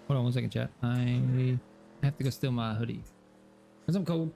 Hold on 1 second, chat. I have to go steal my hoodie because I'm cold.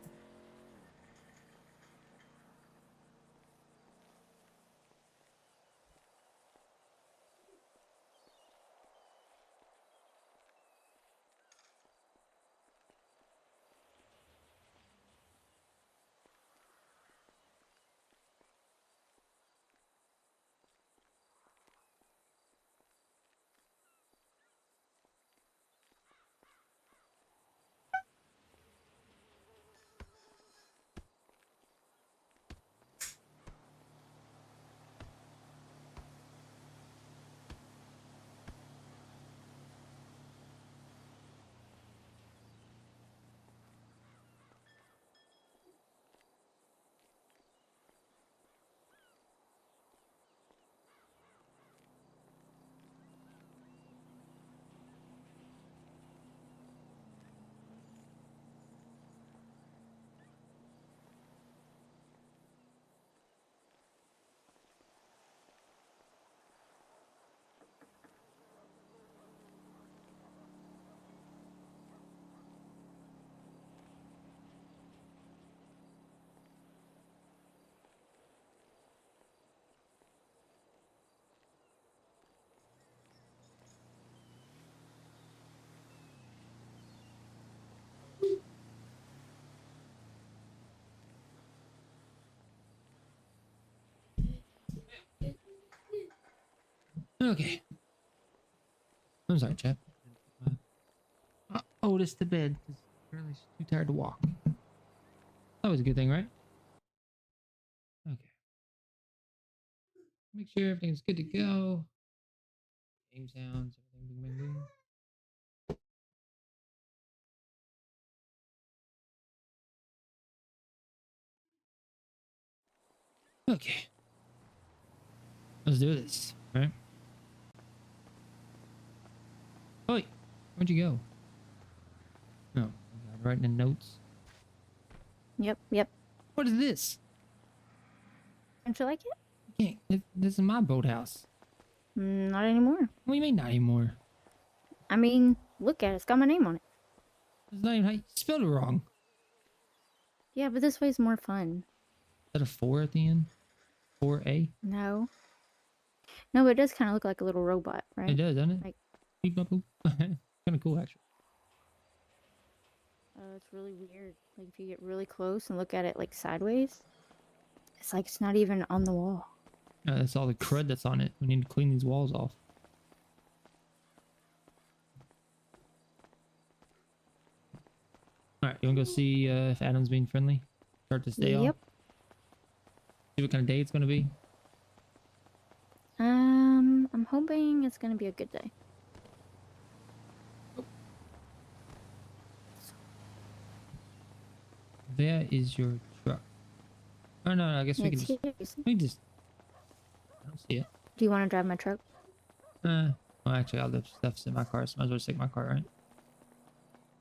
Okay. I'm sorry, chat. Otis to bed because apparently she's too tired to walk. That was a good thing, right? Okay. Make sure everything's good to go. Game sounds, everything. Bing, bing, bing. Okay. Let's do this, right? Oh, wait. Where'd you go? Oh, God, writing in notes. Yep. What is this? Don't you like it? This is my boathouse. Not anymore. What do you mean not anymore? I mean, look at it. It's got my name on it. It's not even how you spelled it wrong. Yeah, but this way's more fun. Is that a 4 at the end? 4A? No. No, but it does kind of look like a little robot, right? It does, doesn't it? Like, Beep, boop, boop. Kind of cool, actually. it's really weird. Like, if you get really close and look at it, like, sideways, it's like it's not even on the wall. That's all the crud that's on it. We need to clean these walls off. Alright, you want to go see if Adam's being friendly? Start this day off? Yep. See what kind of day it's going to be? I'm hoping it's gonna be a good day. There is your truck. Oh, no, I guess we can It's just... here. We can just... I don't see it. Do you want to drive my truck? Well, actually, all the stuff's in my car, so might as well just take my car, right?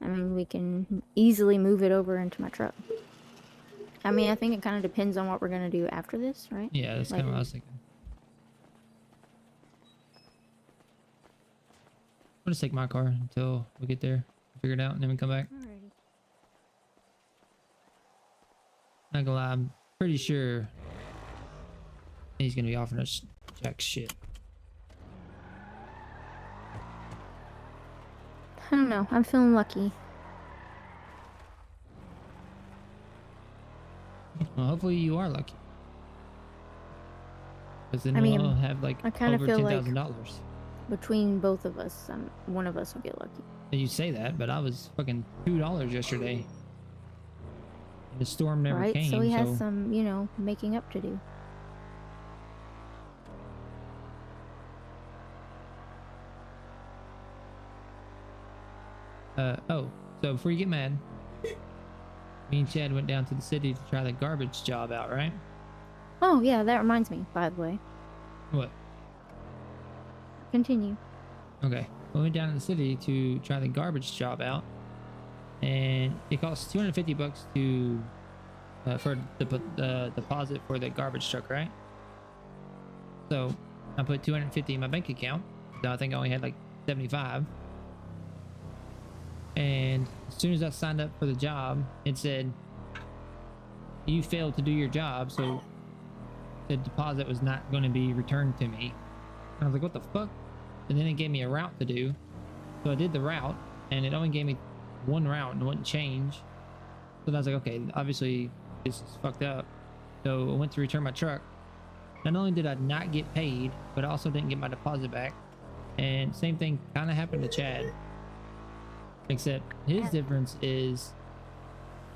I mean, we can easily move it over into my truck. I mean, I think it kind of depends on what we're gonna do after this, right? Yeah, that's kind of what I was thinking. We'll just take my car until we get there, figure it out, and then we come back. Alrighty. Not gonna lie, I'm pretty sure he's gonna be offering us jack shit. I don't know. I'm feeling lucky. Well, hopefully you are lucky. Because then I mean, we'll have like I kinda over feel like $10,000. between both of us, one of us will get lucky. You say that, but I was fucking $2 yesterday. And the storm never Right? came. So he has some, you know, making up to do. Oh, so before you get mad, me and Chad went down to the city to try the garbage job out, right? Oh, yeah, that reminds me, by the way. What? Continue. Okay. We went down to the city to try the garbage job out, and it costs $250 to for the deposit for the garbage truck, right? So I put $250 in my bank account. So I think I only had like 75. And as soon as I signed up for the job, it said, you failed to do your job, so the deposit was not going to be returned to me. And I was like, what the fuck? And then it gave me a route to do. So I did the route, and it only gave me one route and it wouldn't change. So I was like, okay, obviously this is fucked up. So I went to return my truck. Not only did I not get paid, but I also didn't get my deposit back. And same thing kind of happened to Chad. Except his difference is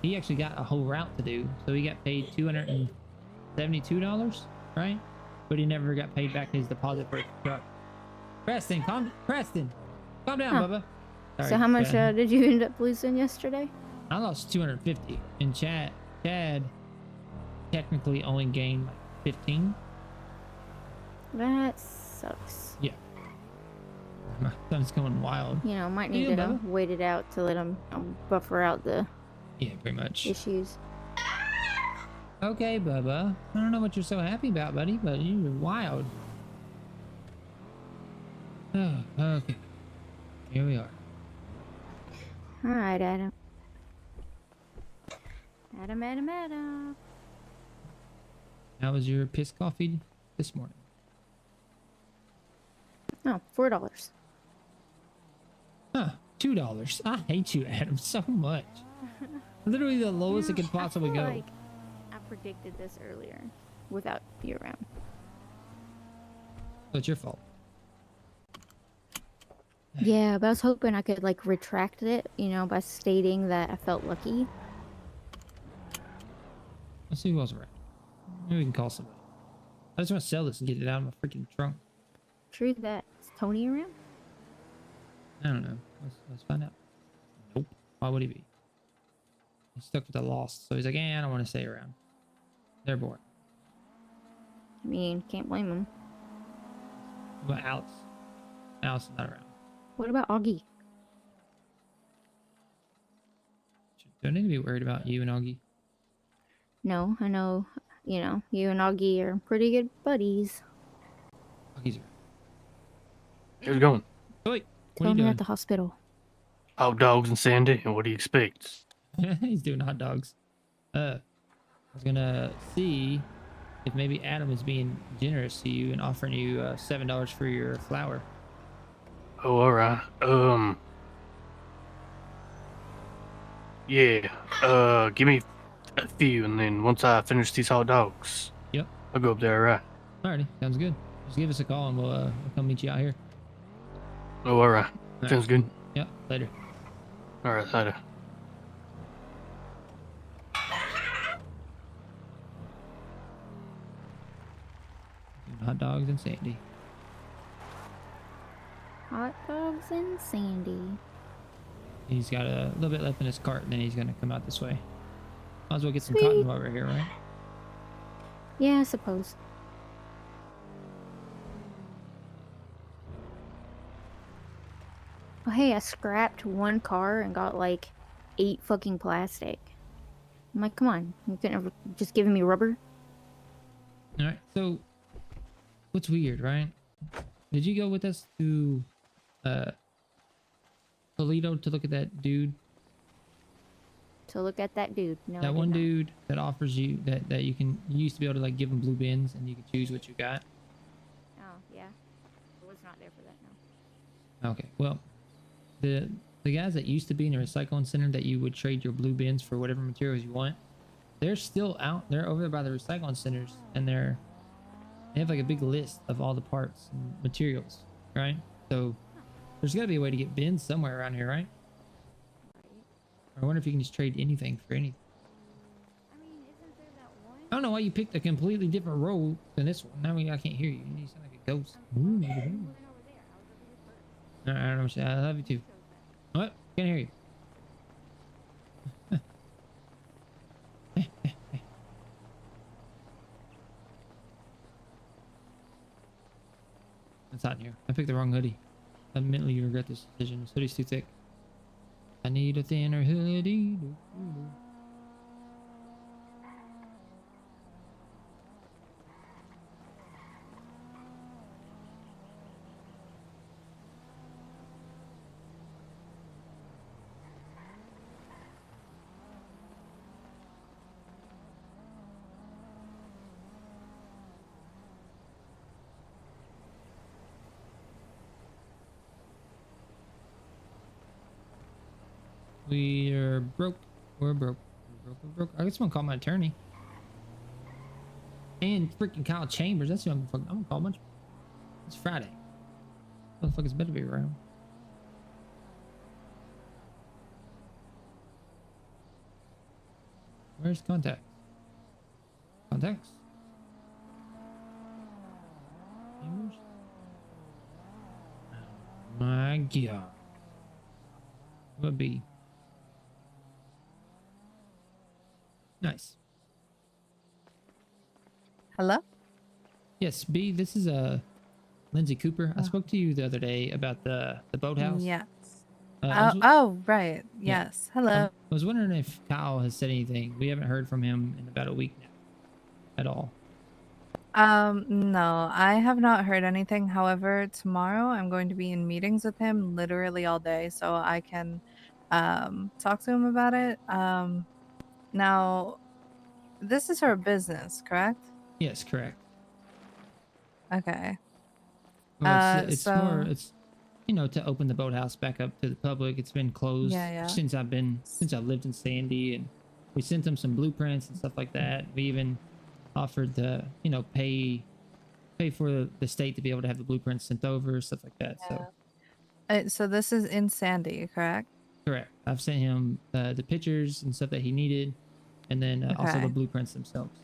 he actually got a whole route to do. So he got paid $272, right? But he never got paid back his deposit for his truck. Preston, calm down, Bubba. Sorry, so how much did you end up losing yesterday? I lost 250, and Chad technically only gained like 15. That sucks. Yeah. My son's going wild. You know, might need to wait it out to let him buffer out the pretty much issues. Okay, Bubba. I don't know what you're so happy about, buddy, but you're wild. Oh, okay. Here we are. All right, Adam. Adam. How was your piss coffee this morning? Oh, $4. Huh, $2. I hate you, Adam, so much. Literally the lowest it could possibly go. Like I predicted this earlier without you around. So it's your fault. Yeah, but I was hoping I could like retract it, you know, by stating that I felt lucky. Let's see who else around. Maybe we can call somebody. I just want to sell this and get it out of my freaking trunk. True that. Is Tony around? I don't know. Let's find out. Nope. Why would he be? He's stuck with the lost, so he's like, I don't want to stay around. They're bored. I mean, can't blame him. What about Alex? Alex is not around. What about Augie? Don't need to be worried about you and Augie. No, I know, you know, you and Augie are pretty good buddies. Augie's around. How's it going? Wait, Tell him you're at the hospital. Hot dogs and Sandy, and what do you expect? He's doing hot dogs. I was gonna see if maybe Adam is being generous to you and offering you $7 for your flour. Oh, alright. Yeah, give me a few, and then once I finish these hot dogs, Yep. I'll go up there, alright? Alrighty, sounds good. Just give us a call and we'll come meet you out here. Oh, alright. All Sounds good. Yep, later. Alright, later. Hot dogs and Sandy. Hot dogs and Sandy. He's got a little bit left in his cart, and then he's gonna come out this way. Might as well get some Sweet. cotton while we're here, right? Yeah, I suppose. Oh, hey, I scrapped one car and got like 8 fucking plastic. I'm like, come on, you couldn't have just given me rubber? All right. So, what's weird, right? Did you go with us to Toledo to look at that dude? To look at that dude. No, That one dude that offers you that you used to be able to like give him blue bins and you could choose what you got. Oh, yeah. I was not there for that, no. Okay. Well, the guys that used to be in the recycling center that you would trade your blue bins for whatever materials you want, they're still out. They're over there by the recycling centers, and they have like a big list of all the parts and materials, right? So there's got to be a way to get bins somewhere around here, right? I wonder if you can just trade anything for anything. I mean, isn't there that one? I don't know why you picked a completely different road than this one. Now I can't hear you. You sound like a ghost. Ooh, I don't know. I love you too. What? Can't hear you. It's hot in here. I picked the wrong hoodie. I mentally regret this decision. This hoodie's too thick. I need a thinner hoodie. We're broke. We're broke. We're broke. We're broke. I guess I'm gonna call my attorney. And freaking Kyle Chambers. That's who I'm gonna call a bunch. It's Friday. Motherfuckers better be around. Where's contacts? Contacts? Chambers? Oh my god. Would be nice. Hello? Yes, B. This is Lindsay Cooper. I Oh. spoke to you the other day about the boathouse. Yes. I was, Oh, right. Yeah. Yes. Hello. I was wondering if Kyle has said anything. We haven't heard from him in about a week now, at all. No, I have not heard anything. However, tomorrow I'm going to be in meetings with him literally all day, so I can talk to him about it. Now this is her business, correct? Yes, correct. Okay. Well, it's more So it's to open the boathouse back up to the public. It's been closed yeah. since I've lived in Sandy, and we sent them some blueprints and stuff like that. We even offered to pay for the state to be able to have the blueprints sent over, stuff like that. So So this is in Sandy, correct? correct. I've sent him the pictures and stuff that he needed, and then also the Okay. blueprints themselves.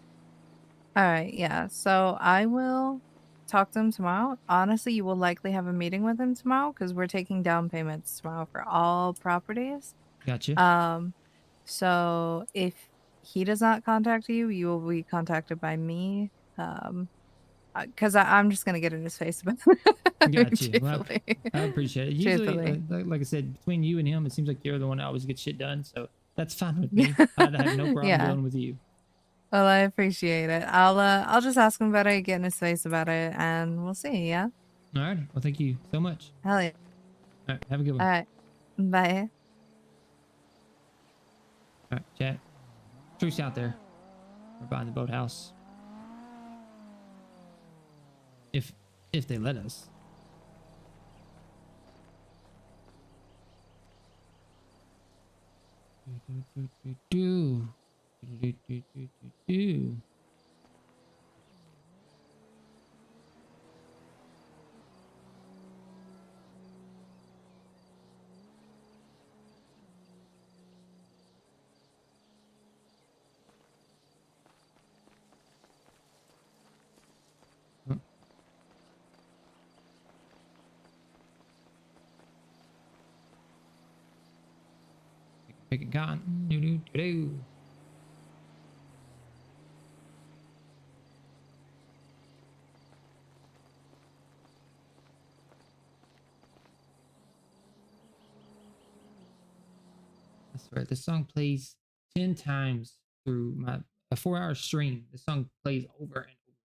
All right, yeah. So I will talk to him tomorrow. Honestly, you will likely have a meeting with him tomorrow because we're taking down payments tomorrow for all properties. Gotcha. So if he does not contact you, you will be contacted by me. Because I'm just gonna get in his face about it. Gotcha. Well, Truthfully. I appreciate it. Usually, Truthfully. like I said, between you and him, it seems like you're the one that always gets shit done. So that's fine with me. I'd have no problem Yeah. dealing with you. Well, I appreciate it. I'll just ask him about it, get in his face about it, and we'll see. Yeah. All right. Well, thank you so much. Hell yeah. All right. Have a good one. All right. Bye. All right, chat. Truce out there. We're buying the boathouse. If they let us. Picking cotton. Do. That's right. This song plays 10 times through a 4-hour stream. This song plays over and over and over.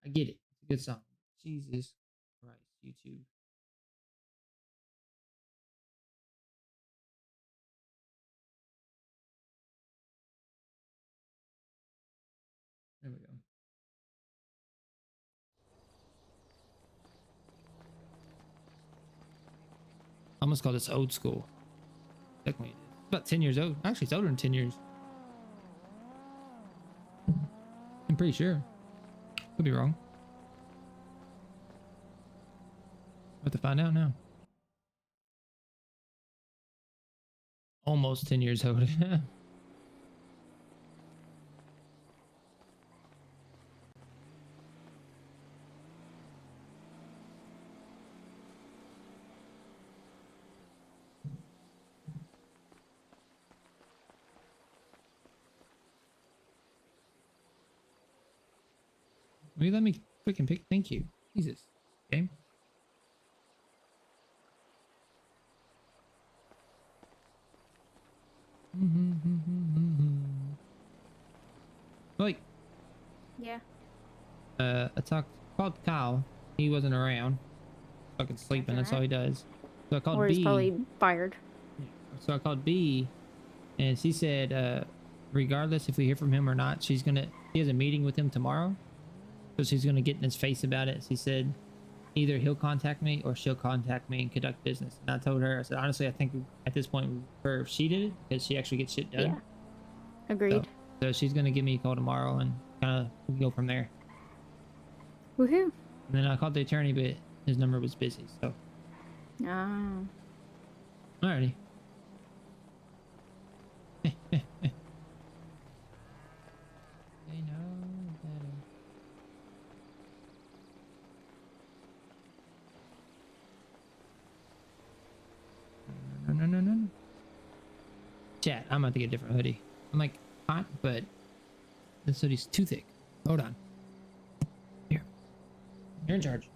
I get it. It's a good song. Jesus Christ, YouTube. There we go. I almost call this old school. Technically, it is. It's about 10 years old. Actually, it's older than 10 years. I'm pretty sure. Could be wrong. Have to find out now. Almost 10 years old. Will you let me freaking pick? Thank you. Jesus. Game. Like, Yeah. called Kyle. He wasn't around. Fucking sleeping. That's all he does. So I called Or he's B. probably fired. So I called B, and she said, regardless if we hear from him or not, she has a meeting with him tomorrow. So she's gonna get in his face about it. She said, either he'll contact me or she'll contact me and conduct business. And I told her, I said, honestly, I think at this point we prefer if she did it because she actually gets shit done. Yeah. Agreed. So she's gonna give me a call tomorrow and kind of go from there. Woohoo. And then I called the attorney, but his number was busy. So Ah. alrighty. They know better. No. Chat, I'm about to get a different hoodie. I'm like, hot, but this hoodie's too thick. Hold on. Here. You're in charge.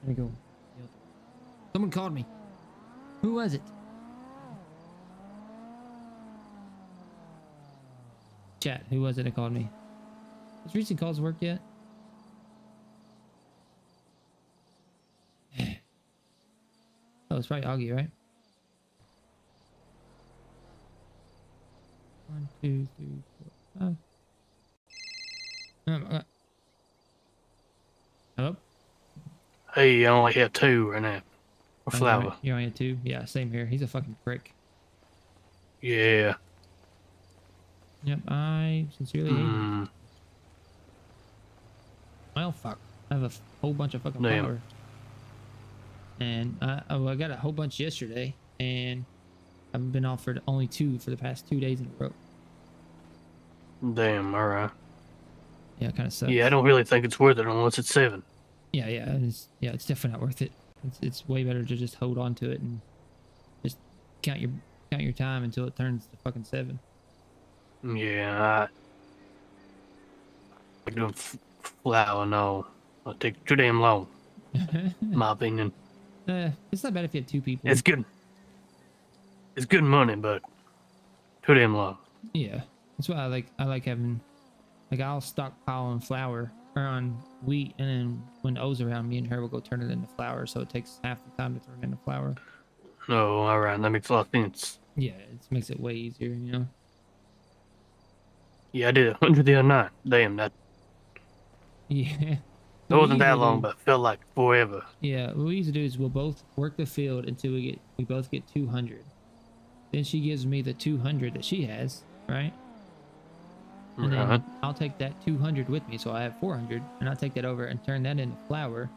There we go. Someone called me. Who was it? Chat, who was it that called me? Has recent calls worked yet? Oh, it's probably Augie, right? 1, 2, 3, 4, 5. Hello? Hey, I only have 2 right now. For flour. You only had 2? Yeah, same here. He's a fucking prick. Yeah. Yep, I sincerely hate him. Well, fuck. I have a whole bunch of fucking Damn. flour. And I got a whole bunch yesterday, and I've been offered only 2 for the past 2 days in a row. Damn, alright. Yeah, it kind of sucks. Yeah, I don't really think it's worth it unless it's 7. Yeah, it's definitely not worth it. It's way better to just hold on to it and just count your time until it turns to fucking 7. Yeah, I doing flour, no. It'll take too damn long, in my opinion. It's not bad if you had 2 people. It's good. It's good money, but too damn long. Yeah, that's why I like having, like, I'll stockpile on flour or on wheat, and then when O's around, me and her will go turn it into flour, so it takes half the time to turn it into flour. No, alright, that makes a lot of sense. Yeah, it makes it way easier, you know. Yeah, I did 100 the other night. Damn, that Yeah. it wasn't that long, but it felt like forever. Yeah, what we used to do is we'll both work the field until we both get 200. Then she gives me the 200 that she has, right? And Right. then I'll take that 200 with me, so I have 400, and I'll take that over and turn that into flour.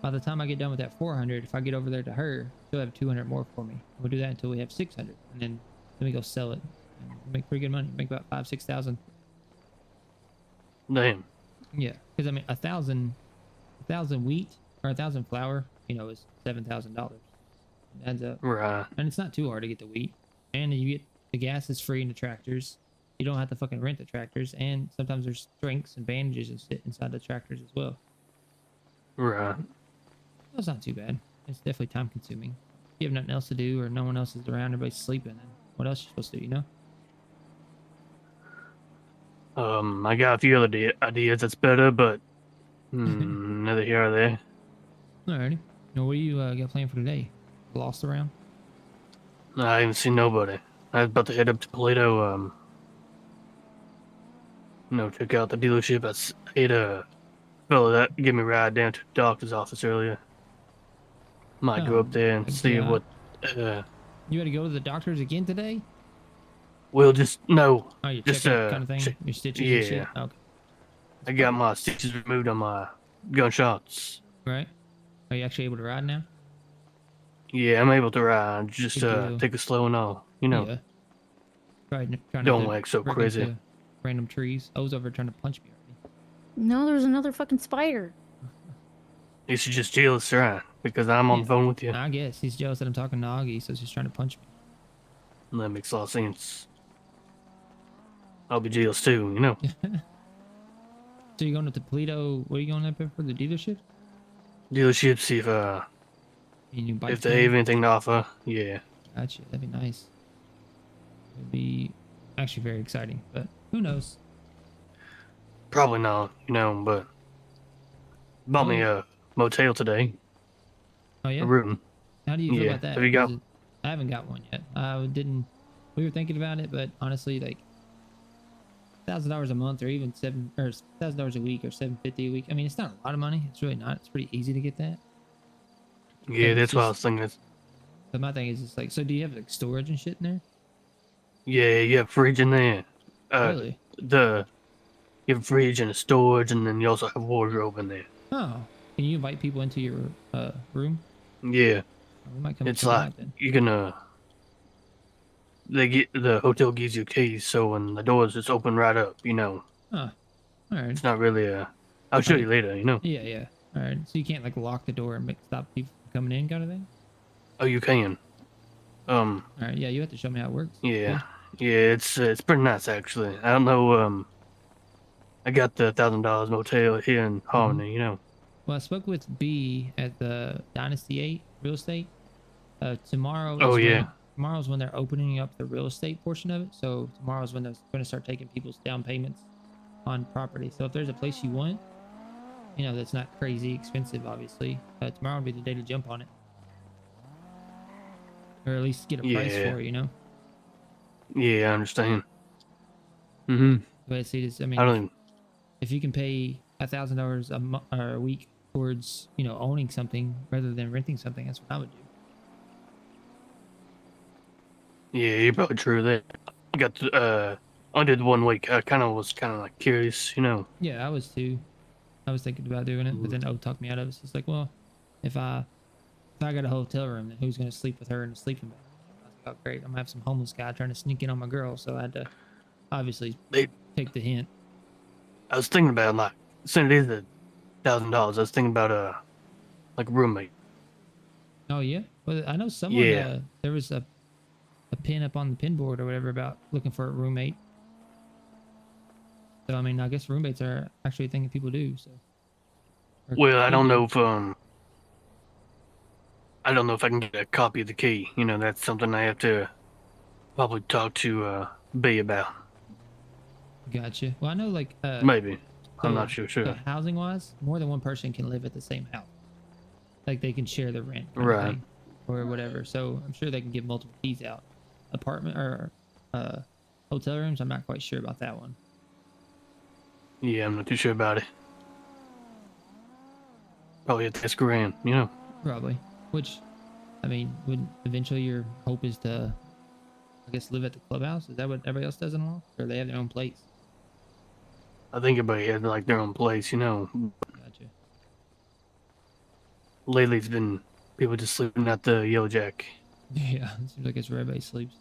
By the time I get done with that 400, if I get over there to her, she'll have 200 more for me. We'll do that until we have 600, and then we go sell it and make pretty good money. Make about 5,000-6,000. Damn. Yeah, because I mean, a thousand wheat or 1,000 flour, is $7,000. Adds up, Right. and it's not too hard to get the wheat, and you get the gas is free in the tractors. You don't have to fucking rent the tractors, and sometimes there's drinks and bandages and shit inside the tractors as well. Right. It's not too bad. It's definitely time consuming. If you have nothing else to do or no one else is around, everybody's sleeping, and what else you supposed to do, I got a few other ideas that's better, but neither here or there. Alrighty. What do you got planned for today? Lost around? I haven't seen nobody. I was about to head up to Toledo, check out the dealership. I had a fellow that gave me a ride down to the doctor's office earlier. Might go Oh, up there and my see God. what, You had to go to the doctor's again today? well, no. Oh, your Just, checkup kind of thing? Your stitches and shit? yeah. Okay. I got my stitches removed on my gunshots. Right? Are you actually able to ride now? Yeah, I'm able to ride. Just, Good deal. take it slow and all. Yeah. Trying not Don't to act so wreck crazy. into random trees. I was over trying to punch me already. No, there's another fucking spider. You should just jealous, right? Because I'm on the phone with you. I guess he's jealous that I'm talking to Augie, so he's just trying to punch me. That makes a lot of sense. I'll be jealous too, So you're going to Toledo? What are you going up there for? The dealership? Dealership, see if Any new bike if they have anything to offer. Yeah. Gotcha. That'd be nice. It'd be actually very exciting, but who knows? Probably not, but bought me a motel today. Oh yeah. A room. How do you feel Yeah. about that? Have you got? I haven't got one yet. I didn't. We were thinking about it, but honestly, like $1,000 a month, or even $1,000 a week, or $750 a week. I mean, it's not a lot of money. It's really not. It's pretty easy to get that. Yeah, But that's what I was thinking. But my thing is, just like, so do you have like storage and shit in there? Yeah, you have a fridge in there. Really? You have a fridge and a storage, and then you also have a wardrobe in there. Oh, can you invite people into your room? Yeah, We might come. it's check it like out then. you can the hotel gives you keys, so when the doors just open right up, Oh, all right. It's not really I'll show you later, Yeah, yeah. All right. So you can't like lock the door and stop people from coming in, kind of thing. Oh, you can. All right. Yeah, you have to show me how it works. Yeah. Yeah, it's pretty nice actually. I don't know, I got the $1,000 motel here in Harmony, Well, I spoke with B at the Dynasty 8 real estate. Tomorrow is Oh, yeah. tomorrow's when they're opening up the real estate portion of it. So tomorrow's when they're going to start taking people's down payments on property. So if there's a place you want, that's not crazy expensive, obviously, tomorrow will be the day to jump on it, or at least get a price Yeah. for it. Yeah, I understand. Mm-hmm. But see, this, I mean, I don't even, if you can pay $1,000 or a week towards owning something rather than renting something, that's what I would do. yeah, you're probably true there. I got under the 1 week. I was like curious, Yeah, I was too. I was thinking about doing it, but then O talked me out of it. So it's like, well, if I got a hotel room, then who's gonna sleep with her in the sleeping bag? I was like, oh great, I'm gonna have some homeless guy trying to sneak in on my girl, so I had to obviously take the hint. I was thinking about like since it is $1,000, I was thinking about like a roommate. Oh yeah, well I know someone. Yeah. There was a pin up on the pin board or whatever about looking for a roommate. So I mean, I guess roommates are actually a thing that people do. So. Or Well, I could don't do. know if I don't know if I can get a copy of the key. That's something I have to probably talk to B about. Gotcha. Well, I know like Maybe. I'm so- not sure. so housing wise, more than one person can live at the same house. Like they can share the rent, kind of Right. thing, or whatever. So I'm sure they can give multiple keys out. Apartment or hotel rooms, I'm not quite sure about that one. Yeah, I'm not too sure about it. Probably have to ask around, Probably. Which, I mean, would eventually your hope is to, I guess, live at the clubhouse? Is that what everybody else does in law, or they have their own place? I think everybody has like their own place, you know. Gotcha. Lately, it's been people just sleeping at the Yellow Jack. Yeah, it seems like it's where everybody sleeps.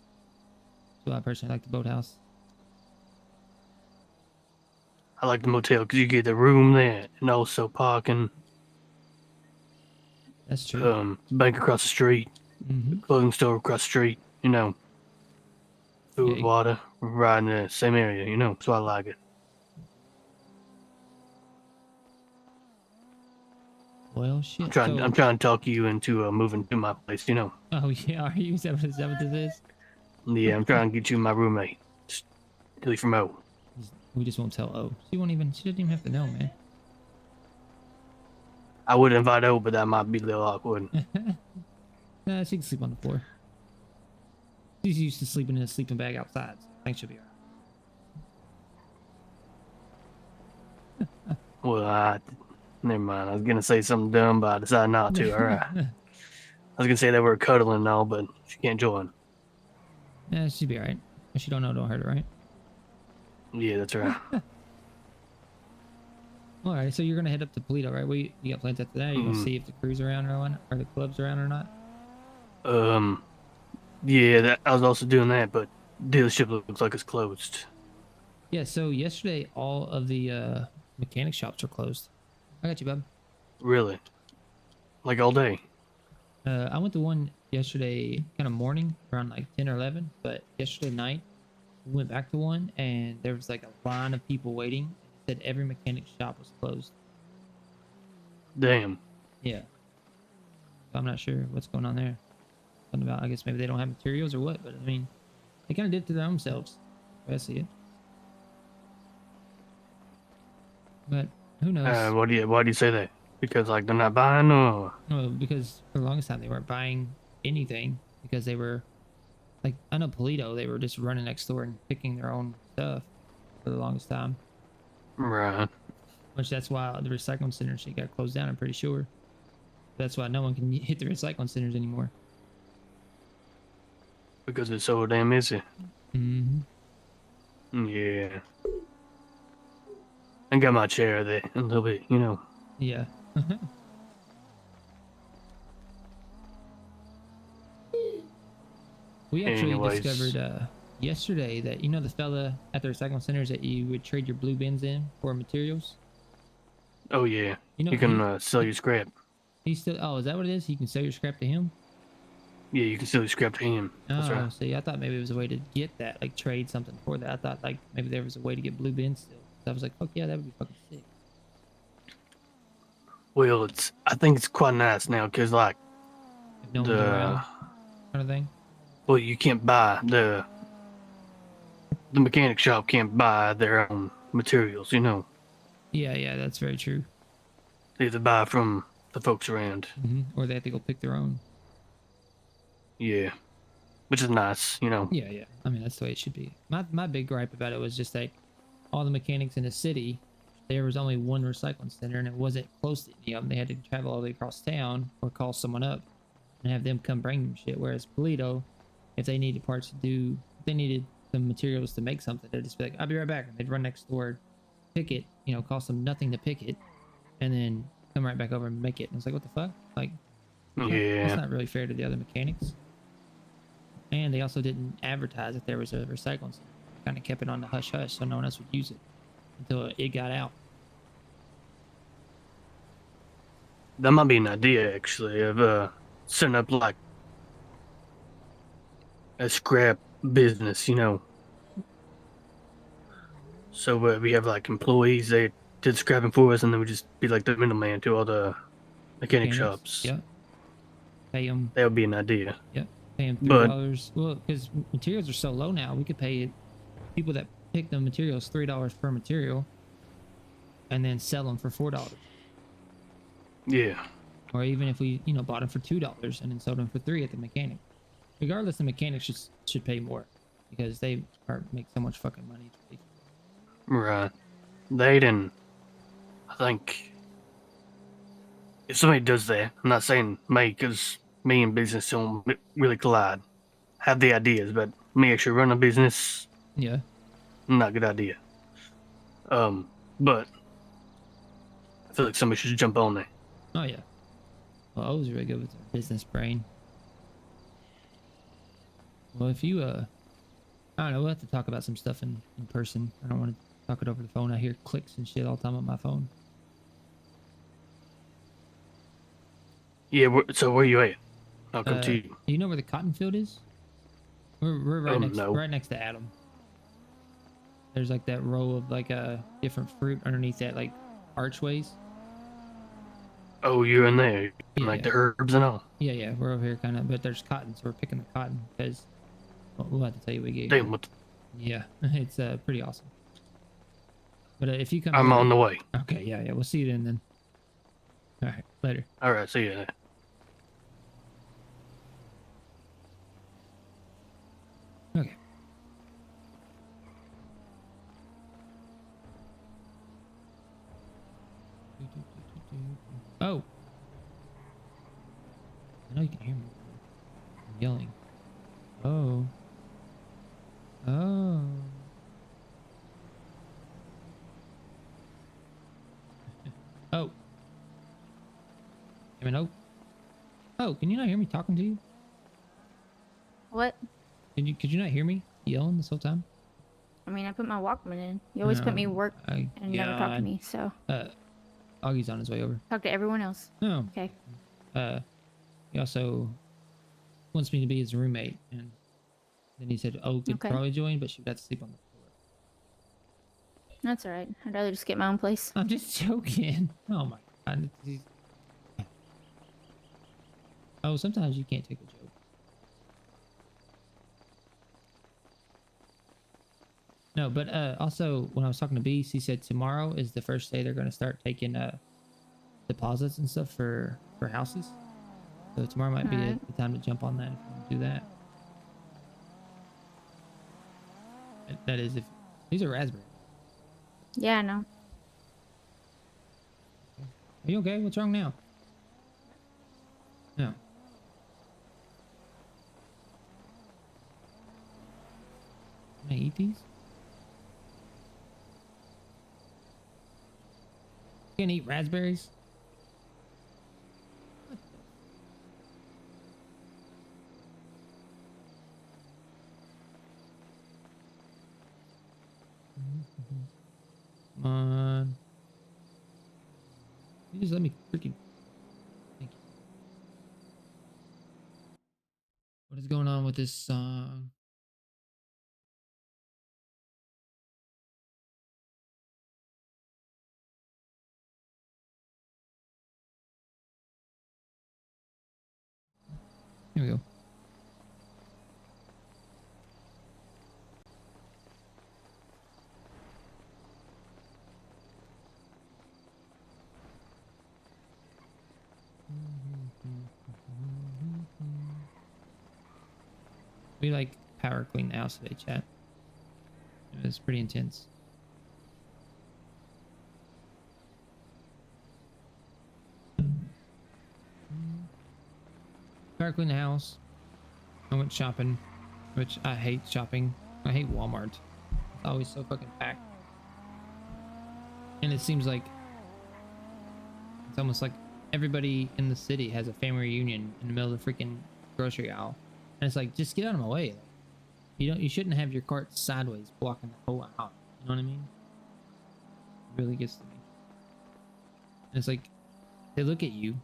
So I personally like the boathouse. I like the motel because you get the room there and also parking. That's true. Bank across the street, Mm-hmm. clothing store across the street. You know, food, Yeah. water, right in the same area. You know, so I like it. Well, shit. I'm trying to talk you into moving to my place. You know, Oh yeah, are you? Is that what this is? yeah, I'm trying to get you my roommate. Just delete from O. We just won't tell O. She won't even. She doesn't even have to know, man. I would invite O, but that might be a little awkward. Nah, she can sleep on the floor. She's used to sleeping in a sleeping bag outside. So I think she'll be alright. Well, never mind. I was gonna say something dumb, but I decided not to. All right. I was gonna say that we're cuddling and all, but she can't join. Yeah, she'll be alright. If she don't know, don't hurt her, right? Yeah, that's right. All right, so you're gonna head up to Polito, right? You got plans after that? You gonna see if the crew's around or what, or the club's around or not? Yeah, I was also doing that, but dealership looks like it's closed. Yeah. So yesterday, all of the mechanic shops were closed. I got you, bub. Really? Like all day? I went to one yesterday, kind of morning, around like 10 or 11. But yesterday night, we went back to one, and there was like a line of people waiting. It said every mechanic shop was closed. Damn. Yeah. So I'm not sure what's going on there. Something about, I guess maybe they don't have materials or what, but I mean, they kind of did it to their own selves. I see it. But who knows? Why do you say that? Because like they're not buying, or No, because for the longest time they weren't buying anything because they were like, I know Polito, they were just running next door and picking their own stuff for the longest time. right? Which that's why the recycling center shit got closed down, I'm pretty sure. That's why no one can hit the recycling centers anymore. Because it's so damn easy. Mm-hmm. Yeah. I got my chair there a little bit, you know. Yeah. We actually Anyways. discovered yesterday that, you know, the fella at the recycling centers that you would trade your blue bins in for materials? Oh yeah. You know, You can sell your scrap. he's still, oh, is that what it is? You can sell your scrap to him? Yeah, you can sell your scrap to him. That's Oh, right. see, I thought maybe it was a way to get that, like trade something for that. I thought like maybe there was a way to get blue bins still. So I was like, fuck yeah, that would be fucking sick. Well, I think it's quite nice now because like If no one's around, kind of thing. well, you can't buy the mechanic shop can't buy their own materials, you know. Yeah, yeah, that's very true. They have to buy from the folks around. Or they have to go pick their own. Yeah. Which is nice, you know. Yeah, yeah. I mean, that's the way it should be. My big gripe about it was just like all the mechanics in the city, there was only one recycling center and it wasn't close to any of them. They had to travel all the way across town or call someone up and have them come bring them shit. Whereas Polito, if they needed parts to do, if they needed some materials to make something, they'd just be like, I'll be right back. And they'd run next door, pick it, you know, cost them nothing to pick it, and then come right back over and make it. And it's like, what the fuck? Like, Yeah. that's not really fair to the other mechanics. And they also didn't advertise that there was a recycling center. Kind of kept it on the hush hush so no one else would use it until it got out. That might be an idea actually of setting up like a scrap business, you know. So we have like employees, they did scrapping for us, and then we just be like the middleman to all the mechanic shops. Yeah. Pay them. That would be an idea. Yep. Pay them But- $3. Well, because materials are so low now, we could pay people that pick the materials $3 per material, and then sell them for $4. Yeah. Or even if we, you know, bought them for $2 and then sold them for $3 at the mechanic. Regardless, the mechanics should pay more because they make so much fucking money. Right. They didn't. I think if somebody does that, I'm not saying me, because me and business don't really collide. Have the ideas, but me actually run a business, Yeah. not a good idea. but I feel like somebody should jump on there. Oh yeah. Well, I was really good with the business brain. Well, if you I don't know, we'll have to talk about some stuff in person. I don't want to talk it over the phone. I hear clicks and shit all the time on my phone. Yeah, so where you at? I'll come to you. You know where the cotton field is? We're right No. next to Adam. There's like that row of like different fruit underneath that like archways. Oh, you're in there. Yeah, Like yeah. the herbs and all. Yeah, we're over here kind of, but there's cotton, so we're picking the cotton because we'll have to tell you we get Damn, here. what? Yeah, it's pretty awesome. But if you come I'm over, on the way. okay, yeah, we'll see you then. All right, later. All right, see you. Okay. Oh, I know you can hear me. I'm yelling. Oh. Oh. Oh. I mean, oh. Oh, can you not hear me talking to you? What? Could you not hear me yelling this whole time? I mean, I put my Walkman in. You always put me work and never talk to me, so. Augie's on his way over. Talk to everyone else. Oh. Okay. He also wants me to be his roommate, and then he said, "Oh, could probably join, but she would have to sleep on the floor." That's alright. I'd rather just get my own place. I'm just joking. Oh my god. Oh, sometimes you can't take a joke. No, but also when I was talking to Beast, he said tomorrow is the first day they're going to start taking deposits and stuff for houses. So tomorrow might be the time to jump on that if you want to do that. That is if these are raspberry. Yeah, I know. Are you okay? What's wrong now? No. Can I eat these? You can eat raspberries? Come on. You just let me freaking. Thank you. What is going on with this song? Here we go. We like power clean the house today, chat. It was pretty intense. Power clean the house. I went shopping, which I hate shopping. I hate Walmart. It's always so fucking packed. And it seems like it's almost like everybody in the city has a family reunion in the middle of the freaking grocery aisle. And it's like, just get out of my way. You shouldn't have your cart sideways blocking the whole aisle. You know what I mean? It really gets to me. And it's like they look at you,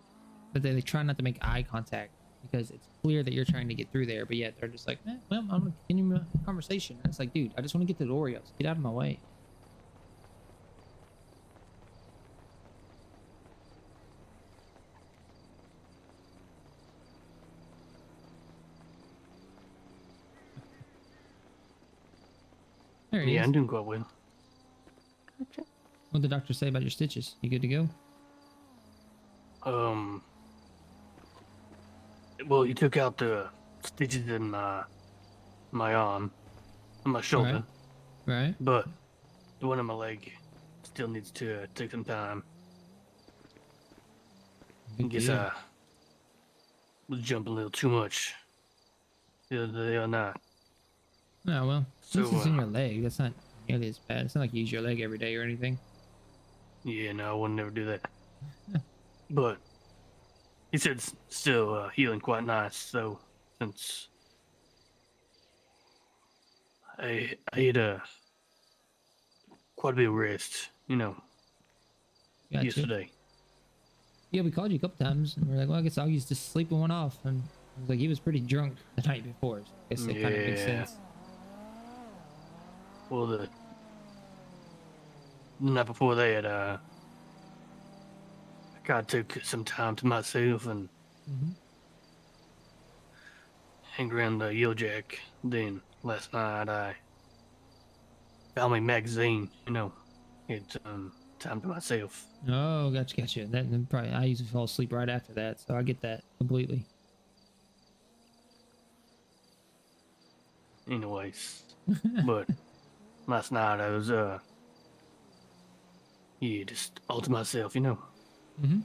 but they try not to make eye contact because it's clear that you're trying to get through there, but yet they're just like, well, I'm gonna continue my conversation. And it's like, dude, I just want to get to the Oreos. Get out of my way. There it is. I'm doing quite well. Gotcha. What did the doctor say about your stitches? You good to go? Well, he took out the stitches in my arm, on my shoulder, Right. but the one on my leg still needs to take some time. I Good guess deal. I was jumping a little too much the other night. Oh, well, So, this is in your leg. That's not nearly as bad. It's not like you use your leg every day or anything. Yeah, no, I would never do that. But he said it's still healing quite nice, so since I had quite a bit of rest, Gotcha. yesterday. Yeah, we called you a couple times, and we're like, well, I guess Augie's just sleeping one off, and I was like, he was pretty drunk the night before, so I guess it kind of makes Yeah. sense. Well, the night before that, I kind of took some time to myself and Mm-hmm. hang around the Yellowjack. Then last night I found my magazine, had time to myself. Oh, gotcha. Then probably I usually fall asleep right after that, so I get that completely. Anyways, but last night I was, just all to myself, Mm-hmm.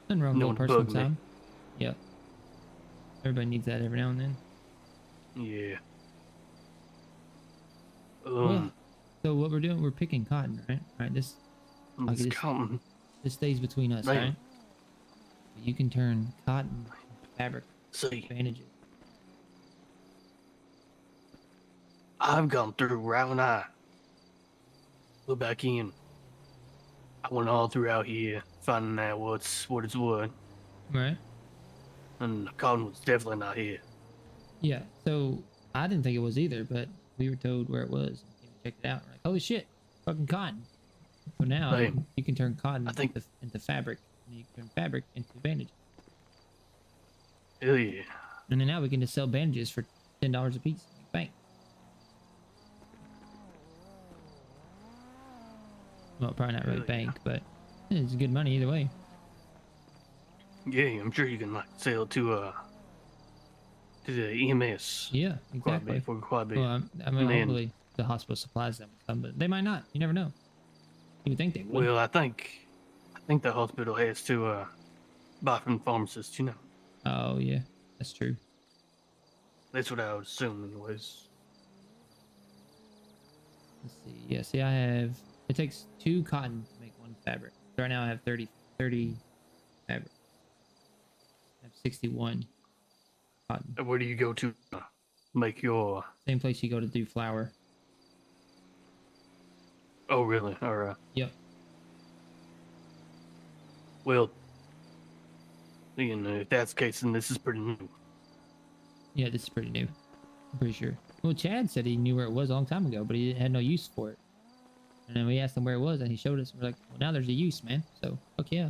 Nothing wrong with No a one personal bugged me. time. Yeah. Everybody needs that every now and then. Yeah. Well, so what we're doing, we're picking cotton, right? Right. This it's this- cotton. stays between us, Damn. right? You can turn cotton into fabric See, advantages. I've gone through right when I look back in. I went all throughout here finding out what is what, Right. and the cotton was definitely not here. Yeah. So I didn't think it was either, but we were told where it was. And came and checked it out. We're like, holy shit, fucking cotton. So now Damn. you can turn cotton I think- into fabric, and you can turn fabric into bandages. Hell yeah. And then now we can just sell bandages for $10 a piece. Bank. Well, probably not really Hell yeah. bank, but it's good money either way. Yeah, I'm sure you can sell to the EMS. Yeah, Quite a exactly. bit, for quite a bit. Well, I mean, Man. hopefully the hospital supplies them with some, but they might not. You never know. You would think they would. Well, I think the hospital has to buy from the pharmacist. Oh yeah, that's true. That's what I would assume, anyways. Let's see. Yeah, see, I have. It takes 2 cotton to make 1 fabric. So right now I have 30 fabric. I have 61 cotton. And where do you go to make your? Same place you go to do flour. Oh, really? All right. Yep. Well, if that's the case, then this is pretty new. Yeah, this is pretty new. I'm pretty sure. Well, Chad said he knew where it was a long time ago, but he had no use for it. And then we asked him where it was, and he showed us. We're like, well, now there's a use, man. So, fuck yeah.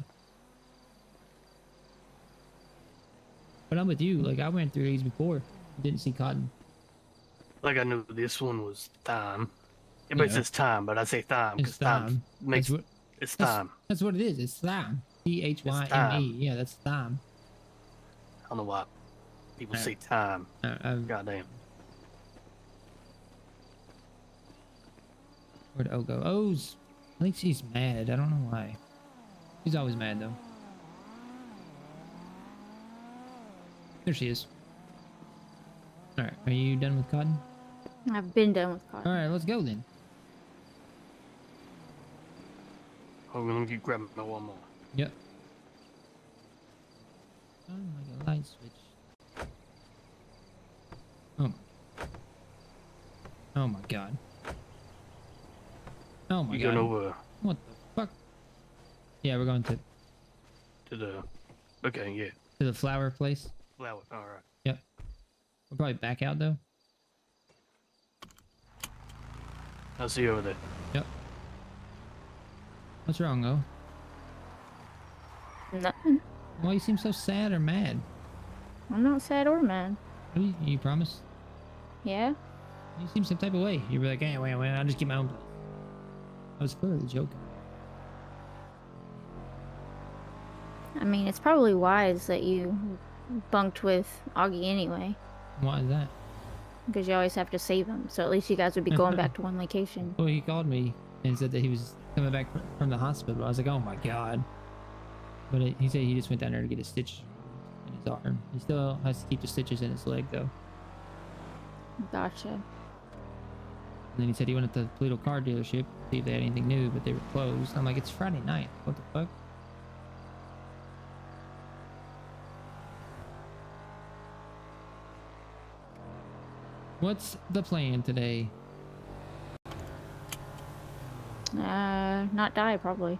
But I'm with you. Like, I went through these before. Didn't see cotton. Like I knew this one was thyme. Everybody Yeah. says thyme, but I say thyme It's because thyme thyme. makes That's what, it's that's, thyme. that's what it is. It's thyme. Thyme. thyme. Yeah, that's thyme. I don't know why people Alright. say thyme. Goddamn. Where'd O go? O's. I think she's mad. I don't know why. She's always mad, though. There she is. Alright, are you done with cotton? I've been done with cotton. Alright, let's go then. Oh, let me get grabbing my one more. Yep. Oh, like a light switch. Oh. Oh my god. Oh my You god. going over What the fuck? Yeah, we're going to to the? Okay, yeah. the flower place. Flower. All right. Yep. We'll probably back out though. I'll see you over there. Yep. What's wrong, though? Nothing. Why you seem so sad or mad? I'm not sad or mad. You promise? Yeah? You seem some type of way. You were like, hey, wait, I'll just get my own place. I was clearly joking. I mean, it's probably wise that you bunked with Augie anyway, Why is that? because you always have to save him. So at least you guys would be going back to one location. Well, he called me and said that he was coming back from the hospital. I was like, oh my god. But he said he just went down there to get a stitch in his arm. He still has to keep the stitches in his leg, though. Gotcha. And then he said he went to the Toledo car dealership see if they had anything new, but they were closed. I'm like, it's Friday night. What the fuck? What's the plan today? Not die probably.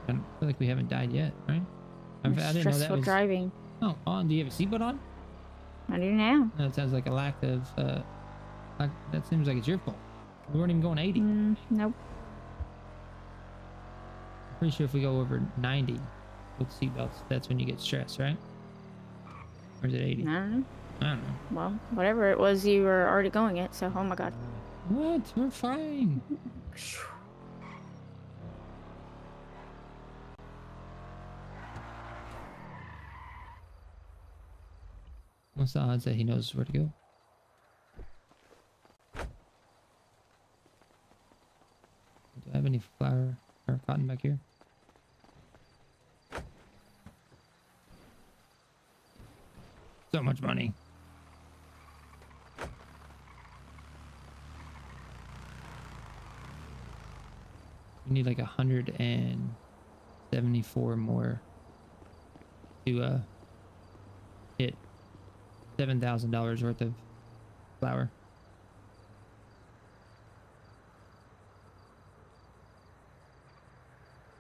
I don't feel like we haven't died yet, right? I didn't know that Stressful was. driving. Oh, on. Do you have a seatbelt on? I do now. No, it sounds like a lack of. That seems like it's your fault. We weren't even going 80. Nope. I'm pretty sure if we go over 90 with seatbelts, that's when you get stressed, right? Or is it 80? I don't know. I don't know. Well, whatever it was, you were already going it. So, oh my god. What? We're fine. What's the odds that he knows where to go? Do I have any flour or cotton back here? So much money. We need like 174 more to hit $7,000 worth of flour.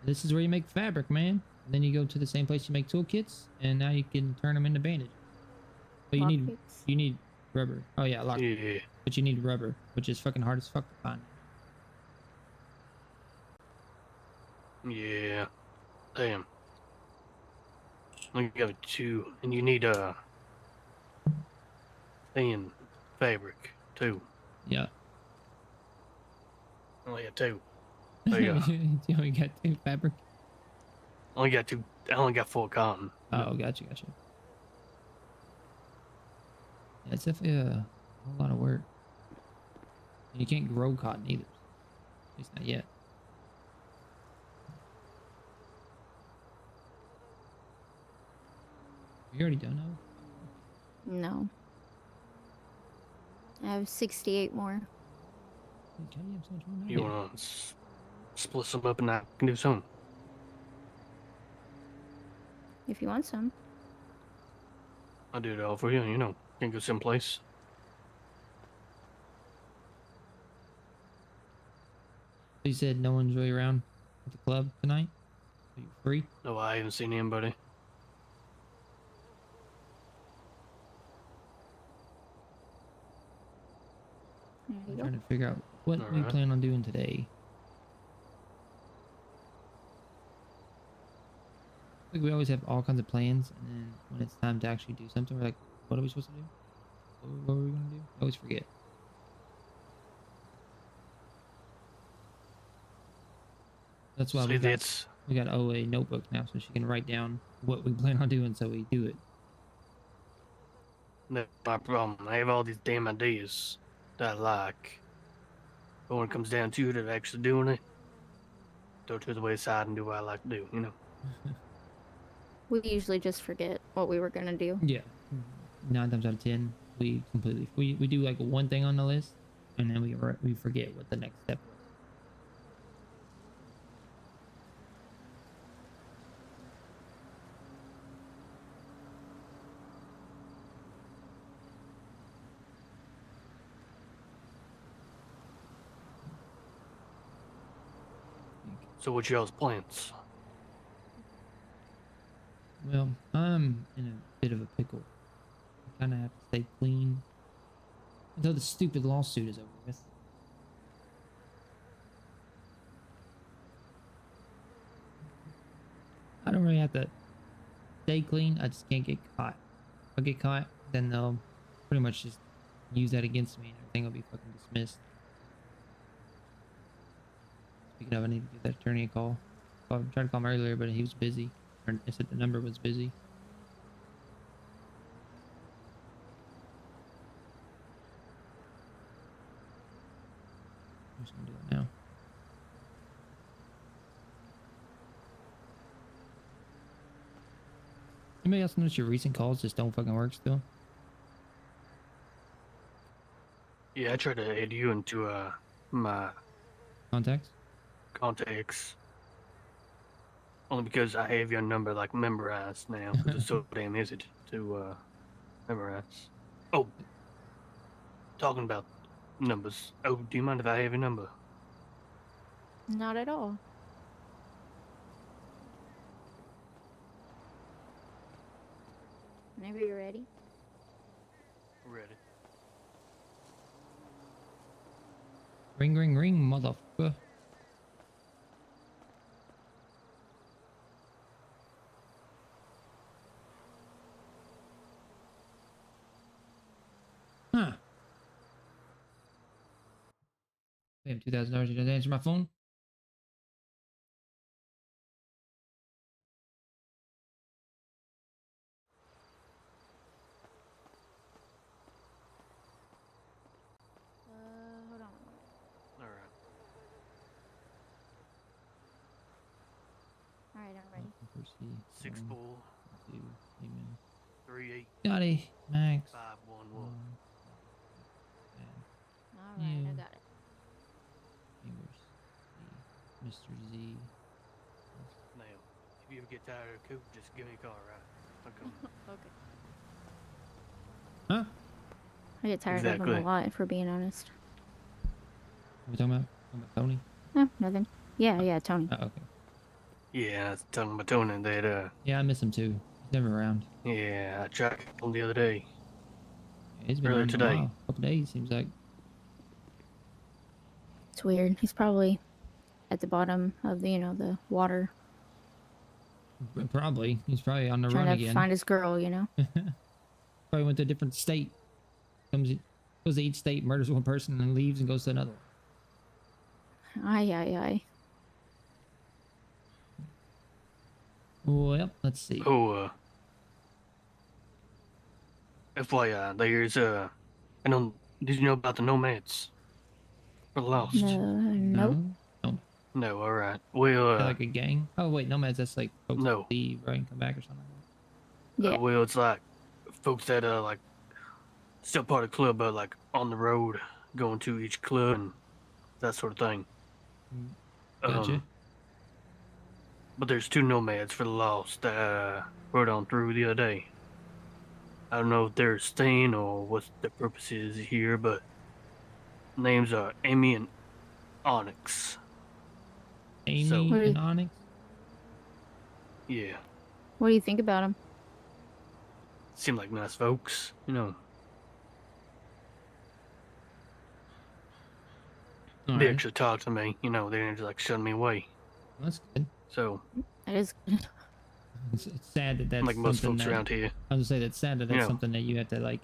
This is where you make fabric, man. And then you go to the same place you make toolkits, and now you can turn them into bandages. But you need rubber. Oh yeah, lock. Yeah. But you need rubber, which is fucking hard as fuck to find. Yeah. Damn. Only got 2, and you need thin fabric too. Yeah. Only got 2. You Oh, yeah. only got 2 fabric. Only got 2. I only got 4 cotton. Oh, gotcha. Yeah, it's definitely a whole lot of work. And you can't grow cotton either. At least not yet. You already done now? No. I have 68 more. How do you have so much more You now? wanna split some up and I can do some? If you want some. I'll do it all for you. You know, can go someplace. So you said no one's really around at the club tonight? Are you free? No, I haven't seen anybody. There I'm you go. trying to figure out what we Alright. plan on doing today. Like we always have all kinds of plans, and then when it's time to actually do something, we're like, what are we supposed to do? What were we gonna do? I always forget. That's why See, that's we got a notebook now, so she can write down what we plan on doing, so we do it. my problem. I have all these damn ideas that I like. But when it comes down to it, of actually doing it, throw it to the wayside and do what I like to do, you know? We usually just forget what we were gonna do. Yeah. 9 times out of 10, we completely we do like one thing on the list, and then we forget what the next step was. So what y'all's plans? Well, I'm in a bit of a pickle. I kind of have to stay clean until the stupid lawsuit is over with. I don't really have to stay clean. I just can't get caught. If I get caught, then they'll pretty much just use that against me, and everything will be fucking dismissed. Speaking of, I need to give that attorney a call. I tried to call him earlier, but he was busy. Or I said the number was busy. I'm just gonna do it now. Anybody else notice your recent calls just don't fucking work still? Yeah, I tried to add you into my Contacts? contacts. Only because I have your number like memorized now, because it's so damn easy to memorize. Oh, talking about numbers. Oh, do you mind if I have your number? Not at all. Whenever you're ready. Ready. Ring, ring, ring, motherfucker. Huh. Damn, $2,000. You didn't answer my phone? Hold on. All right. All right, I'm ready. 6-4 2, amen. 3-8 Got it, Max. 5-1-1. All right, I You. got it. Mr. Z. Now, if you ever get tired of Coop, just give me a call, right? I'll come. Okay. Huh? I get tired of Exactly. him a lot, for being honest. What are we talking about? Talking about Tony? No, nothing. Yeah, Tony. Oh, okay. Yeah, I was telling my Tony that, Yeah, I miss him too. He's never around. yeah, I tried to call him the other day. Yeah, he's been Earlier around a today. while. A couple days, seems like. It's weird. He's probably at the bottom of the, the water, Probably. He's probably on the trying run to again. find his girl. Probably went to a different state. Goes to each state, murders one person, and then leaves and goes to another one. Aye. Well, let's see. Oh, FYI, there's, I don't, did you know about the nomads? For the lost? Nope. No. No, alright. Well, They're like a gang. Oh wait, nomads. That's like folks No. that leave, right, and come back or something like that. Yeah. well, it's like folks that, like, still part of the club, but, like, on the road, going to each club and that sort of thing. Gotcha. But there's 2 nomads for the lost that rode on through the other day. I don't know if they're staying or what their purpose is here, but names are Amy and Onyx. Amy So- What do and you- Onyx. Yeah, What do you think about him? seem like nice folks, you know. All They right. actually talk to me, you know. They didn't just like shun me away. That's good. So, That is good. It's sad that that's like most something folks that, around here. I was gonna say that's sad that that's Yeah. something that you have to like.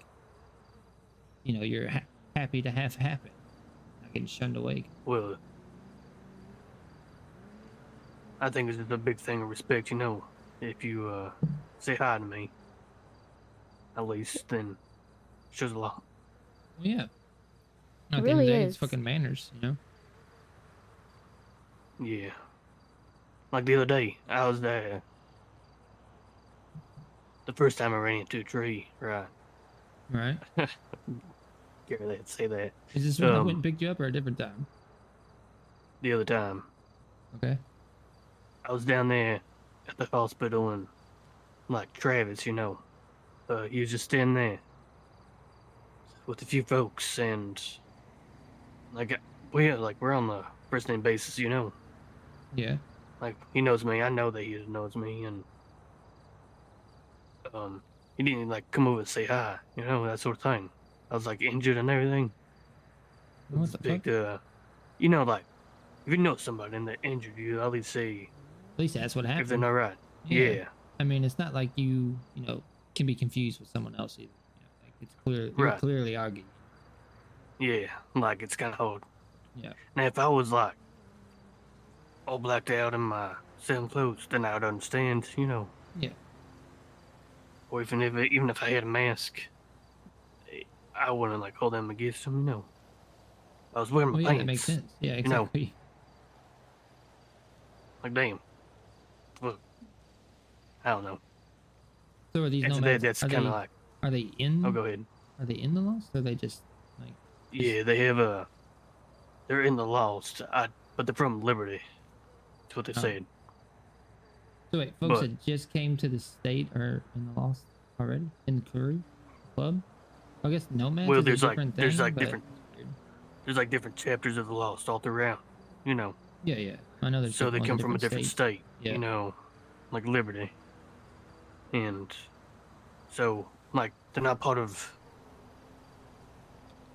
You're happy to have happen. Not getting shunned away. Well, I think it's just a big thing of respect, you know. If you say hi to me, at least, then shows a lot. Well, yeah. At the It end of really the day, is. it's fucking manners, you know. Yeah. Like the other day, I was there. The first time I ran into a tree, right? Right? Can't really say that. Is this when I went and picked you up or a different time? The other time, Okay. I was down there at the hospital and, like, Travis, you know, he was just standing there with a few folks and, like, we're on the first name basis, you know. Yeah. Like, he knows me, I know that he knows me, and, he didn't, like, come over and say hi, you know, that sort of thing. I was, like, injured and everything. It What was the big, fuck? you know, like, if you know somebody and they're injured, you at least say At least that's what if they're happened. not right. Yeah. I mean, it's not like you can be confused with someone else either. Like it's clear you're Right. clearly arguing. Yeah, like, it's kind of hard. Yeah. Now, if I was, like, all blacked out in my same clothes, then I would understand, you know. Yeah. Or even if I had a mask, I wouldn't, like, hold them against them, you know. I was wearing my Well, yeah, pants. that makes sense. Yeah, you know. exactly. Like, damn. Look. I don't know. So are these And nomads? that's Are kind they of like, are they in? oh, go ahead. Are they in the lost? Or are they just like? Yeah, they have they're in the Lost. But they're from Liberty. That's what they Oh. said. So wait, folks But- that just came to the state are in the Lost already in the Curry club. I guess nomads Well, is a there's like different there's thing, like but different it's weird. there's like different chapters of the Lost all throughout. You know, Yeah, yeah. I know there's so they different ones come in from a different states. state. Yeah. You know, like Liberty, and so like they're not part of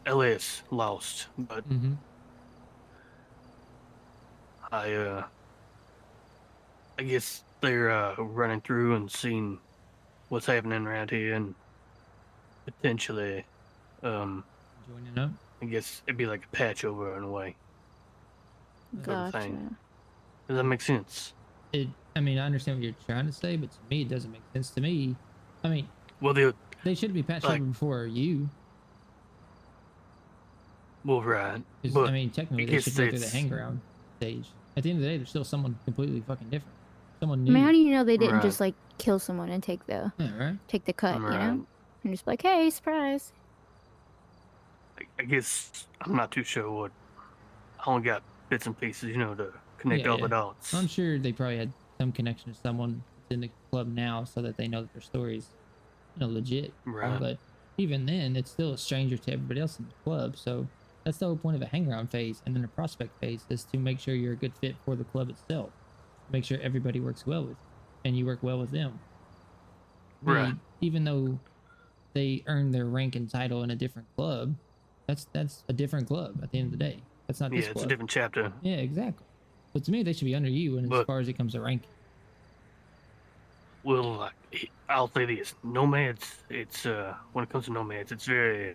LS Lost, but Mm-hmm. I guess they're running through and seeing what's happening around here and potentially Joining up. I guess it'd be like a patch over in a way. Sort of thing. Gotcha. Does that make sense? I mean, I understand what you're trying to say, but to me, it doesn't make sense to me. I mean, Well, they should be patched Like- over before you. right. 'Cause, But I mean, technically, I they guess should go through the it's- hang around stage. At the end of the day, they're still someone completely fucking different. Someone I new. mean, how do you know they didn't Right. just like kill someone and take the Yeah, right? cut? You Right. know, and just be like, hey, surprise. I guess I'm not too sure what. I only got bits and pieces, you know, to connect Yeah, all yeah. the dots. I'm sure they probably had some connection to someone that's in the club now so that they know that their story's, legit. Right. But even then, it's still a stranger to everybody else in the club. So that's the whole point of a hang around phase. And then a prospect phase is to make sure you're a good fit for the club itself. Make sure everybody works well with you and you work well with them. I mean, Right. even though they earn their rank and title in a different club, that's a different club at the end of the day. That's not Yeah, this it's club. a different chapter. Yeah, exactly. But to me, they should be under you, and as But- far as it comes to ranking. Well, like, I'll say this: nomads. It's when it comes to nomads, it's very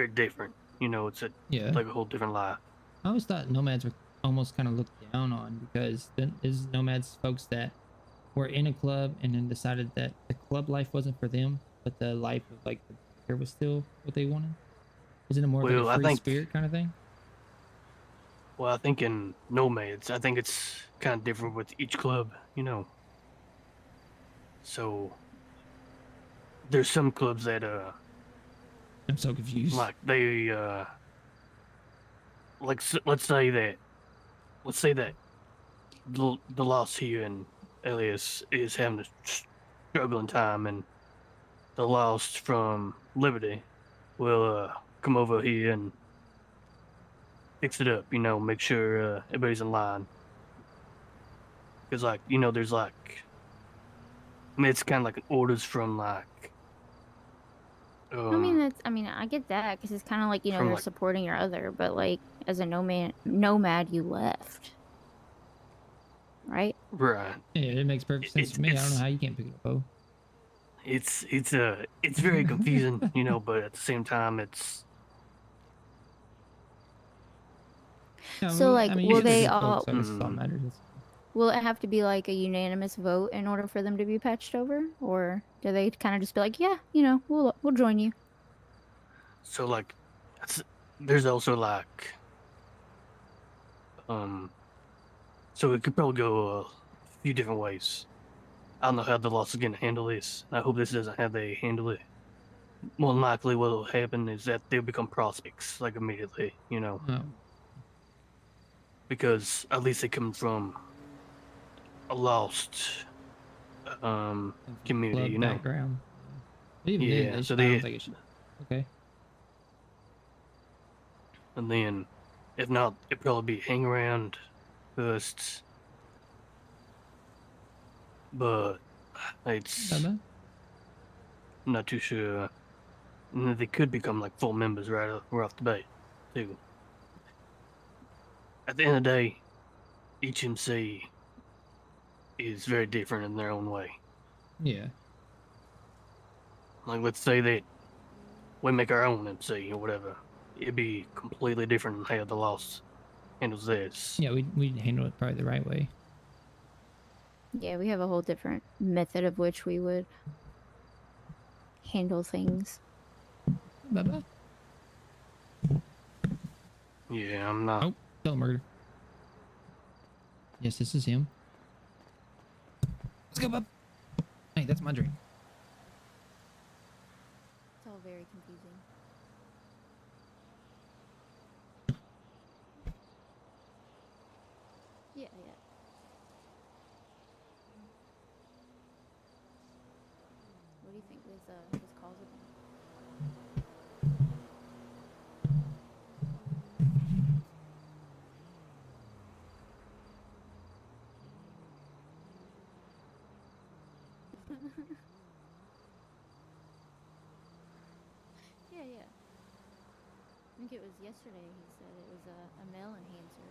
different. You know, it's Yeah. like a whole different life. I always thought nomads were almost kind of looked down on because then is nomads folks that were in a club and then decided that the club life wasn't for them, but the life of like the here was still what they wanted. Was it a more of Well, like I a free think- spirit kind of thing? Well, I think in nomads, I think it's kind of different with each club. You know. So there's some clubs that I'm so confused. like they let's say that the loss here in Elias is having a struggling time, and the lost from Liberty will come over here and fix it up. You know, make sure everybody's in line. Because like there's like, I mean, it's kind of like orders from like. I mean, I get that because it's kind of like, From, you're like- supporting your other, but like as a nomad, you left, right? Right. Yeah, it makes perfect sense It's- to me. I don't know it's- how you can't pick it up. Oh, It's very confusing, but at the same time, it's yeah, So, like, you will said they good folks, all- so I guess it's all Mm. matters. Will it have to be like a unanimous vote in order for them to be patched over, or do they kind of just be like, yeah, we'll join you? so like, there's also like, so it could probably go a few different ways. I don't know how the loss is gonna handle this. I hope this doesn't how they handle it. More than likely, what will happen is that they'll become prospects like immediately, Oh, because at least they come from a lost community, club background. But even then, Yeah, they so I they- don't think it should. Okay. And then, if not, it'd probably be hang around first. But it's Not bad. I'm not too sure. And then they could become like full members right off the bat, too. At the end of the day, each MC is very different in their own way. Yeah. Like, let's say that we make our own MC or whatever. It'd be completely different than how the Lost handles this. Yeah, we'd handle it probably the right way. Yeah, we have a whole different method of which we would handle things. Bye-bye. Yeah, I'm not. Oh, tell murder. Yes, this is him. Let's go, bub. Hey, that's my drink. It's all very confusing. Yeah, yeah. What do you think this calls about? Yeah, yeah. I think it was yesterday he said it was a male enhancer.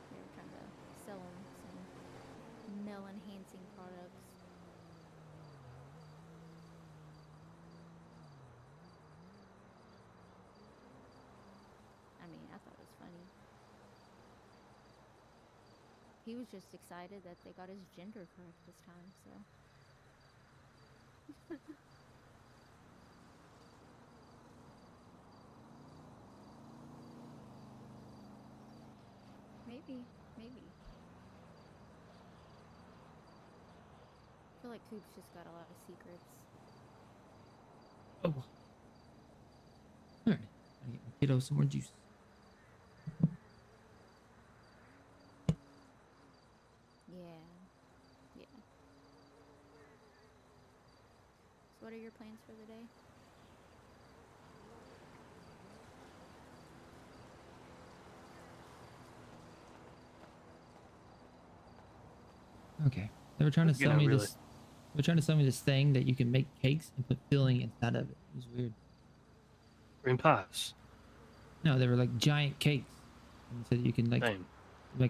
They were trying to sell him some male enhancing products. I mean, I thought it was funny. He was just excited that they got his gender correct this time, so. Maybe, maybe. I feel like Coop's just got a lot of secrets. Oh. Alright. I get my kiddo some more juice. Yeah. Yeah. So what are your plans for the day? Okay. They were trying to You sell know, me really. this. They were trying to sell me this thing that you can make cakes and put filling inside of it. It was weird. Green pies. No, they were like giant cakes. And so you can like Same.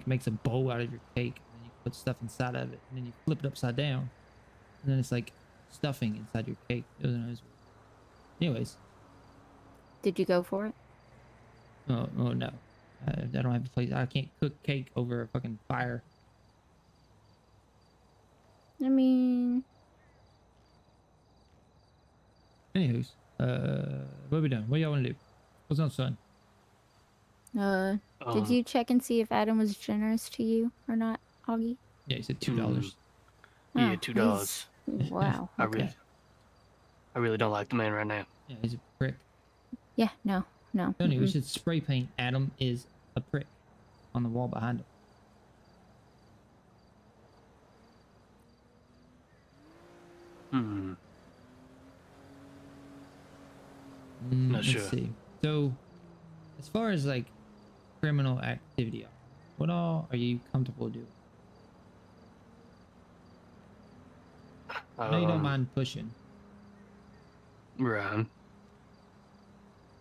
makes a bowl out of your cake, and then you put stuff inside of it, and then you flip it upside down, and then it's like stuffing inside your cake. It was weird. Anyways, Did you go for it? oh no, I don't have a place. I can't cook cake over a fucking fire. I mean, Anywho's, what are we doing? What do y'all want to do? What's on, son? did you check and see if Adam was generous to you or not, Augie? Yeah, he said $2. Yeah, Oh, $2. Wow. I Okay. really don't like the man right now. Yeah, he's a prick. Yeah. No. No. Tony, we mm-mm. should spray paint Adam is a prick on the wall behind him. Hmm. Let's sure. see. So, as far as like criminal activity, what all are you comfortable doing? I know you don't mind pushing. Right.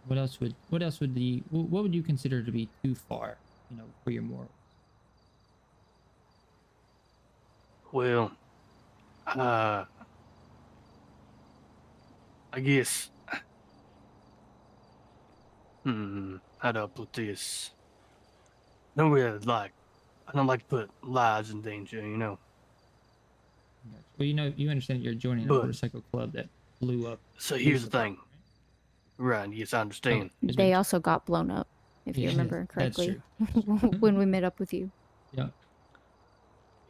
What else would what would you consider to be too far, you know, for your morals? Well, I guess. How do I put this? Don't really like. I don't like to put lives in danger, you know. Gotcha. Well, you know, you understand you're joining a But- motorcycle club that blew up. So police here's the department, thing. Right. Yes, I understand. Okay, just They making also got blown up, if you Yeah, remember that's correctly, true. when we met up with you. sure. Yeah.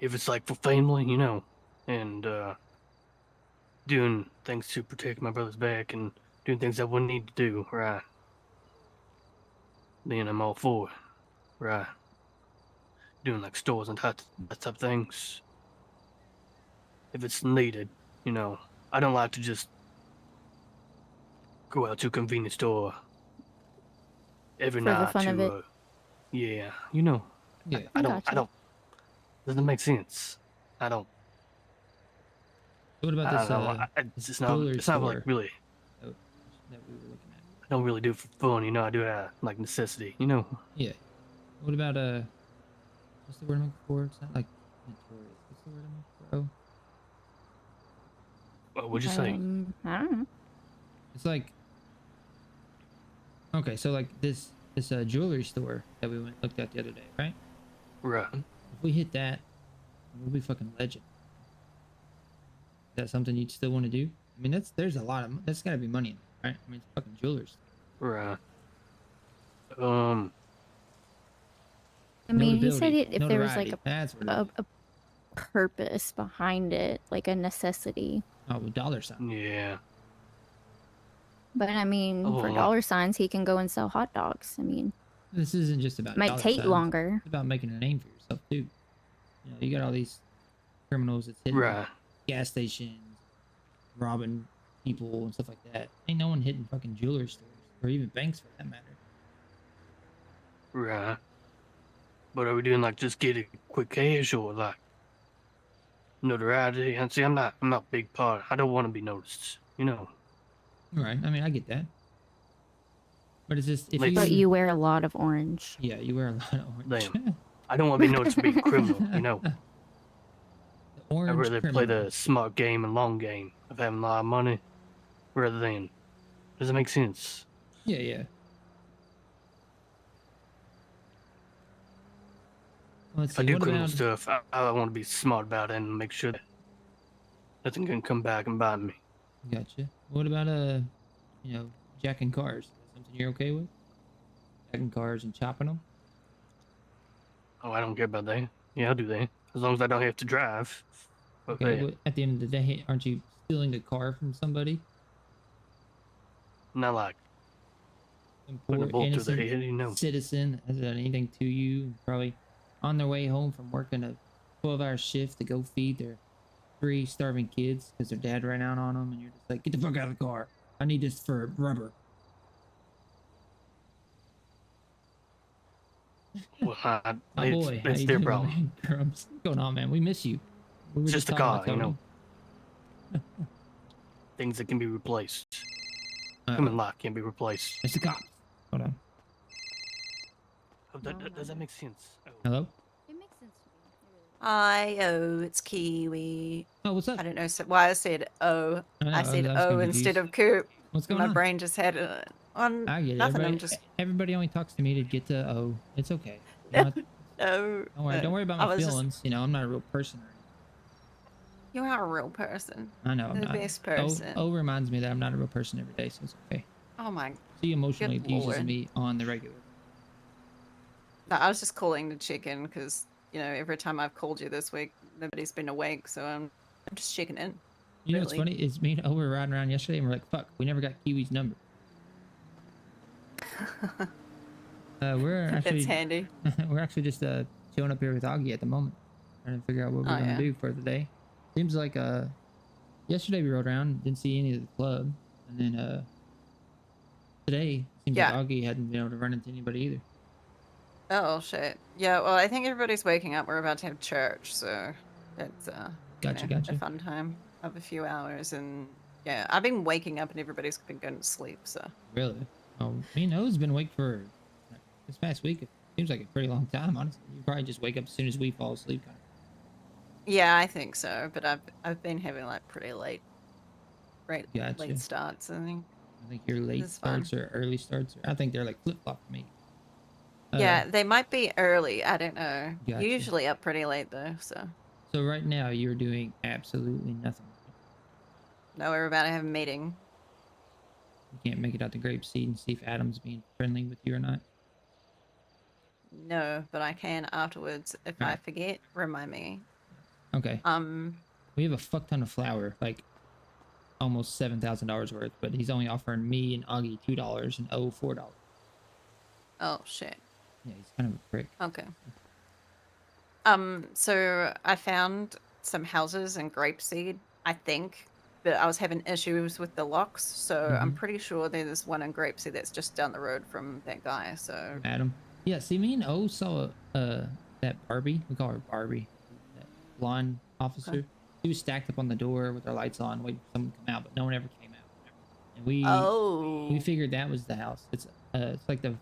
If it's like for family, you know, and doing things to protect my brother's back and doing things I wouldn't need to do, right? Then I'm all for it, right? Doing like stores and that type of things. If it's needed, you know, I don't like to just go out to a convenience store every For the night fun of it. to, yeah, you know, Yeah. I Gotcha. don't, doesn't make sense. I don't, What about I this don't know. It's just not, jewelry it's not like store really, that that we were looking at? I don't really do it for fun, you know, I do it out of like necessity, you know. Yeah. What about what's the word I'm looking for? It's not like notorious. What's the word I'm looking for? Oh, What would you say? I don't know. it's like okay, so like this jewelry store that we looked at the other day, right? Right. If we hit that, we'll be fucking legend. Is that something you'd still want to do? I mean, there's a lot of that's got to be money in it, right? I mean, it's fucking jewelry store. Right. I mean, he said Notability, if there was like notoriety, that's what it a, is. a purpose behind it, like a necessity. Oh, dollar sign. Yeah. But I mean, for Oh. dollar signs, he can go and sell hot dogs. I mean, This isn't just about might dollar take signs. longer. It's about making a name for yourself too. You got all these criminals that's hitting Right. gas stations, robbing people and stuff like that. Ain't no one hitting fucking jewelry stores or even banks for that matter. Right. But are we doing like just get a quick cash or like notoriety? And see, I'm not big part. I don't want to be noticed. You know. Right. I mean, I get that. But it's just if Let's- But you, you wear a lot of orange. yeah, you wear a lot of orange. Damn. I don't want to be noticed for being a criminal. You know. The I'd orange rather criminal. play the smart game and long game of having a lot of money rather than. Does it make sense? Yeah, yeah. Let's If I see. do What criminal about? stuff, I want to be smart about it and make sure that nothing can come back and bite me. Gotcha. What about jacking cars? Is that something you're okay with? Jacking cars and chopping them? Oh, I don't care about that. Yeah, I'll do that as long as I don't have to drive. But Okay. yeah, Well, at the end of the day, aren't you stealing a car from somebody? not like Some putting a poor bolt through the innocent head, you know. citizen that hasn't done anything to you. Probably on their way home from working a 12-hour shift to go feed their 3 starving kids because their dad ran out on them, and you're just like, get the fuck out of the car. I need this for rubber. Well, My boy, how it's you their doing, problem. man? What's going on, man? We miss you. We were It's just a talking about car, you Tony. know. Things that can be replaced. Uh, Human life can't be replaced. it's the cops. Hold on. Oh, does that make sense? Oh. Hello? It makes sense to me. It really does. Hi, oh, it's Kiwi. Oh, what's up? I don't know why I said oh. I said I was oh kinda instead confused. of Coop. What's going My on? brain just had on I get it. nothing. Everybody, I'm just everybody only talks to me to get to It's okay. You don't, have- no. don't worry about I my was just- feelings. I'm not a real person. You are a real person. I know. I'm The not. best person. O reminds me that I'm not a real person every day, so it's okay. Oh my. She emotionally Good abuses Lord. me on the regular. No, I was just calling to check in because every time I've called you this week, nobody's been awake, so I'm just checking in. You know what's Really? funny is me and O were riding around yesterday, and we're like, "Fuck, we never got Kiwi's number." We're That's actually handy. we're actually just chilling up here with Augie at the moment, trying to figure out what we're Oh, gonna yeah. do for the day. Seems like yesterday we rode around, didn't see any of the club, and then today seems Yeah. like Augie hadn't been able to run into anybody either. Oh shit. Yeah. Well, I think everybody's waking up. We're about to have church, so it's Gotcha, a gotcha. fun time of a few hours, and yeah, I've been waking up and everybody's been going to sleep. So Really? Oh, me and O's been awake for this past week. It seems like a pretty long time, honestly. You probably just wake up as soon as we fall asleep, kind of. yeah, I think so. But I've been having like pretty Gotcha. late starts. I think. I think your late It's fun. starts or early starts. I think they're like flip flop for me. Yeah, they might be early. I don't know. Gotcha. Usually up pretty late though. So So right now you're doing absolutely nothing. no, we're about to have a meeting. You can't make it out the grape seed and see if Adam's being friendly with you or not. No, but I can afterwards. If I Alright. forget, remind me. Okay. We have a fuck ton of flour, like almost $7,000 worth, but he's only offering me and Augie $2 and O $4. Oh shit. Yeah, he's kind of a prick. Okay. So I found some houses in Grapeseed, I think, but I was having issues with the locks, so I'm pretty sure there's one in Grapeseed that's just down the road from that guy. So Adam. Yeah, see, me and O saw that Barbie. We call her Barbie. That blonde officer. Okay. She was stacked up on the door with her lights on, waiting for someone to come out, but no one ever came out. And we figured that was the house. It's like it's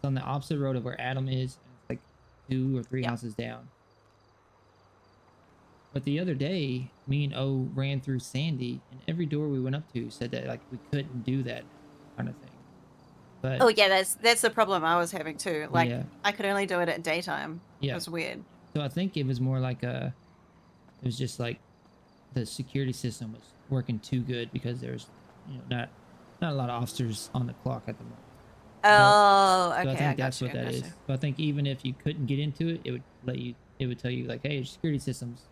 on the opposite road of where Adam is. And it's like 2 or 3 Yep. houses down. But the other day, me and O ran through Sandy, and every door we went up to said that like we couldn't do that kind of thing. But Oh yeah, that's the problem I was having too. Like yeah, I could only do it at daytime. yeah. It was weird. So I think it was more like it was just like the security system was working too good because there's not a lot of officers on the clock at the moment. Oh, So okay. I think that's what that gotcha. is. So I think even if you couldn't get into it, it would tell you like, hey, your security system's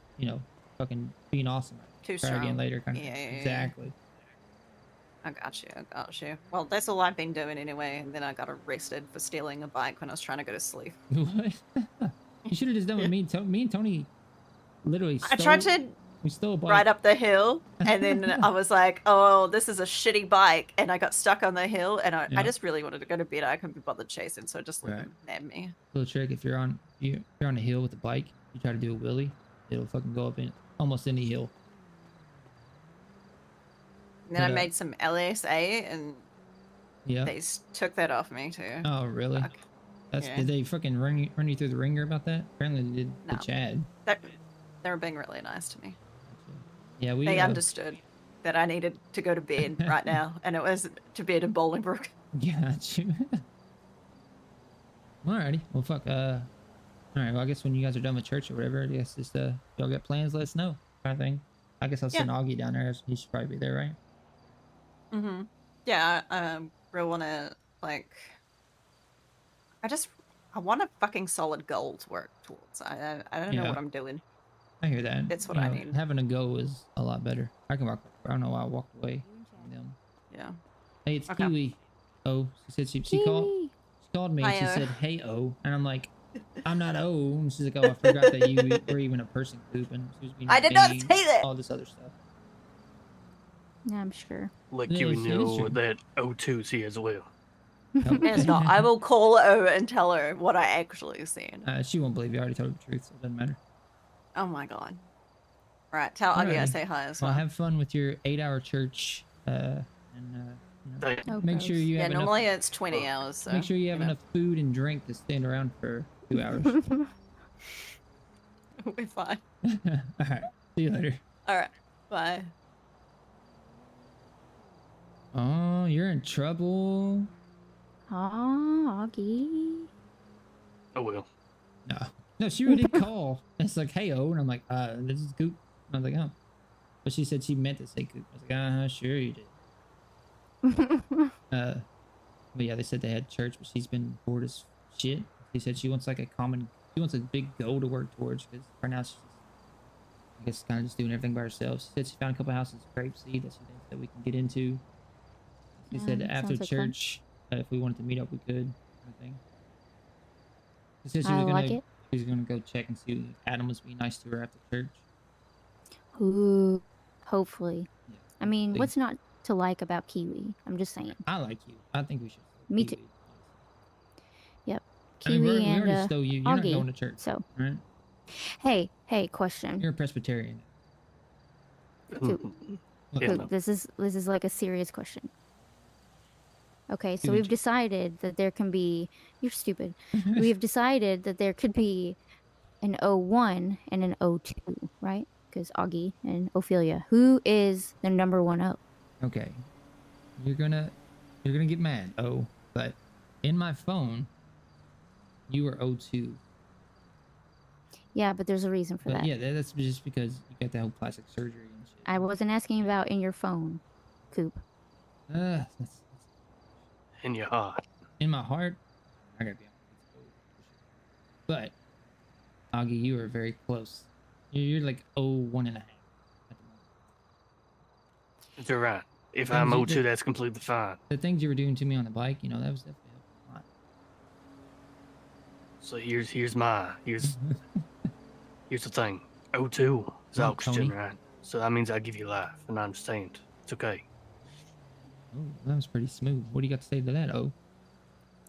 fucking being awesome. Too Try strong. again later, kind of. Yeah, thing. yeah, yeah. Exactly. I got you. Well, that's all I've been doing anyway, and then I got arrested for stealing a bike when I was trying to go to sleep. What? You should have just done what me and Tony literally stole. I tried to We stole a bike. ride up the hill, and then I was like, "Oh, this is a shitty bike," and I got stuck on the hill, and I Yeah. just really wanted to go to bed. I couldn't be bothered chasing, so I just let Right. him nab me. Little trick: if you're on a hill with a bike, you try to do a wheelie, it'll fucking go up in almost any hill. And then But, I made some LSA, and Yeah. they took that off me too. Oh really? Fuck. Yeah. Did they fucking run you through the ringer about that? Apparently they did. No. The Chad. They were being really nice to me. Yeah, we. They understood that I needed to go to bed right now, and it was to bed in Bolingbrook. Got you. Alrighty. Well, fuck. All right. Well, I guess when you guys are done with church or whatever, I guess just y'all got plans, let us know, kind of thing. I guess I'll send Augie down there. He should probably be there, right? Mm-hmm. Yeah, I really want to, like... I want a fucking solid goal to work towards. I don't know Yeah. what I'm doing. I hear that. That's what You I know, need. Having a go is a lot better. I can walk. I don't know why I walked away from them. Yeah. Hey, it's Okay. Kiwi. Oh, she said she called me and she Hi, said, "Hey, O," and I'm like, "I'm not O." And she's like, "Oh, I forgot that you were even a person, Coop." And she was being I did not mean, say that! all this other stuff. Yeah, I'm sure. Like It you is know true. that O2's here as well. It's not. I will call her and tell her what I actually said. She won't believe you. I already told her the truth, so it doesn't matter. Oh my god. Right, tell Augie I Alrighty. say hi as Well, well. have fun with your 8-hour church, and Thank Oh, make sure you Yeah, have normally enough. it's 20 hours, so... Make sure you have know. enough food and drink to stand around for 2 hours. We're fine. All right. See you later. Alright, bye. Oh, you're in trouble. Aw, Augie. Oh well. No, she really did call. It's like, "Hey, O," and I'm like, "This is Coop." I was like, "Oh," but she said she meant to say Coop. I was like, "Sure you did." But yeah, they said they had church, but she's been bored as shit. She said she wants like she wants a big goal to work towards, because right now she's, I guess, kind of just doing everything by herself. She said she found a couple houses of grapeseed that she thinks that we can get into. She Yeah, said that after sounds like fun. church, if we wanted to meet up, we could. Kind of thing. She said I like it. she was gonna go check and see if Adam was being nice to her after church. Ooh, hopefully. Yeah, I mean, hopefully. what's not to like about Kiwi? I'm just saying. I like you. I think we should. Me too. Kiwi, Yep. honestly. I mean, Kiwi we and already stole you. You're not Augie. going to church, So, right? hey, question. You're a Presbyterian. Coop. Yeah, Coop, no. this is like a serious question. Okay, so You we've mentioned- decided that there can be. You're stupid. We've decided that there could be an O1 and an O2, right? Because Augie and Ophelia. Who is the number one O? Okay, you're gonna get mad. Oh, but in my phone, you were O2. Yeah, but there's a reason for But that. yeah, that's just because you got that whole plastic surgery and shit. I wasn't asking about in your phone, Coop. That's In your heart. in my heart. I gotta be honest. But Augie, you are very close. You're like 1.5 at the moment. It's alright. If Things I'm you O2, did- that's completely fine. The things you were doing to me on the bike, that was definitely helping a lot. So here's here's the thing. O2 is Oh, oxygen, Tony. right? So that means I give you life, and I understand. It's okay. Oh, that was pretty smooth. What do you got to say to that? Oh,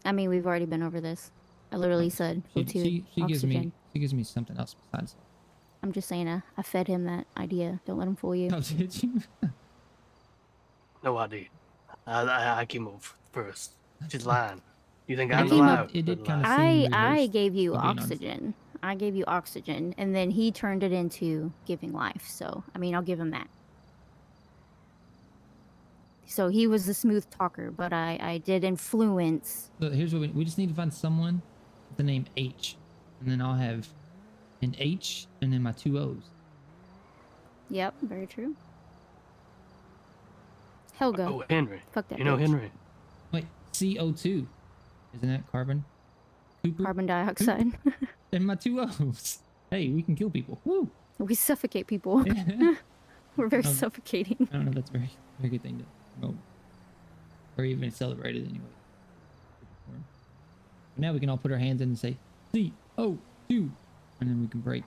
I mean, we've already been over this. I literally said she O2 gives oxygen. me something else besides. I'm just saying, I fed him that idea. Don't let him fool you. Oh, did you? No, I did. I came over first. She's lying. You think It I'm did- alive? it did But kinda lying. seem I reversed, gave you if I'm being honest. oxygen. I gave you oxygen, and then he turned it into giving life. So, I mean, I'll give him that. So he was the smooth talker, but I did influence. So here's what we just need to find someone with the name H, and then I'll have an H and then my 2 O's. Yep, very true. Helga. Oh, Henry. Fuck that You know bitch. Henry? Wait, CO2, isn't that carbon? Cooper Carbon dioxide. and my 2 O's. Hey, we can kill people. Woo! We suffocate people. I We're very Um, suffocating. don't know if that's a very good thing to promote, or even celebrate it anyway. But now we can all put our hands in and say CO2. and then we can break.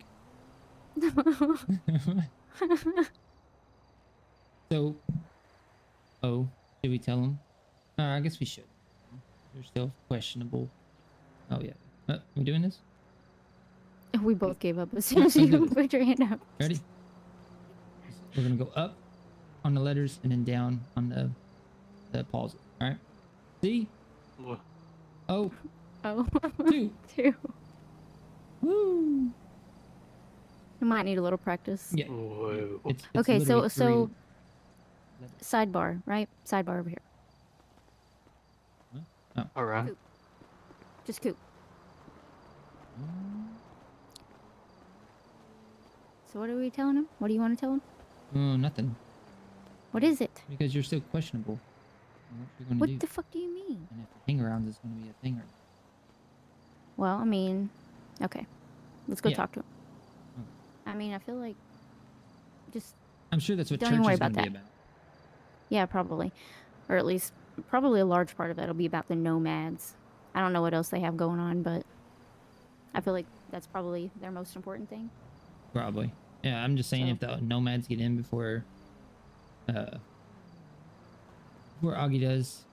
So, oh, should we tell them? I guess we should. They're still questionable. Oh yeah. We doing this? We both gave up as soon as Let's do you this. put your hand up. Ready? We're gonna go up on the letters and then down on the pause. All right. C What? O Oh, 2. 2. Woo! You might need a little practice. Yeah. Whoa. It's Okay, so literally three letters. sidebar, right? Sidebar over here. All right. Just Coop. So what are we telling him? What do you want to tell him? Oh, nothing. What is it? Because you're still questionable. What you're gonna What do? the fuck do you mean? And if the hang around is gonna be a thing or Well, I mean, okay. Let's go Yeah. talk to him. Okay. I mean, I feel like just, I'm sure that's what Don't church even worry is gonna about be that. about. yeah, probably. Or at least, probably a large part of it will be about the nomads. I don't know what else they have going on, but I feel like that's probably their most important thing. Probably. Yeah, I'm just saying So- if the nomads get in before Augie does.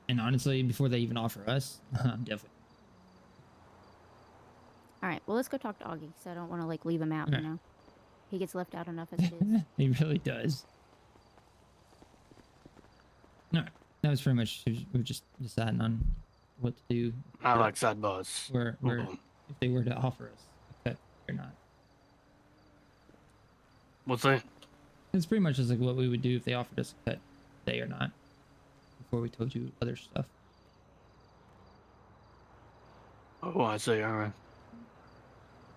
And honestly, before they even offer us, I'm definitely All right, well, let's go talk to Augie, because I don't want to, like, leave him out, Okay. you know? He gets left out enough as it is. He really does. No, that was pretty much we were just deciding on what to do. I like sidebars. Where Mhm. if they were to offer us a cut or not. What's that? It's pretty much just like what we would do if they offered us a cut today or not. Before we told you other stuff. Oh, I see. All right.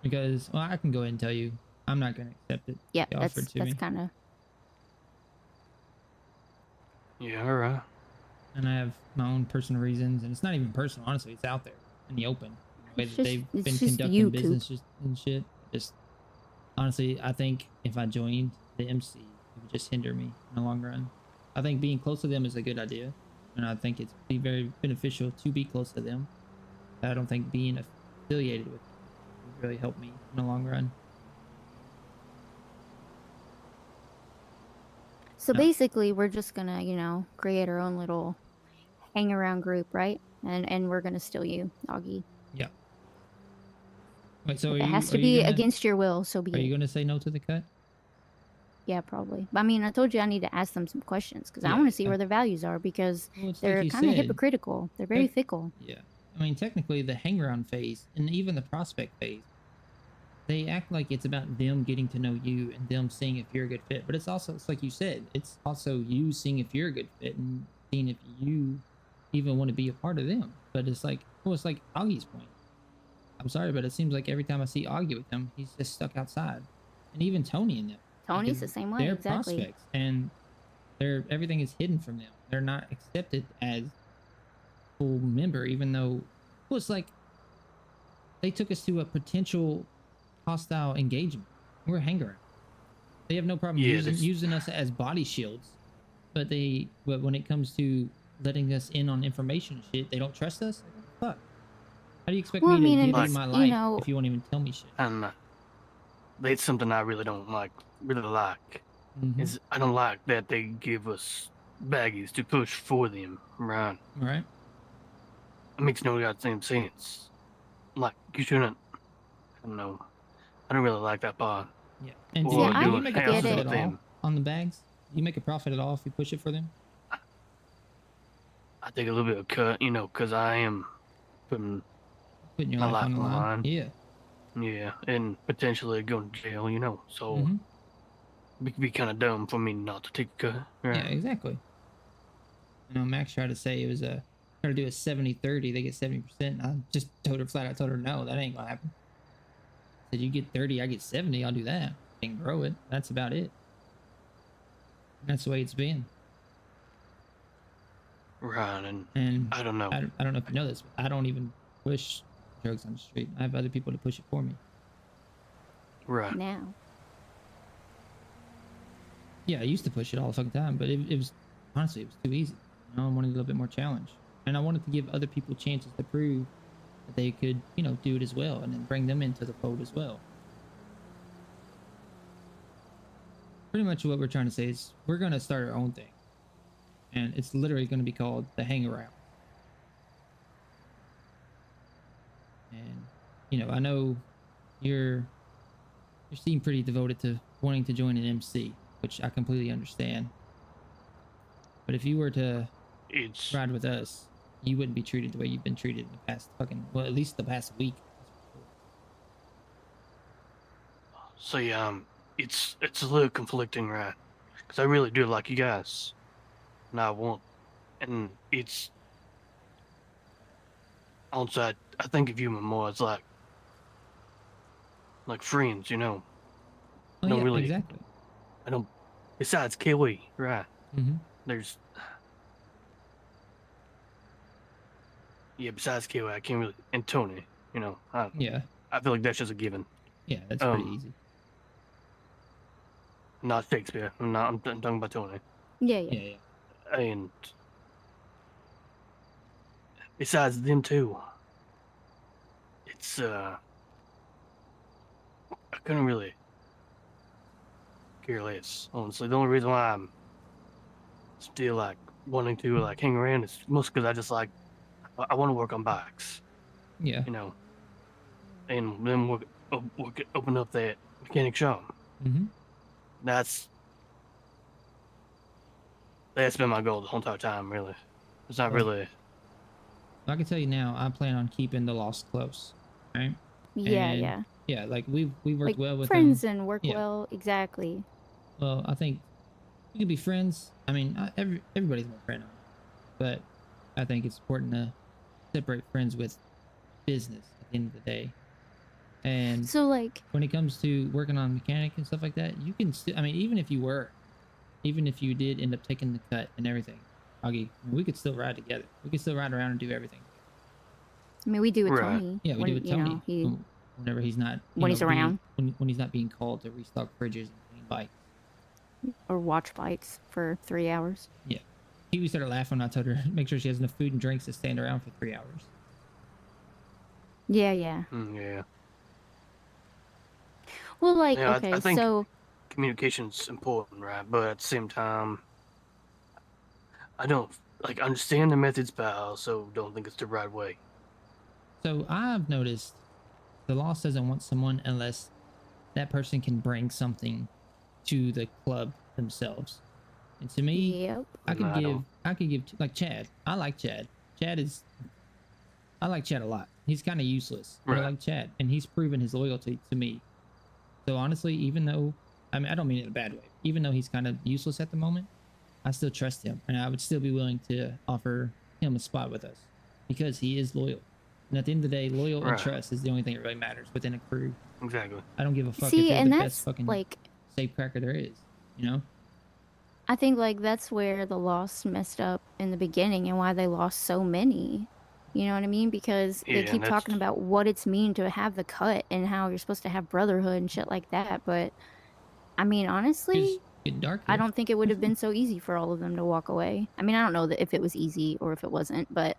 Because well, I can go ahead and tell you, I'm not going to accept it. Yeah, They that's offered to me. kind of... Yeah, all right. And I have my own personal reasons, and it's not even personal. Honestly, it's out there in the open. The way It's that just- they've it's been just conducting you, Coop. business and shit. Just honestly, I think if I joined the MC, it would just hinder me in the long run. I think being close to them is a good idea, and I think it's be very beneficial to be close to them. I don't think being affiliated with them would really help me in the long run. So No. basically, we're just gonna, you know, create our own little hang around group, right? And we're gonna steal you, Augie. Yeah. Wait, so If are it has you, to are be you gonna, against your will, so be Are it. you going to say no to the cut? Yeah, probably. But I mean, I told you I need to ask them some questions because I Yeah, want to see yeah. where their values are because Well, it's they're like you kind of said. hypocritical. They're very Like- fickle. Yeah. I mean, technically, the hang around phase and even the prospect phase, they act like it's about them getting to know you and them seeing if you're a good fit. But it's also, it's like you said, it's also you seeing if you're a good fit and seeing if you even want to be a part of them. But it's like, well, it's like Augie's point. I'm sorry, but it seems like every time I see Augie with him, he's just stuck outside. And even Tony and them. Tony's Because the same way, They're exactly. prospects, and everything is hidden from them. They're not accepted as full member, even though, well, it's like they took us to a potential hostile engagement. We're a hanger. They have no problem Yeah, using us as body shields, but when it comes to letting us in on information and shit, they don't trust us. Fuck. How do you expect Well, I me mean, to give you it's, my you life know- if you won't even tell me shit? And it's something I really don't really like. Mhm. Is I don't like that they give us baggies to push for them, right? All right. It makes no goddamn sense. Like, you shouldn't. I don't know. I don't really like that part. Yeah. And Or I do you doing make a get profit it. at all them. on the bags? Do you make a profit at all if you push it for them? I take a little bit of cut, you know, because I am putting, Putting your My life on the life on the line. line. Yeah. yeah, and potentially going to jail, you know. So Mhm. it'd be kind of dumb for me not to take a cut. Right? Yeah, exactly. You know, Max tried to say it was try to do a 70-30, they get 70%. I just told her flat out, told her no, that ain't gonna happen. Said you get 30, I get 70, I'll do that. And grow it. That's about it. And that's the way it's been. Right, and And I don't know. I don't know if you know this, but I don't even push drugs on the street. I have other people to push it for me. Right. Now. Yeah, I used to push it all the fucking time, but it was honestly it was too easy. You know, I wanted a little bit more challenge, and I wanted to give other people chances to prove that they could, you know, do it as well, and then bring them into the fold as well. Pretty much what we're trying to say is we're going to start our own thing, and it's literally going to be called the Hang Around. And you know, I know you seem pretty devoted to wanting to join an MC, which I completely understand. But if you were to It's ride with us, you wouldn't be treated the way you've been treated in the past well, at least the past week. so yeah, it's a little conflicting, right? Because I really do like you guys, and and it's also I think of you more as like friends, you know. Oh Don't yeah, really, exactly. I don't. Besides Kiwi, right? Mm-hmm. There's yeah. Besides Kiwi, I can't really and Tony, you know. Yeah, I feel like that's just a given. yeah, that's pretty Um, easy. not Shakespeare. I'm talking about Tony. Yeah, yeah. Yeah, yeah. And besides them two, it's I couldn't really care less. Honestly, the only reason why I'm still like wanting to like hang around is mostly because I just like I want to work on bikes, Yeah. you know, and then open up that mechanic shop. Mm-hmm. That's been my goal the whole entire time. Really, it's not Well, really. I can tell you now, I plan on keeping the Lost close. Right? Yeah, And yeah. yeah, like we worked Like well with friends them. and work Yeah. well. Exactly. Well, I think we can be friends. I mean, everybody's my friend, but I think it's important to separate friends with business at the end of the day. And So like, when it comes to working on mechanic and stuff like that, you can still, I mean, even if you did end up taking the cut and everything, Augie, we could still ride together. We could still ride around and do everything. I mean, we do with Right. Tony. Yeah, we when, do with you Tony. know, he Whenever he's not, when he's around. when he's not being called to restock fridges and clean bikes. or watch bikes for 3 hours. Yeah. Kiwi started laughing when I told her make sure she has enough food and drinks to stand around for 3 hours. Yeah, yeah. Yeah. Well, like, Yeah, okay, I think so communication's important, right? But at the same time, I don't like understand the methods, but I also don't think it's the right way. So I've noticed the Lost doesn't want someone unless that person can bring something to the club themselves. And to me, yep. I No, I could give like Chad. I like Chad. I like Chad a lot. He's kind of useless, but I Right. like Chad, and he's proven his loyalty to me. So honestly, even though, I mean, I don't mean it in a bad way. Even though he's kind of useless at the moment, I still trust him, and I would still be willing to offer him a spot with us because he is loyal. And at the end of the day, loyal and Right. trust is the only thing that really matters within a crew. Exactly. I don't give a fuck if See, you're and the that's best fucking like, safecracker there is. You know? I think like that's where the Lost messed up in the beginning and why they lost so many. You know what I mean? Because Yeah, they and keep talking that's about what it's mean to have the cut and how you're supposed to have brotherhood and shit like that. But I mean, It's honestly, getting dark I here. don't think it would have been so easy for all of them to walk away. I mean, I don't know that if it was easy or if it wasn't, but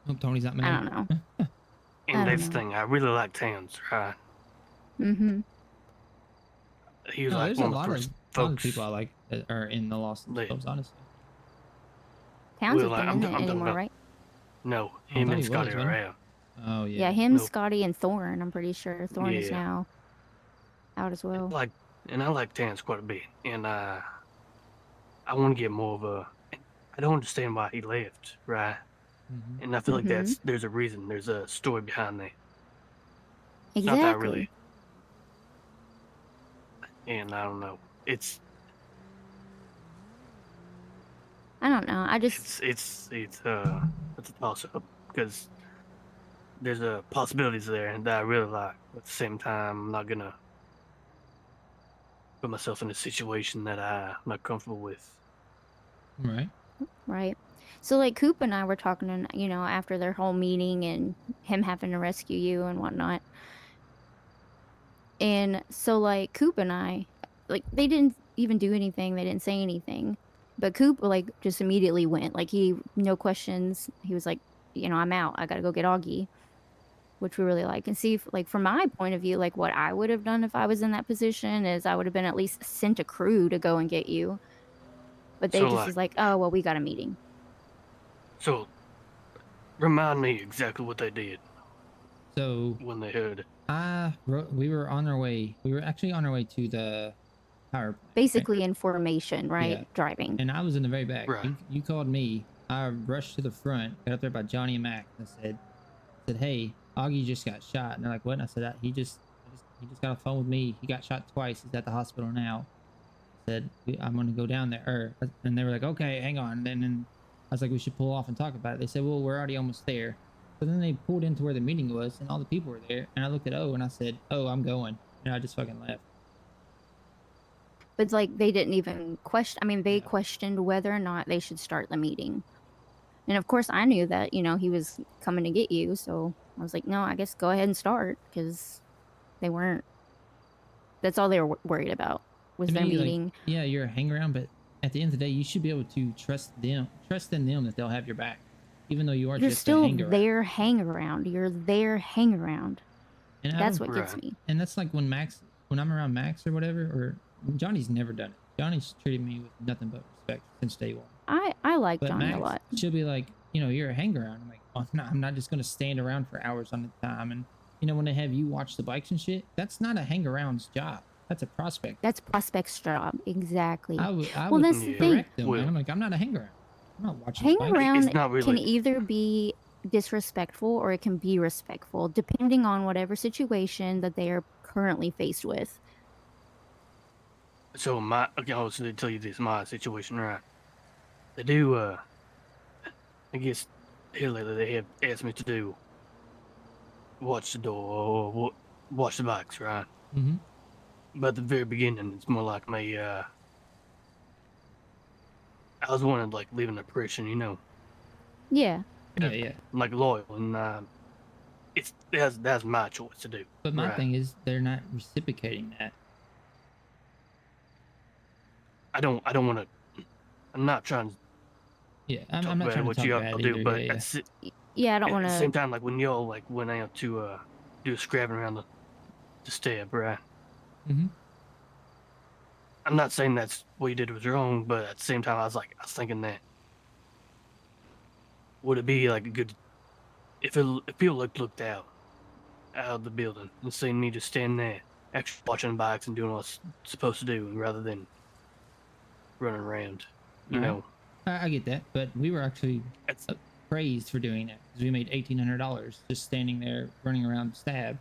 Hope Tony's not I mad. don't know. and I don't that's the know. thing. I really like Tans, right? Mm-hmm. He was No, like there's one a of the first lot of folks. people I like that are in the Lost They- themselves, honestly. Towns Well, isn't I'm in it talking anymore, about right? no, I him thought and he Scotty was, are wasn't out. Oh Yeah, yeah. him, Nope. Scotty, and Thorn. I'm pretty sure Thorn is Yeah. now out as well. Like, and I like Tans quite a bit, and I want to get more of a. I don't understand why he left, right? Mhm. And I feel like Mhm. there's a reason, there's a story behind that. It's not that Exactly. really, and I don't know. It's I don't know. I just it's a toss up because there's a possibilities there that I really like. But at the same time, I'm not gonna put myself in a situation that I'm not comfortable with. Right. right. So like Coop and I were talking, and you know, after their whole meeting and him having to rescue you and whatnot. And so like Coop and I, like they didn't even do anything. They didn't say anything. But Coop like just immediately went. Like he no questions. He was like, you know, I'm out. I gotta go get Augie. which we really like. And see, if, like from my point of view, like what I would have done if I was in that position is I would have been at least sent a crew to go and get you. But they So, just like, was like, oh well, we got a meeting. so remind me exactly what they did So when they heard. we were on our way. We were actually on our way to the power plant. Right? Basically in formation, right? Yeah. Driving. And I was in the very back. Right. You called me. I rushed to the front, got up there by Johnny and Mac, and said, hey, Augie just got shot. And they're like, what? And I said, he just got a phone with me. He got shot twice. He's at the hospital now. I said, I'm going to go down there. And they were like, okay, hang on. And then I was like, we should pull off and talk about it. They said, well, we're already almost there. So then they pulled into where the meeting was, and all the people were there. And I looked at O, and I said, oh, I'm going. And I just fucking left. But like they didn't even question. I mean, they questioned whether or not they should start the meeting. And of course, I knew that he was coming to get you. So I was like, no, I guess go ahead and start because they weren't. That's all they were worried about was To their me, like, meeting. yeah, you're a hang around, but at the end of the day, you should be able to trust in them that they'll have your back, even though you are You're just still a hang around. there, hang around. You're there, hang around. And That's what gets Right. me. And that's like when I'm around Max or whatever, or Johnny's never done it. Johnny's treated me with nothing but respect since day one. I like But Johnny Max a lot. she'll be like, you're a hang around. I'm like, well, I'm not just gonna stand around for hours on a time. And when they have you watch the bikes and shit, that's not a hang around's job. That's a prospect. That's prospect's job. Exactly. I Well, would that's the Yeah. thing. correct them. Well- man. I'm like, I'm not a hang around. I'm not watching Hang the bikes. around It's not can really- either be disrespectful or it can be respectful, depending on whatever situation that they are currently faced with. So I was going to tell you this, my situation, right? They do, I guess, here lately they have asked me to do watch the door or watch the bikes, right? Mm-hmm. But at the very beginning, it's more like me, I was wanting to, like, leave an impression, Yeah. Yeah. like loyal, and that's my choice to do. But my Right. thing is, they're not reciprocating that. I don't want to. I'm not trying to Yeah, talk I'm not bad trying to what talk y'all bad do, either. but Yeah. Yeah, I don't at want the same to. time, like when y'all like went out to do a scrabbing around the step, right? Mm-hmm. I'm not saying that's what you did was wrong, but at the same time, I was thinking that would it be like a good if people looked out of the building and seen me just standing there, actually watching bikes and doing what I was supposed to do, rather than running around, you Right. know. I get that, but we were actually It's, praised for doing that because we made $1,800 just standing there running around Stab.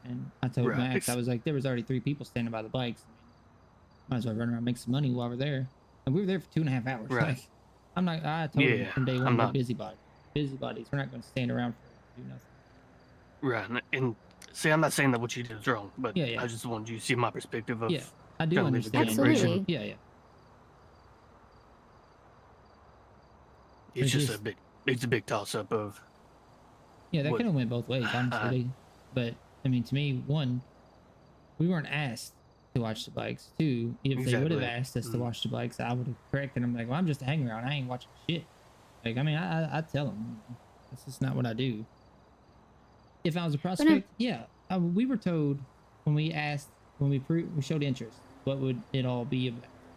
And I told Right. Max, I was like, there was already 3 people standing by the bikes. Might as well run around and make some money while we're there. And we were there for 2.5 hours. Right. Like, I told him Yeah, from day one, I'm we're not- busybodies. Busybodies. We're not going to stand around for do nothing. right, and see, I'm not saying that what you did is wrong, but Yeah. I just wanted you to see my perspective of Yeah, I do trying to leave a good understand. impression. Absolutely. Yeah. It's It's just it's a big toss up of Yeah, that What- could have went both ways, honestly. But I mean, to me, one, we weren't asked to watch the bikes. 2, if they would have Exactly. asked us to Mhm. watch the bikes, I would have corrected them. Like, well, I'm just a hang around. I ain't watching shit. Like, I mean, I tell them that's just not what I do. If I was a prospect, yeah, we were told when we asked, when we showed interest, what would it all be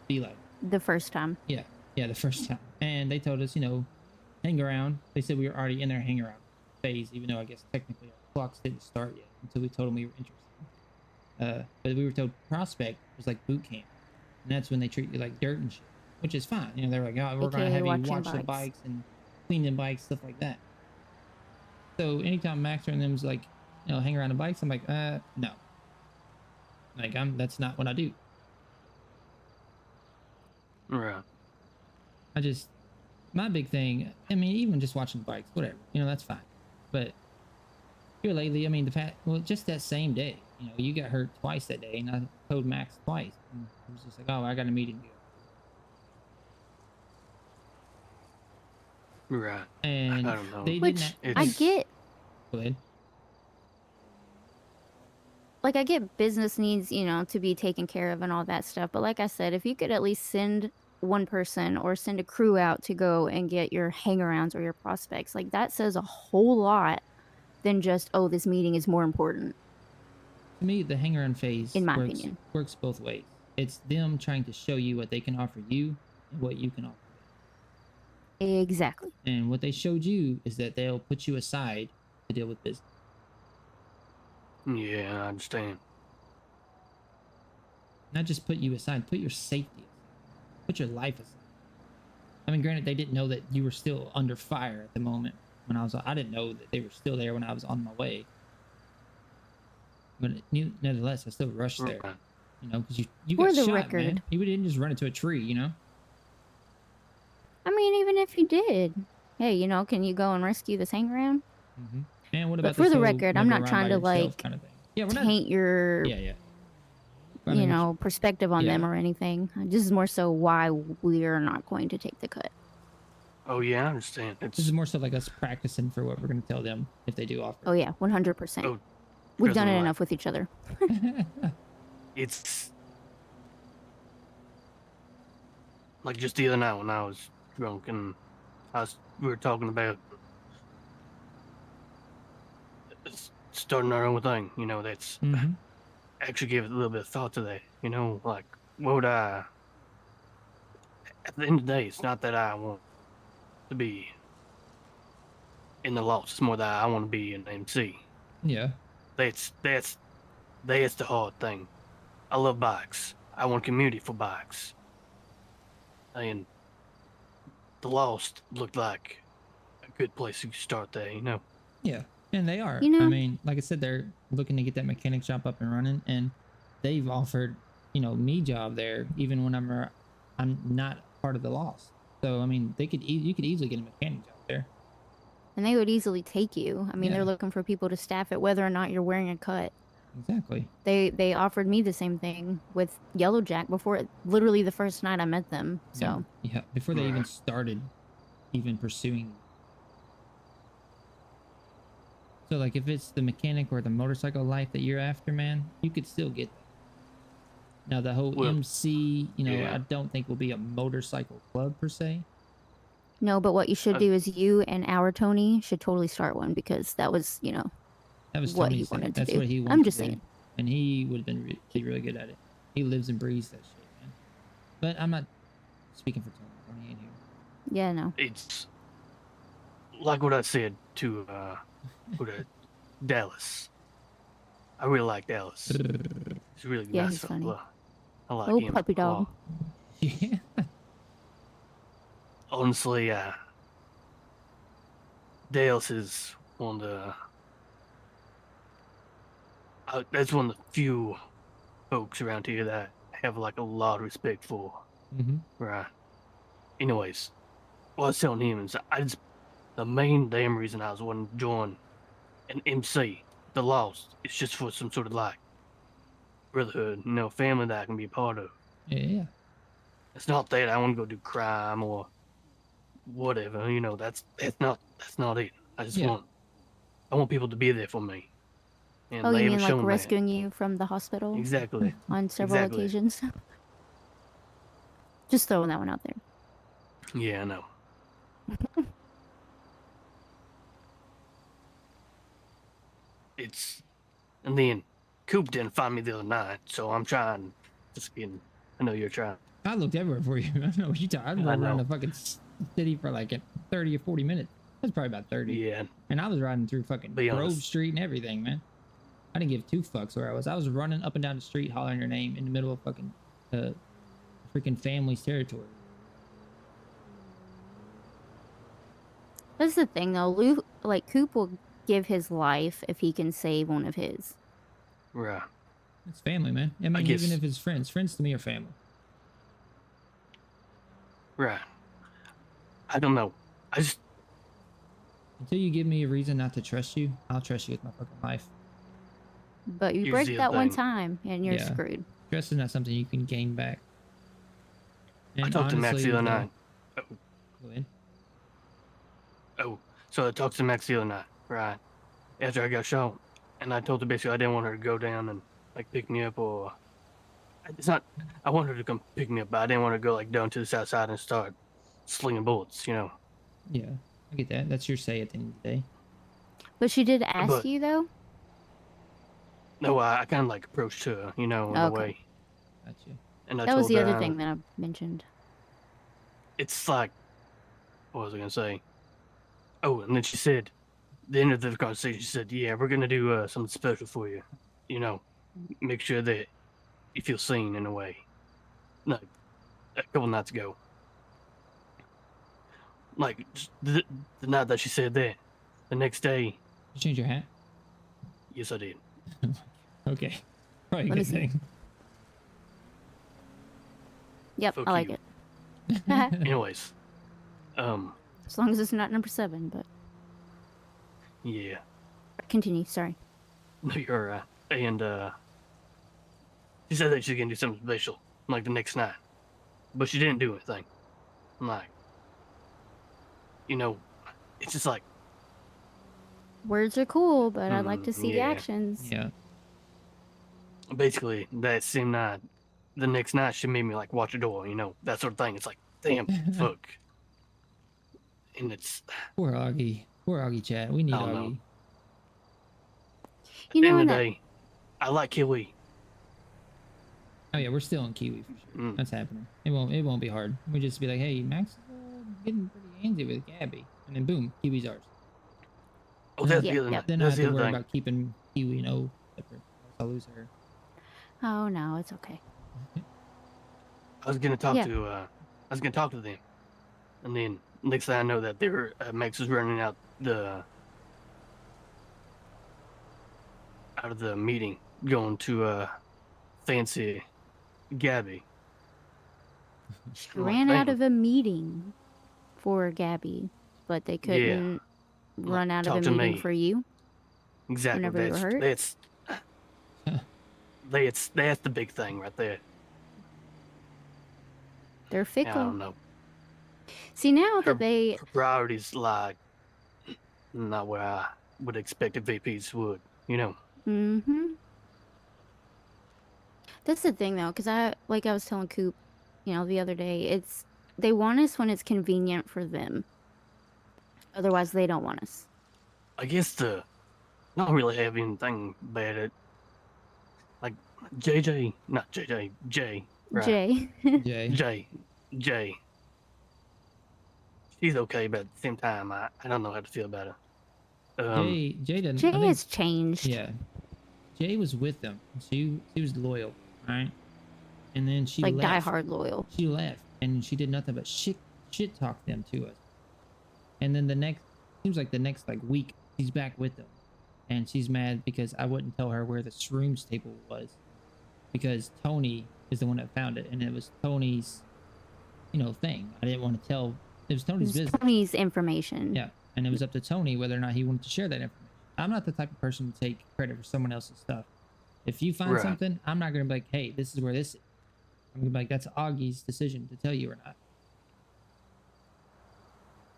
like? The first time. Yeah, the first time, and they told us, hang around. They said we were already in their hang around phase, even though I guess technically our clocks didn't start yet until we told them we were interested. But we were told prospect was like boot camp, and that's when they treat you like dirt and shit, which is fine. They're like, oh, we're gonna AKA have you watching watch the bikes. bikes and clean the bikes, stuff like that. So anytime Max or them's like, hang around the bikes, I'm like, no. Like that's not what I do. right. My big thing, I mean, even just watching bikes, whatever, that's fine. But here lately, I mean, just that same day, you got hurt twice that day, and I told Max twice. And he was just like, oh, I got a meeting to go. Right. And I don't know. they Which didn't. I It's- get. Go ahead. Like, I get business needs, to be taken care of and all that stuff. But like I said, if you could at least send one person or send a crew out to go and get your hangarounds or your prospects, like that says a whole lot than just, oh, this meeting is more important. To me, the hanger-on phase In my opinion. works both ways. It's them trying to show you what they can offer you and what you can offer them. Exactly. And what they showed you is that they'll put you aside to deal with business. Yeah, I understand. Not just put you aside, put your safety aside. Put your life aside. I mean, granted, they didn't know that you were still under fire at the moment when I didn't know that they were still there when I was on my way. But nevertheless, I still rushed there. Right. You know, because you For got the shot, record. man. You didn't just run into a tree, you know? I mean, even if you did, hey, you know, can you go and rescue this hanger-on? Mm-hmm. And what But about for this the whole record, I'm never not run trying by to, yourself like, kind of thing? Yeah, we're not. taint your, Yeah. I you mean, know, perspective on them yeah. or anything. This is more so why we're not going to take the cut. Oh yeah, I understand. This It's is more so like us practicing for what we're going to tell them if they do offer. Oh yeah, 100%. oh, We've done it like, enough with each other. it's like just the other night when I was drunk and we were talking about starting our own thing. You know, that's Mm-hmm. actually gave it a little bit of thought to that. You know, like what would I? At the end of the day, it's not that I want to be in the loss. It's more that I want to be an MC. Yeah. That's the hard thing. I love bikes. I want community for bikes. And the Lost looked like a good place to start there, you know. Yeah. And they are. You know- I mean, like I said, they're looking to get that mechanic shop up and running, and they've offered, you know, me job there even when I'm not part of the loss. So I mean, you could easily get a mechanic job there. And they would easily take you. I mean, Yeah. they're looking for people to staff it, whether or not you're wearing a cut. Exactly. They offered me the same thing with Yellowjack literally the first night I met them. So Yeah. Before they even started even pursuing. So like if it's the mechanic or the motorcycle life that you're after, man, you could still get that. Now the whole Well, MC, you know, yeah. I don't think will be a motorcycle club per se. no, but what you should do is you and our Tony should totally start one because that was, you know, That was what Tony's he wanted thing. to That's do. what he wanted I'm just to do. saying. And he would have been really good at it. He lives and breathes that shit, man. But I'm not speaking for Tony. Tony ain't here. Yeah, no. It's like what I said to Dallas. I really like Dallas. He's really Yeah, nice. he's funny. I like Oh, him. puppy a dog. lot. Yeah. Honestly, Dallas is one of the that's one of the few folks around here that I have like a lot of respect for. Mm-hmm. Right. Anyways, what I was telling him is the main damn reason I was wanting to join an MC, the Lost, is just for some sort of like brotherhood, you know, family that I can be a part of. Yeah. It's not that I want to go do crime or whatever, you know, that's not it. I want people to be there for me. And Oh, they you haven't mean like shown that. rescuing you from the hospital Exactly. on several Exactly. occasions? Just throwing that one out there. Yeah, I know. And then Coop didn't find me the other night, so I'm trying. Just kidding. I know you're trying. I looked everywhere for you. I don't know what you talking. I I rode around know. the fucking city for like 30 or 40 minutes. That's probably about 30. Yeah. And I was riding through fucking Be Grove honest. Street and everything, man. I didn't give two fucks where I was. I was running up and down the street hollering your name in the middle of fucking freaking family's territory. That's the thing, though. Coop will give his life if he can save one of his. Right. It's family, man. I mean, guess- even if it's friends to me are family. Right. I don't know. I just Until you give me a reason not to trust you, I'll trust you with my fucking life. But you Here's break the that other one thing. time, and you're Yeah. screwed. Trust is not something you can gain back. I talked to Max the other night. Go ahead. Oh, so I talked to Max the other night, right? After I got shot, and I told her basically I didn't want her to go down and like pick me up, or it's not. I want her to come pick me up, but I didn't want her to go like down to the south side and start slinging bullets, you know. Yeah, I get that. That's your say at the end of the day. But she did ask But- you though. No, I kind of like approached her, in a Okay. way. Gotcha. And I That was told the her, other thing that I mentioned. It's like, what was I gonna say? Oh, and then she said, the end of the conversation, she said, "Yeah, we're gonna do something special for you. Make sure that you feel seen in a way." No, a couple nights ago, like the night that she said that, the next day, You change your hat? yes, I did. Okay. Probably a Let me good see. thing. Yep, Fuck I like you. it. Anyways, As long as it's not number 7, but yeah, continue. Sorry. no, you're right. And she said that she's gonna do something special, like the next night, but she didn't do anything. I'm like, it's just like, Words are cool, but I'd like to see the yeah. actions. Yeah. basically that same night, the next night she made me like watch the door, that sort of thing. It's like, damn, fuck. And it's Poor Augie. Poor Augie, chat. We need I don't know. Augie. At You the know, end and of the that day, I like Kiwi. Oh yeah, we're still in Kiwi for sure. Mm. That's happening. It won't be hard. We just be like, hey, Max is getting pretty handsy with Gabby, and then boom, Kiwi's ours. Oh, that's Yeah, the other yep. Then I that's have the to other worry thing. about keeping Kiwi and O separate. Else I'll lose her. Oh no, it's okay. I was gonna talk Yeah. to them, and then next thing I know that they're Max is running out of the meeting, going to fancy Gabby. She I'm like, ran out "Damn." of a meeting for Gabby, but they couldn't run out of a talk to meeting me. for you. Exactly. Whenever you were hurt? That's the big thing right there. They're I fickle. don't know. See, now Her, that they her priorities like not where I would expect a VPs would. Mm-hmm. That's the thing, though, because I was telling Coop, the other day, they want us when it's convenient for them. Otherwise, they don't want us. I guess not really have anything bad at like JJ, not JJ, J, right? Jay. Jay. J. She's okay, but at the same time, I don't know how to feel about her. Jay didn't. Jay I think, has changed. yeah. Jay was with them. She was loyal, right? And then she Like left. diehard loyal. She left, and she did nothing but shit talk them to us. And then the next week, she's back with them, and she's mad because I wouldn't tell her where the shrooms table was, because Tony is the one that found it, and it was Tony's, thing. I didn't want to tell. It was Tony's business. Tony's information. Yeah, and it was up to Tony whether or not he wanted to share that information. I'm not the type of person to take credit for someone else's stuff. If you find Right. something, I'm not gonna be like, hey, this is where this is. I'm gonna be like, that's Augie's decision to tell you or not.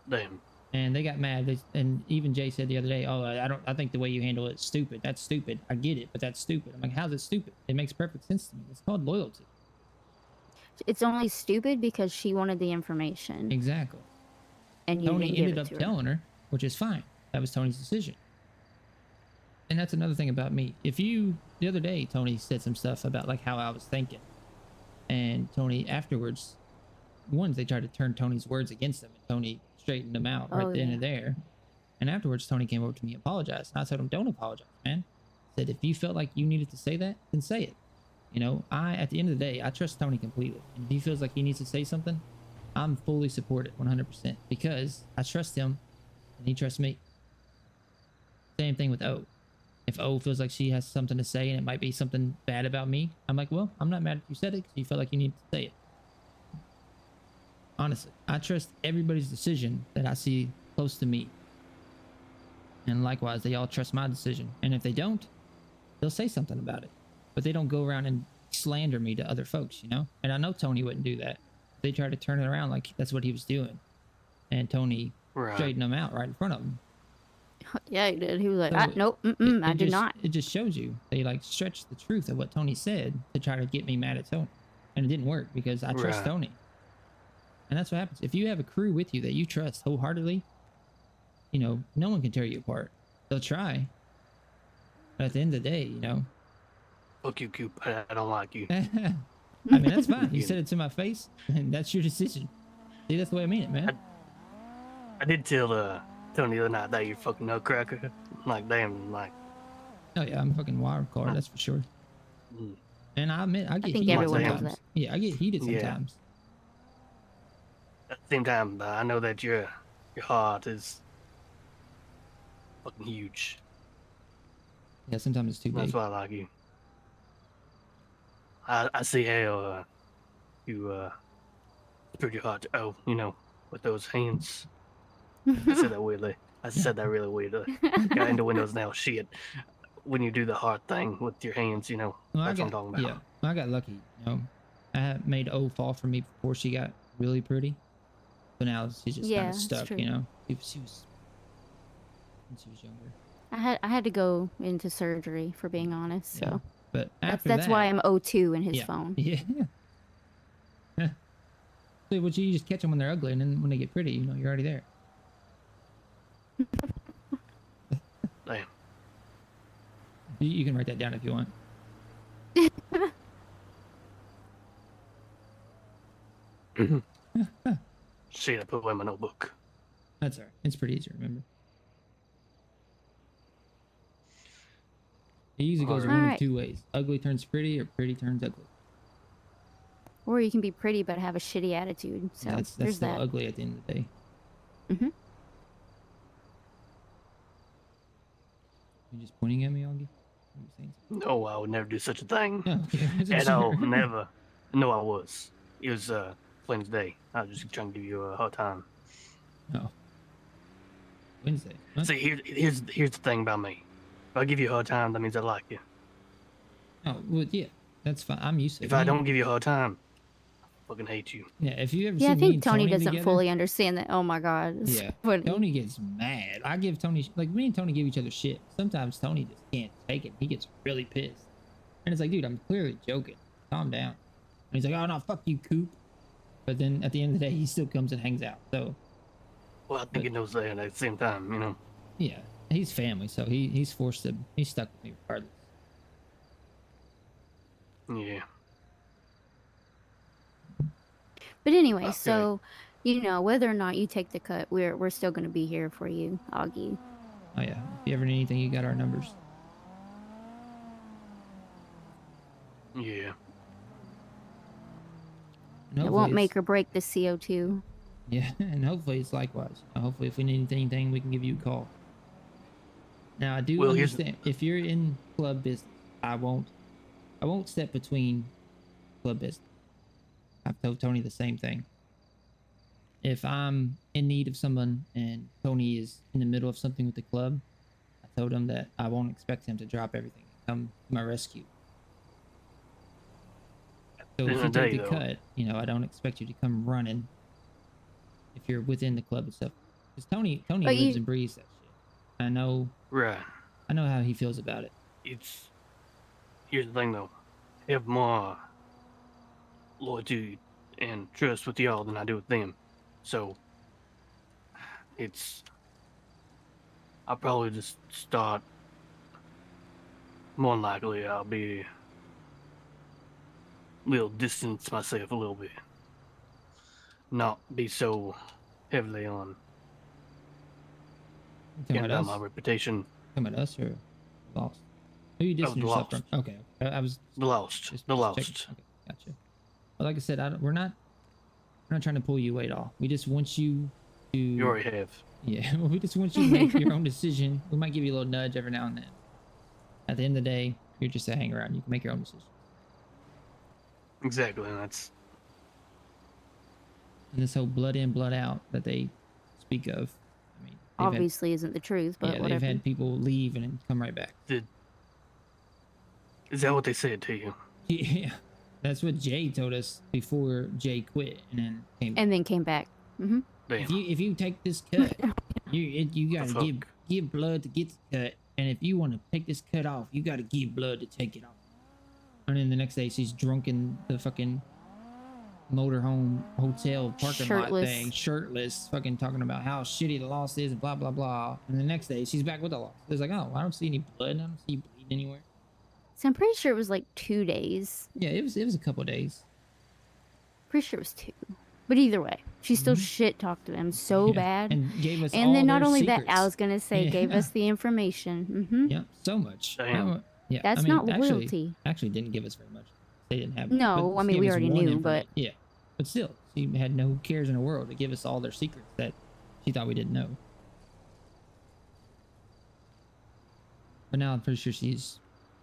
Damn. And they got mad. And even Jay said the other day, "Oh, I think the way you handle it is stupid. That's stupid. I get it, but that's stupid." I'm like, "How's it stupid? It makes perfect sense to me. It's called loyalty." It's only stupid because she wanted the information. Exactly. And you Tony didn't give ended it up to her. telling her, which is fine. That was Tony's decision. And that's another thing about me. The other day, Tony said some stuff about like how I was thinking. And Tony afterwards, they tried to turn Tony's words against him, and Tony straightened them out right Oh, then yeah. and there. And afterwards, Tony came over to me and apologized. And I told him, don't apologize, man. I said, if you felt like you needed to say that, then say it. At the end of the day, I trust Tony completely. And if he feels like he needs to say something, I'm fully supported 100% because I trust him and he trusts me. Same thing with O. If O feels like she has something to say and it might be something bad about me, I'm like, well, I'm not mad if you said it because you felt like you needed to say it. Honestly, I trust everybody's decision that I see close to me. And likewise, they all trust my decision. And if they don't, they'll say something about it. But they don't go around and slander me to other folks, And I know Tony wouldn't do that. They tried to turn it around like that's what he was doing. And Tony Right. straightened them out right in front of him. Yeah, he did. He was like, So nope, I did not. It just shows you. They stretched the truth of what Tony said to try to get me mad at Tony. And it didn't work because I trust Right. Tony. And that's what happens. If you have a crew with you that you trust wholeheartedly, no one can tear you apart. they'll try. But at the end of the day, you know. Fuck you, Coop. I don't like you. I mean, that's fine. You said it to my face, and that's your decision. See, that's the way I mean it, man. I did tell Tony the other night that you're fucking nutcracker. Like, damn, like. Oh yeah, I'm fucking wild card, that's for sure. Mm. And I admit, I get think heated everyone knows sometimes. that. Yeah, I get heated Yeah. sometimes. At the same time, I know that your heart is fucking huge. Yeah, sometimes it's too That's big. why I like you. I see how you spread your heart. Oh, you know, with those hands. I said that weirdly. I said that really weirdly. Got into Windows now. Shit. When you do the heart thing with your hands, you know, Well, that's what I'm talking about. Yeah, well, I got lucky. You know, I had made O fall for me before she got really pretty. But now she's just Yeah, kind of it's stuck, true. you know. She was when she was younger. I had to go into surgery, for being honest. So Yeah. But after that's that, why I'm O2 in his yeah, phone. Yeah. So what you just catch them when they're ugly, and then when they get pretty, you know, you're already there. Damn. You can write that down if you want. Shit, I put away my notebook. That's all right. It's pretty easy to remember. It usually goes Alright. one of Alright. two ways. Ugly turns pretty, or pretty turns ugly. Or you can be pretty but have a shitty attitude. So that's there's still that. ugly at the end of the day. Mm-hmm. You just pointing at me, Augie? What are you saying? No, I would never do such a thing. No, okay. At all, never. No, I was. It was Wednesday. I was just trying to give you a hard time. No. Wednesday. Huh? See, here's the thing about me. If I give you a hard time, that means I like you. Oh, well, yeah. That's fine. I'm used to it. If I don't give you a hard time, I fucking hate you. Yeah, if you ever Yeah, see I me think and Tony doesn't together, fully understand that. Oh my god. It's Yeah, funny. Tony gets mad. I give Tony, like, me and Tony give each other shit. Sometimes Tony just can't take it. He gets really pissed. And it's like, dude, I'm clearly joking. Calm down. And he's like, oh, no, fuck you, Coop. But then at the end of the day, he still comes and hangs out. So, Well, I think he knows that at the same time, you know. yeah, he's family. So he's forced to, he's stuck with me regardless. Yeah. But anyway, Okay. so you know, whether or not you take the cut, we're still gonna be here for you, Augie. Oh, yeah. If you ever need anything, you got our numbers. Yeah. And It hopefully won't it's- make or break the CO2. Yeah, and hopefully it's likewise. Hopefully, if we need anything, we can give you a call. Now, I do Well, here's- understand if you're in club business, I won't step between club business. I've told Tony the same thing. If I'm in need of someone and Tony is in the middle of something with the club, I told him that I won't expect him to drop everything and come to my rescue. So End if of you the take day, the though. cut, you know, I don't expect you to come running if you're within the club and stuff. Because Tony But lives you- and breathes that shit. I know Right. how he feels about it. It's here's the thing though. I have more loyalty and trust with y'all than I do with them. So I'll probably just start more than likely I'll be a little distance myself a little bit. Not be so heavily on You talking getting about down us? my reputation. Talking about us or lost? Who you distancing the yourself Lost. from? Okay, I was The lost. just the checking. lost. Okay, gotcha. Well, like I said, we're not trying to pull you away at all. We just want you to. You already have. Yeah, well, we just want you to make your own decision. We might give you a little nudge every now and then. At the end of the day, you're just a hang around. You can make your own decision. Exactly, and that's And this whole blood in, blood out that they speak of. I mean, they've had, Obviously isn't the truth, but yeah, whatever. they've had people leave and then come right back. is that what they said to you? Yeah, that's what Jay told us before Jay quit and then came. And then came back. Mm-hmm. Damn. If you take this cut, you gotta The fuck? give blood to get the cut, and if you want to take this cut off, you gotta give blood to take it off. And then the next day she's drunk in the fucking motorhome hotel parking lot Shirtless. thing, shirtless, fucking talking about how shitty the loss is and blah blah blah. And the next day she's back with the loss. It's like, oh, I don't see any blood. I don't see you bleeding anywhere. So I'm pretty sure it was like 2 days. Yeah, it was a couple of days. Pretty sure it was 2. But either way, she still shit talked to them so Yeah, bad. and gave us And all then not their only secrets. that, I was gonna say gave Yeah. us the information. Mm-hmm. Yeah, so much. Damn. Yeah, That's I mean, not actually, loyalty. Actually, didn't give us very much. They didn't have. No, but I she mean, gave we us already one knew, but- yeah, but still, she had no cares in the world to give us all their secrets that she thought we didn't know. But now I'm pretty sure she's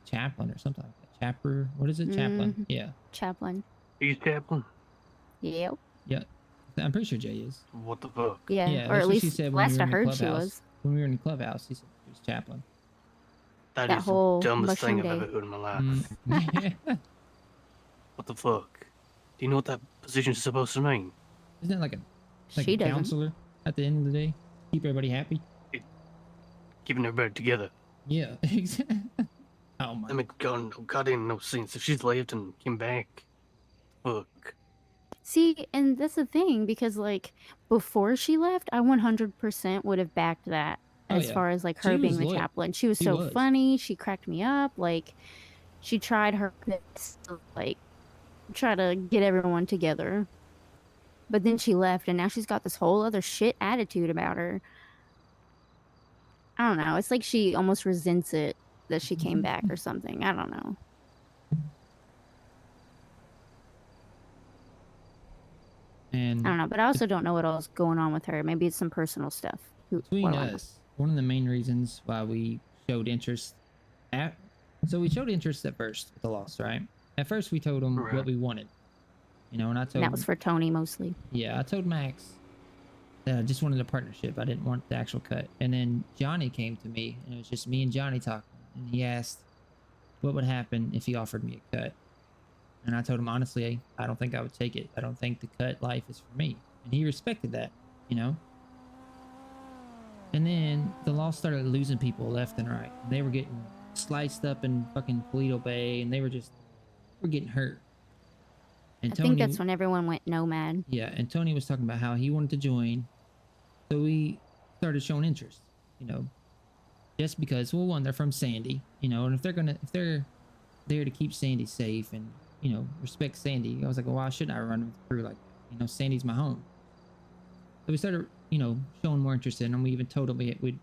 chaplain or something like that. Chapter, what is it? Chaplain. Mhm. Yeah, Chaplain. He's chaplain. Yep. yeah. I'm pretty sure Jay is. What the fuck? Yeah. Yeah, or that's at what she least said when we last were I in the heard she clubhouse. was. When we were in the clubhouse, she said she was chaplain. That That is whole the dumbest thing mushroom I've day. ever heard in my life. Mm. What the fuck? Do you know what that position is supposed to mean? Isn't that like She a doesn't. counselor at the end of the day? Keep everybody happy? Keeping everybody together. Yeah, exactly. Oh my. That makes goddamn no sense. If she's left and came back, fuck. See, and that's the thing because like before she left, I 100% would have backed that Oh, as yeah. far as like She her being was the loyal. chaplain. She was She so was. funny. She cracked me up. Like she tried her best to like try to get everyone together. But then she left and now she's got this whole other shit attitude about her. I don't know. It's like she almost resents it that she came back or something. I don't know. And I don't know, but I also don't know what else is going on with her. Maybe it's some personal stuff. between What do I know? us, one of the main reasons why we showed interest so we showed interest at first with the loss, right? At first we told him Right. what we wanted. You know, and I told And that was for Tony mostly. yeah, I told Max that I just wanted a partnership. I didn't want the actual cut. And then Johnny came to me, and it was just me and Johnny talking. And he asked what would happen if he offered me a cut. And I told him, honestly, I don't think I would take it. I don't think the cut life is for me. And he respected that, you know? And then the law started losing people left and right. And they were getting sliced up in fucking Toledo Bay, and they were getting hurt. And I think that's when everyone went nomad. yeah, and Tony was talking about how he wanted to join. So we started showing interest, you know, just because, well, one, they're from Sandy, you know, and if they're there to keep Sandy safe and, you know, respect Sandy, I was like, well, why shouldn't I run with the crew like that? You know, Sandy's my home. So we started, you know, showing more interest in them. We even told them we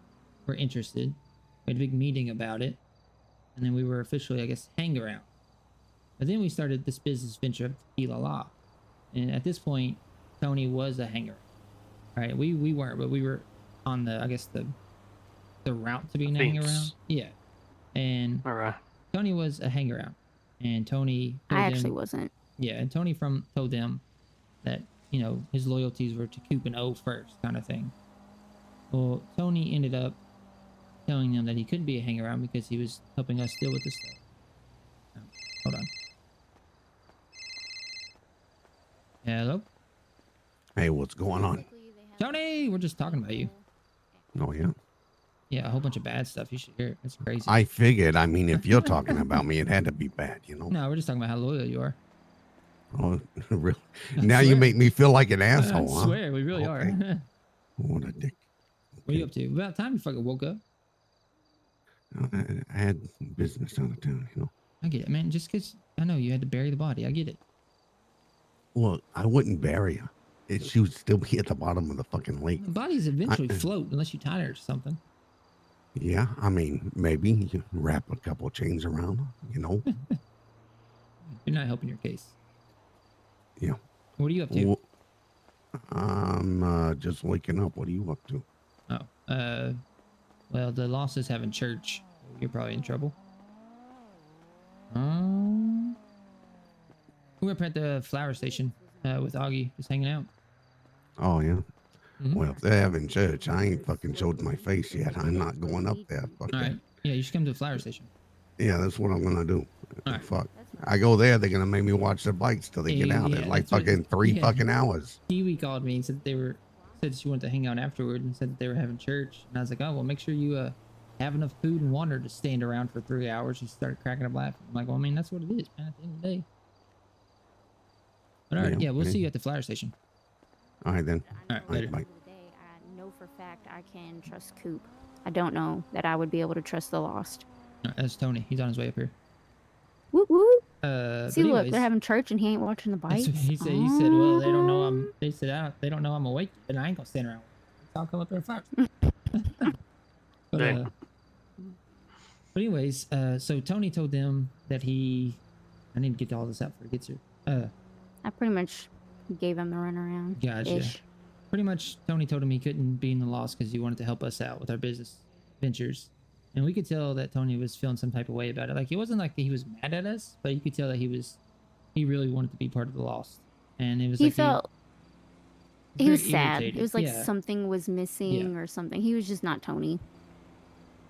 were interested. We had a big meeting about it. And then we were officially, I guess, hang around. But then we started this business venture of Tequila Law. And at this point, Tony was a hanger. Right? We weren't, but we were on the, I guess, the route to being a hang around. Fence. Yeah. And All right. Tony was a hang around. And Tony told I actually them, wasn't. yeah, and Tony told them that, you know, his loyalties were to Coop and O first, kind of thing. Well, Tony ended up telling them that he couldn't be a hang around because he was helping us deal with this stuff. Oh, hold on. Hello? Hey, what's going on? Tony, we're just talking about you. Oh, yeah. Yeah, a whole bunch of bad stuff. You should hear it. It's crazy. I figured, I mean, if you're talking about me, it had to be bad, you know? No, we're just talking about how loyal you are. Oh, really? I Now you swear. make me feel like an I asshole, huh? swear, we really Okay. are. What a dick. What are you up to? About time you fucking woke up. I had business out of town, you know? I get it, man. Just because I know you had to bury the body. I get it. Look, I wouldn't bury her. She would still be at the bottom of the fucking lake. The bodies eventually float unless you tie her or something. Yeah, I mean, maybe you can wrap a couple chains around her, you know? You're not helping your case. Yeah. What are you up to? I'm just waking up. What are you up to? Oh, well, the loss is having church. You're probably in trouble. We're up at the flower station with Augie, just hanging out. Oh, yeah. Mhm. Well, if they're having church, I ain't fucking showed my face yet. I'm not going up there. Fuck All that. right. Yeah, you should come to the flower station. Yeah, that's what I'm gonna do. All right. Fuck. I go there, they're gonna make me watch their bikes till they get out. Yeah, It's like that's what- fucking three yeah. fucking hours. Kiwi called me and said that said she wanted to hang out afterward and said that they were having church. And I was like, oh, well, make sure you have enough food and water to stand around for 3 hours. She started cracking up laughing. I'm like, well, I mean, that's what it is, man, at the end of the day. But all right, yeah, we'll okay. see you at the flyer station. All right then. I All right, know later. at the end of the day, I know for a fact I can trust Coop. I don't know that I would be able to trust the Lost. All right, that's Tony. He's on his way up here. Whoop whoop. But See, look, anyways, they're having church and he ain't watching the that's bikes. what he said. He said, "Well, they don't know I'm." They said, "They don't know I'm awake, and I ain't gonna stand around. So I'll come up there first." Damn. But anyways, so Tony told them that I need to get all this out before he gets here. I pretty much gave him the runaround. Gotcha. Ish. Pretty much, Tony told him he couldn't be in the Lost because he wanted to help us out with our business ventures. And we could tell that Tony was feeling some type of way about it. Like, it wasn't like he was mad at us, but you could tell that he really wanted to be part of the Lost. And it was He like felt he was very sad. irritated. It was like Yeah. something was missing or something. He was just not Tony.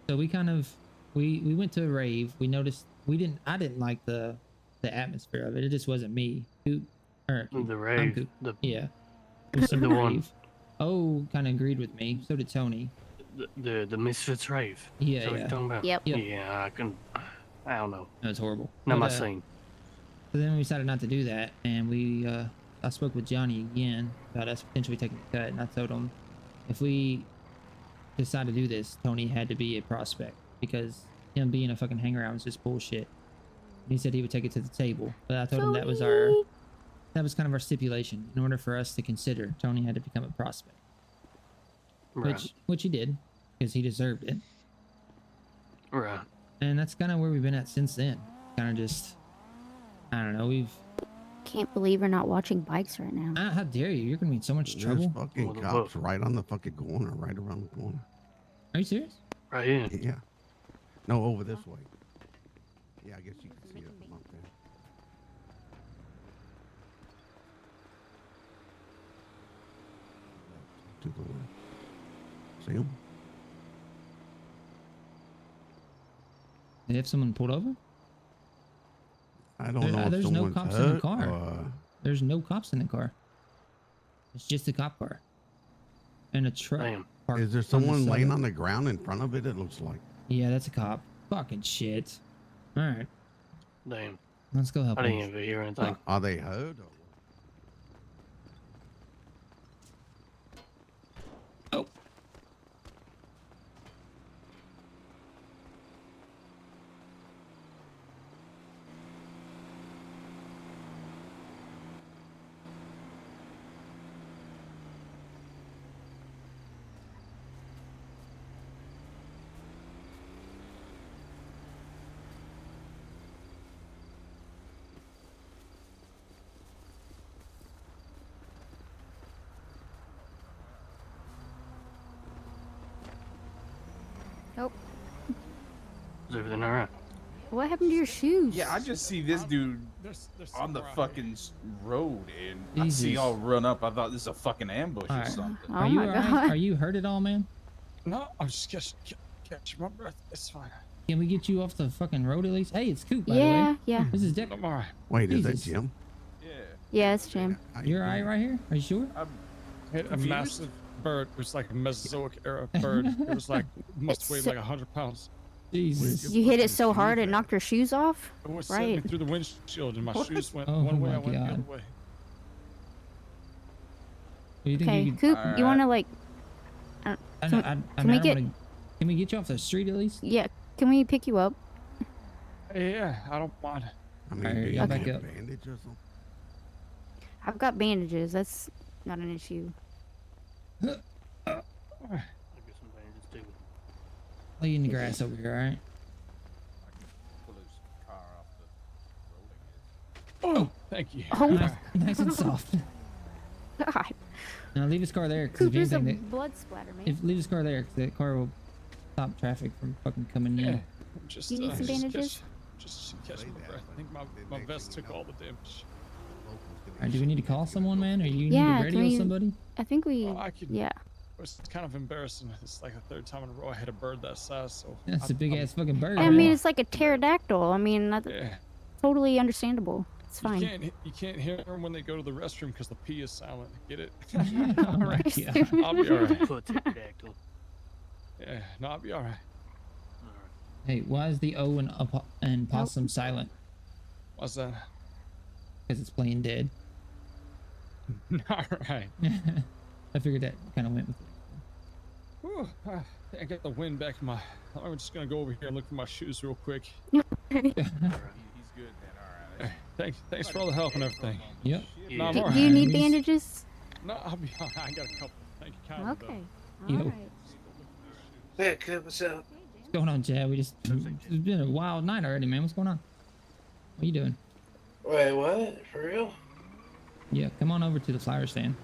So we kind of we went to a rave. We noticed I didn't like the atmosphere of it. It just wasn't me. The I'm rave. Coop. The Yeah. It was a The one. rave. Oh, kind of agreed with me. So did Tony. the Misfits rave. Yeah, Is that what yeah. you're talking about? Yep. Yep. Yeah, I don't know. That was horrible. Not But, my scene. So then we decided not to do that, and I spoke with Johnny again about us potentially taking the cut, and I told him if we decide to do this, Tony had to be a prospect because him being a fucking hangaround was just bullshit. And he said he would take it to the table, but I told him that was kind of our stipulation. In order for us to consider, Tony had to become a prospect, Right. which he did because he deserved it. Right. And that's kind of where we've been at since then. Kind of just, I don't know. Can't believe we're not watching bikes right now. How dare you? You're gonna be in so much There's trouble. fucking Well, the cops book. right on the fucking corner, right around the corner. Are you serious? Right here. Yeah. No, over this way. Yeah, I guess you can see it from up there. To the left. See him? Did you have someone pulled over? I don't know if There's no someone's cops in the hurt car. or- There's no cops in the car. It's just a cop car. And a truck. Damn. parked Is there on the someone side. laying on the ground in front of it? It looks like. Yeah, that's a cop. Fucking shit. Alright, Damn. let's go help I didn't him. even hear anything. Are they hurt? Or what? Oh. Nope. Is everything all right? What happened to your shoes? Yeah, I just see this dude on the fucking road, and I see Jesus. y'all run up. I thought this is a fucking ambush or Alright. something. Oh Are you my alright? God. Are you hurt at all, man? No, I'm just catching my breath. It's fine. Can we get you off the fucking road at least? Hey, it's Coop, by the Yeah, way. yeah. This is Dick. I'm alright. Wait, is that Jesus. Jim? Yeah, Yeah, it's Jim. How you You're alright doing? right here? Are you sure? I'm Hit a confused. massive bird. It was like a Mesozoic era bird. It was like must It's weigh so- like 100 pounds. Jesus. You hit fucking it so hard shoes it at? knocked your shoes off? It was sent me Right. through the windshield, and my shoes went Oh one way. my I went the other God. way. Do you think Okay, you could, Coop, you Alright. want to like, I Can- know, can I we don't get- wanna, can we get you off the street at least? yeah, can we pick you up? Yeah, I don't mind. I mean, Alright, do you y'all have back a up. bandage or something? I've got bandages. That's not an issue. I'll get some bandages too. Lay you in the grass over here, alright? pull his car off the road, I guess. Oh, thank you. Oh, Nice, nice and soft. God. Now leave his car there, because Coop, if there's a anything, blood splatter, man. leave his car there, because that car will stop traffic from fucking coming in. Yeah, just, You need some bandages? Just catch Say my that, breath. I think but my the vest next took thing you all know- the damage. Alright, do we need to call someone, man? Or you Yeah, need can to radio we- somebody? I think we, Well, I could. yeah. It's kind of embarrassing. It's like the third time in a row I hit a bird that size. So That's a big ass fucking bird. I man. mean, it's like a pterodactyl. I mean, that's Yeah. totally understandable. It's fine. You can't hear them when they go to the restroom because the P is silent. Get it? Oh my God. I'll be alright. Put pterodactyl. Yeah, no, I'll be alright. All right. Hey, why is the O and possum silent? What's that? Because it's playing dead. All right. I figured that kind of went with it. Whew, I got the wind back in my. I'm just gonna go over here and look for my shoes real quick. He's good, man. All right. Thanks for all the help and everything. Yep. No, I'm Do, all do you right. need bandages? No, I'll be. I got a couple. Thank you kindly. Okay. Yo. All right. Hey, kid, what's up? What's going on, Chad? It's been a wild night already, man. What's going on? What are you doing? Wait, what? For real? Yeah, come on over to the flower stand.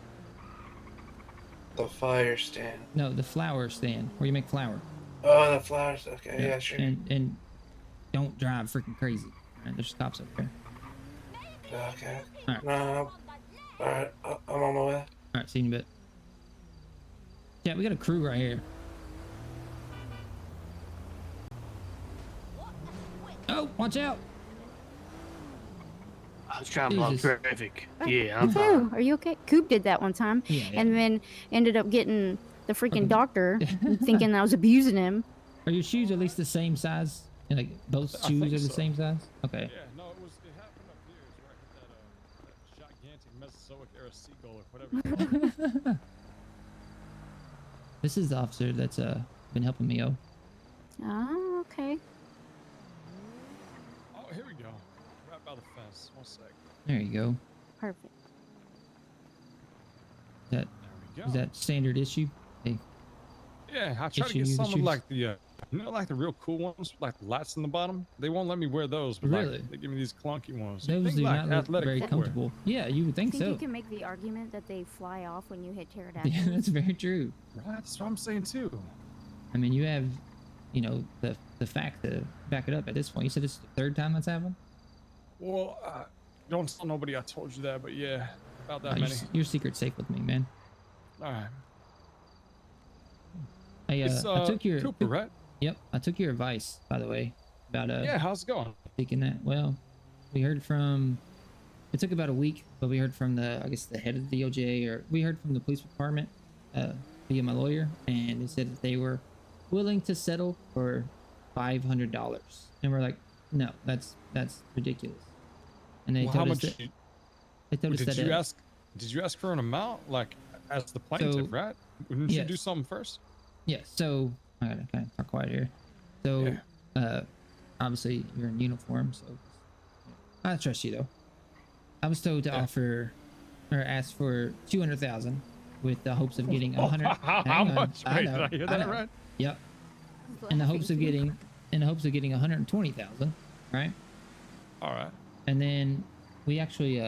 The fire stand. No, the flower stand where you make flour. Oh, the flowers. Okay, yeah, sure. And don't drive freaking crazy. Right, there's cops up there. Okay. All right. No, alright, I'm on my way. All right, see you in a bit. Yeah, we got a crew right here. Oh, watch out! I was trying to block Jesus. traffic. Yeah, I'm fine. Oh, are you okay? Coop did that one time, Yeah, yeah. and then ended up getting the freaking Okay. doctor thinking I was abusing him. Are your shoes at least the same size? And like both I shoes think are the so. same size? Okay. Yeah, no, it happened up here. Is where I hit that gigantic Mesozoic era seagull or whatever. You call it. This is the officer that's been helping me out. Oh, okay. Oh, here we go. Right by the fence. 1 sec. There you go. Perfect. That There we go. is that standard issue? Hey, Yeah, I tried to issue get you the some of shoes? like the, like the real cool ones, with, like the lights in the bottom. They won't let me wear those, but Really? like they give me these clunky ones. You those think, do like, not look athletic very footwear. comfortable. Yeah, you would I think think so. you can make the argument that they fly off when you hit pterodactyls. Yeah, that's very true. Right, that's what I'm saying too. I mean, you have, you know, the fact to back it up at this point. You said it's the third time that's happened? Well, don't tell nobody I told you that, but yeah, about that Your, many. your secret's safe with me, man. All right. Hey, It's I took your Cooper, right? Yep, I took your advice, by the way, about Yeah, how's it going? taking that. Well, we heard from. It took about a week, but we heard from the, I guess, the head of the DOJ, or we heard from the police department via my lawyer, and they said that they were willing to settle for $500, and we're like, no, that's ridiculous. And they Well, how told us much? that they told us Did that you ask? Did you ask for an amount, like as the plaintiff, So, right? Wouldn't you do yes. something first? yeah. So I gotta kind of talk quiet here. So obviously you're in uniform, so I trust you though. I was told to Yeah. offer or ask for 200,000 with the hopes of getting 100. How Hang on, much? Wait, did I hear that know. right? Yep. In the hopes of getting 120,000, right? All right. And then we actually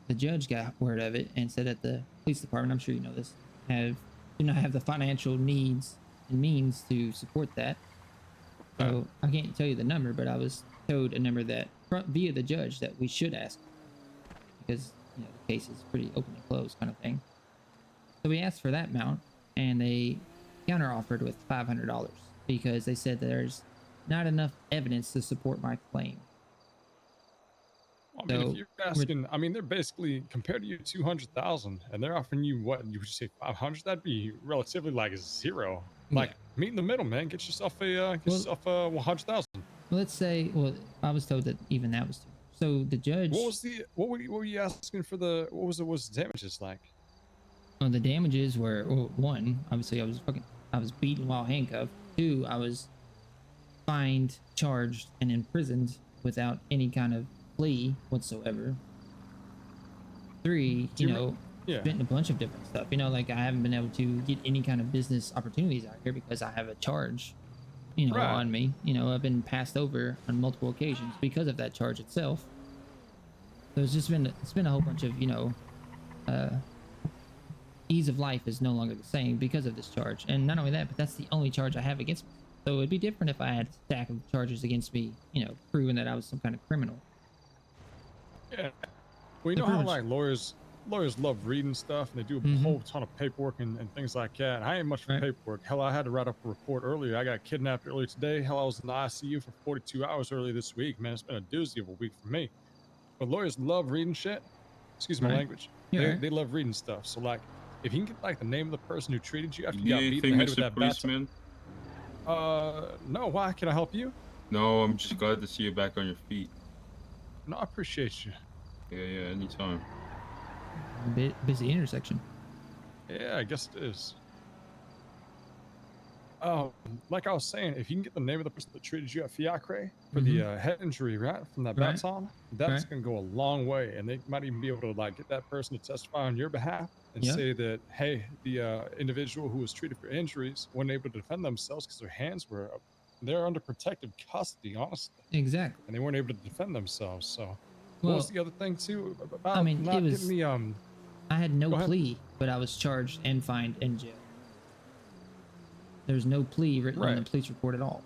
the judge got word of it and said that the police department, I'm sure you know this, do not have the financial needs and means to support that. So I can't tell you the number, but I was told a number that via the judge that we should ask, because you know the case is pretty open and closed kind of thing. So we asked for that amount, and they counter-offered with $500 because they said there's not enough evidence to support my claim. I mean, So, if you're asking, I mean, they're basically compared to you 200,000, and they're offering you what? You would say 500? That'd be relatively like zero. Like Yeah. meet in the middle, man. Get yourself a 100,000. Let's say, well, I was told that even that was too. So the judge, What were you asking for the? What was the damages like? well, the damages were, well, one, obviously I was beaten while handcuffed. Two, I was fined, charged, and imprisoned without any kind of plea whatsoever. Three, Do you you know, Yeah. spent a bunch of different stuff. You know, like I haven't been able to get any kind of business opportunities out here because I have a charge, you know, Right. on me. You know, I've been passed over on multiple occasions because of that charge itself. So it's been a whole bunch of, you know, ease of life is no longer the same because of this charge. And not only that, but that's the only charge I have against me. So it'd be different if I had a stack of charges against me, you know, proving that I was some kind of criminal. Yeah. Well, you So know how pretty much- like lawyers love reading stuff and they do a Mhm. whole ton of paperwork and things like that. I ain't much for Right. paperwork. Hell, I had to write up a report earlier. I got kidnapped earlier today. Hell, I was in the ICU for 42 hours earlier this week. Man, it's been a doozy of a week for me. But lawyers love reading shit. Excuse my Right. language. You're They, right. they love reading stuff. So like, if you can get like the name of the person who treated you after you got beaten in Anything, the head with Mr. that bat. Policeman? No. Why? Can I help you? No, I'm just glad to see you back on your feet. No, I appreciate you. Yeah, anytime. Busy intersection. Yeah, I guess it is. Like I was saying, if you can get the name of the person that treated you at Fiacre for the head injury, right, from that Right. baton, that's gonna go a long way, and they might even be able to like get that person to testify on your behalf and Yeah. say that, hey, the individual who was treated for injuries wasn't able to defend themselves because their hands were up. They're under protective custody, honestly, Exactly. and they weren't able to defend themselves. So, what Well, was the other thing too about I mean, not it was. getting the I had no Go ahead. plea, but I was charged and fined in jail. There's no plea written on the Right. police report at all.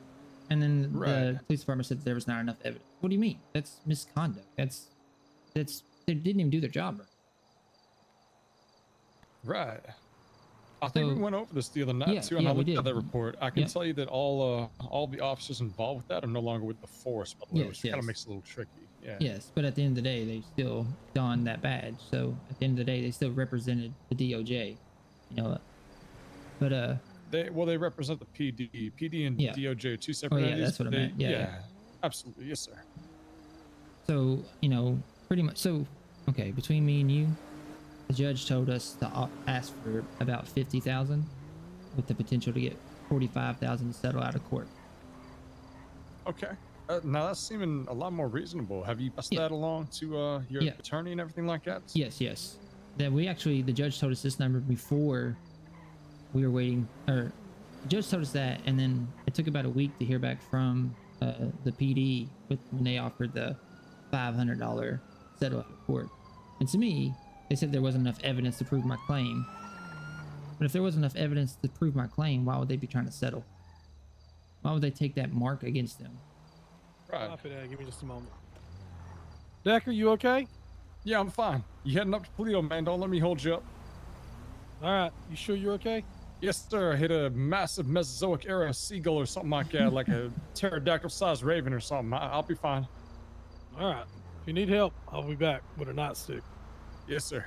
And then the Right. police department said there was not enough evidence. What do you mean? That's misconduct. That's they didn't even do their job right. Right. I think we So- went over this the other night Yeah, too, and yeah, I we looked at did. that report. I can Yep. tell you that all the officers involved with that are no longer with the force, by the way, Yes, which kind yes. of makes it a little tricky. Yeah. Yes, but at the end of the day, they still donned that badge. So at the end of the day, they still represented the DOJ. You know, but They represent the PD. PD and Yeah. DOJ are two separate yeah, entities. that's what I They- meant. Yeah. Absolutely, yes, sir. So, pretty much. So, okay, between me and you, the judge told us to ask for about 50,000 with the potential to get 45,000 to settle out of court. Okay. Now that's seeming a lot more reasonable. Have you passed Yeah. that along to your Yeah. attorney and everything like that? Yes. Then the judge told us this number before we were waiting, or the judge told us that, and then it took about a week to hear back from the PD when they offered the $500 settle out of court. And to me, they said there wasn't enough evidence to prove my claim. But if there wasn't enough evidence to prove my claim, why would they be trying to settle? Why would they take that mark against them? Right. Stop it, give me just a moment. Decker, you okay? Yeah, I'm fine. You heading up to Toledo, man? Don't let me hold you up. All right, you sure you're okay? Yes, sir. I hit a massive Mesozoic era seagull or something like that, like a pterodactyl-sized raven or something. I'll be fine. All right. If you need help, I'll be back with a nightstick. Yes, sir.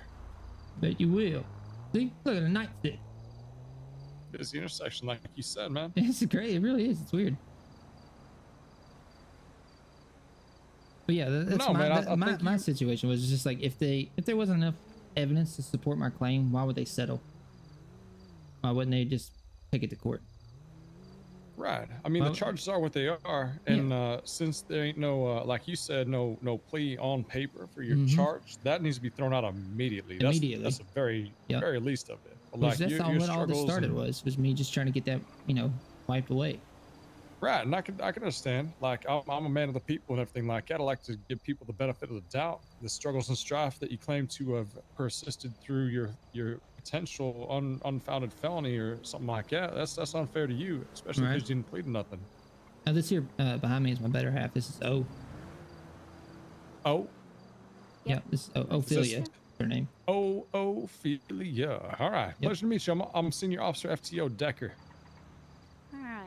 Bet you will. See, look at the nightstick. Busy intersection, like you said, man. It's great. It really is. It's weird. But yeah, that's No, man, I my think my you- situation was just like if there wasn't enough evidence to support my claim, why would they settle? Why wouldn't they just take it to court? Right. I mean, Well- the charges are what they are, and since there ain't no, like you said, no plea on paper for your Mhm. charge, that needs to be thrown out immediately. Immediately. That's the very Yep. very least of it. But Which that's your what all this struggles started and- was me just trying to get that wiped away. Right, and I can understand. Like I'm a man of the people and everything like that. I like to give people the benefit of the doubt. The struggles and strife that you claim to have persisted through your potential unfounded felony or something like that. That's unfair to you, especially Right. because you didn't plead nothing. Now this here behind me is my better half. This is O. Oh, Yeah, this is Ophelia. Is her name. Ophelia. All right, Yep. pleasure to meet you. I'm Senior Officer FTO Decker. All right.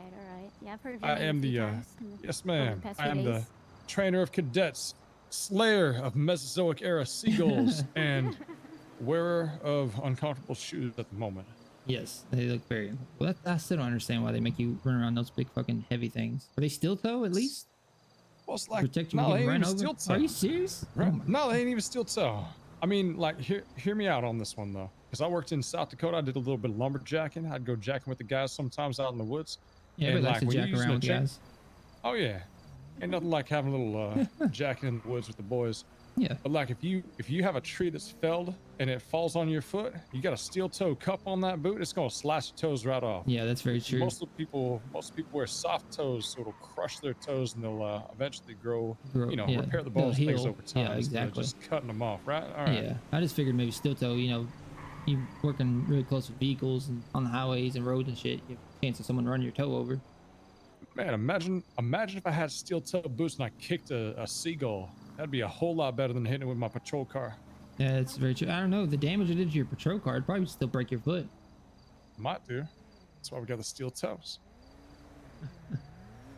Yeah, I've heard of I your name am a few the times in the- yes, over the ma'am. past I few am the days. trainer of cadets, slayer of Mesozoic era seagulls, and wearer of uncomfortable shoes at the moment. Yes, they look very. Well, I still don't understand why they make you run around those big fucking heavy things. Are they steel toe at least? Well, it's like Protect you no, from they getting ain't run even over? steel Are toe. you serious? Oh Right? my- No, they ain't even steel toe. I mean, like, hear me out on this one though, because I worked in South Dakota. I did a little bit of lumberjacking. I'd go jacking with the guys sometimes out in the woods. Yeah, And, everybody likes like, to when you're jack using around a with the chain- guys. Oh yeah, ain't nothing like having a little jacking in the woods with the boys. Yeah. But like, if you have a tree that's felled and it falls on your foot, you got a steel toe cup on that boot. It's gonna slash your toes right off. Yeah, that's very true. Most people wear soft toes, so it'll crush their toes and they'll eventually grow. Yeah, Repair the they'll bones and things heal. over time. Yeah, instead of exactly. Just cutting them off, right? All right. Yeah, I just figured maybe steel toe. You working really close with vehicles and on the highways and roads and shit. You have a chance of someone running your toe over. Man, imagine if I had steel toe boots and I kicked a seagull. That'd be a whole lot better than hitting it with my patrol car. Yeah, that's very true. I don't know. The damage it did to your patrol car would probably still break your foot. Might do. That's why we got the steel toes.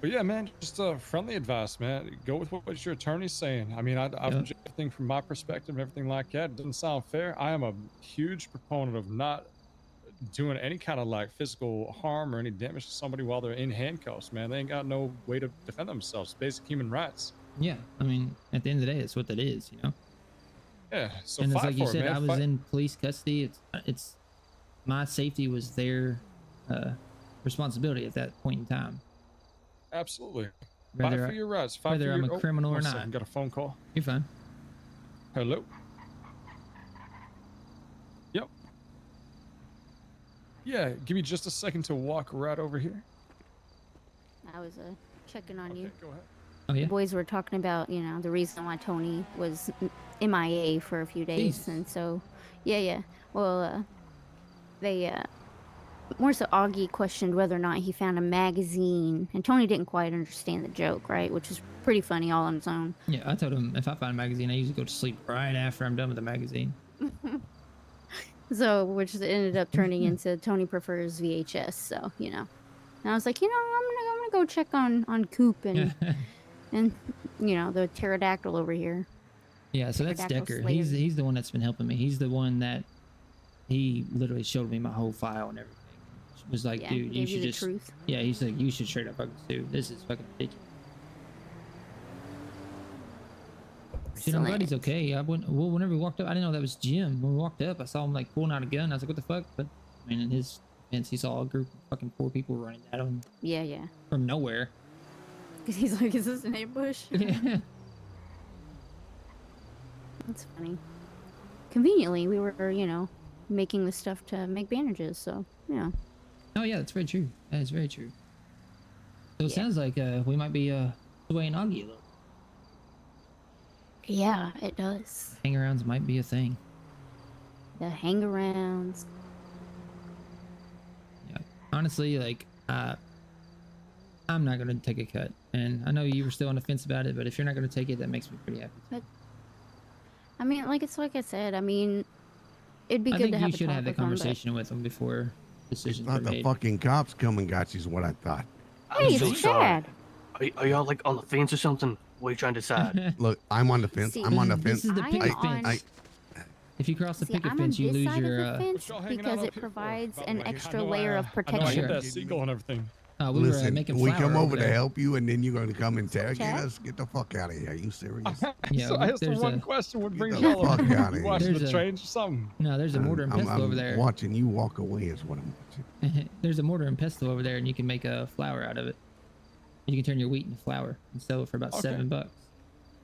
But yeah, man, just friendly advice, man. Go with what your attorney's saying. I mean, I've enjoyed everything from my perspective and everything like that. It doesn't sound fair. I am a huge proponent of not doing any kind of like physical harm or any damage to somebody while they're in handcuffs, man. They ain't got no way to defend themselves. Basic human rights. Yeah, I mean, at the end of the day, that's what that is, Yeah, so And it's fight like you for it, said, man. I was Fight- in police custody. It's my safety was their responsibility at that point in time. Absolutely. Whether Fight for your rights. Fight whether for I'm your... a criminal or one not. second, got a phone call. You're fine. Hello? Yep. Yeah, give me just a second to walk right over here. I was checking on you. Okay, go ahead. Oh yeah. The boys were talking about, the reason why Tony was MIA for a few days, Jesus. and so, yeah. Well, they more so Augie questioned whether or not he found a magazine, and Tony didn't quite understand the joke, right? Which is pretty funny all on its own. Yeah, I told him if I find a magazine, I usually go to sleep right after I'm done with the magazine. So, which ended up turning into Tony prefers VHS. So, And I was like, I'm gonna go check on Coop and the pterodactyl over here. Yeah, so that's Pterodactyl Decker. Slayer. He's the one that's been helping me. He's the one that he literally showed me my whole file and everything. Was like, Yeah, dude, you gave should the just truth. Yeah, he's like, you should straight up fucking sue. This is fucking ridiculous. Shit, I'm glad he's okay. Whenever we walked up, I didn't know that was Jim. When we walked up, I saw him like pulling out a gun. I was like, what the fuck? But I mean, in his defense, he saw a group of fucking 4 people running at him Yeah. from nowhere. Because he's like, is this an ambush? Yeah. That's funny. Conveniently, we were, making the stuff to make bandages. So, Oh yeah, that's very true. That is very true. So it sounds like we might be swaying Augie a little. Yeah, it does. Hangarounds might be a thing. The hang-arounds. Yeah. Honestly, like, I'm not gonna take a cut, and I know you were still on the fence about it, but if you're not gonna take it, that makes me pretty happy. But I mean, like I said, I mean, it'd be I good think to you have a should talk have the with him, but- conversation with him before decisions are Not the made. fucking cops come and got you is what I thought. I'm Hey, so it's sorry. Chad. Are y'all like on the fence or something? What are you trying to decide? Look, I'm on the fence. See, I'm on the This fence. is the I am picket on- fence. If you cross the See, picket I'm fence, on you this lose side your. of the fence What y'all hanging because out it up here for, provides by the an way? extra I know layer of I know I protection. hit that Sure. seagull and everything. We were Listen, making we flour come over to there. help you, and then you're going to come interrogate Chad? us? Get the fuck out of here. Are you serious? Yeah, So I asked the there's one a- question. What Get brings the y'all fuck over? outta You here. watching There's the a- trains or something? No, there's a mortar and I'm pestle over there. watching you walk away is what I'm watching. There's a mortar and pestle over there, and you can make a flour out of it. You can turn your wheat into flour and sell it for about Okay. $7.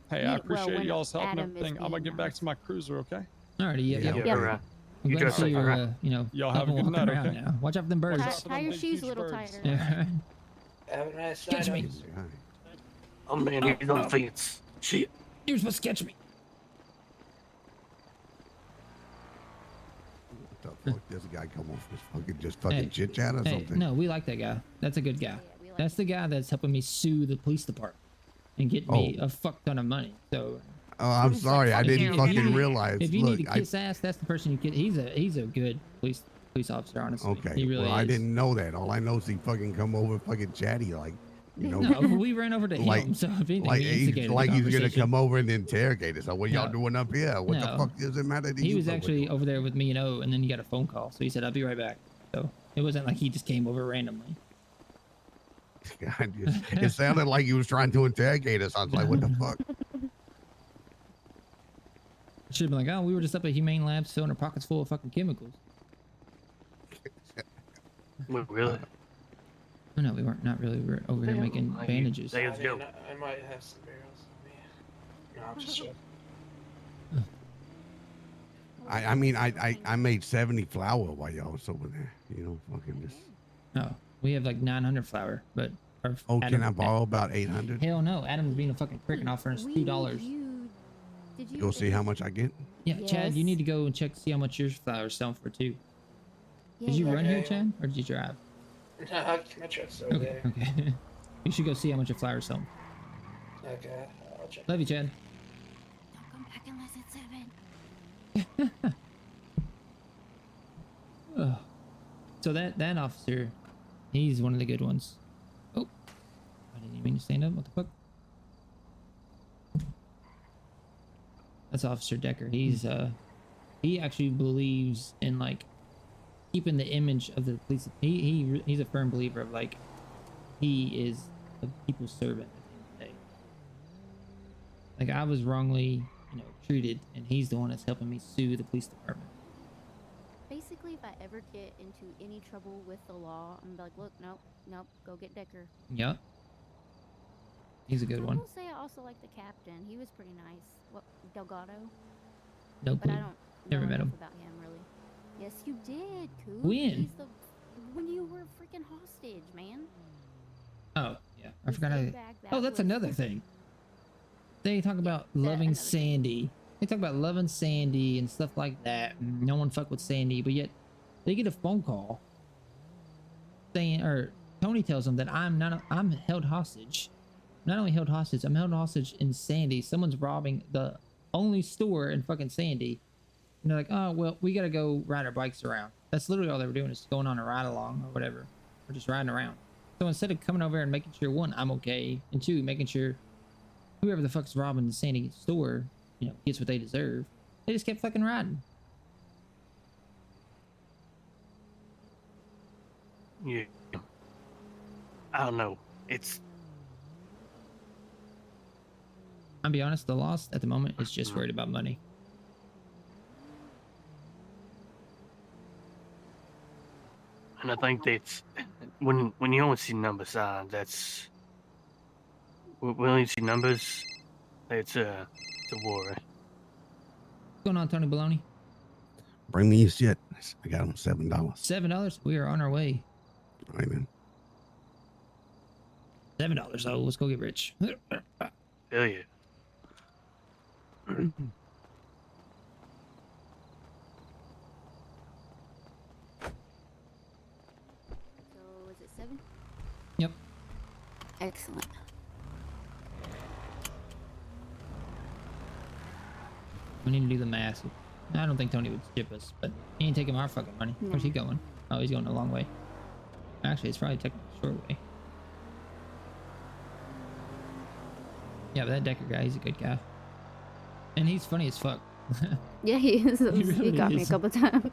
Hey, Yeah, I well, appreciate when y'all's help and Adam is everything. I'm gonna being get back nice. to my cruiser, okay? Alrighty, yeah. Yeah. Yeah, right. I'm You glad to drive see safe, you're, alright? Y'all up have a and good walking night, around okay? now. Watch out for them birds. Watch out for Tie them your big, shoes, huge little birds. tighter. Yeah. Have a nice Catch night. me. Oh man, he's on the fence. Shit. You're supposed to catch me. What the fuck? This guy come off this fucking Hey, chit chat or Hey, something? no, we like that guy. That's a good guy. we like That's the guy that's helping me sue the police department and get me a fuck ton of money. So Oh, I'm sorry. I If you- didn't if you fucking need- realize. if you Look, need to kiss ass, that's the person you get. He's a good police officer, honestly. okay. He really well, I is. didn't know that. All I know is he fucking come over fucking chatty like, you know, No, we ran over to like- him. So if anything, like we instigated the he's gonna conversation. come over and interrogate us. So what y'all No. doing up here? What No. the fuck does it matter to He you? was for what actually you- over there with me and O, and then he got a phone call. So he said, "I'll be right back." So it wasn't like he just came over randomly. God, it sounded like he was trying to interrogate us. I was like, what the fuck? Should have been like, "Oh, we were just up at Humane Labs filling our pockets full of fucking chemicals." Wait, really? Oh, no, we weren't. Not really. We were over here making Like, bandages. they- Let's go. I might have some barrels on me. No, I'm just joking. I mean, I made 70 flour while y'all was over there. You know, fucking just. Oh, we have like 900 flour, but our Oh, Adam, can I borrow about 800? Hell no, Adam's being a fucking prick and offering us $2. Did you Go see how much I get. Yeah, Chad, you Yes. need to go and check to see how much your flour's selling for too. Did you run here, Okay. Chad, or did you drive? No, my truck's over Okay, there. okay. You should go see how much your flour's selling. Okay, I'll check. Love you, Chad. Don't come back unless it's 7. Ugh. So that officer, he's one of the good ones. Oh, I didn't even mean to stand up. What the fuck? That's Officer Decker. He's he actually believes in like keeping the image of the police. He's a firm believer of like he is a people's servant at the end of the day. Like I was wrongly treated, and he's the one that's helping me sue the police department. Basically, if I ever get into any trouble with the law, I'm gonna be like, look, nope, go get Decker. Yep. He's a good I one. will say I also like the captain. He was pretty nice. What, Delgado? No But clue. I don't Never know met enough him. about him, really. Yes, you did, Coop. When? He's when you were freaking hostage, man. Oh, yeah. I He forgot. stayed back, Oh, that that's was- another thing. They talk about that loving another thing. Sandy. They talk about loving Sandy and stuff like that. And no one fuck with Sandy, but yet they get a phone call saying, or Tony tells them that I'm held hostage. Not only held hostage, I'm held hostage in Sandy. Someone's robbing the only store in fucking Sandy. And they're like, oh, well, we got to go ride our bikes around. That's literally all they were doing, is going on a ride along or whatever. Or just riding around. So instead of coming over and making sure, one, I'm okay, and two, making sure whoever the fuck's robbing the Sandy store, gets what they deserve, they just kept fucking riding. Yeah. I don't know. I'll be honest, the loss at the moment is just worried about money. And I think that's when you only see number signs, that's when you only see numbers, it's a worry. What's going on, Tony Baloney? Bring me your shit. I got him $7. $7? We are on our way. All right, man. $7. Oh, let's go get rich. Hell yeah. So, is it 7? Yep. Excellent. We need to do the math. I don't think Tony would skip us, but he ain't taking our fucking money. Where's he going? Oh, he's going a long way. Actually, it's probably taking a short way. Yeah, but that Decker guy, he's a good guy. And he's funny as fuck. Yeah, he is. He He really got me a is. couple times.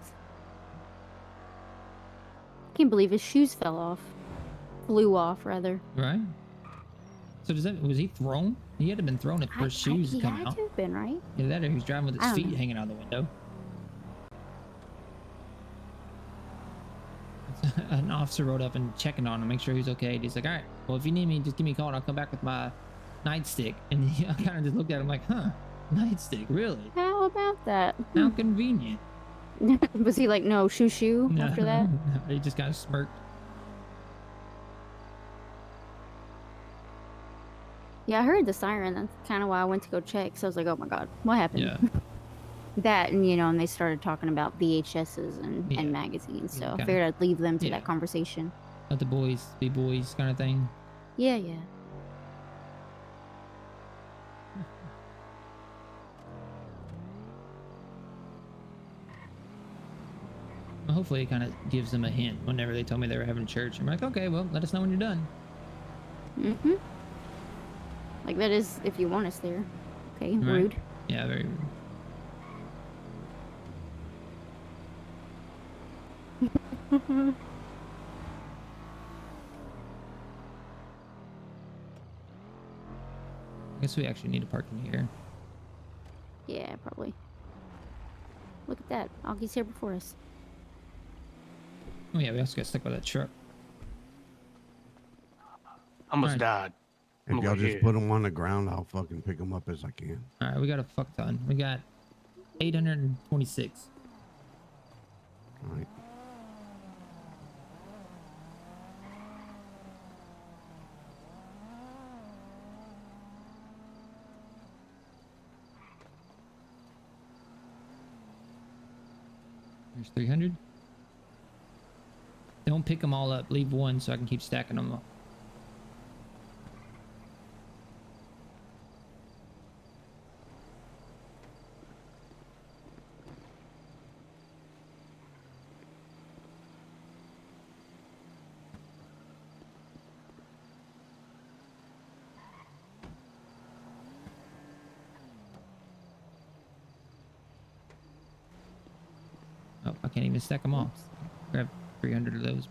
Can't believe his shoes fell off. Flew off, rather. Right? So was he thrown? He had to have been thrown if first shoes he come had out. to have been, right? Either that or he was driving with I his don't feet know. hanging out the window. An officer rode up and checking on him, make sure he's okay. He's like, all right, well, if you need me, just give me a call and I'll come back with my nightstick. And I kind of just looked at him like, huh, nightstick, really? How about that? How convenient. Was he like, no, shoo after that? No, he just kind of smirked. Yeah, I heard the siren. That's kind of why I went to go check. So I was like, oh my God, what happened? Yeah. That, and and they started talking about VHSs and magazines. So I figured I'd leave them to that conversation. Let the boys be boys kind of thing. Yeah. Well, hopefully it kind of gives them a hint whenever they told me they were having church. I'm like, okay, well, let us know when you're done. Mm-hmm. Like, that is if you want us there. Okay, Right. rude. Yeah, very rude. I guess we actually need to park in here. Yeah, probably. Look at that. Augie's here before us. Oh yeah, we also got stuck by that truck. Almost Alright. died. If I'm y'all over just here. put them on the ground, I'll fucking pick them up as I can. All right, we got a fuck ton. We got 826. All right. There's 300. Don't pick them all up. Leave one so I can keep stacking them up. Oh, I can't even stack them all. Grab 300 of those.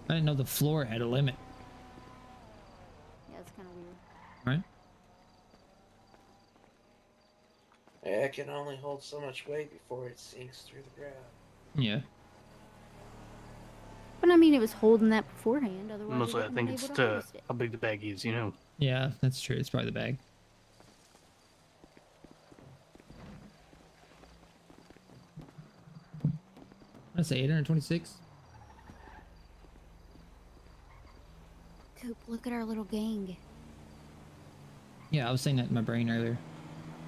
I didn't know the floor had a limit. Yeah, it's kind of weird. Right? Yeah, it can only hold so much weight before it sinks through the ground. Yeah. But I mean, it was holding that beforehand. Otherwise, Mostly, we I wouldn't have think been it's able to harvest it. how big the bag is, you know. Yeah, that's true. It's probably the bag. Let's say 826. Coop, look at our little gang. Yeah, I was saying that in my brain earlier.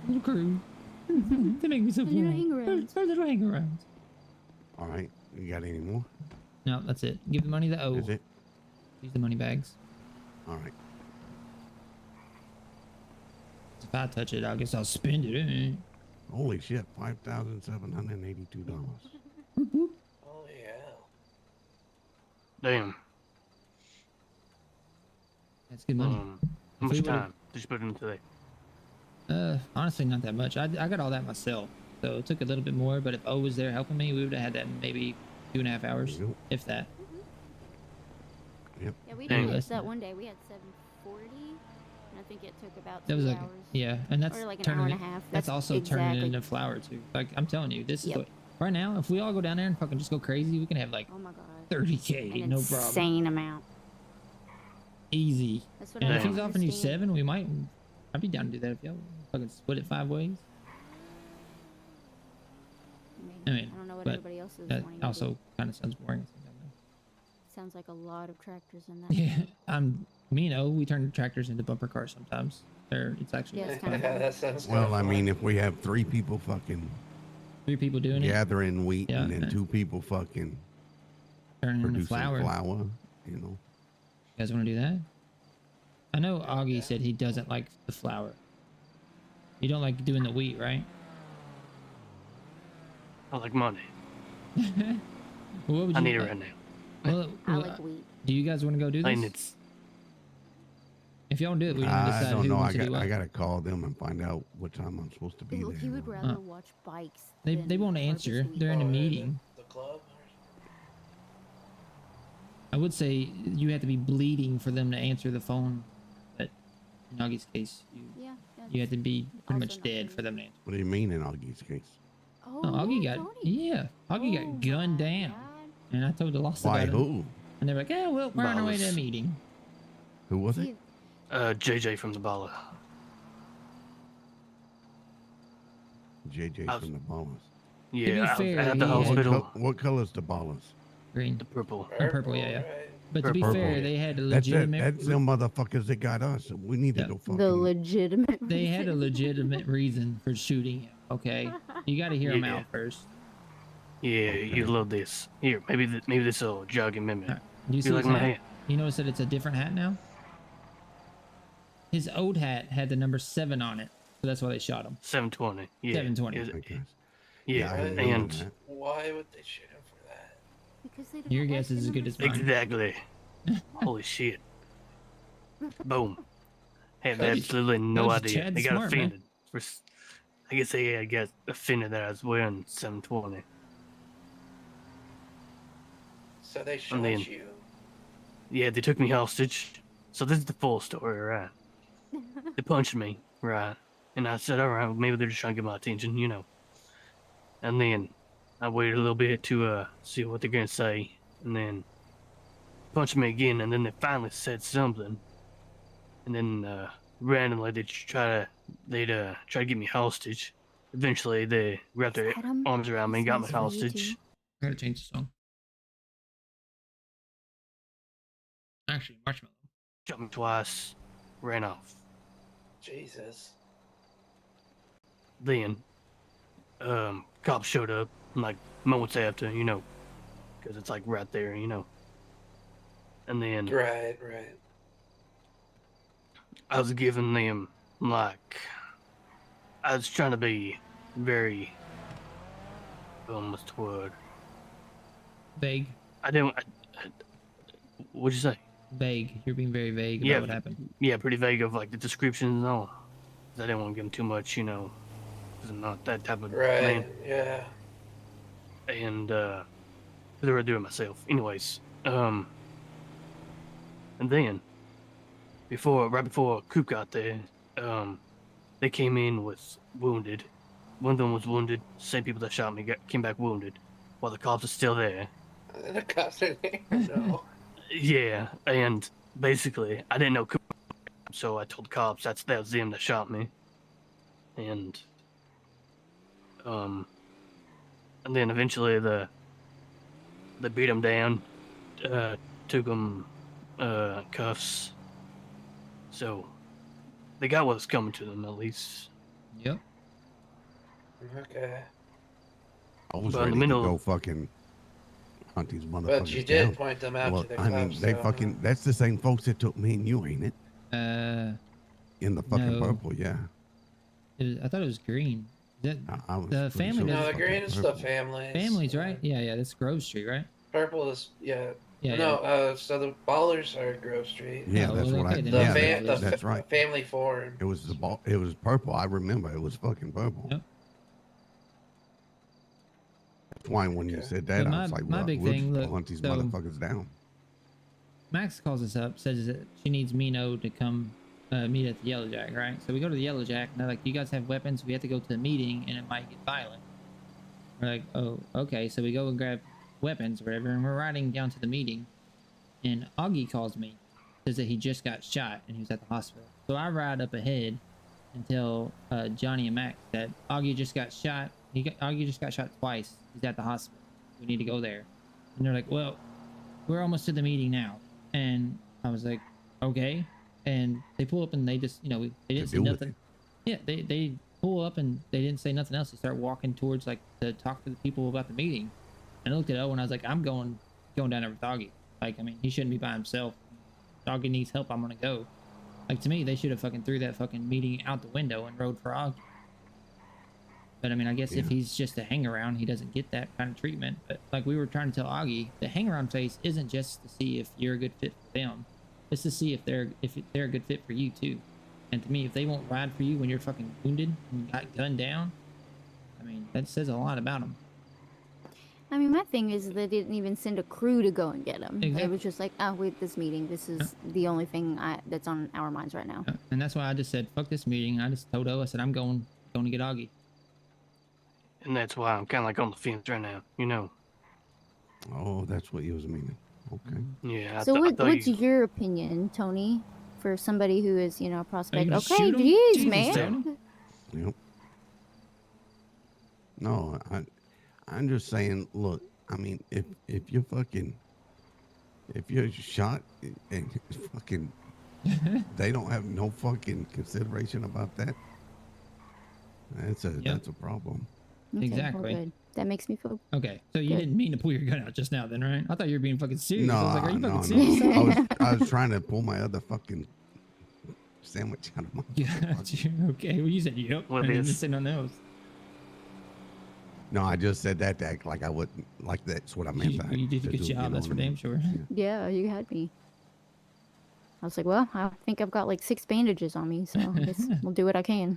Little crew. They make me so Little proud. hang-arounds. Our little hang-arounds. All right. You got any more? No, that's it. Give the money to O. Is it? Use the money bags. All right. If I touch it, I guess I'll spend it. Holy shit! $5,782. Holy hell. Damn. That's good money. How If we much would've- time did you put into today? Honestly, not that much. I got all that myself, so it took a little bit more. But if O was there helping me, we would have had that in maybe 2.5 hours, Yep. if that. Yep. Yeah, we Maybe did less that than one day. We had 740, and I think it took about 2 That was like, hours. yeah, and that's Or like an turning hour and it- a half. That's also turning it exactly- into flour too. Like I'm telling you, this is Yep. what right now. If we all go down there and fucking just go crazy, we can have like Oh my god. 30K, An no problem, insane amount. easy. That's what And I if don't he's offering you understand. 7, we might. I'd be down to do that if y'all fucking split it 5 ways. I mean, I don't know what but everybody else is that wanting to also do. kind of sounds boring. Sounds like a lot of tractors in that. Yeah, me and O, we turn tractors into bumper cars sometimes. It's actually Yeah, it's kind of That sounds Well, kinda I fun. mean, if we have 3 people fucking 3 people doing it, gathering wheat Yeah, and then man. 2 people fucking turning into producing flour. flour, you know. You guys want to do that? I know Augie Yeah. said he doesn't like the flour. You don't like doing the wheat, right? I like money. What would I you? need it right now. Well, I like wheat. do you guys want to go do I this? mean, it's If y'all do it, we need to I decide don't who know. wants I to do what. gotta call them and find out what time I'm supposed to be Look, there. he would rather watch bikes. They than won't harvest answer. wheat. They're in a Oh, meeting. The club? I would say you have to be bleeding for them to answer the phone, but in Augie's case, Yeah. you have to be pretty Also much not dead really. for them to answer. What do you mean in Augie's case? Oh, Oh, Augie yeah, got don't he? Augie Oh got gunned my down, God. and I told the loss Why? about him, Who? and they're like, "Yeah, well, we're on our way to a Ballers. meeting." Who was it? See, JJ from the baller. JJ I was- from the Ballers. Yeah, I was fair, at the he had- hospital. What color's the Ballers? Green. The purple. Purple, yeah. Right. But to be Purple. fair, they had a That's it. legitimate. That's them motherfuckers that got us. We need to Yeah. go fucking. the legitimate. They had a reason. legitimate reason for shooting him. Okay, you got to hear him Yeah. out first. Yeah, you love this. Here, maybe this will jog your memory. Alright. Do you You see like his my hat? hat? You notice that it's a different hat now? His old hat had the number 7 on it, so that's why they shot him. 720. Yeah. 720. Is it- Okay. Yeah, I Right. remember and that. Why would they shoot him for that? Because they Your don't guess like is the as good number as mine. exactly. Holy shit. Boom. Had That was- absolutely no was idea. Chad They got Smart, man. offended. I guess they got offended that I was wearing 720. So they shot then- you. Yeah, they took me hostage. So this is the full story, right? They punched me, right? And I said, all right, well, maybe they're just trying to get my attention, you know. And then I waited a little bit to see what they're gonna say, and then punched me again, and then they finally said something. And then randomly they'd try to get me hostage. Eventually they wrapped their Adam, arms around me and this got me one's for you hostage. too. I gotta change the song. Actually, Marshmallow. Shot me twice, ran off. Jesus. Then cops showed up like moments after, you know, because it's like right there, you know. And then Right. I was giving them like I was trying to be very what's the word? Vague. I didn't. What'd you say? Vague. You're being very vague about Yeah, what happened. yeah, pretty vague of like the descriptions and all. 'Cause I didn't want to give them too much, you know, because I'm not that type of Right. man. Yeah. And they were doing myself. Anyways, and then right before Coop got there, they came in with wounded, one of them was wounded. Same people that shot me came back wounded, while the cops are still there. The cops are there. No. Yeah, and basically, I didn't know Cooper, so I told the cops that was them that shot me. And then eventually they beat him down, took him cuffs. So they got what was coming to them at least. Yep. Okay. I was But in ready the to middle, go fucking hunt these motherfuckers But you did down. point them out Well, to the I mean, cops. they though, fucking, that's the same folks that took me and you, ain't it? In the fucking No. purple, yeah. I thought it was green. Is that I was the pretty family sure it No, was the fucking green is the purple. families. families, right? Yeah, that's Grove Street, right? Purple is Yeah. No, so the ballers are Grove Street. Yeah, Oh, that's well, what I. okay, then The Yeah, it's the that's right. family forum. It was It was purple. I remember it was fucking purple. Yep. That's why when you Okay. said that, But I was like, my well, big we'll thing, just look, hunt these so- motherfuckers down. Max calls us up, says that she needs Mino to come meet at the Yellow Jack, right? So we go to the Yellow Jack, and they're like, "You guys have weapons? We have to go to the meeting, and it might get violent." We're like, "Oh, okay." So we go and grab weapons or whatever, and we're riding down to the meeting, and Augie calls me, says that he just got shot and he was at the hospital. So I ride up ahead and tell Johnny and Max that Augie just got shot. Augie just got shot twice. He's at the hospital. We need to go there. And they're like, "Well, we're almost to the meeting now." And I was like, "Okay." And they pull up and they just, they didn't say deal with nothing. Yeah, they pull up and they didn't say nothing else. They start walking towards like to talk to the people about the meeting. And I looked at Owen and I was like, "I'm going down there with Augie. Like, I mean, he shouldn't be by himself. Augie needs help. I'm gonna go." Like, to me, they should have fucking threw that fucking meeting out the window and rode for Augie. But I mean, I guess if he's just a hang around, he doesn't get that kind of treatment. But like we were trying to tell Augie, the hang around phase isn't just to see if you're a good fit for them. It's to see if they're a good fit for you too. And to me, if they won't ride for you when you're fucking wounded and got gunned down, I mean, that says a lot about them. I mean, my thing is they didn't even send a crew to go and get him. Exactly. It was just like, "Oh, wait, this meeting. This is the only thing that's on our minds right now." And that's why I just said, "Fuck this meeting." I just told O, I said, "I'm going to get Augie." and that's why I'm kind of like on the fence right now. Oh, that's what you was meaning. Okay. Yeah. So what's you, your opinion, Tony, for somebody who is, a prospect? gonna Okay, shoot him? jeez, Jesus, man. Tony. Yep. No, I'm just saying. Look, I mean, if you're shot and fucking, they don't have no fucking consideration about that. That's a problem. Okay, Exactly. Well, good. That makes me feel. Okay, so you Good. didn't mean to pull your gun out just now, then, right? I thought you were being fucking serious. No, I was like, "Are you no, fucking no. serious?" I was trying to pull my other fucking sandwich out of my. Yeah. Okay. Well, you said yep. Well, and it then is. just say nothing else. No, I just said that to act like I wouldn't. Like that's what I meant. You did a to good do, you job. know That's what for I damn mean? sure. Yeah, you had me. I was like, well, I think I've got like 6 bandages on me, so I guess we'll do what I can.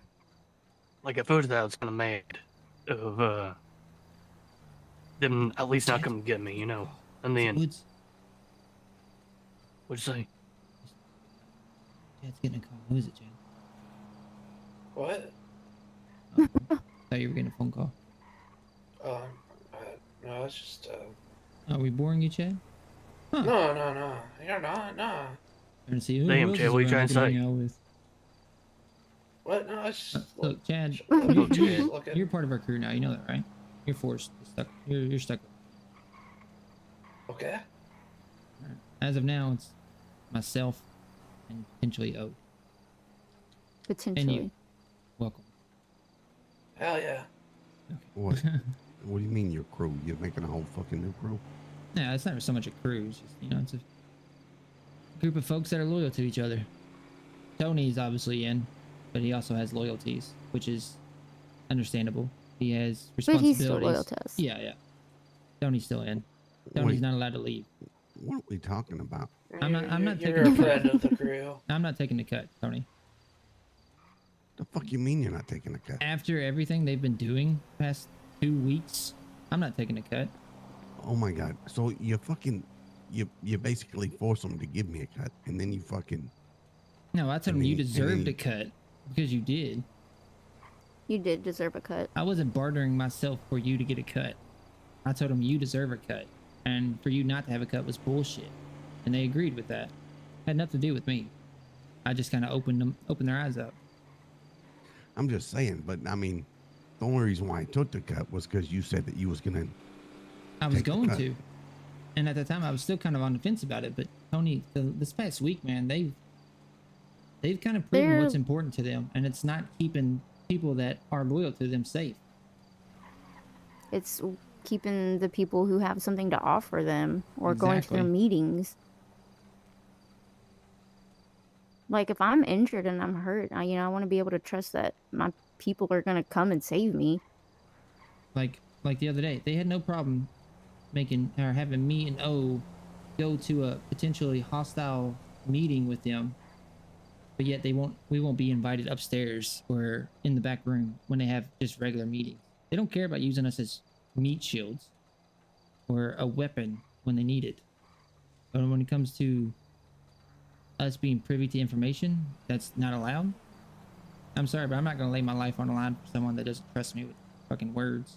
Like at first, I was kind of mad of them at least not coming to get me, And then Woods. what'd you say? Dad's getting a call. Who is it, Chad? What? Oh, thought you were getting a phone call. No, it's just Are we boring you, Chad? Huh. No. You're not. No. Trying to see who Damn, else Chad, is what you around trying I to can say? hang out with. What? No, it's just Look, Chad, Look, you're part of our crew now. You know that, right? You're forced. You're stuck. Okay. Alright. As of now, it's myself and potentially O. Potentially. Welcome. Hell yeah. What? What do you mean your crew? You're making a whole fucking new crew? Yeah, it's not so much a crew. It's just, it's a group of folks that are loyal to each other. Tony's obviously in, but he also has loyalties, which is understandable. He has But responsibilities. he's still loyal to us. Yeah. Tony's still in. Tony's Wait, not allowed to leave. what are we talking about? I'm not You're taking a friend of the crew. I'm not taking the cut, Tony. The fuck you mean you're not taking a cut? After everything they've been doing past 2 weeks, I'm not taking a cut. Oh my god! So you fucking, you basically force them to give me a cut, and then you fucking. No, I told him And you then- and deserved then- a cut because you did. You did deserve a cut. I wasn't bartering myself for you to get a cut. I told them you deserve a cut, and for you not to have a cut was bullshit, and they agreed with that. Had nothing to do with me. I just kind of opened their eyes up. I'm just saying, but I mean, the only reason why I took the cut was because you said that you was gonna. I was going to, and at the time I was still kind of on the fence about it. But Tony, this past week, man, they've kind of proven what's important to them, and it's not keeping people that are loyal to them safe. It's keeping the people who have something to offer them or going to their meetings. Like, if I'm injured and I'm hurt, I want to be able to trust that my people are going to come and save me. Like the other day, they had no problem having me and O go to a potentially hostile meeting with them, but yet we won't be invited upstairs or in the back room when they have just regular meetings. They don't care about using us as meat shields or a weapon when they need it. But when it comes to us being privy to information that's not allowed, I'm sorry, but I'm not going to lay my life on the line for someone that doesn't trust me with fucking words.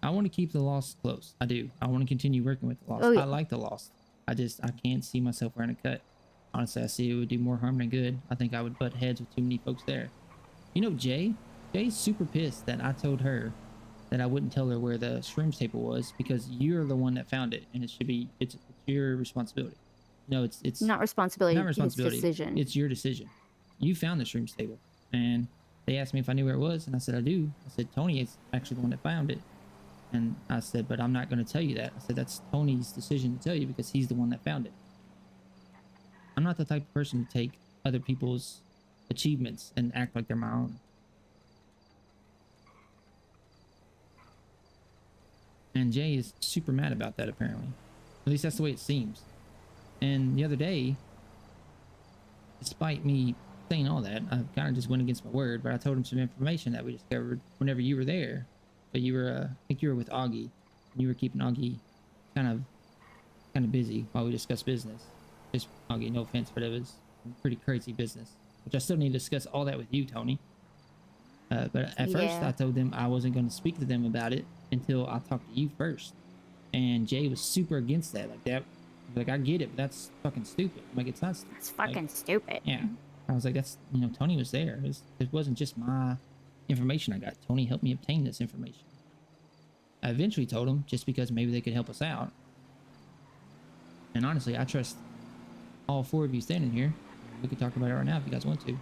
I want to keep the Lost close. I do. I want to continue working with the Lost. Oh, yeah. I like the Lost. I can't see myself wearing a cut. Honestly, I see it would do more harm than good. I think I would butt heads with too many folks there. You know, Jay's super pissed that I told her that I wouldn't tell her where the shrooms table was because you're the one that found it, and it's your responsibility. No, it's not responsibility. Not responsibility. It's decision. It's your decision. You found the shrooms table, and they asked me if I knew where it was, and I said I do. I said Tony is actually the one that found it, and I said, but I'm not going to tell you that. I said that's Tony's decision to tell you because he's the one that found it. I'm not the type of person to take other people's achievements and act like they're my own. And Jay is super mad about that, apparently. At least that's the way it seems. And the other day, despite me saying all that, I kind of just went against my word, but I told him some information that we discovered whenever you were there. But you were, I think you were with Augie. And you were keeping Augie kind of busy while we discussed business. Just Augie, no offense, but it was pretty crazy business. Which I still need to discuss all that with you, Tony. But at first, I told them I wasn't going to speak to them about it until I talked to you first. And Jay was super against that. Like, I get it, but that's fucking stupid. Like, it's not stupid. It's fucking stupid. Yeah. I was like, Tony was there. It wasn't just my information I got. Tony helped me obtain this information. I eventually told him just because maybe they could help us out. And honestly, I trust all four of you standing here. We could talk about it right now if you guys want to.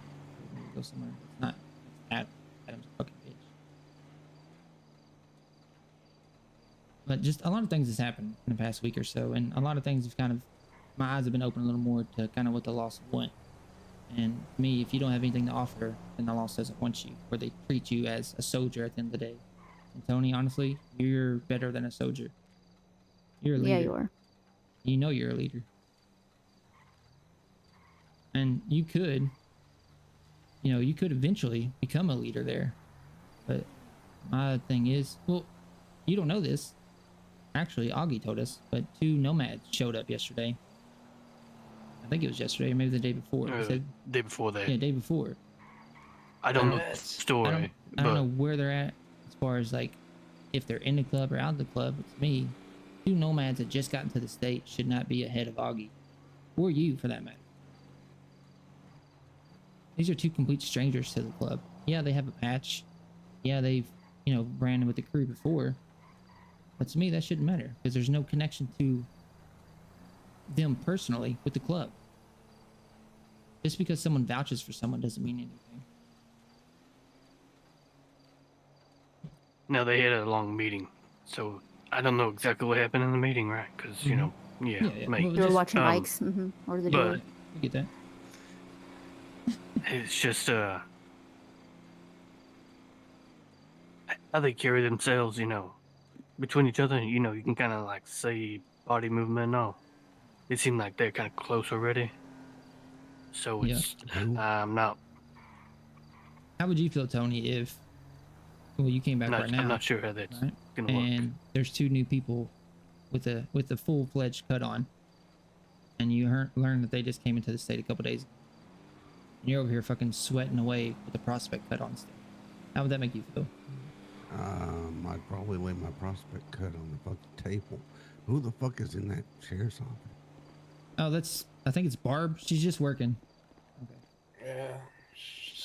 Go somewhere. It's not Adam. Adam's a fucking bitch. But just a lot of things has happened in the past week or so, and a lot of things have my eyes have been open a little more to kind of what the Lost want. And to me, if you don't have anything to offer, then the Lost doesn't want you, or they treat you as a soldier at the end of the day. And Tony, honestly, you're better than a soldier. You're a leader. Yeah, you are. You know you're a leader. And you could eventually become a leader there. But my thing is, well, you don't know this. Actually, Augie told us, but 2 nomads showed up yesterday. I think it was yesterday, or maybe the day before. Day before that. Yeah, day before. I don't know the story. I don't know where they're at as far as like if they're in the club or out of the club. But to me, 2 nomads that just got into the state should not be ahead of Augie. Or you, for that matter. These are 2 complete strangers to the club. Yeah, they have a patch. Yeah, they've, ran with the crew before. But to me, that shouldn't matter because there's no connection to them personally with the club. Just because someone vouches for someone doesn't mean anything. Now, they had a long meeting, so I don't know exactly what happened in the meeting, right? Because, Yeah. mate. They were watching bikes. Or the But I get that. it's just, how they carry themselves, between each other, you can kind of like see body movement and all. It seemed like they're kind of close already. So it's, I'm not. How would you feel, Tony, if, you came back right now? I'm not sure how that's right? going to work. And there's 2 new people with a full-fledged cut on. And you learn that they just came into the state a couple days ago. And you're over here fucking sweating away with the prospect cut on still. How would that make you feel? I'd probably lay my prospect cut on the fucking table. Who the fuck is in that sheriff's office? Oh, I think it's Barb. She's just working. Yeah.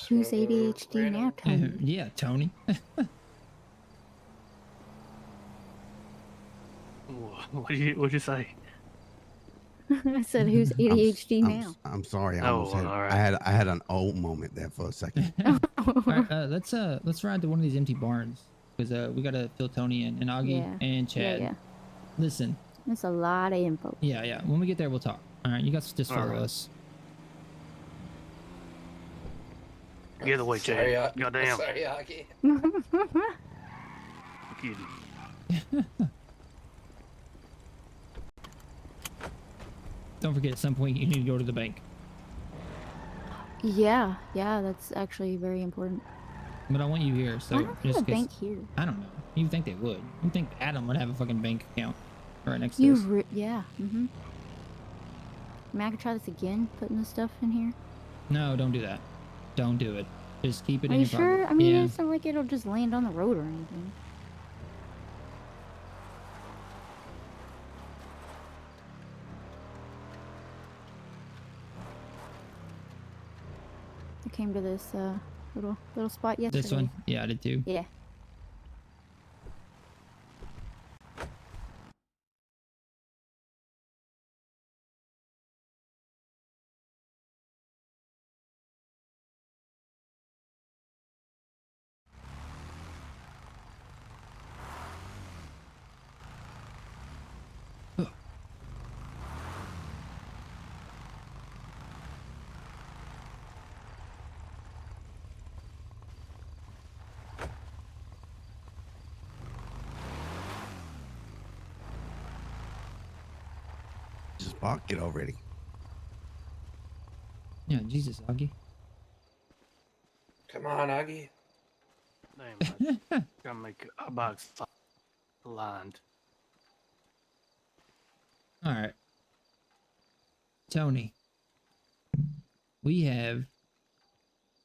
Who's ADHD now, Tony? Yeah, Tony. What'd you say? I said, who's ADHD now? I'm sorry. I Oh, almost had all right. I had an old moment there for a second. All right, let's ride to one of these empty barns because we gotta fill Tony in and Augie Yeah. and Chad. Yeah. Listen. That's a lot of info. Yeah. When we get there, we'll talk. All right, you guys just follow right. us. Get away, Sorry, Chad. Goddamn. Sorry, Augie. Kidding. Don't forget, at some point you need to go to the bank. Yeah, that's actually very important. But I want you here, so I don't have a just 'cause- bank here. I don't know. You think they would? You think Adam would have a fucking bank account right next to us? Yeah. I mean, I could try this again, putting this stuff in here. No, don't do that. Don't do it. Just keep it Are in you your sure? pocket. I mean, yeah. it's not like it'll just land on the road or anything. I came to this little spot yesterday. This one? Yeah, I did too. Yeah. Just park it already. Yeah, Jesus, Augie. Come on, Augie. Damn, gotta make a box aligned. All right. Tony. We have...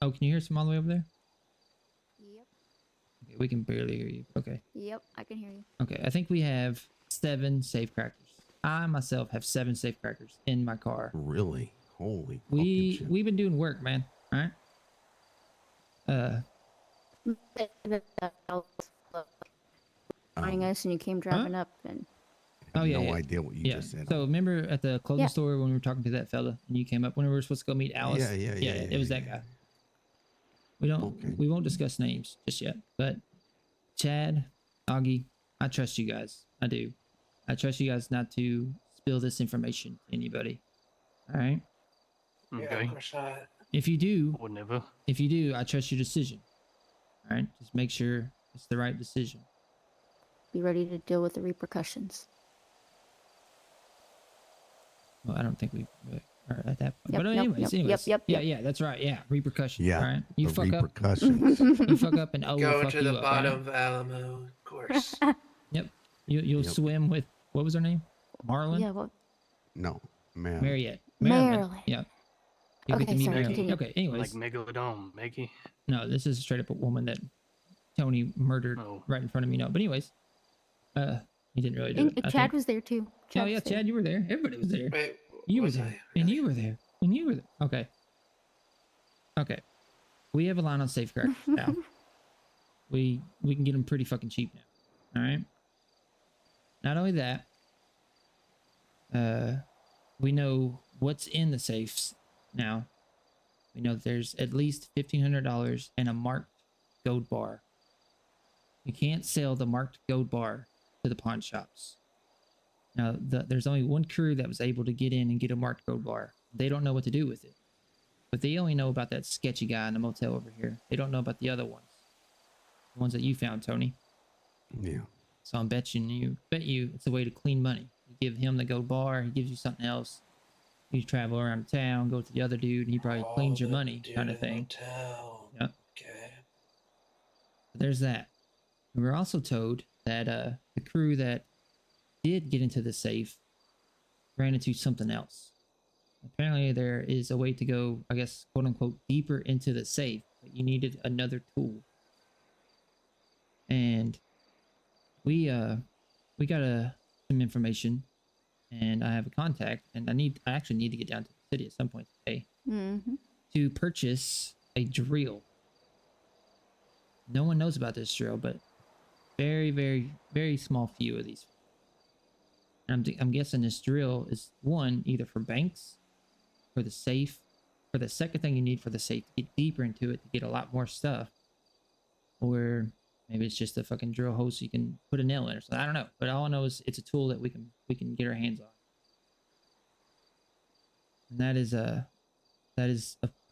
Oh, can you hear us from all the way over there? Yep. Okay, we can barely hear you. Okay. Yep, I can hear you. Okay, I think we have 7 safe crackers. I myself have 7 safe crackers in my car. Really? Holy fucking shit. We've been doing work, man. All right. Warning us, and you came driving up, and Oh yeah. No yeah. idea what you Yeah. just said. So remember at the clothing Yeah. store when we were talking to that fella and you came up when we were supposed to go meet Alice? Yeah. It was that guy. We won't discuss names just yet. But Chad, Augie, I trust you guys. I do. I trust you guys not to spill this information to anybody. All right. Yeah, Okay. of course not. If you do, Would never. I trust your decision. All right. Just make sure it's the right decision. be ready to deal with the repercussions. Well, I don't think we are at that point. Yep, But yep, anyways, yep. Yeah, that's right. Yeah, repercussions. Yeah, All right. You the fuck up. repercussions. You fuck up and will Go fuck to you the up, bottom right? of Alamo, of course. Yep. You'll Yep. swim with what was her name? Marlon? Yeah, well, No, man. Mariette. Marilyn. Yeah. You get Okay, to meet sorry, Marilyn. continue. Okay, anyways. Like Megalodon, Maggie. No, this is straight up a woman that Tony murdered Oh. right in front of me. No, but anyways. He didn't really do and it. I Chad think. was there too. Oh was yeah, there. Chad, you were there. Everybody was there. Wait, You were was there. I? And you were there. And you were there. Okay. Okay. We have a line on safe crackers now. We can get them pretty fucking cheap now. All right. Not only that, we know what's in the safes now. We know there's at least $1,500 and a marked gold bar. You can't sell the marked gold bar to the pawn shops. Now, there's only one crew that was able to get in and get a marked gold bar. They don't know what to do with it. But they only know about that sketchy guy in the motel over here. They don't know about the other ones. The ones that you found, Tony. Yeah. So I'm bet you it's a way to clean money. You give him the gold bar, he gives you something else. You travel around town, go to the other dude, and he probably cleans your money, kind of thing. Yep. Okay. There's that. We were also told that the crew that did get into the safe ran into something else. Apparently, there is a way to go, I guess, quote unquote, deeper into the safe, but you needed another tool. And we got some information, and I have a contact, and I actually need to get down to the city at some point today to purchase a drill. No one knows about this drill, but very, very, very small few of these. And I'm guessing this drill is one either for banks, for the safe, for the second thing you need for the safe to get deeper into it to get a lot more stuff, or maybe it's just a fucking drill hole so you can put a nail in or something. I don't know, but all I know is it's a tool that we can get our hands on, and that is a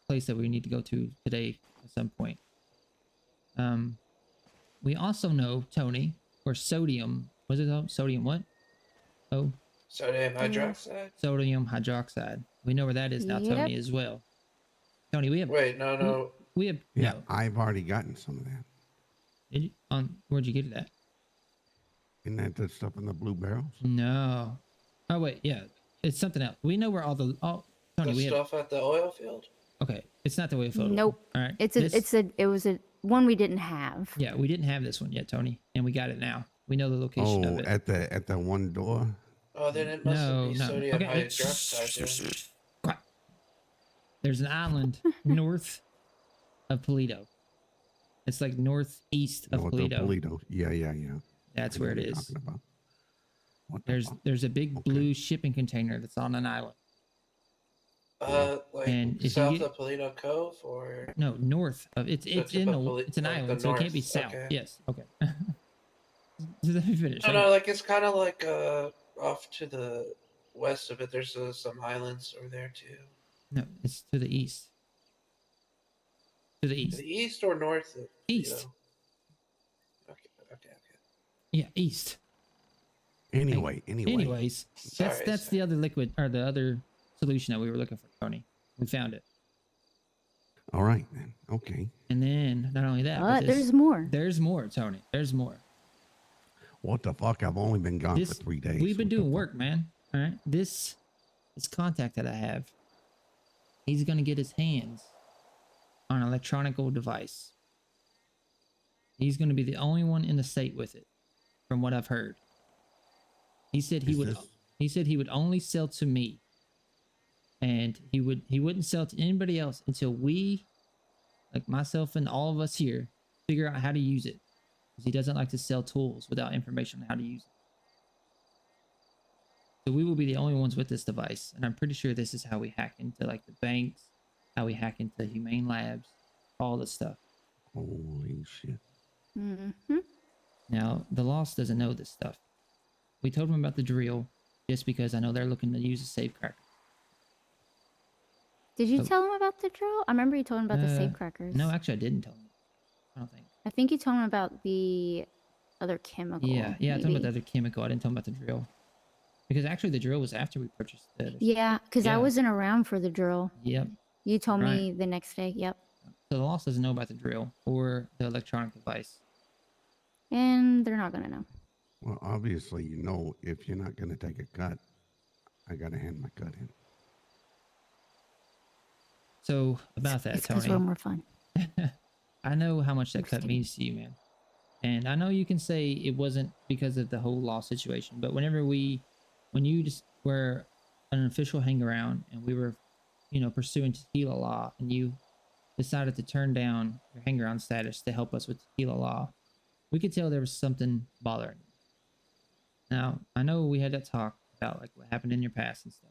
place that we need to go to today at some point. We also know, Tony, or sodium. Was it sodium what? Oh, Sodium hydroxide. Sodium hydroxide. We know where that is now, Tony, as well. Tony, we have. Wait, no. We have. Yeah, no. I've already gotten some of that. Did you, where'd you get it at? Isn't that the stuff in the blue barrels? No. Oh wait, yeah, it's something else. We know where all the Tony. The stuff at the oil field. Okay, it's not the oil field. Nope. All right. It was a one we didn't have. Yeah, we didn't have this one yet, Tony, and we got it now. We know the location of it. At the one door. Oh, then it must be sodium hydroxide. Quiet. There's an island north of Polito. It's like northeast of Polito. Yeah. That's where it is. There's a big blue shipping container that's on an island. Like and if south of Polito Cove, or no, north of it's an island, so it can't be south. Okay. Yes, okay. Let me finish. No, like it's kind of like off to the west of it. There's some islands over there too. No, it's to the east. To the east. The east or north? East. Okay. Yeah, east. Anyways, that's the other liquid or the other solution that we were looking for, Tony. We found it. All right then. Okay. And then not only that, but there's more. There's more, Tony. There's more. What the fuck? I've only been gone for 3 days. We've been doing work, man. All right. This contact that I have, he's gonna get his hands on an electronic device. He's gonna be the only one in the state with it, from what I've heard. He said he would only sell to me, and he wouldn't sell to anybody else until we, like myself and all of us here, figure out how to use it. Because he doesn't like to sell tools without information on how to use it. So we will be the only ones with this device, and I'm pretty sure this is how we hack into like the banks, how we hack into humane labs, all this stuff. Holy shit. Now, the Lost doesn't know this stuff. We told him about the drill just because I know they're looking to use a safe cracker. Did you tell him about the drill? I remember you told him about the safe crackers. No, actually, I didn't tell him. I don't think. I think you told him about the other chemical. Yeah, I told him about the other chemical. I didn't tell him about the drill. Because actually, the drill was after we purchased it. Yeah, because I wasn't around for the drill. Yep. You told me the next day. Yep. So the Lost doesn't know about the drill or the electronic device. And they're not going to know. Well, obviously, if you're not going to take a cut, I got to hand my cut in. So about that, it's Tony. Because we're more fun. I know how much that cut means to you, man. And I know you can say it wasn't because of the whole law situation, but when you just were an official hang around and we were, pursuing tequila law, and you decided to turn down your hang around status to help us with tequila law, we could tell there was something bothering you. Now, I know we had that talk about like what happened in your past and stuff,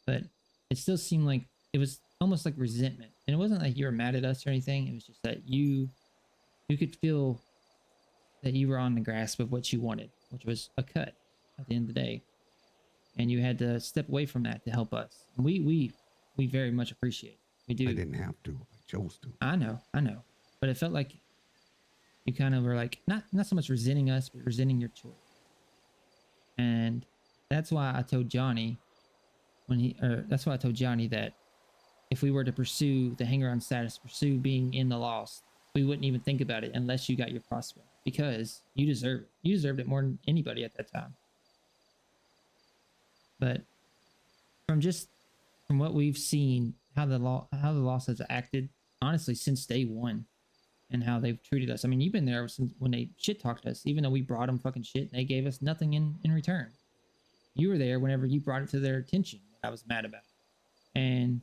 but it still seemed like it was almost like resentment. And it wasn't like you were mad at us or anything. It was just that you could feel that you were on the grasp of what you wanted, which was a cut at the end of the day. And you had to step away from that to help us. And we very much appreciate it. We do. I didn't have to. I chose to. I know. But it felt like you kind of were like, not so much resenting us, but resenting your choice. And that's why I told Johnny that if we were to pursue the hanger-on status, pursue being in the Lost, we wouldn't even think about it unless you got your prospect, because you deserve it. You deserved it more than anybody at that time. But from just from what we've seen, how the loss has acted, honestly, since day one, and how they've treated us. I mean, you've been there since when they shit talked us, even though we brought them fucking shit, and they gave us nothing in return. You were there whenever you brought it to their attention what I was mad about, and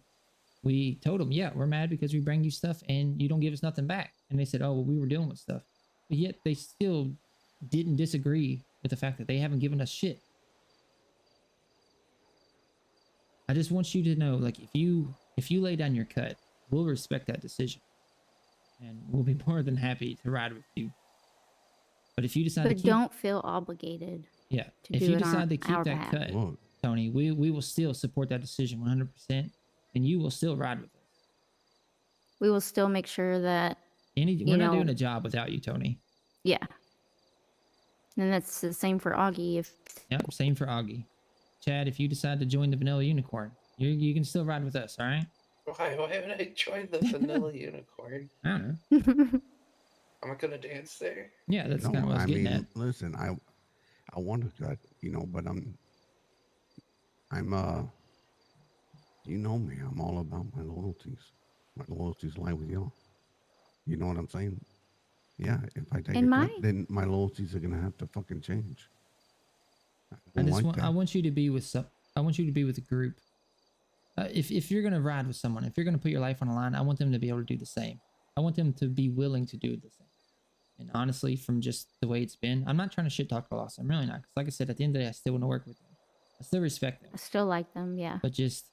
we told them, yeah, we're mad because we bring you stuff and you don't give us nothing back. And they said, oh, well, we were dealing with stuff, but yet they still didn't disagree with the fact that they haven't given us shit. I just want you to know, like, if you lay down your cut, we'll respect that decision, and we'll be more than happy to ride with you. But if you decide to keep, don't feel obligated. yeah, to if do you it on decide to keep our that behalf. cut, Look, Tony, we will still support that decision 100%, and you will still ride with us. We will still make sure that, We're not doing a job without you, Tony. yeah. And that's the same for Augie. If Yep, same for Augie. Chad, if you decide to join the Vanilla Unicorn, you can still ride with us, all right? Why haven't I joined the Vanilla Unicorn? I don't know. Am I gonna dance there? Yeah, that's no, kind of what I was getting at. listen, I want to cut, but I'm you know me, I'm all about my loyalties. My loyalties lie with y'all. You know what I'm saying? Yeah, if I take And a cut, then my loyalties are gonna have to fucking change. I want you to be with I want you to be with a group. If you're gonna ride with someone, if you're gonna put your life on the line, I want them to be able to do the same. I want them to be willing to do the same. And honestly, from just the way it's been, I'm not trying to shit talk the loss. I'm really not. Because like I said, at the end of the day, I still want to work with them. I still respect them. I still like them, yeah. But just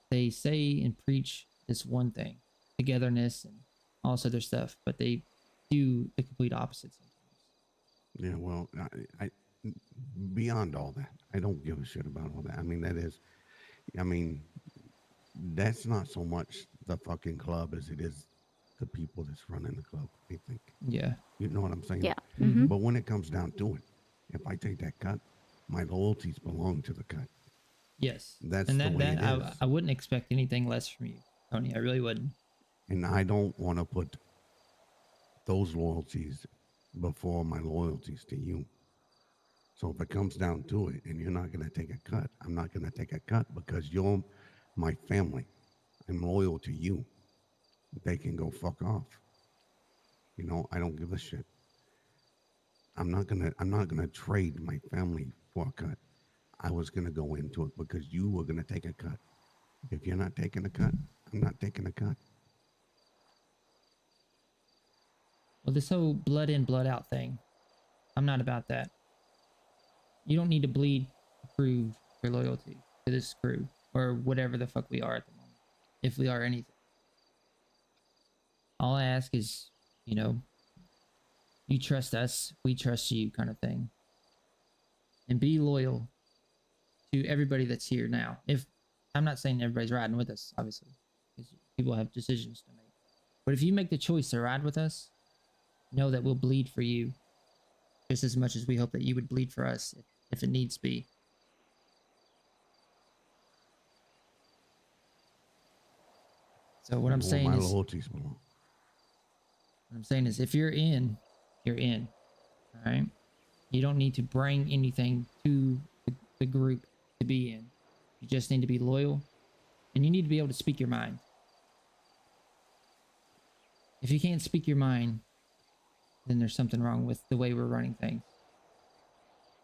they say and preach this one thing, togetherness and all this other stuff, but they do the complete opposite sometimes. Yeah, well, I beyond all that, I don't give a shit about all that. I mean, that's not so much the fucking club as it is the people that's running the club, I think. Yeah. You know what I'm saying? Yeah. Mm-hmm. But when it comes down to it, if I take that cut, my loyalties belong to the cut. Yes. That's and the way it is. I wouldn't expect anything less from you, Tony. I really wouldn't. And I don't want to put those loyalties before my loyalties to you. So if it comes down to it and you're not going to take a cut, I'm not going to take a cut because you're my family. I'm loyal to you. They can go fuck off. I don't give a shit. I'm not gonna trade my family for a cut. I was gonna go into it because you were gonna take a cut. If you're not taking a cut, I'm not taking a cut. Well, this whole blood in, blood out thing, I'm not about that. You don't need to bleed to prove your loyalty to this crew or whatever the fuck we are at the moment, if we are anything. All I ask is, you trust us, we trust you, kind of thing. And be loyal to everybody that's here now. If I'm not saying everybody's riding with us, obviously, because people have decisions to make. But if you make the choice to ride with us, know that we'll bleed for you just as much as we hope that you would bleed for us if it needs be. So what I'm saying is, loyalties belong. what I'm saying is, if you're in, you're in. All right. You don't need to bring anything to the group to be in. You just need to be loyal, and you need to be able to speak your mind. If you can't speak your mind, then there's something wrong with the way we're running things.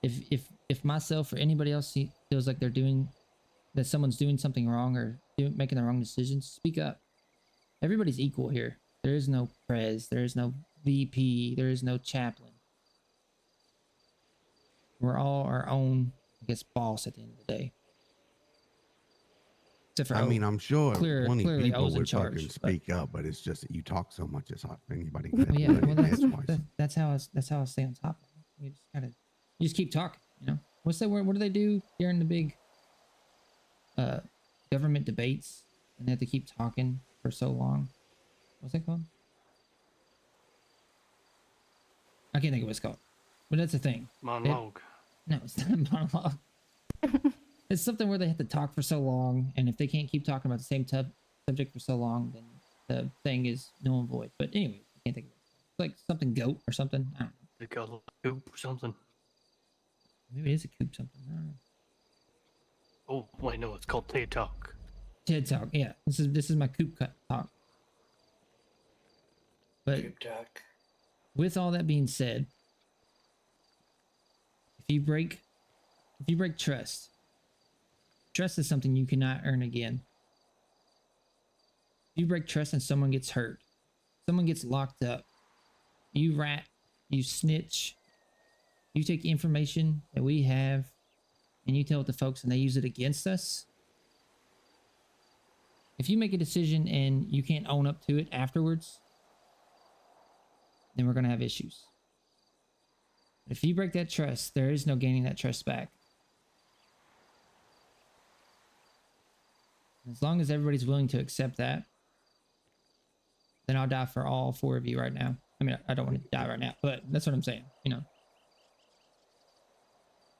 If myself or anybody else feels like that someone's doing something wrong or making the wrong decisions, speak up. Everybody's equal here. There is no prez, there is no VP, there is no chaplain. We're all our own, boss at the end of the day. Except for I'm sure plenty clearly people O's in would charge, fucking speak up, but it's just that you talk so much, it's hard for anybody to Well, get yeah, edgewise. that's how I stay on top of it. You just keep talking, What's that word? What do they do during the big government debates? And they have to keep talking for so long. What's that called? I can't think of what it's called. But that's a thing. Monologue. No, it's not a monologue. It's something where they have to talk for so long, and if they can't keep talking about the same subject for so long, then the thing is null and void. But anyway, I can't think of it. It's like something goat or something. I don't know. They got a coop or something. Maybe it is a coop something. I don't know. Oh, wait, no, it's called TikTok. TED talk. Yeah, this is my coop cut talk. But Coop talk. with all that being said, if you break trust, trust is something you cannot earn again. If you break trust and someone gets hurt, someone gets locked up, you rat, you snitch, you take information that we have and you tell it to folks and they use it against us. If you make a decision and you can't own up to it afterwards, then we're going to have issues. If you break that trust, there is no gaining that trust back. As long as everybody's willing to accept that, then I'll die for all 4 of you right now. I mean, I don't want to die right now, but that's what I'm saying, you know.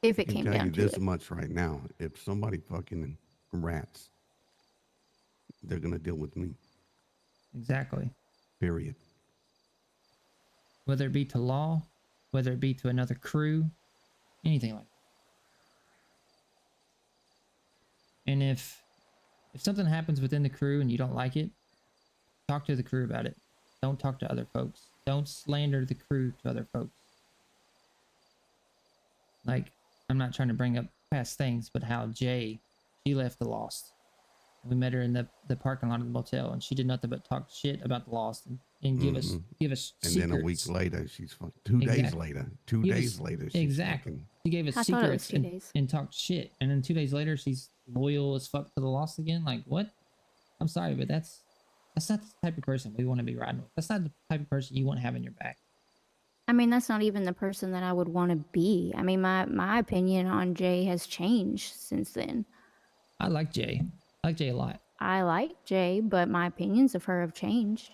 If it I came can tell down you to this it. much right now. If somebody fucking rats, they're going to deal with me. Exactly. Period. Whether it be to law, whether it be to another crew, anything like that. And if something happens within the crew and you don't like it, talk to the crew about it. Don't talk to other folks. Don't slander the crew to other folks. Like, I'm not trying to bring up past things, but how Jay, she left the Lost. We met her in the parking lot of the motel, and she did nothing but talk shit about the Lost and give us And secrets. then a week later, she's fucking 2 days Exactly. later. 2 Give days us- later, she's exactly. fucking. She gave us I thought it was secrets 2 and, days. and talked shit, and then 2 days later, she's loyal as fuck to the Lost again. Like, what? I'm sorry, but that's not the type of person we want to be riding with. That's not the type of person you want to have in your back. I mean, that's not even the person that I would want to be. I mean, my opinion on Jay has changed since then. I like Jay. I like Jay a lot. I like Jay, but my opinions of her have changed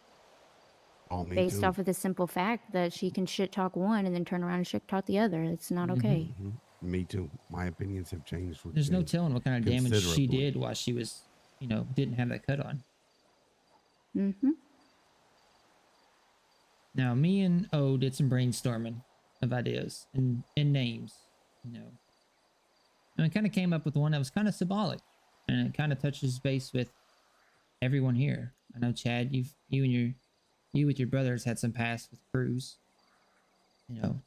Oh, me based too. off of the simple fact that she can shit talk one and then turn around and shit talk the other. It's not okay. Mhm. Me too. My opinions have changed. With There's no Jay telling what kind of damage she considerably. did while she was, didn't have that cut on. Mm-hmm. Now, me and O did some brainstorming of ideas and names, And we kind of came up with one that was kind of symbolic, and it kind of touches base with everyone here. I know, Chad, you with your brothers had some past with crews.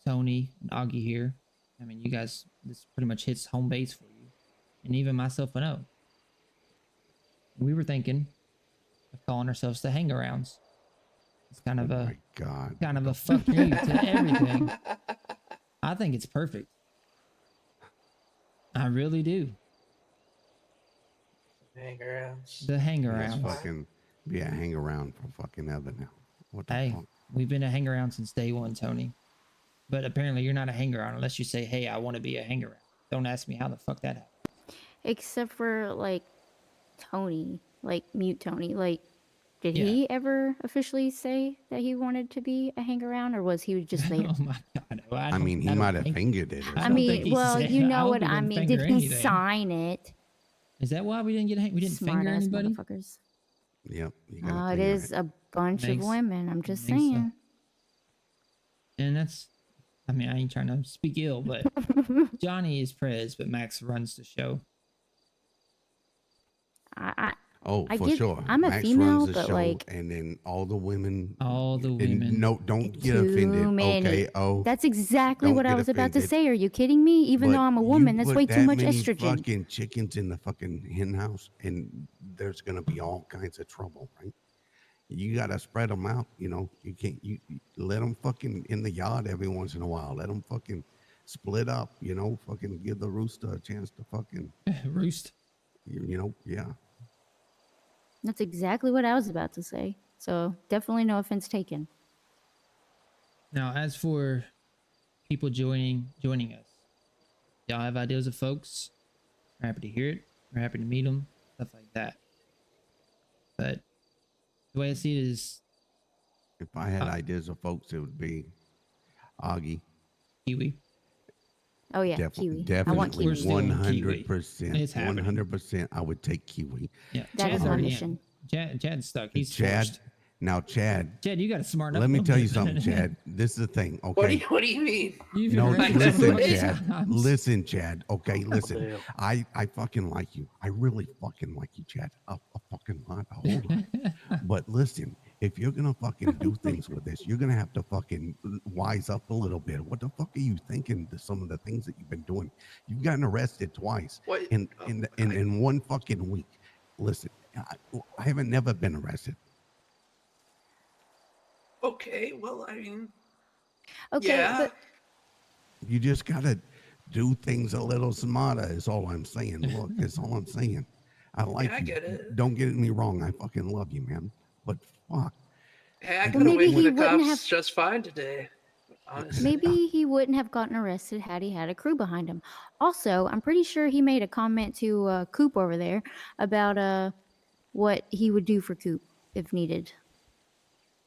Tony and Augie here. I mean, you guys, this pretty much hits home base for you, and even myself and O. We were thinking of calling ourselves the Hangarounds. It's kind of Oh my God. kind of a fuck you to everything. I think it's perfect. I really do. Hangarounds. The Let's Hangarounds. fucking be a hang around for fucking ever now. What the Hey, fuck? we've been a hangaround since day one, Tony. But apparently you're not a hangaround unless you say, hey, I want to be a hangaround. Don't ask me how the fuck that happened. Except for like Tony, like Mute Tony. Like, did Yeah. he ever officially say that he wanted to be a hang around, or was he just there? Oh my God. Well, I mean, he don't might have think- fingered it. Or I I don't something. think mean, he well, said- you I know hope what he I didn't mean. Did finger he anything. sign it? Is that why we didn't finger Smart ass anybody? motherfuckers. Yep. You gotta Oh, it finger is a bunch Makes- of women. I'm just makes so. saying. And that's, I mean, I ain't trying to speak ill, but Johnny is Prez, but Max runs the show. Oh, I for get- sure. I'm a Max female, runs the but, show, like- and then all the women. All the and women. No, don't get Too offended. many. Okay. Oh, That's exactly Don't what I get was about to offended. say. Are you kidding me? Even but though I'm a you woman, that's put way too that much many estrogen. Fucking chickens in the fucking hen house, and there's gonna be all kinds of trouble, right? You gotta spread them out. You can't. You let them fucking in the yard every once in a while. Let them fucking split up. Fucking give the rooster a chance to fucking. Roost. Yeah. That's exactly what I was about to say. So definitely no offense taken. Now, as for people joining us, y'all have ideas of folks. We're happy to hear it. We're happy to meet them, stuff like that. But the way I see it is If I had ideas of folks, it would be Augie. Kiwi. Oh yeah, Kiwi. I want Definitely, Kiwi. We're still on Kiwi. 100%. It's happening. 100%. I would take Kiwi. Yeah, That Chad's is my already mission. in. Chad's stuck. He's Chad, forced. Now, Chad, You got to smarten up. let a me little tell you bit. something, Chad. This is the thing, okay? What do you mean? You've No, been Like, listen, what? Chad. Listen, Chad. Okay, listen. Damn. I fucking like you. I really fucking like you, Chad. A fucking lot, a whole lot. But listen, if you're gonna fucking do things with this, you're gonna have to fucking wise up a little bit. What the fuck are you thinking? To some of the things that you've been doing, you've gotten arrested twice What? in one fucking week. Listen, I haven't never been arrested. Okay, well, I mean, Okay, yeah. but You just gotta do things a little smarter. Is all I'm saying. Look, that's all I'm saying. I like I you. get it. Don't get me wrong. I fucking love you, man. But fuck. Hey, I Well, could have maybe waited for he the wouldn't cops have- just fine today. Honestly. maybe he wouldn't have gotten arrested had he had a crew behind him. Also, I'm pretty sure he made a comment to Coop over there about what he would do for Coop if needed.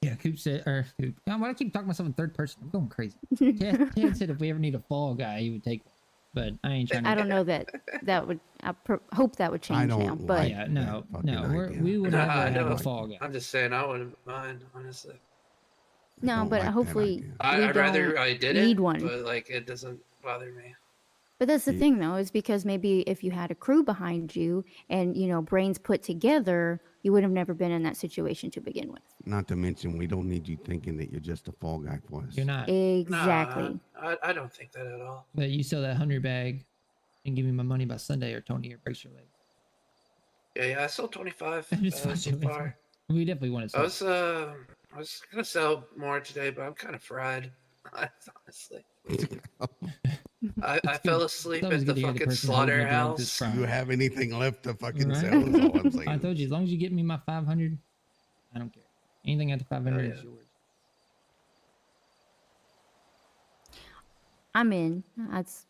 Yeah, Coop said, or Coop. Why do I keep talking myself in third person? I'm going crazy. Chad said if we ever need a fall guy, he would take one. But I ain't trying to. I don't know that would. Hope that would change now. don't But like Yeah, no, that fucking idea. we would Nah, never I have a know. fall guy. I'm just saying, I wouldn't mind, honestly. I no, don't but like that hopefully idea. we I'd rather don't I did need it, one. but like it doesn't bother me. But that's the Ye- thing, though, is because maybe if you had a crew behind you and brains put together, you would have never been in that situation to begin with. Not to mention, we don't need you thinking that you're just a fall guy for us. You're not. Exactly. Nah, I don't think that at all. But you sell that 100 bag and give me my money by Sunday, or Tony here breaks your leg. Yeah, I sold 25 I'm just so fucking with you. far. We definitely want to I sell. was gonna sell more today, but I'm kind of fried. Honestly, I fell asleep It's always at good the to hear the fucking person holding the drugs is slaughterhouse. fried. You have anything left to fucking Right? sell? Is all I'm saying. I told you, as long as you get me my 500, I don't care. Anything after 500 is yeah. yours. I'm in. That's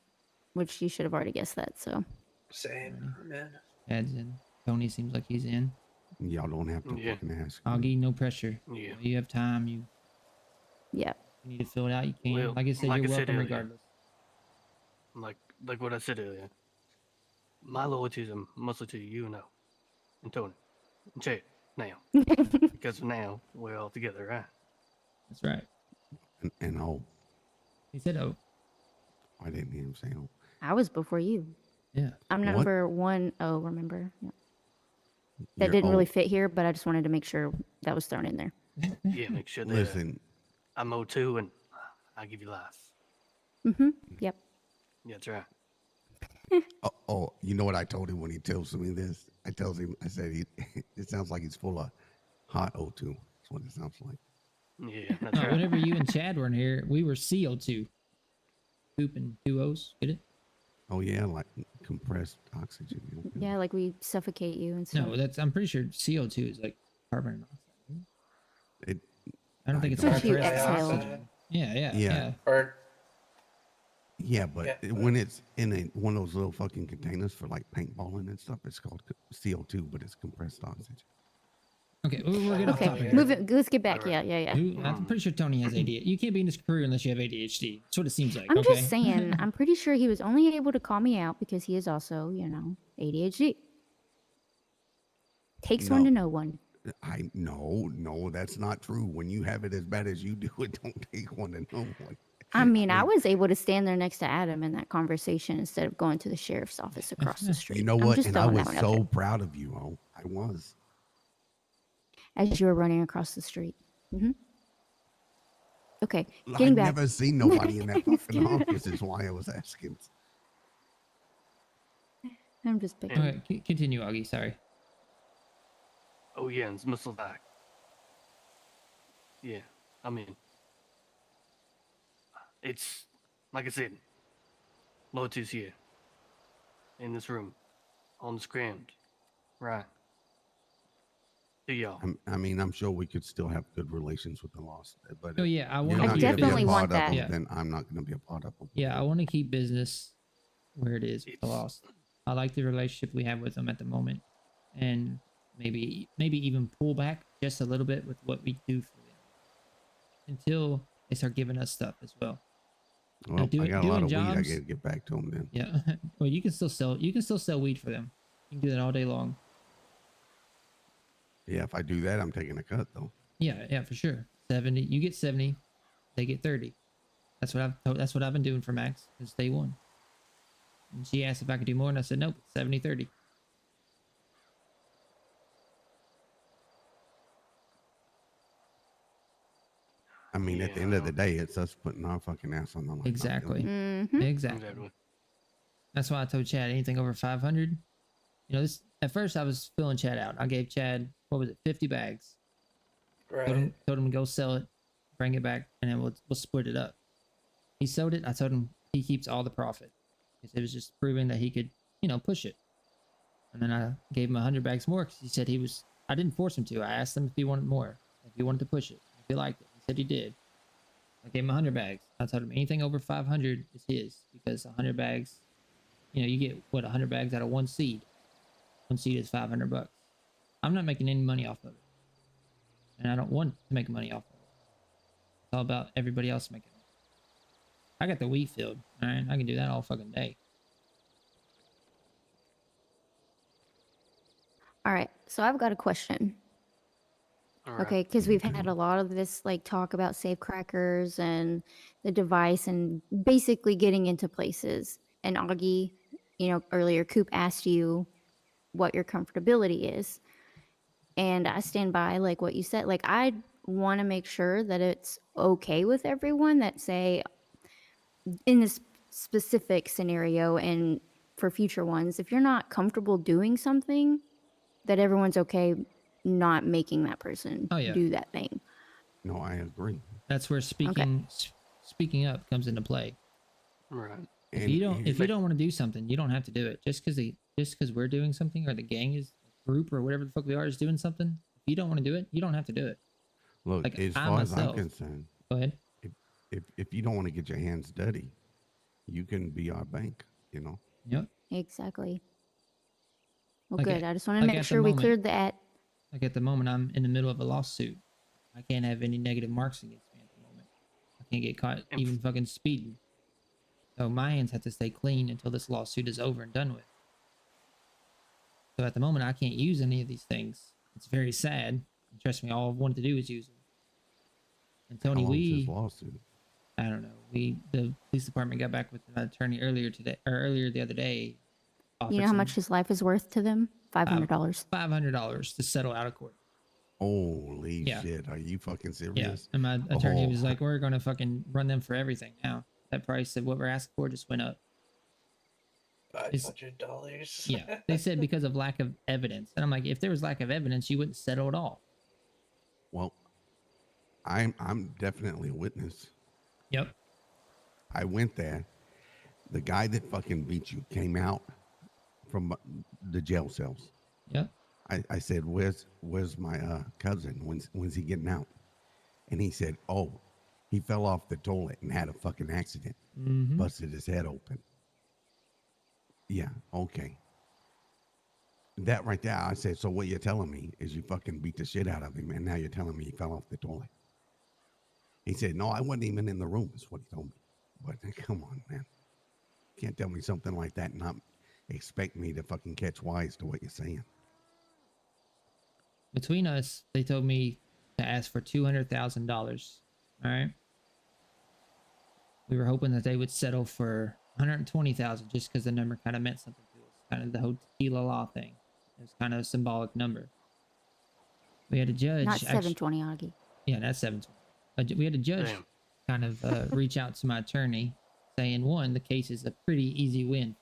which you should have already guessed that. So Same, man. Chad's in. Tony seems like he's in. Y'all don't have to Yeah. fucking ask. Augie, no pressure. Yeah. You have time. You yeah. need to fill it out. You can. Well, Like I said, like you're I said welcome earlier. regardless. Like what I said earlier. My loyalty is mostly to you now, and Tony, and Chad now, because now we're all together, right? That's right. And oh, He said, "Oh, I didn't hear him say oh. I was before you. yeah." I'm What? number 1. Oh, remember? Yeah. That You're didn't really old. fit here, but I just wanted to make sure that was thrown in there. Yeah, make sure that Listen, I'm O2 and I give you life. Mm-hmm. Yep. Yeah, that's right. you know what I told him when he tells me this? I said it sounds like he's full of hot O2. That's what it sounds like. Yeah, that's No, right. whenever you and Chad weren't here, we were CO2. Coop and 2 O's. Get it? Oh yeah, like compressed oxygen. Okay. Yeah, like we suffocate you and stuff. No, I'm pretty sure CO2 is like carbon monoxide. It, I don't think it's don't- all If you compressed exhale. oxygen. Yeah. Yeah. Or yeah, but Yeah, when it's in one of those little fucking containers for like paintballing and stuff, it's called CO2, but it's compressed oxygen. Okay, we're getting off Okay, topic. move it. Let's get back. Yeah. I'm pretty sure Tony has ADHD. You can't be in this career unless you have ADHD. That's what it seems like. I'm okay? just saying. I'm pretty sure he was only able to call me out because he is also, ADHD. Takes one No. to know one. No, that's not true. When you have it as bad as you do, it don't take one to know one. I mean, I was able to stand there next to Adam in that conversation instead of going to the sheriff's office across the street. You know I'm what? just And I throwing was that one out so there. proud of you. Oh, I was. As you were running across the street. Okay, I've getting back. never seen nobody in that fucking office. Is why I was asking. I'm just picking. Okay, continue, Augie. Sorry. Oh yeah, and it's muscle back. Yeah, I mean, it's like I said, Lotus here, in this room, on the scrammed, right? To y'all. I mean, I'm sure we could still have good relations with the lost, but Oh yeah, I you're want I not to gonna keep be a definitely business. want part of that. them, Yeah. then I'm not going to be a part of them. Yeah, I want to keep business where it is with the It's- lost. I like the relationship we have with them at the moment, and maybe even pull back just a little bit with what we do for them until they start giving us stuff as well. Well, I doing- got a lot of doing weed. I jobs- got to get back to them then. Yeah. Well, you can still sell. You can still sell weed for them. You can do that all day long. Yeah, if I do that, I'm taking a cut though. Yeah, for sure. 70. You get 70. They get 30. That's what I've been doing for Max since day one. And she asked if I could do more, and I said nope. 70-30. I mean, at the end of the day, it's us putting our fucking ass on the line. not Exactly. them. Mm-hmm. Exactly. That's why I told Chad anything over 500. You know, this at first I was filling Chad out. I gave Chad, what was it, 50 bags. Right. Told him to go sell it, bring it back, and then we'll split it up. He sold it. I told him he keeps all the profit. Because it was just proving that he could, you know, push it. And then I gave him 100 bags more because he said I didn't force him to. I asked him if he wanted more, if he wanted to push it, if he liked it. He said he did. I gave him 100 bags. I told him anything over 500 is his because 100 bags, you know, you get what 100 bags out of one seed. One seed is $500. I'm not making any money off of it, and I don't want to make money off of it. It's all about everybody else making money. I got the wheat field. All right, I can do that all fucking day. All right, so I've got a question. All right. Okay, because we've had a lot of this like talk about safe crackers and the device and basically getting into places. And Augie, you know, earlier Coop asked you what your comfortability is. And I stand by like what you said. Like I want to make sure that it's okay with everyone that say in this specific scenario and for future ones, if you're not comfortable doing something, that everyone's okay not making that person Oh, yeah. do that thing. No, I agree. That's where speaking up comes into play. Right. If you don't want to do something, you don't have to do it. Just because we're doing something or the gang is group or whatever the fuck we are is doing something. If you don't want to do it, you don't have to do it. Look, Like, as I far as I'm myself- concerned, Go ahead. if you don't want to get your hands dirty, you can be our bank. You know. Yep. Exactly. Well, Like good. at- I just want to like make at the sure we moment- cleared that. Like at the moment, I'm in the middle of a lawsuit. I can't have any negative marks against me at the moment. I can't get caught even fucking speeding. So my hands have to stay clean until this lawsuit is over and done with. So at the moment, I can't use any of these things. It's very sad. And trust me, all I wanted to do is use them. And Tony, How long's this lawsuit? I don't know. The police department got back with an attorney earlier the other day. You know how much his life is worth to them? $500. $500 to settle out of court. Holy Yeah. shit! Are you fucking Yeah, serious? and my attorney Oh. was like, "We're gonna fucking run them for everything now." That price of what we're asking for just went up. $500. Yeah, they said because of lack of evidence, and I'm like, if there was lack of evidence, you wouldn't settle at all. Well, I'm definitely a witness. Yep. I went there. The guy that fucking beat you came out from the jail cells. Yep. I said, "Where's my cousin? When's he getting out?" And he said, "Oh, he fell off the toilet and had a fucking accident. Mhm. Busted his head open." Yeah, okay. That right there, I said, "So what you're telling me is you fucking beat the shit out of him, and now you're telling me he fell off the toilet?" He said, "No, I wasn't even in the room," is what he told me. But come on, man. Can't tell me something like that and not expect me to fucking catch wise to what you're saying. Between us, they told me to ask for $200,000. All right. We were hoping that they would settle for 120,000 just because the number kind of meant something to us. Kind of the whole tequila law thing. It was kind of a symbolic number. We had a judge. Not 720, Augie. Yeah, that's 720. We had a judge Damn. kind of reach out to my attorney saying, one, the case is a pretty easy win,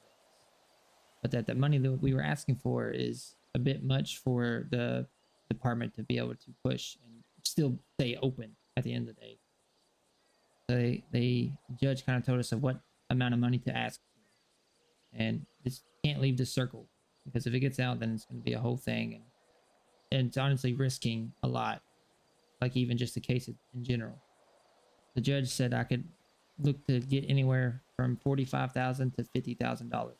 but that the money that we were asking for is a bit much for the department to be able to push and still stay open at the end of the day. So the judge kind of told us of what amount of money to ask for. And this can't leave the circle because if it gets out, then it's going to be a whole thing. And it's honestly risking a lot, like even just the case in general. The judge said I could look to get anywhere from $45,000 to $50,000.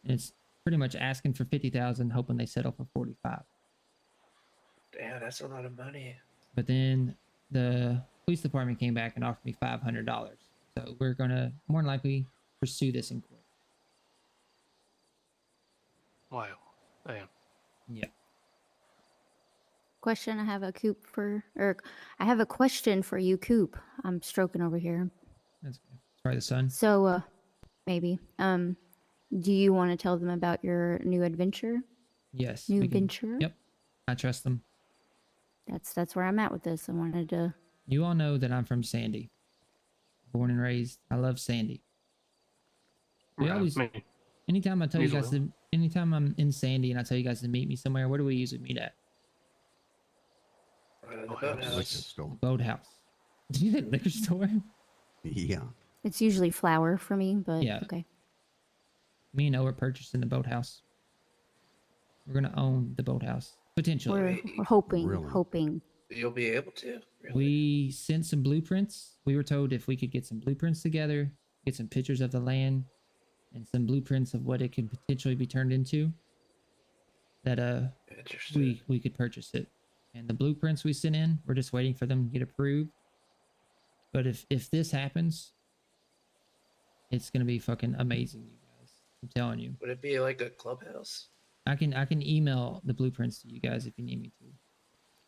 And it's pretty much asking for $50,000, hoping they settle for $45,000. Damn, that's a lot of money. But then the police department came back and offered me $500. So we're gonna more than likely pursue this in court. Wow. Damn. Yeah. question. I have a I have a question for you, Coop. I'm stroking over here. That's good. It's probably the sun. So, maybe. Do you want to tell them about your new adventure? Yes. New we can- venture? Yep. I trust them. That's where I'm at with this. I wanted to. You all know that I'm from Sandy. Born and raised. I love Sandy. We always, anytime I tell you guys to, anytime I'm in Sandy and I tell you guys to meet me somewhere, where do we usually meet at? The Liquor boathouse. store. Boathouse. Did you say liquor store? Yeah. It's usually flour for me, but Yeah. okay. Me and O are purchasing the boathouse. We're gonna own the boathouse potentially. We're hoping, Really? hoping. You'll be able to. Really? We sent some blueprints. We were told if we could get some blueprints together, get some pictures of the land, and some blueprints of what it could potentially be turned into, that Interesting. we could purchase it. And the blueprints we sent in, we're just waiting for them to get approved. But if this happens, it's gonna be fucking amazing, you guys. I'm telling you. Would it be like a clubhouse? I can email the blueprints to you guys if you need me to.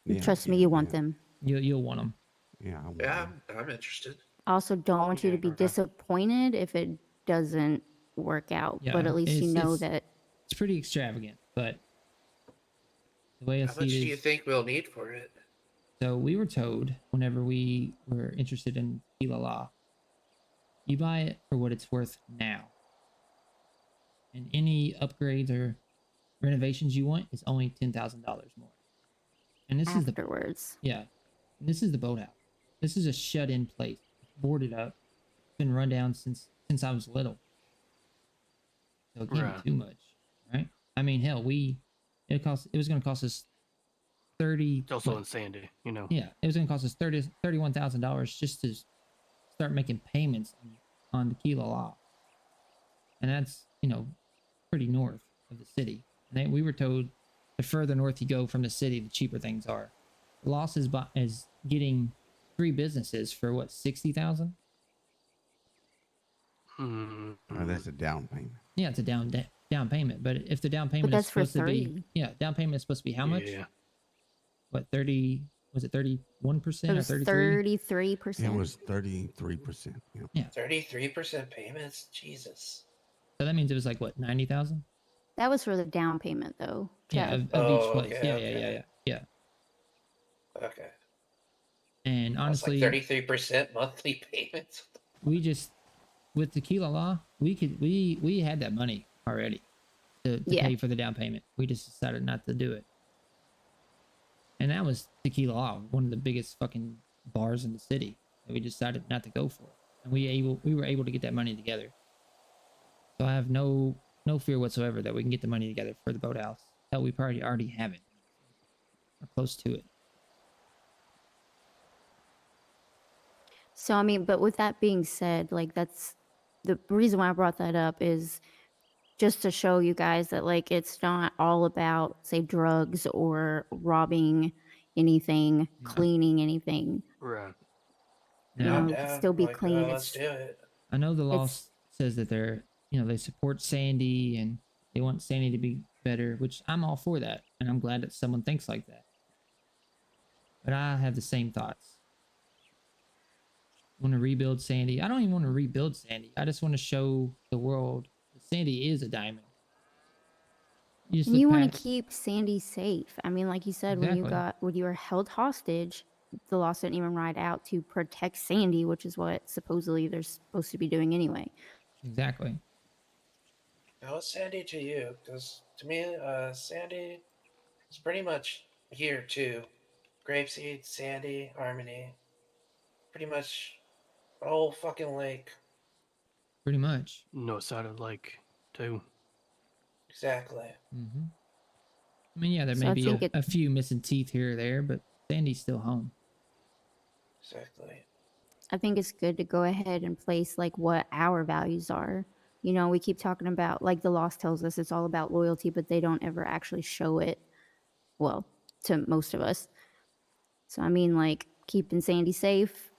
Yeah, Trust me, yeah, you want yeah. them. You'll want them. Yeah, I want Yeah, them. I'm interested. I also don't want you to be Okay. disappointed if it doesn't work out. Yeah, But at least you know it's- that. It's pretty extravagant, but the way I How see much it do is, you think we'll need for it? so we were told whenever we were interested in Kilala, you buy it for what it's worth now. And any upgrades or renovations you want is only $10,000 more. And this is the Afterwards. yeah, and this is the boathouse. This is a shut-in place, boarded up, been run down since I was little. So it can't Right. be too much, right? I mean, hell, it was going to cost us 30. It's also what? in Sandy, you know. Yeah, it was going to cost us $31,000 just to start making payments on the Kilala. And that's, pretty north of the city. And we were told the further north you go from the city, the cheaper things are. The loss is getting 3 businesses for what, 60,000? Hmm. That's a down payment. Yeah, it's a down payment. But if the down payment is that's for supposed to be, 3. yeah, down payment is supposed to be how much? Yeah. What, 30? Was it 31% It or was 33? 33%. It was 33%. Yeah. Yeah. 33% payments? Jesus. So that means it was like what, 90,000? That was for the down payment, though. Yeah, Chad. of Oh, each place. okay, Yeah. Okay. And That's honestly, like 33% monthly payments. we just with Tequila Law, we had that money already to Yeah. pay for the down payment. We just decided not to do it. And that was Tequila Law, one of the biggest fucking bars in the city. And we decided not to go for it. And we were able to get that money together. So I have no fear whatsoever that we can get the money together for the boathouse. Hell, we probably already have it. Or close to it. So, I mean, but with that being said, like, that's the reason why I brought that up is just to show you guys that, like, it's not all about, say, drugs or robbing anything, cleaning anything. Right. You Yeah. know, I'm it can down. still be Like, clean. let's do it. I know the law It's- says that they support Sandy and they want Sandy to be better, which I'm all for that. And I'm glad that someone thinks like that. But I have the same thoughts. Want to rebuild Sandy. I don't even want to rebuild Sandy. I just want to show the world that Sandy is a diamond. You just And you look want past- to keep Sandy safe. I mean, like you said, Exactly. when you were held hostage, the law didn't even ride out to protect Sandy, which is what supposedly they're supposed to be doing anyway. Exactly. Now, what's Sandy to you? Because to me, Sandy is pretty much here too. Grapeseed, Sandy, Harmony. Pretty much the whole fucking lake. Pretty much. No side of like too. Exactly. Mm-hmm. I mean, yeah, there So may I be think a few missing teeth here or there, but Sandy's still home. Exactly. I think it's good to go ahead and place like what our values are. You know, we keep talking about, like the Lost tells us, it's all about loyalty, but they don't ever actually show it. Well, to most of us. So I mean, like keeping Sandy safe,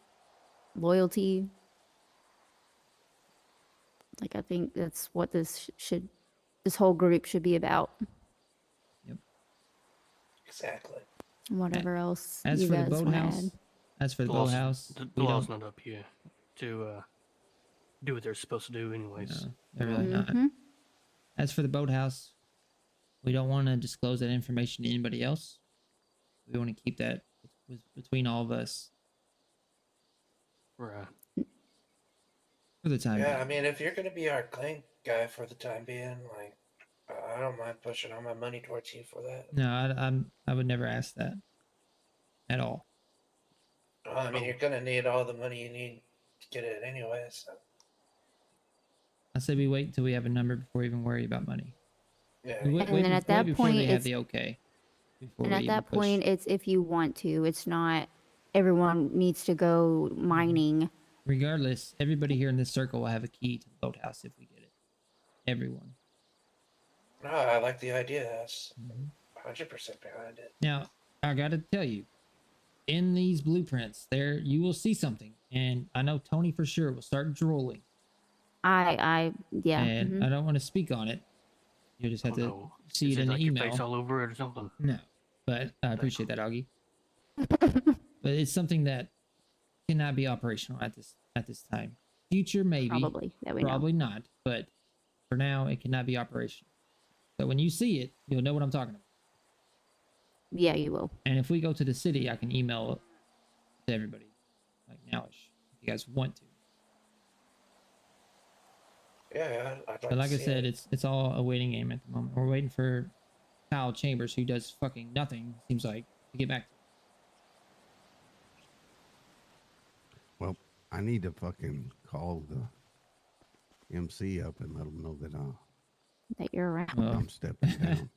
loyalty. Like I think that's what this whole group should be about. Exactly. Whatever else As you for the guys want to boathouse, add. as for the The law's, boathouse, the we law's don't. not up here to do what they're supposed to do, anyways. No, they're really not. Mm-hmm. As for the boathouse, we don't want to disclose that information to anybody else. We want to keep that between all of us Right. for the time Yeah, being. I mean, if you're gonna be our claim guy for the time being, like, I don't mind pushing all my money towards you for that. No, I would never ask that at all. I mean, you're gonna need all the money you need to get it anyway. So I say we wait until we have a number before we even worry about money. yeah, We And then at that before point, they have it's the okay. Before and we at even that push. point, it's if you want to. It's not everyone needs to go mining. Regardless, everybody here in this circle will have a key to the boathouse if we get it. Everyone. no, I like the idea. That's Mhm. 100% behind it. Now, I got to tell you, in these blueprints, there you will see something, and I know Tony for sure will start drooling. Yeah. And mhm. I don't want to speak on it. You just have to No. see Is it in the like email. your face all over it or something? No, but I appreciate that, Augie. But it's something that cannot be operational at this time. Future, maybe. Probably that we know. Probably not. But for now, it cannot be operational. So when you see it, you'll know what I'm talking about. Yeah, you will. And if we go to the city, I can email it to everybody, like nowish, if you guys want to. Yeah, I'd like But like to I see said, it. it's all a waiting game at the moment. We're waiting for Kyle Chambers, who does fucking nothing, seems like, to get back to us. Well, I need to fucking call the MC up and let them know that That you're around. Well, I'm stepping down.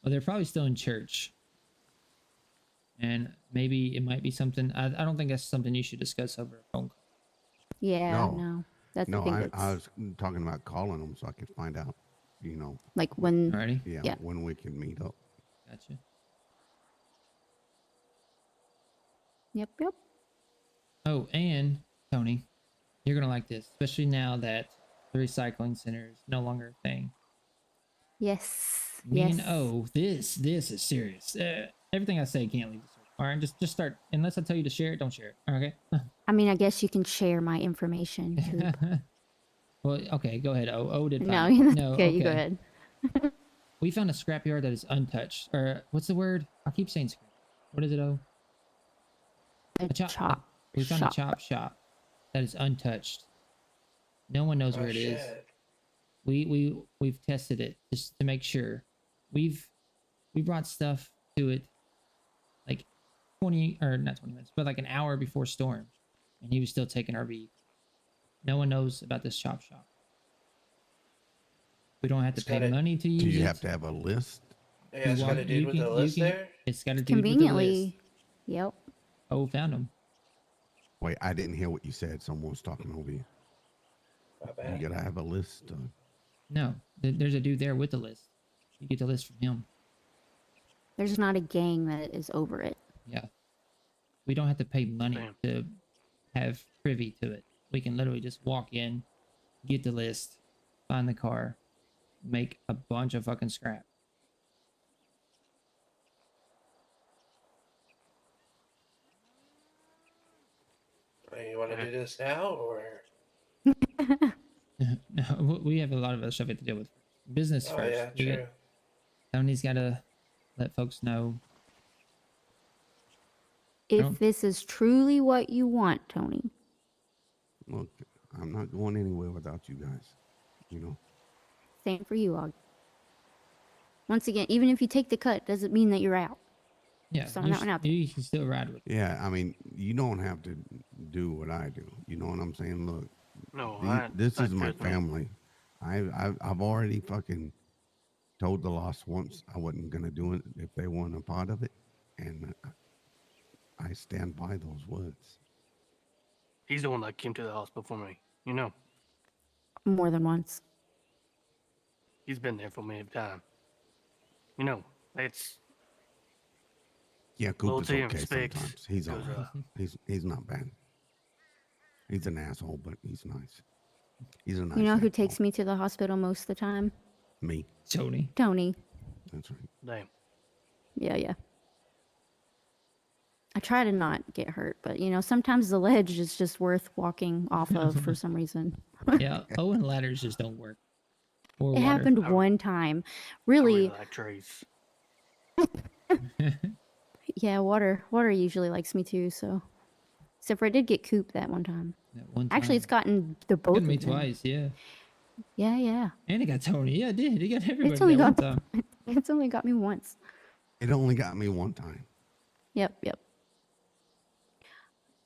well, they're probably still in church. And maybe it might be something. I don't think that's something you should discuss over a phone call. Yeah, No. no. That's No, I think I that's was talking about calling them so I could find out, like when Alrighty? yeah, when we can meet up. Gotcha. Yep. Oh, and Tony, you're going to like this, especially now that the recycling center is no longer a thing. Yes. Me yes. and O, this is serious. Everything I say can't leave the circle. All right, just start. Unless I tell you to share it, don't share it. Okay. I mean, I guess you can share my information. Coop. Well, okay, go ahead. O did No, fine. okay, you go ahead. We found a scrapyard that is untouched. Or what's the word? I keep saying scrap. What is it? O. A chop. We found shop. a chop shop that is untouched. No one knows Oh, where it is. shit. We've tested it just to make sure. We brought stuff to it like 20 or not 20 minutes, but like an hour before storm, and he was still taking our beat. No one knows about this chop shop. We don't have to It's pay gotta- money to use Do you it. have to have a list? Yeah, it's got a dude with the list there. It's got a dude with the list. Conveniently. Yep. Oh, found him. Wait, I didn't hear what you said. Someone was talking over you. My bad. You gotta have a list. No, there's a dude there with the list. You get the list from him. There's not a gang that is over it. Yeah. We don't have to pay money Damn. to have privy to it. We can literally just walk in, get the list, find the car, make a bunch of fucking scrap. You want to do this now, or? No, we have a lot of other stuff we have to deal with. Business Oh first. yeah, true. Tony's got to let folks know. If don't- this is truly what you want, Tony, Look, I'm not going anywhere without you guys. same for you, Og. Once again, even if you take the cut, doesn't mean that you're out. Yeah, So that one out there. you can still ride with it. Yeah, I mean, you don't have to do what I do. You know what I'm saying? Look, No, this I is my trust me. family. I've already fucking told the lost once I wasn't gonna do it if they weren't a part of it, and I stand by those words. He's the one that came to the house before me. You know, More than once. he's been there for me every time. You know, it's Yeah, Cooper's Loyalty and okay respect sometimes. He's all goes right. up. He's not bad. He's an asshole, but he's nice. He's a nice. You know who asshole. takes me to the hospital most of the time? Me. Tony. Tony. That's right. damn. Yeah. I try to not get hurt, but you know, sometimes the ledge is just worth walking off of for some reason. Yeah, and ladders just don't work. Or It water. happened one time. I really Really, like trees. yeah, water usually likes me too, so except for I did get Coop that one time. That one time. Actually, it's gotten the both Gotten me of them. twice, yeah. Yeah. And it got Tony. Yeah, it did. It got everybody It's only that one got time. it's only got me once. It only got me one time. Yep.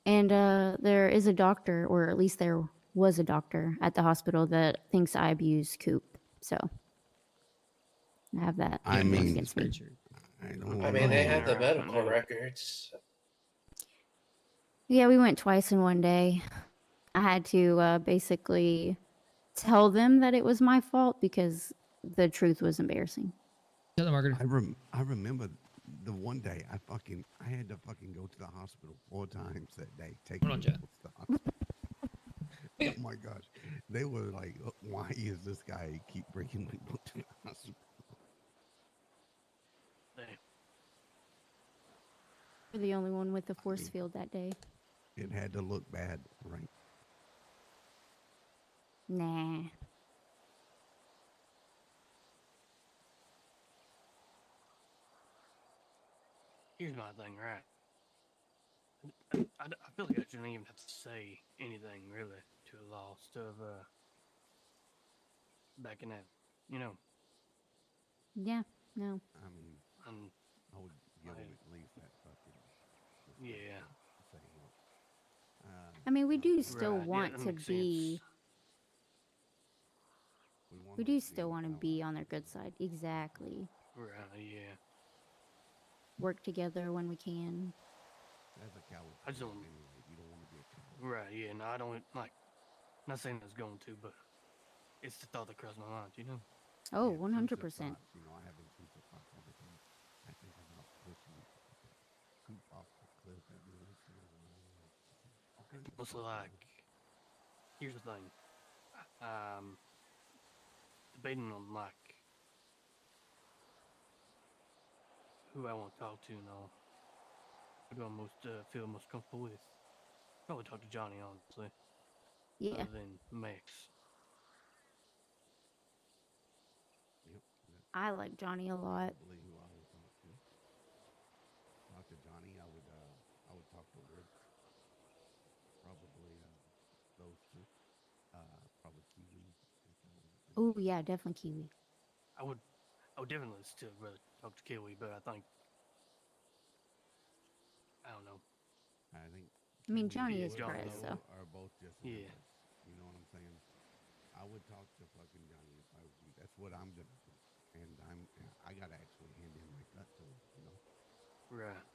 And there is a doctor, or at least there was a doctor at the hospital that thinks I abuse Coop. So I have that I going mean, against me. I mean, they have the Yeah, medical I know. records. Yeah, we went twice in one day. I had to basically tell them that it was my fault because the truth was embarrassing. Tell the marketer. I remember the one day I had to fucking go to the hospital 4 times that day. Taking Hold on, people to the hospital. Oh my gosh, they were like, "Why is this guy keep bringing people to the hospital?" You're the only one with the force field that day. It had to look bad, right? Nah. Here's my thing, right? I feel like I shouldn't even have to say anything really to a lost of backing out, you know. Yeah, no. I mean, And I would give him at least that fucking yeah. say help. I mean, we do still Right, yeah, want that to makes be. sense. We do still want to be on their good side. Exactly. Right, yeah. Work together when we can. As a coward, I just don't. anyway, you don't want to be a coward. Right, yeah. No, I don't like. Not saying I was going to, but it's the thought that crossed my mind, you know. Oh, Yeah, 100%. thoughts, you know, I have intrusive thoughts all the time. I think about pushing Coop off the cliff every once in a while. Okay. Mostly like, here's the thing. Debating on like who I want to talk to and all. Who do I most feel most comfortable with? Probably talk to Johnny, honestly. Yeah. Other than Max. Yep. I like Johnny a lot. Probably who I would talk to. Talk to Johnny. I would talk to Wood. Probably those two. Probably Kiwi. Oh yeah, definitely Kiwi. I would definitely still rather talk to Kiwi, but I think I don't know. I think. I mean, Kiwi Johnny and is Wood Prez, so. are both just Yeah. numbers. You know what I'm saying? I would talk to fucking Johnny if I was you. That's what I'm gonna do. And I gotta actually hand in my cut to him, you know. Right.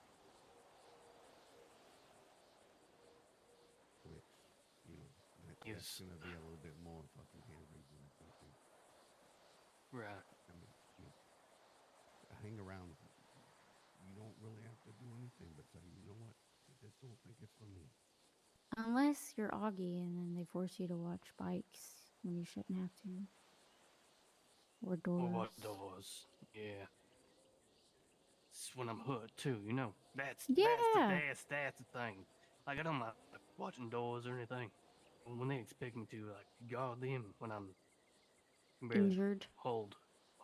Which, you know, that's Yes. gonna be a little bit more fucking hand raising or something. Right. I mean, you know, hang around. You don't really have to do anything but say, you know what, I just don't think it's for me. Unless you're Augie and then they force you to watch bikes when you shouldn't have to. Or doors. Or what doors? Yeah. It's when I'm hooked too, you know. That's the thing. Like I don't like watching doors or anything. When they expect me to like guard them when I'm barely Injured. hold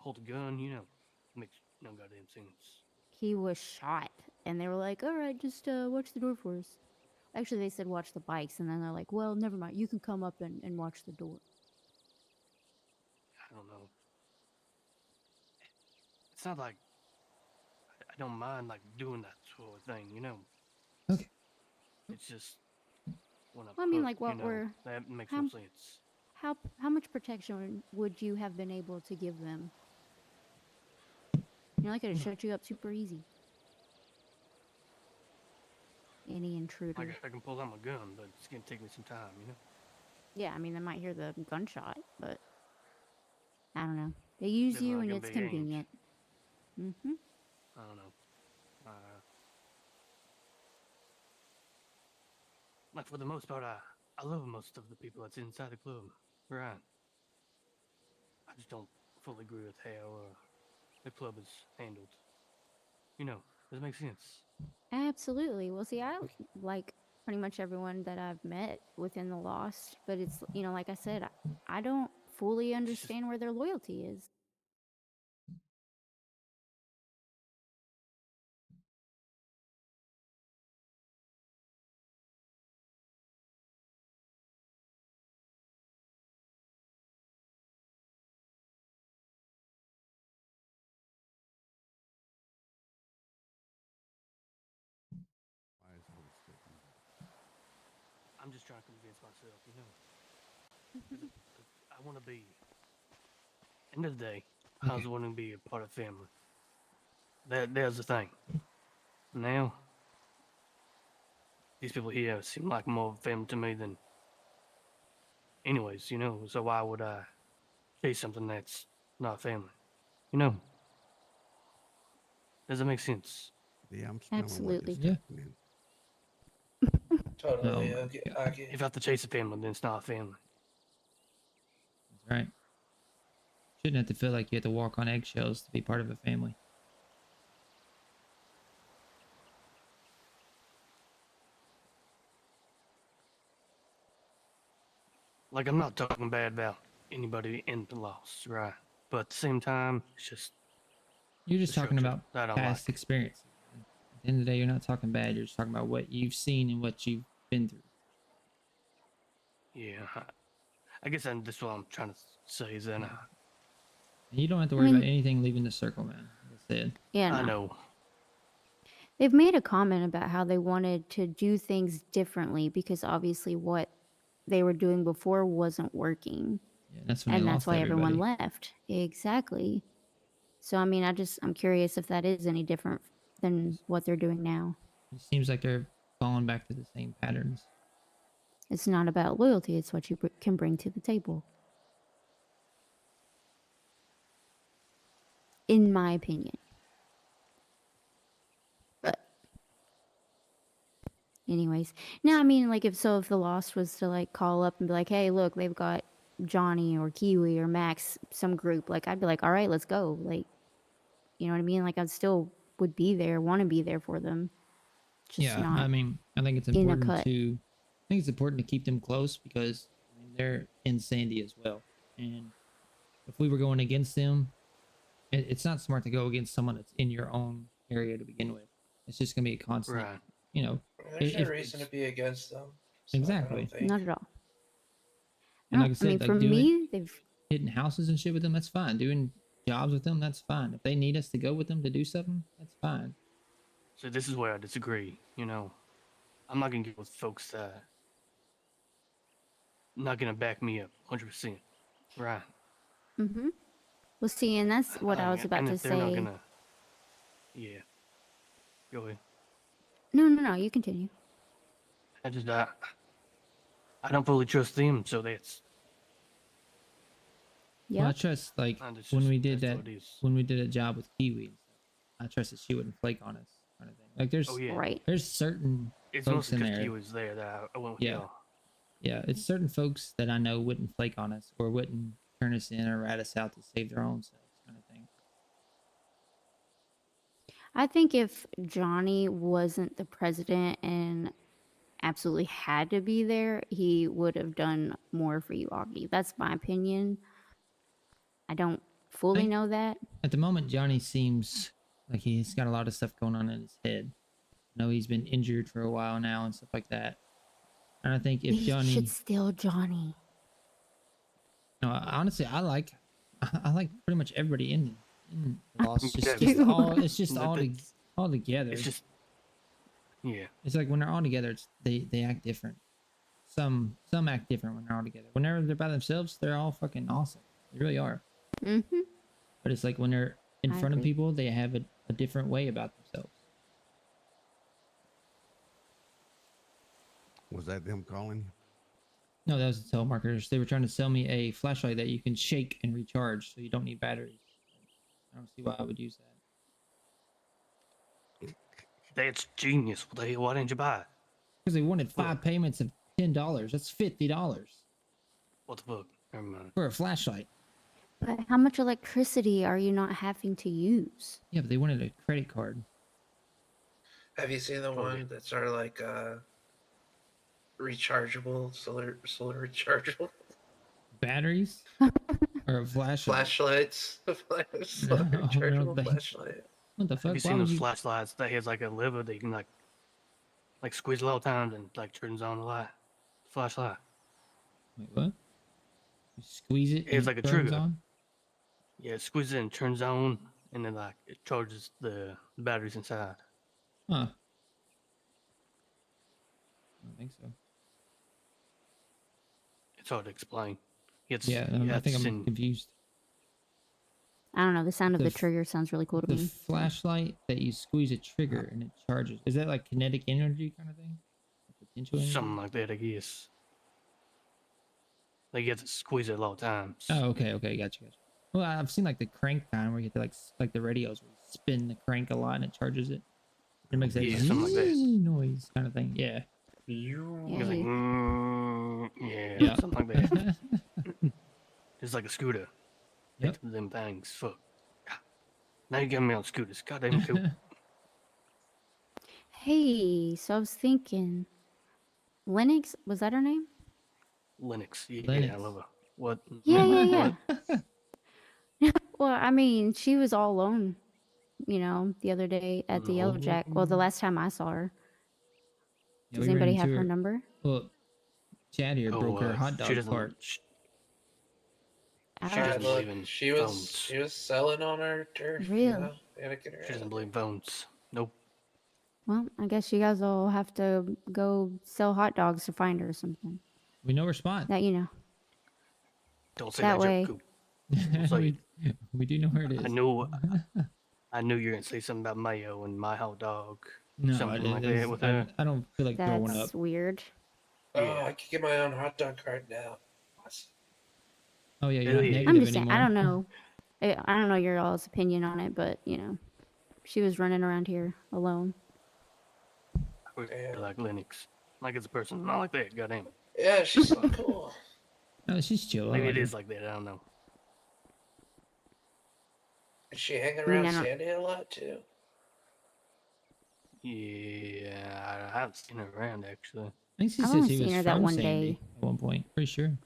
a gun, you know, makes no goddamn sense. He was shot. And they were like, alright, just watch the door for us. Actually, they said watch the bikes. And then they're like, well, never mind. You can come up and watch the door. I don't know. It's not like I don't mind like doing that sort of thing, you know. Okay. It's just when I'm Well, I mean, hooked, like, what you know, were- that makes how- no sense. How much protection would you have been able to give them? You know, I could have shut you up super easy. Any intruder. Like I can pull out my gun, but it's gonna take me some time, you know. Yeah, I mean, they might hear the gunshot, but I don't know. They use Definitely you not and gonna it's be aimed. convenient. Mm-hmm. I don't know. Like for the most part, I love most of the people that's inside the club. Right. I just don't fully agree with how the club is handled. You know. Does it make sense? Absolutely. Well, see, I like pretty much everyone that I've met within the Lost, but it's, like I said, I don't fully understand where their loyalty is. Why is all this shit? I'm just trying to convince myself, you know. 'Cause I want to be. End of the day, I was wanting to be a part of the family. There's the thing. Now, these people here seem like more of a family to me than. Anyways, you know. So why would I chase something that's not family? You know. Does it make sense? Yeah, I'm smelling Absolutely. what you're stepping in. Totally, Oh, okay, God. Aki. If I have to chase a family, then it's not a family. That's right. Shouldn't have to feel like you have to walk on eggshells to be part of a family. Like, I'm not talking bad about anybody in the loss, right? But at the same time, it's just You're just the talking structure about that I don't past like. experiences. Man. At the end of the day, you're not talking bad. You're just talking about what you've seen and what you've been through. Yeah, I guess that's what I'm trying to say is that And you don't have to I worry about mean, anything leaving the circle, man. Like I said. yeah, I no. know. They've made a comment about how they wanted to do things differently because obviously what they were doing before wasn't working. Yeah, that's when they And that's lost why everyone everybody. left. Exactly. So, I mean, I'm curious if that is any different than what they're doing now. It seems like they're falling back to the same patterns. It's not about loyalty, it's what you can bring to the table. In my opinion. But anyways, no, I mean, like if the Lost was to like call up and be like, hey, look, they've got Johnny or Kiwi or Max, some group, like I'd be like, all right, let's go. Like, you know what I mean? Like I still would be there, want to be there for them. Just Yeah, not I mean, I think it's in a important cut. to keep them close because I mean they're in Sandy as well. And if we were going against them, it's not smart to go against someone that's in your own area to begin with. It's just gonna be a constant, Right. you know. There's no If reason to it's be against them. So I exactly, don't think. Not at all. and No, like I I mean, said, for like doing me, they've hitting houses and shit with them, that's fine. Doing jobs with them, that's fine. If they need us to go with them to do something, that's fine. So this is where I disagree. You know, I'm not gonna get with folks that not gonna back me up 100%. Right. mm-hmm. Well, see, and that's what I was about And to if they're not say. gonna, yeah, go ahead. No, you continue. I just I don't fully trust them, so that's Well, I Yep. trust like that's when just we did that's that what it is. when we did a job with Kiwi and stuff. I trusted she wouldn't flake on us, kind of thing. Like Oh there's yeah, Right. certain it's folks mostly in because there. Key was there that I went with Yeah, y'all. yeah, it's certain folks that I know wouldn't flake on us or wouldn't turn us in or rat us out to save their own selves, kind of thing. I think if Johnny wasn't the president and absolutely had to be there, he would have done more for you, Augie. That's my opinion. I don't I fully think know that. at the moment Johnny seems like he's got a lot of stuff going on in his head. I know he's been injured for a while now and stuff like that. And I think if He Johnny, should steal Johnny. no, honestly, I like pretty much everybody in the Lost. Yeah, It's just all together. it's just yeah. It's like when they're all together, they act different. Some act different when they're all together. Whenever they're by themselves, they're all fucking awesome. They really are. Mm-hmm. But it's like when they're in I front of agree. people, they have a different way about themselves. Was that them calling you? No, that was the telemarketers. They were trying to sell me a flashlight that you can shake and recharge, so you don't need batteries. I don't see why I would use that. That's genius. Why didn't you buy it? Because they wanted 5 payments of $10. That's $50 What the fuck? Never mind. for a flashlight. But how much electricity are you not having to use? Yeah, but they wanted a credit card. Have you seen the Oh, yeah. one that's are like rechargeable solar rechargeable Batteries or a flashlight? flashlights? Solar No, I don't rechargeable think. flashlight. What the Have fuck? you Why seen would those you? flashlights that has like a lever that you can like squeeze a lot of times and like turns on the light? Flashlight. Wait, what? You squeeze it It and has it like a turns trigger. on? Yeah, it squeezes it and turns on, and then like it charges the batteries inside. Huh. I don't think so. It's hard to explain. Yeah, You I have to think I'm send. confused. I don't know. The sound of The the f- trigger sounds really cool to The me. flashlight that you squeeze a trigger and it charges. Is that like kinetic energy kind of thing? Potential energy? Something like that, I guess. Like you have to squeeze it a lot of times. Oh, okay, gotcha. Well, I've seen like the crank kind where you get to like the radios where you spin the crank a lot and it charges it. It makes that Yeah, something like that. noise kind of thing. Yeah. It's like, Yay. yeah, something like that. It's like a scooter. Yep. Them things. Fuck. Now you're getting me on scooters. Goddamn cool. Hey, so I was thinking, Lennox, was that her name? Linux. Yeah, I Linux. love her. What? Yeah. What? Well, I mean, she was all alone, the other day at the Yellow Jack. Well, the last time I saw her. Yeah, Does we ran anybody into have her her. number? Well, Chad here broke her hot She dog doesn't. cart. She I doesn't don't believe Look, in she phones. was selling on her turf. Really? You know, gotta get her She out. doesn't believe in phones. Nope. Well, I guess you guys will have to go sell hot dogs to find her or something. We know her spot. That, Don't say that that way. joke. Coop. Say we do know where it is. I knew you were gonna say something about mayo and my hot dog. No, Something like that with her. I don't feel like throwing up. That's weird. Oh, Yeah. I can get my own hot dog cart now. Awesome. Oh yeah, you're Hell not yeah. negative I'm just saying, anymore. I don't know. I don't know your all's opinion on it, but, she was running around here alone. I really like Linux. Like it's a person. Not like that. Goddamn. Yeah, she's so cool. No, she's chill. I Maybe like it her. is like that. I don't know. Is she hanging I mean, around I don't- Sandy a lot too? Yeah, I haven't seen her around actually. I think she I've said only she was seen her that from one Sandy day. at one point. Pretty sure.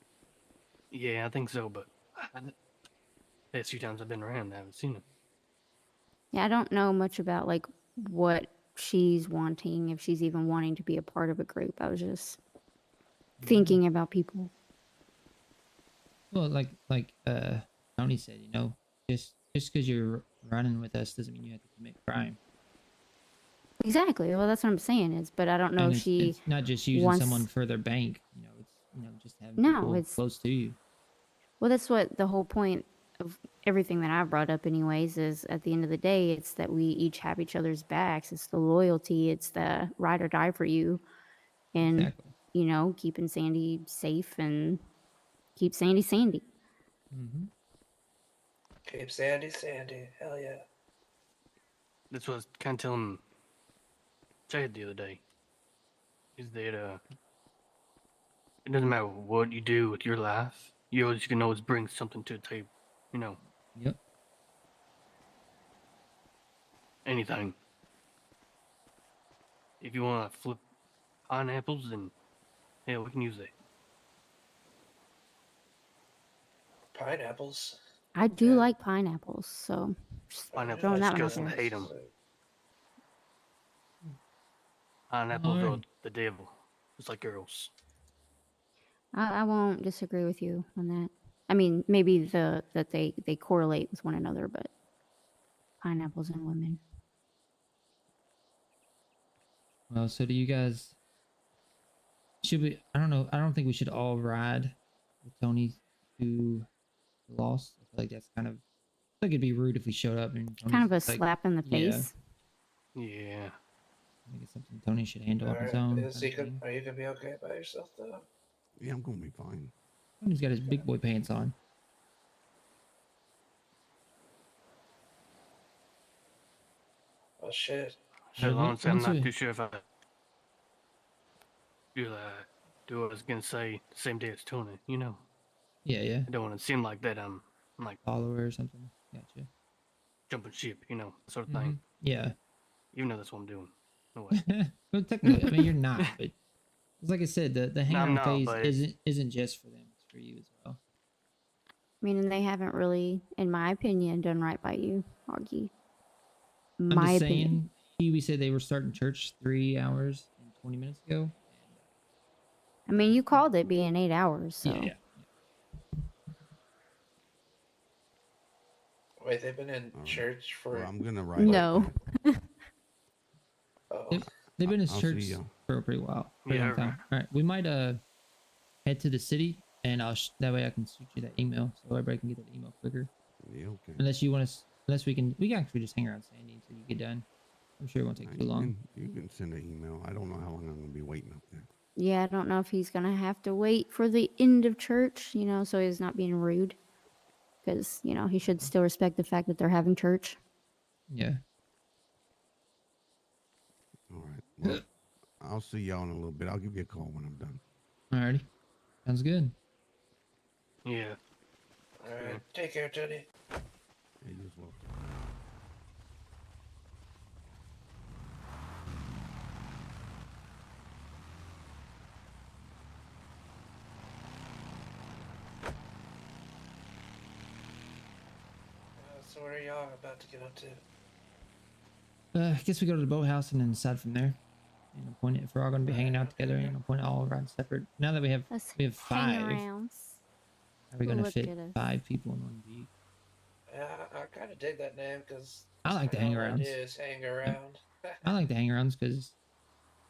Yeah, I think so, but the few times I've been around, I haven't seen her. Yeah, I don't know much about, what she's wanting, if she's even wanting to be a part of a group. I was just thinking about people. Well, like Tony said, just because you're running with us doesn't mean you have to commit crime. Exactly. Well, that's what I'm saying but I don't know And if she it's not just using wants... someone for their bank. It's just having No, people it's... close to you. Well, that's what the whole point of everything that I've brought up anyways is at the end of the day, it's that we each have each other's backs. It's the loyalty. It's the ride or die for you. And, Exactly. Keeping Sandy safe and keep Sandy Sandy. Mm-hmm. Keep Sandy Sandy. Hell yeah. That's what I was kind of telling Chad the other day. Is that it doesn't matter what you do with your life, you can always bring something to the table. Yep. Anything. If you want to flip pineapples, then hell, we can use that. Pineapples. I do like pineapples, so just Pineapples throwing are that one out disgusting. there. I hate them. Pineapples are the devil. It's like girls. I won't disagree with you on that. I mean, maybe that they correlate with one another, but pineapples and women. Well, so do you guys? Should we? I don't know. I don't think we should all ride with Tony to Lost. I feel like that's kind of. I think it'd be rude if we showed up and Tony's Kind of a like, slap in the yeah. face. Yeah. I think it's something Tony should handle on his own. Are you gonna be okay by yourself though? Yeah, I'm gonna be fine. Tony's got his big boy pants on. Oh shit. So honestly, I'm once not we- too sure if I do what I was gonna say the same day as Tony. Yeah. I don't want to seem like that. I'm like Follower or something. Gotcha. jumping ship, sort of thing. Yeah. Even though that's what I'm doing. No way. Well, technically, I mean, you're not, but it's like I said, the hang I'm around not, phase but- isn't just for them; it's for you as well. I mean, and they haven't really, in my opinion, done right by you, Augie. I'm My just opinion. saying, we said they were starting church 3 hours and 20 minutes ago. And, I mean, you called it being 8 hours, so. yeah. Wait, they've been in All right. church for. Well, I'm gonna write. No. Oh, They've been in I'll church see y'all. for a pretty while, pretty Yeah, long time. All right, we might head to the city, and that way I can shoot you that email, so everybody can get that email quicker. Yeah, okay. Unless you want to, unless we can actually just hang around Sandy until you get done. I'm sure it won't take too long. You can send an email. I don't know how long I'm gonna be waiting up there. Yeah, I don't know if he's going to have to wait for the end of church, you know, so he's not being rude. Because, you know, he should still respect the fact that they're having church. Yeah. All right. Well, I'll see y'all in a little bit. I'll give you a call when I'm done. Alrighty. Sounds good. Yeah. all right. Take care, Tony. Yeah, you as well. So where are y'all about to get up to? I guess we go to the boathouse and then decide from there. And no point if we're all going to be hanging out together, and no point all around separate. Now that we have Let's 5, hang how arounds. are we going to Look fit at us. 5 people in one Jeep? Yeah, I kind of dig that name because I like the hang all I arounds. do is hang around. I like the hang arounds because it's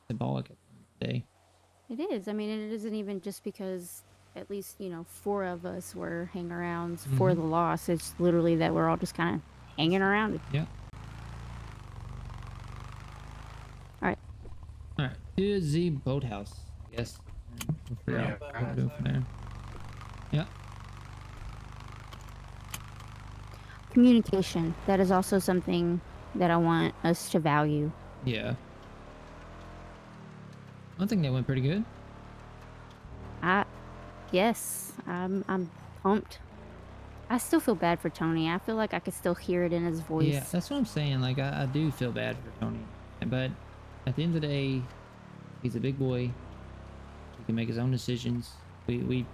symbolic at the end of the day. It is. I mean, it isn't even just because at least, you know, 4 of us were hang-arounds for the loss. It's literally that we're all just kind of hanging around. Yeah. Alright. Alright. To the boathouse, I guess. And we'll figure Yeah. out what to do from there. Yeah. Communication. That is also something that I want us to value. Yeah. I think that went pretty good. Yes, I'm pumped. I still feel bad for Tony. I feel like I could still hear it in his voice. Yeah, that's what I'm saying. Like, I do feel bad for Tony. But at the end of the day, he's a big boy. He can make his own decisions. We've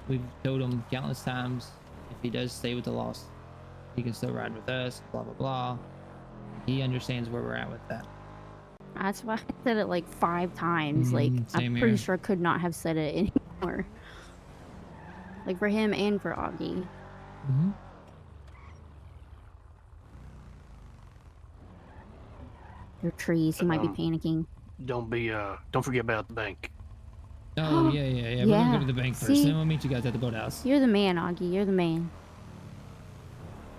told him countless times, if he does stay with the Lost, he can still ride with us, blah, blah, blah. He understands where we're at with that. That's why I said it like 5 times. Like, same I'm pretty here. sure I could not have said it anymore. Like, for him and for Augie. Mm-hmm. They're trees. He might be panicking. Don't forget about the bank. Oh, yeah. We're going to Yeah, go to the bank first. see? Then we'll meet you guys at the boathouse. You're the man, Augie. You're the man.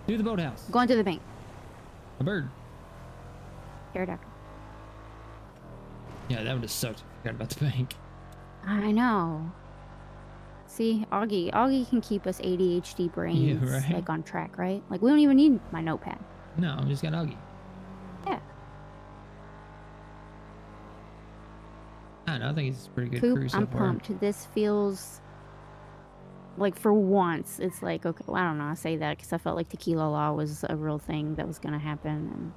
To the boathouse. Going to the bank. A bird. Pterodactyl. Yeah, that would have sucked. I forgot about the bank. I know. See, Augie can keep us ADHD brains right. like on track, right? Like, we don't even need my notepad. No, I'm just got Augie. Yeah. I don't know. I think it's a pretty good Coop, crew so I'm far. pumped. This feels like, for once, it's like, okay, well, I don't know. I say that because I felt like Tequila Law was a real thing that was going to happen. And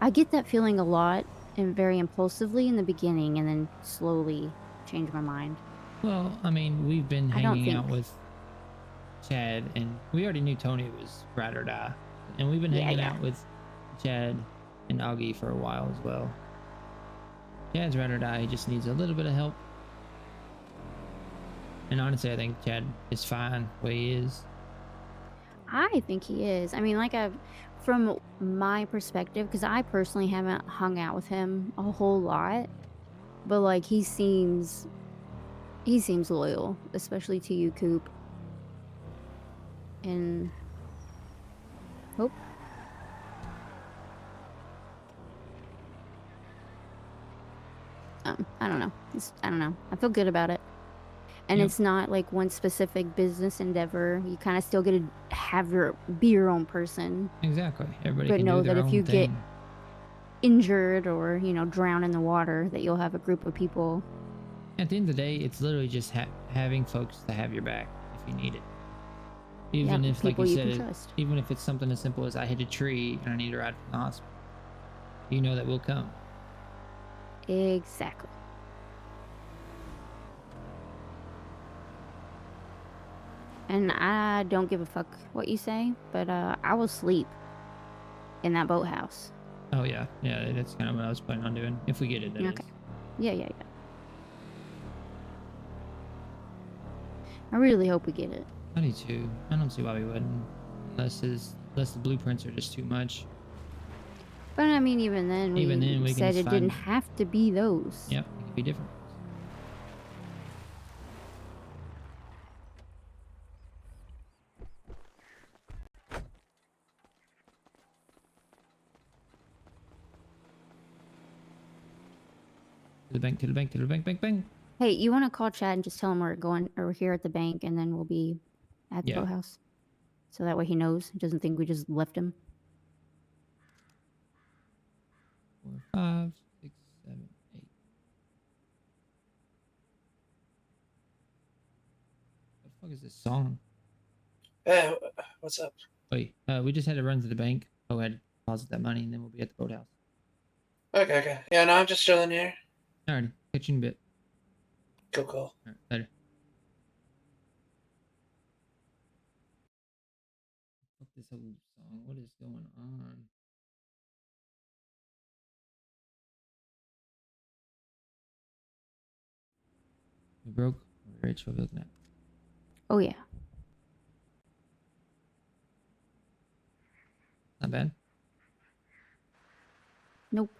I get that feeling a lot and very impulsively in the beginning and then slowly change my mind. Well, I mean, we've been I don't hanging out think- with Chad, and we already knew Tony was ride or die. And we've been hanging out with Chad and Augie for a while as well. Chad's ride or die. He just needs a little bit of help. And honestly, I think Chad is fine the way he is. I think he is. I mean, like, from my perspective, because I personally haven't hung out with him a whole lot, but like, he seems loyal, especially to you, Coop. And hope. I don't know. I don't know. I feel good about it. And Yep. it's not like one specific business endeavor. You kind of still get to be your own person. Exactly. Everybody But can know do their that if own you get thing. injured or, you know, drown in the water, that you'll have a group of people. At the end of the day, it's literally just having folks to have your back if you need it. Even if, like people you you can said, trust. even if it's something as simple as I hit a tree and I need a ride from the hospital, you know that we'll come. Exactly. And I don't give a fuck what you say, but I will sleep in that boathouse. Oh yeah, yeah. That's kind of what I was planning on doing if we get it. That Okay. is. Yeah. I really hope we get it. I do too. I don't see why we wouldn't, unless the blueprints are just too much. But I mean, even then, we can said just it didn't find. have to be those. Yep, it could be different. To the bank, to the bank, to the bank, bank. Hey, you want to call Chad and just tell him we're going, or we're here at the bank, and then we'll be at the Yeah. boathouse, so that way he knows, he doesn't think we just left him. 4, 5, 6, 7, 8. What the fuck is this song? Hey, what's up? Wait, we just had to run to the bank. Oh, we had to deposit that money, and then we'll be at the boathouse. Okay. Yeah, no, I'm just chilling here. Alrighty, catch you in a bit. Cool. Alright, later. Fuck this whole song. What is going on? We broke. We're rich. What are we looking at? Oh yeah. Not bad. Nope.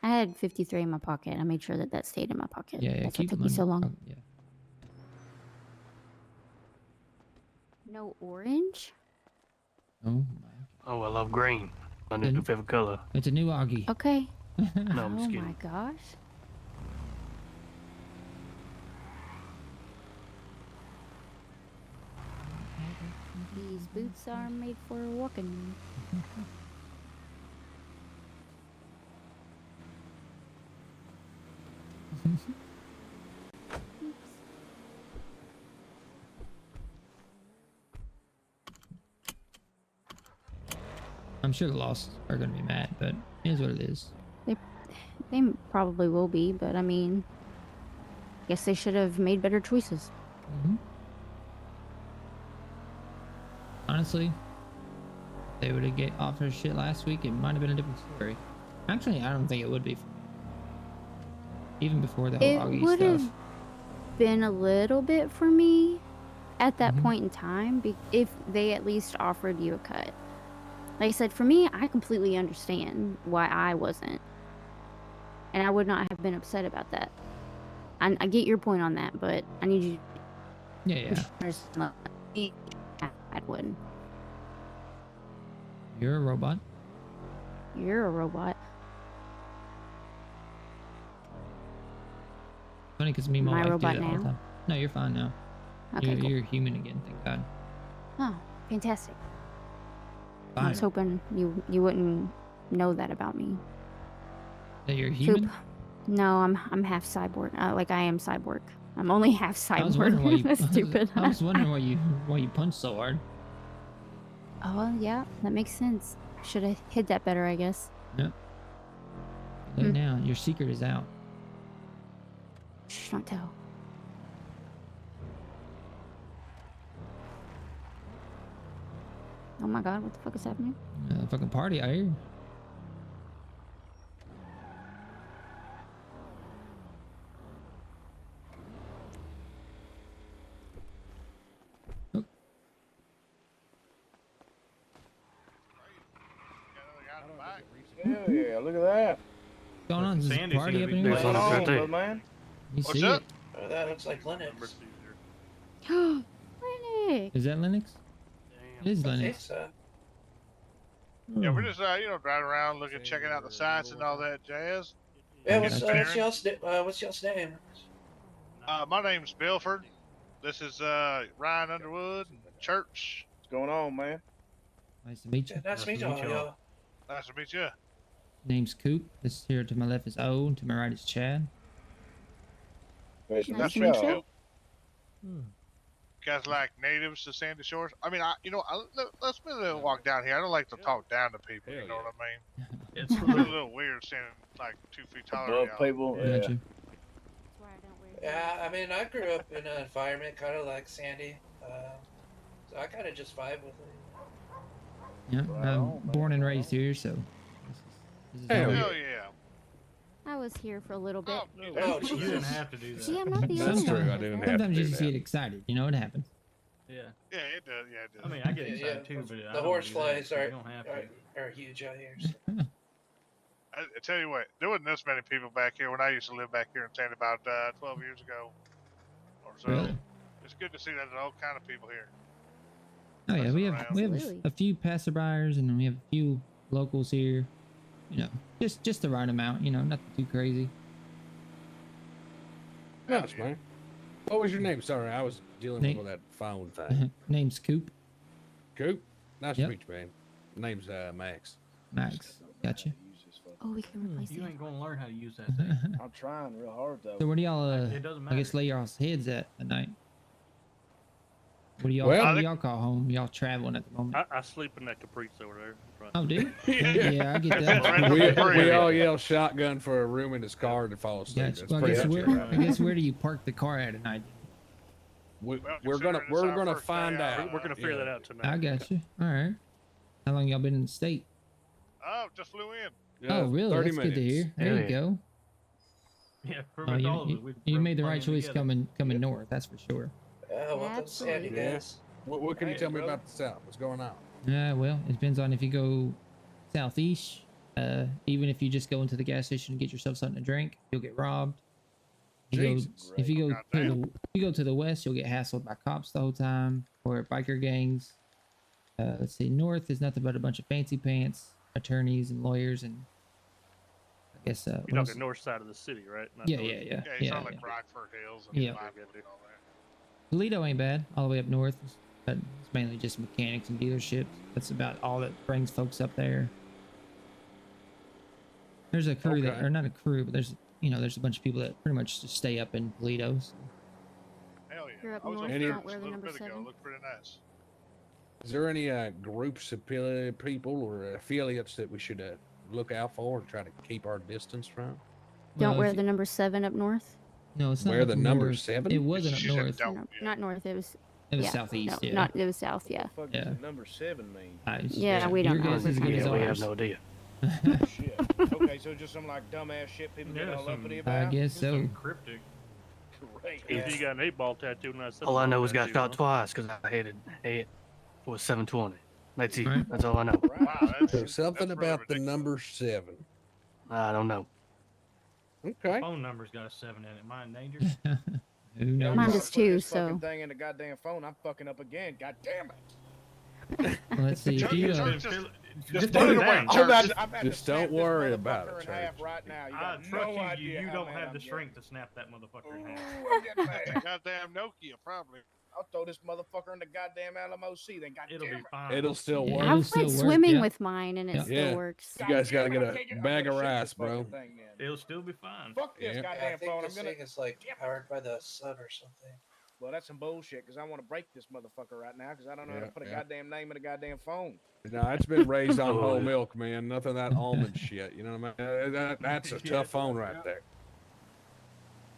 I had 53 in my pocket. I made sure that stayed in my pocket. Yeah, That's what keep took the me money. so long. Oh, yeah. No orange? Oh my. Oh, I love green. My new favorite color. It's a new Augie. Okay. No, I'm Oh just my kidding. gosh. These boots are made for walking. I'm sure the Lost are going to be mad, but it is what it is. They probably will be, but I mean, guess they should have made better choices. Honestly, if they would have get offered shit last week, it might have been a different story. Actually, I don't think it would be. Even before the whole It Augie would have stuff. been a little bit for me at that point in time, if they at least offered you a cut. Like I said, for me, I completely understand why I wasn't. And I would not have been upset about that. I get your point on that, but I need you Yeah. I wouldn't. You're a robot. You're a robot. Funny because me and my Am I wife do robot that all the now? time. No, you're fine now. Okay, cool. You're human again, thank God. Oh, fantastic. Fine. I was hoping you wouldn't know that about me. That you're human? Coop. No, I'm half cyborg. Like I am cyborg. I'm only half cyborg. I was wondering why you. That's stupid. I was wondering why you punched so hard. Oh yeah, that makes sense. I should have hid that better, I guess. Yep. Look now, your secret is out. Shh, don't tell. Oh my God, what the fuck is happening? Fucking party, I hear. Hell yeah, look at that. What's going on? Is this a party up in here? There's one right there. Man. You What's see up? it? Oh, that looks like Linux. Linux. Is that Linux? It is I think Linux. so. Yeah, we're just driving around, checking out the sights and all that jazz. Yeah, Getting what's y'all's name? my name's Bilford. This is Ryan Underwood and Church. What's going on, man? Nice to meet you. Yeah, nice to meet y'all. Nice to meet you. Name's Coop. This here to my left is O, and to my right is Chad. Nice to Nice meet to meet y'all. you. Guys like natives to Sandy Shores. I mean, let's walk down here. I don't like to talk down to people. You know what I mean? It's a little weird standing like 2 feet taller Above than y'all. people. Yeah. Gotcha. Yeah, I mean, I grew up in an environment kind of like Sandy, so I kind of just vibe with it. Yeah, Right I'm on, man, born and right raised on. here, so this is Hell home. yeah. Hell yeah. I was here for a little bit. Oh, You didn't Jesus. have to do that. See, I'm not the That's only true. one. I who does didn't that. have to Sometimes you do just that. get excited. You know, it happens. Yeah. Yeah, it does. Yeah, it does. I mean, I get Yeah, excited yeah, too, but I the don't horse do that, flies so you don't have to. are huge out here. So. I tell you what, there wasn't this many people back here when I used to live back here in Sandy about 12 years ago or so. Really? It's good to see that there's all kind of people here. Oh yeah, we have Absolutely. a few passerbyers and then we have a few locals here. You know, just the right amount. You know, nothing too crazy. Nice, man. What was your name? Sorry, I was dealing Nate. with that phone thing. Name's Coop. Coop? Nice Yep. to meet you, man. Name's Max. Max. Gotcha. Oh, we can replace You it. ain't gonna learn how to use that thing. I'm trying real hard though. So where do y'all It doesn't I guess matter. lay y'all's heads at night? What do y'all Well, what do y'all call home? Y'all traveling at the moment? I sleep in that Caprice over there. Right. Oh, dude. Yeah. Yeah, I get that. We all yell shotgun for a room in his car to fall asleep. Gotcha. That's Well, pretty much it, right? I guess where do you park the car at night? We're considering this our gonna first find day out. We're gonna figure that out tonight. I got you. All right. How long y'all been in the state? Oh, just flew in. Yeah, Oh, really? 30 That's good to minutes. hear. There you go. Yeah, Oh, pretty much all of it. you made the right choice coming north. That's for sure. Welcome to Sandy, Absolutely. guys. What can you Hey, tell me brother. about the South? What's going on? Well, it depends on if you go southeast. Even if you just go into the gas station and get yourself something to drink, you'll get robbed. Jesus. If you go Goddamn. if you go to the west, you'll get hassled by cops the whole time or biker gangs. Let's see, north is nothing but a bunch of fancy pants, attorneys and lawyers, and I guess You're what else? talking north side of the city, right? Not Yeah, north. yeah, yeah, Yeah, you yeah. sound like yeah. Rockford Hills and Yeah. Bible and all that. Toledo ain't bad, all the way up north, but it's mainly just mechanics and dealerships. That's about all that brings folks up there. There's a crew that, Okay. or not a crew, but there's a bunch of people that pretty much just stay up in Toledo. So. Hell yeah. You're up I was north, up there don't wear just a the little number bit ago. 7. Looked pretty nice. Is there any groups of people or affiliates that we should look out for and try to keep our distance from? Don't Well, wear if the number 7 up north. No, it's not. Where up the number north. 7? It wasn't up She said north. don't. No, Yeah. not north. It was. It was yeah, southeast. No, Yeah. not. It was south. Yeah. What the fuck Yeah. does the number 7 mean? Yeah, we don't Your know. guess We're is as trying good to as Yeah, we have ours. no idea. Shit. Okay, so just some like dumbass shit people get Yeah, all uppity I about. guess so. Some cryptic. Great. Yeah. If you got an 8-ball tattoo, and I said All I know is got tattoo, shot huh? twice because I hit it for 720. That's it. Right. That's all I know. Wow, that's, There's something that's really about the ridiculous. number 7. I don't know. Okay. Phone number's got a 7 in it. Mine danger. Who Yeah, knows? Mine I'm does putting too, this fucking so- thing in the goddamn phone. I'm fucking up again. God damn it. Well, let's see. If you, Just put it away. down. I'm about to Just snap don't this worry about motherfucker it, in half Church. right now. You I got trust no idea you. You how don't mad have I'm the getting. strength to snap that motherfucker in half. Ooh, I'm getting mad. Goddamn Nokia, probably. I'll throw this motherfucker in the goddamn Alamo Sea. Then goddamn It'll be it. fine. It'll still Yeah. work. It'll I've still went work, swimming yeah. with mine, and it Yeah. still Yeah. works. You guys gotta Goddamn get it, I a can't I'm bag gonna of ship rice, this fucking bro. thing then. It'll still be fine. Fuck this Yeah. I goddamn think phone. I'm this gonna. thing is like powered by the sun or something. Well, that's some bullshit because I want to break this motherfucker right now because I don't know how Yeah, to put a yeah. goddamn name in a goddamn phone. No, it's been raised on Oh, whole yeah. milk, man. Nothing of that almond shit. You know what I mean? That's a tough phone right there.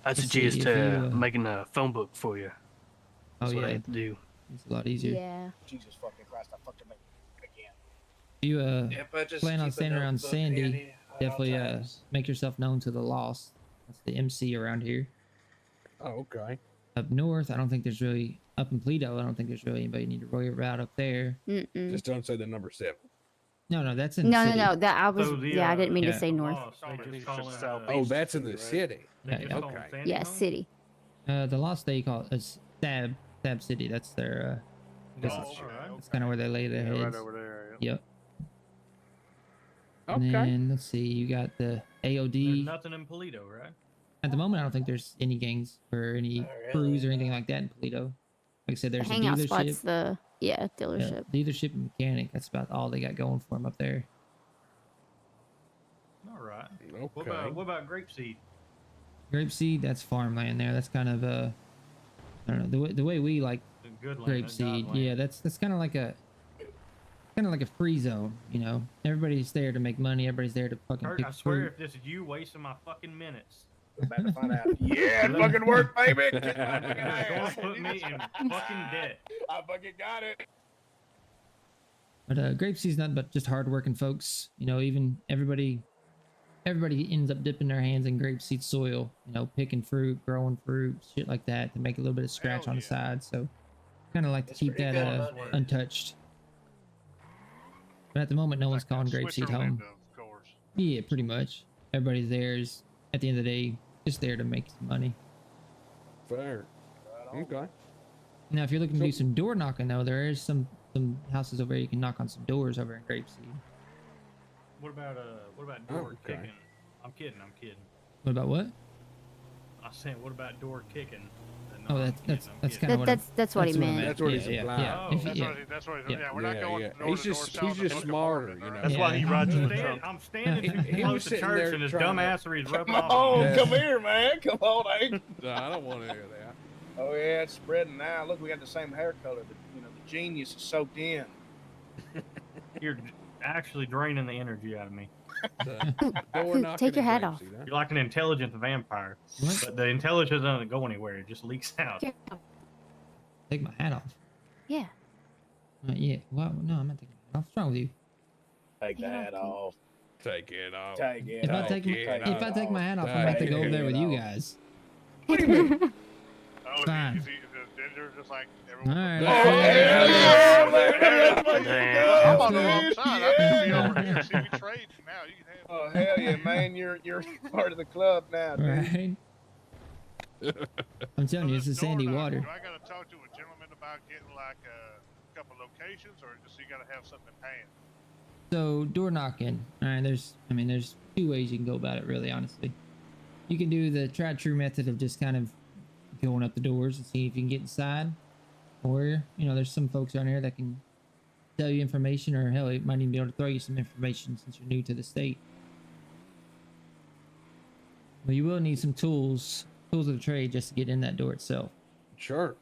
I Let's see, suggest if you, making a phone book for you. oh That's what I yeah, have to do. it's a lot easier. Yeah. Jesus fucking Christ! I fucked him again. If you Yep, I just plan on keep a staying around notebook Sandy, handy at all definitely times. make yourself known to the Lost. That's the MC around here. Oh, okay. Up north, I don't think there's really up in Pledo. I don't think there's really anybody you need to worry about up there. Mm-mm. Just don't say the number 7. No, that's in the No, no, city. no. That I was. So the, yeah, I didn't mean yeah. to say north. Lost, they It's just just call it, south. Oh, that's in the Right. city. they Yeah, just yeah. call it Okay. Sandy Yeah, Home? city. The Lost they call it Stab City. That's their. Oh, That's, okay, alright. that's kind of where they lay their Yeah, heads. right over there. Yeah. Yep. And Okay. then let's see, you got the There's AOD. nothing in Polito, right? At the moment, I don't think there's any gangs or any Not really, crews or anything no. like that in Toledo. Like I said, The there's a hangout dealership. spot's the Yeah, dealership. dealership and mechanic. That's about all they got going for them up there. All right. Okay. What about Grapeseed? Grapeseed, that's farmland there. That's kind of I don't know, the way we like The good land. the God grapeseed. land. Yeah, that's kind of like a kind of like a free zone, you know. Everybody's there to make money. Everybody's there to fucking Kurt, pick I swear, fruit. if this is you wasting my fucking minutes, We're about to find out. Yeah, fucking work, baby. Kick my fucking you're ass. going to put me in fucking debt. I fucking got it. But Grapeseed's not but just hardworking folks. You know, even everybody ends up dipping their hands in grapeseed soil. You know, picking fruit, growing fruit, shit like that to make a little bit of scratch on the side. So, kind of like to It's keep pretty that good money. untouched. But at the moment, no one's calling Grapeseed home. Of course. Yeah, pretty much. Everybody's there is at the end of the day just there to make some money. Fair. Okay. Now, if you're looking to do some door knocking, though, there is some houses over here you can knock on some doors over in Grapeseed. What about door kicking? I'm kidding. What about what? I was saying, what about door kicking? Oh, that's kind of what that's what he meant. That's what he's yeah, implying. yeah. Oh, If- That's yeah. what we're not going door to He's door just selling the book of smarter, Mormon, you know. That's why he rides in the trunk. I'm standing too He close was to sitting church, there and his trying to- dumbassery is rubbing Come off. on, Yeah. come here, man. Come on, eh? No, I don't want to hear that. Oh yeah, it's spreading now. Look, we got the same hair color. The genius is soaked in. You're actually draining the energy out of me. Door knocking Take your and hat off. Grapeseed, huh? You're like an intelligent vampire, but the intelligence doesn't go anywhere. It just leaks out. Take my hat off. Yeah. Yeah. Well, no, I'm not taking my hat off. What's wrong with you? Take the hat off. Take it off. Take it If I off. take Take my, it if I take my hat off, I'm gonna have to Take go over there with it you off. guys. What do you mean? Oh, Fine. is Ginger just like All everyone? right. I'm on the wrong side. I need to be over here. See, we trade now. You can have. Oh hell yeah, man! You're part of the club now, dude. Right. I'm telling you, it's the sandy water. Do I got to talk to a gentleman about getting like a couple locations, or just you got to have something in hand? So door knocking. All right, there's two ways you can go about it. Really, honestly, you can do the tried true method of just kind of going up the doors and see if you can get inside, or there's some folks around here that can tell you information, or hell, it might even be able to throw you some information since you're new to the state. But you will need some tools of the trade just to get in that door itself. Sure.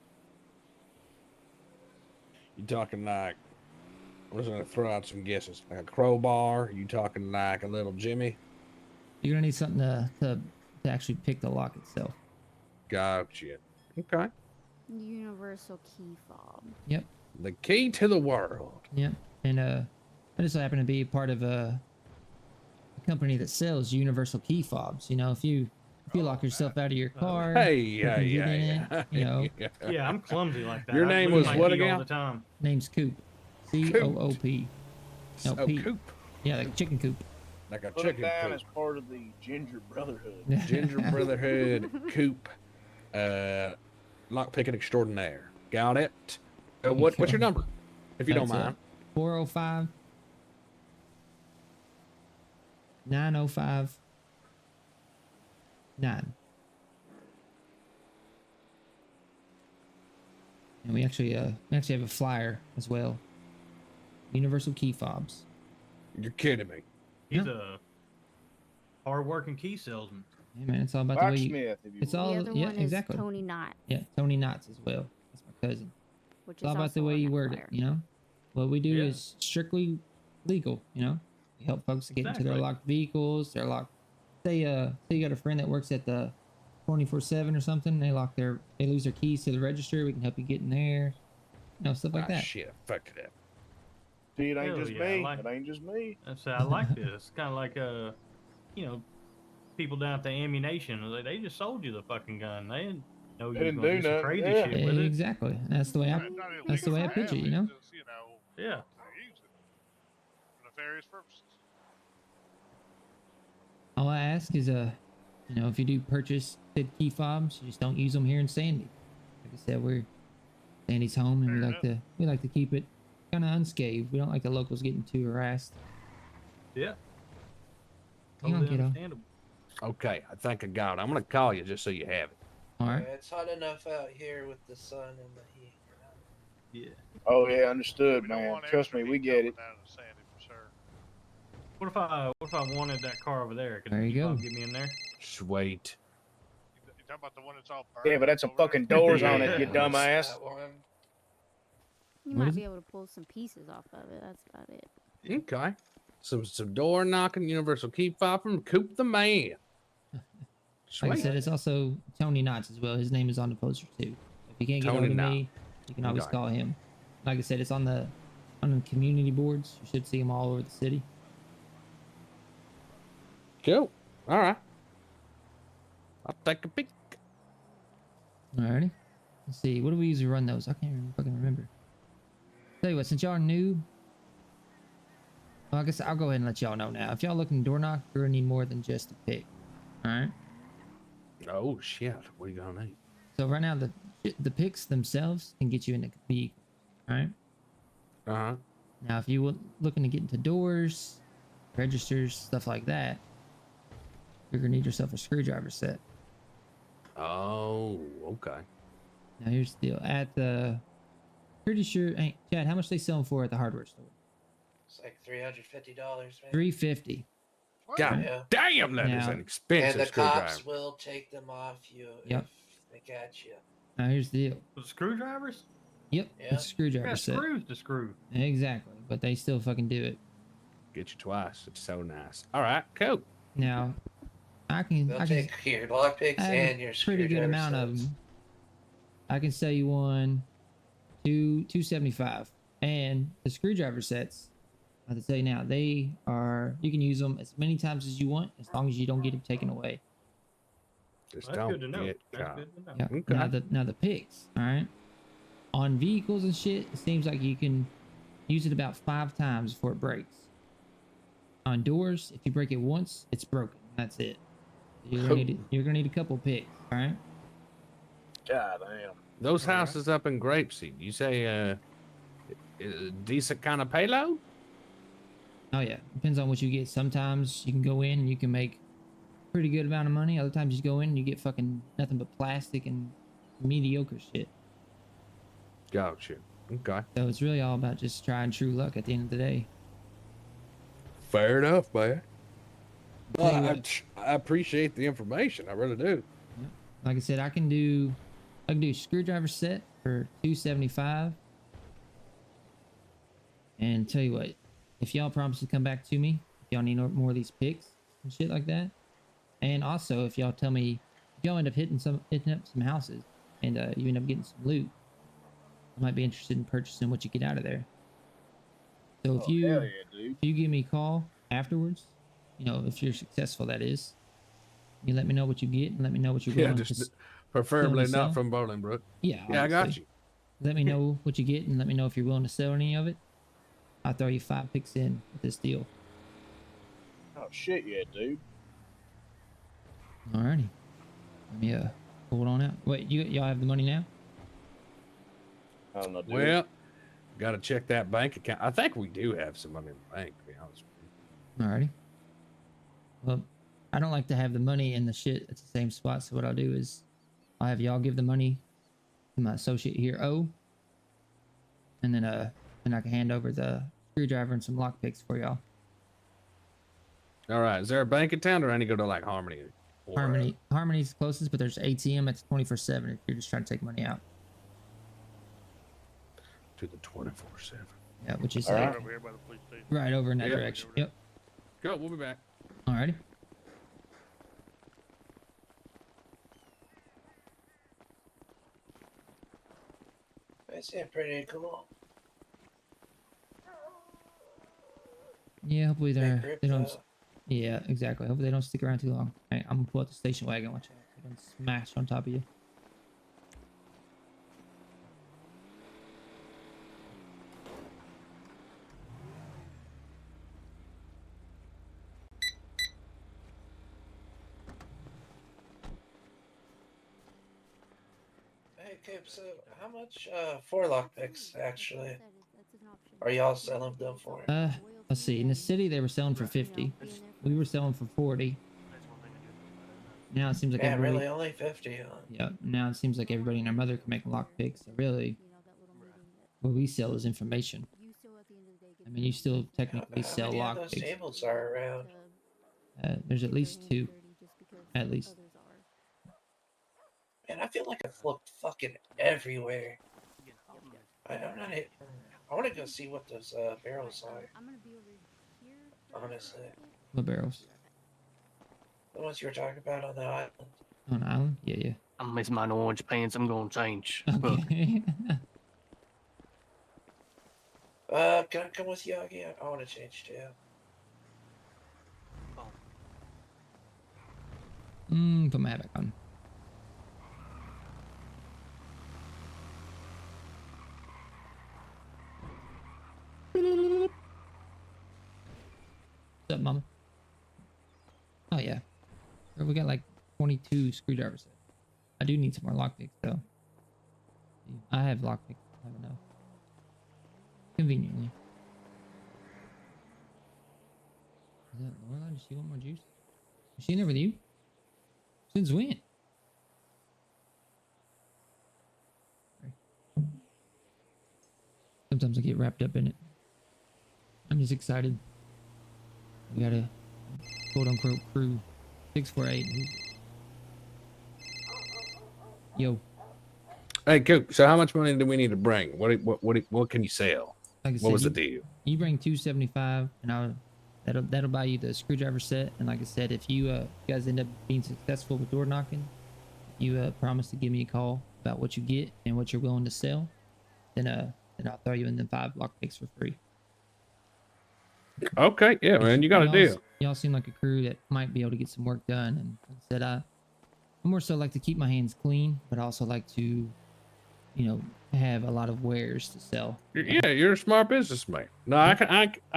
You talking like? I'm just gonna throw out some guesses. Like a crowbar? You talking like a little Jimmy? You're gonna need something to actually pick the lock itself. Gotcha. Okay. Universal key fob. Yep. The key to the world. Yep. And I just happen to be part of a company that sells universal key fobs. If you lock yourself out of your car, Hey, you yeah, can get yeah, in yeah. it, Yeah, I'm clumsy like that. Your I name lose was my what key again? All the time. Name's Coop. COOP. No, Oh, P. coop. Yeah, like chicken coop. Like a Put it chicken down coop. as part of the Ginger Brotherhood. Ginger Brotherhood coop. Lock picking extraordinaire. Got it. What's your number? If you don't mind. 405 905 9. And we actually have a flyer as well. Universal key fobs. You're kidding me. He's a hard-working key salesman. Yeah, man, it's all about the way you. Locksmith, if you It's will. all The other yeah, one exactly. is Tony Knott, Yeah, Tony Knotts as well. That's my cousin. which It's all is about the also way on you that word flyer. it. What we do Yeah. is strictly legal. We help folks get into their Exactly. locked vehicles. Their locked. Say you got a friend that works at the 24/7 or something. They lose their keys to the register. We can help you get in there. Stuff like that. Shit, I fucked it up. See, it ain't Hell just yeah, I me. like- It ain't just me. I like this. It's kind of like people down at the ammunition. They just sold you the fucking gun. They didn't know you were didn't gonna do do some nothing, crazy yeah. shit with it. Exactly. That's the way I. It's not illegal That's the way I to pitch it. have, it's just, Yeah. to use it for nefarious purposes. All I ask is if you do purchase said key fobs, you just don't use them here in Sandy. Like I said, we're Sandy's home, and we like to keep it kind of unscathed. We don't like the locals getting too harassed. Yeah. Hang on, Totally kiddo. understandable. Okay, I think I got it. I'm gonna call you just so you have it. All Yeah, right. it's hot enough out here with the sun and the heat. Yeah. Oh yeah, understood, We don't man. want Trust extra me, we heat get it. coming out of the Sandy for sure. What if I wanted that car over there? Could There you go. Get me in there. Sweet. You talking about the one that's all Yeah, but that's some fucking doors on it, you dumbass. That one. You What might is be it? able to pull some pieces off of it. That's about it. Okay. Some door knocking, universal key popping, Coop the man. Like I Sweet. said, it's also Tony Knotts as well. His name is on the poster too. If you can't get Tony hold of Knott. me, you can always Okay. call him. Like I said, it's on the community boards. You should see them all over the city. Cool. All right. I'll take a peek. Alrighty. Let's see. What do we usually run those? I can't even fucking remember. Tell you what, since y'all are new, well, I guess I'll go ahead and let y'all know now. If y'all looking to door knock, you're gonna need more than just a pick. Alright. Oh shit. What are you gonna need? So right now the picks themselves can get you in the vehicle. Alright. Uh-huh. Now if you were looking to get into doors, registers, stuff like that, you're gonna need yourself a screwdriver set. Oh, okay. Now here's the deal. At the pretty sure, hey, Chad, how much they selling for at the hardware store? It's like $350, man. $350. God Yeah. damn, that is Now- an expensive And the screwdriver. cops will take them off you Yep. if they catch you. Now here's the deal. The screwdrivers? Yep, Yeah. it's a screwdriver Yeah, set. screws to screw. Exactly, but they still fucking do it. Get you twice. It's so nice. All right, cool. Now, I can They'll I can take your lockpicks I have and a your pretty good screwdriver amount of sets. them. I can sell you one, $275, and the screwdriver sets. I have to tell you now, they are. You can use them as many times as you want, as long as you don't get them taken away. Just That's don't good to know. get That's caught. good to know. Yeah. Okay. Now the picks. All right. On vehicles and shit, it seems like you can use it about 5 times before it breaks. On doors, if you break it once, it's broken. That's it. You're gonna need a couple picks. All right. God damn. Those All right. houses up in Grapeseed, you say a decent kind of payload? Oh yeah, depends on what you get. Sometimes you can go in and you can make a pretty good amount of money. Other times you go in and you get fucking nothing but plastic and mediocre shit. Gotcha. Okay. So it's really all about just trying true luck at the end of the day. Fair enough, man. Tell you But what. I appreciate the information. I really do. Like I said, I can do screwdriver set for $275. And tell you what, if y'all promise to come back to me, if y'all need more of these picks and shit like that, and also if y'all tell me if y'all end up hitting up some houses and you end up getting some loot, I might be interested in purchasing what you get out of there. So if Oh, you hell yeah, dude. if you give me a call afterwards, you know, if you're successful, that is, you let me know what you get and let me know what you're Yeah, willing just to preferably sell. not from Bolingbrook. Yeah, Yeah, I got obviously. you. Let me know what you get and let me know if you're willing to sell any of it. I'll throw you 5 picks in with this deal. Oh shit, yeah, dude. Alrighty. Let me hold on out. Wait, y'all have the money now? I don't know, dude. Well, got to check that bank account. I think we do have some money in the bank, to be honest with Alrighty. Well, I don't like to have the money and the shit at the same spot, so what I'll do is I'll have y'all give the money to my associate here, O. And then I can hand over the screwdriver and some lock picks for y'all. you. All right. Is there a bank in town, or I need to go to like Harmony? Or, Harmony's closest, but there's ATM at 24/7 if you're just trying to take money out. to the 24/7. Yeah, which is Right over here by the police station. right over in that Yep. direction. Yep. Go. We'll be back. Alrighty. They seem pretty cool. Yeah, hopefully they ripped don't. up. Yeah, exactly. Hopefully they don't stick around too long. All right, I'm gonna pull out the station wagon. Watch out. They're gonna smash on top of you. Hey, Coop, so how much for lockpicks actually are y'all selling them for? Let's see. In the city they were selling for 50. We were selling for 40. Now it seems like Yeah, everybody. really, only 50, huh? Yeah. Now it seems like everybody and their mother can make lock picks. So really, what we sell is information. I mean, you still technically How sell many of lock those picks. tables are around? There's at least 2. At least. Man, I feel like I've looked fucking everywhere. I'm not. I want to go see what those barrels are. I'm gonna be over here. Honestly, What barrels? the ones you were talking about on the island. On an island? Yeah, yeah. I'm missing my orange pants. I'm gonna change. Look, Okay. Can I come with you again? I want to change too. Put my hat back on. What's up, mama? Oh yeah. We got like 22 screwdrivers. I do need some more lockpicks though. I have lockpicks. I have enough. Conveniently. Is that Lorelai? Does she want more juice? Is she in there with you? Since when? Sometimes I get wrapped up in it. I'm just excited. We got a quote unquote crew 648. Yo. Hey, Coop. So how much money do we need to bring? What can you sell? Like I What said, was the you- deal? You bring 275, and that'll buy you the screwdriver set. And like I said, if you guys end up being successful with door knocking, you promise to give me a call about what you get and what you're willing to sell. Then I'll throw you in the 5 lockpicks for free. Okay, yeah, man, you got a deal. Y'all seem like a crew that might be able to get some work done. And like I said, I more so like to keep my hands clean, but I also like to, have a lot of wares to sell. Yeah, you're a smart businessman. No, I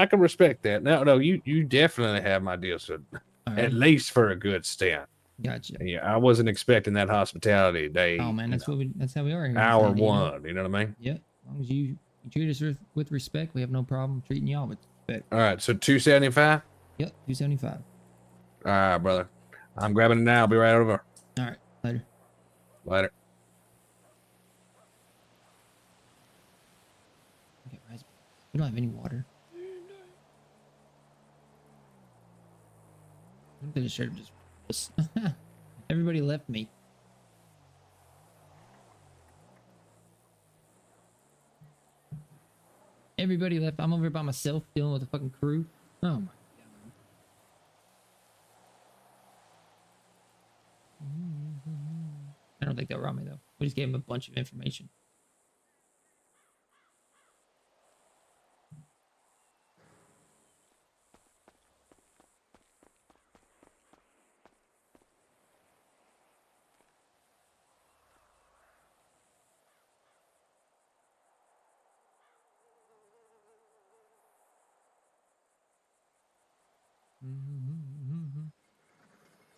can respect that. No, you definitely have my deal, so at least for a good stint. Gotcha. Yeah, I wasn't expecting that hospitality day. Oh man, that's how we are here. in Hour Sandy, one, you know what I mean? Yep. As long as you treat us with respect, we have no problem treating y'all with respect. All right, so 275. Yep, 275. All right, brother. I'm grabbing it now. I'll be right over. All right, later. Later. Okay, guys, we don't have any water. I'm gonna share just. Everybody left me. Everybody left. I'm over here by myself dealing with the fucking crew. Oh my god. I don't think they'll rob me though. We just gave them a bunch of information.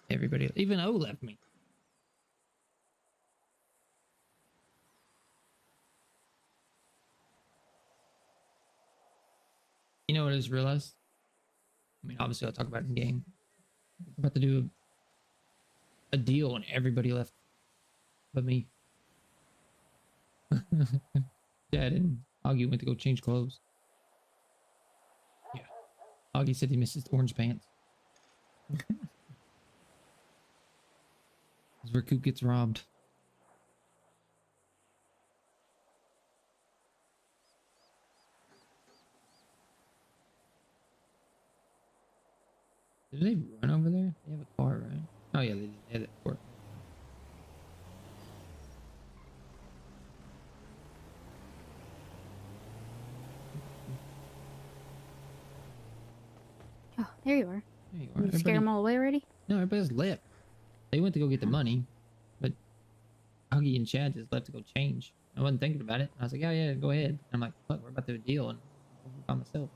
Everybody, even O left me. You know what I just realized? I mean, obviously I'll talk about it in game. I'm about to do a deal and everybody left but me. Dad and Augie went to go change clothes. Yeah. Augie said he missed his orange pants. That's where Coop gets robbed. Did they run over there? They have a car, right? Oh yeah, they had it before. Oh, there you are. There you are. You scare them all away already? No, everybody's left. They went to go get the money, but Augie and Chad just left to go change. I wasn't thinking about it. I was like, oh yeah, go ahead. I'm like, fuck, we're about to do a deal and I'm by myself.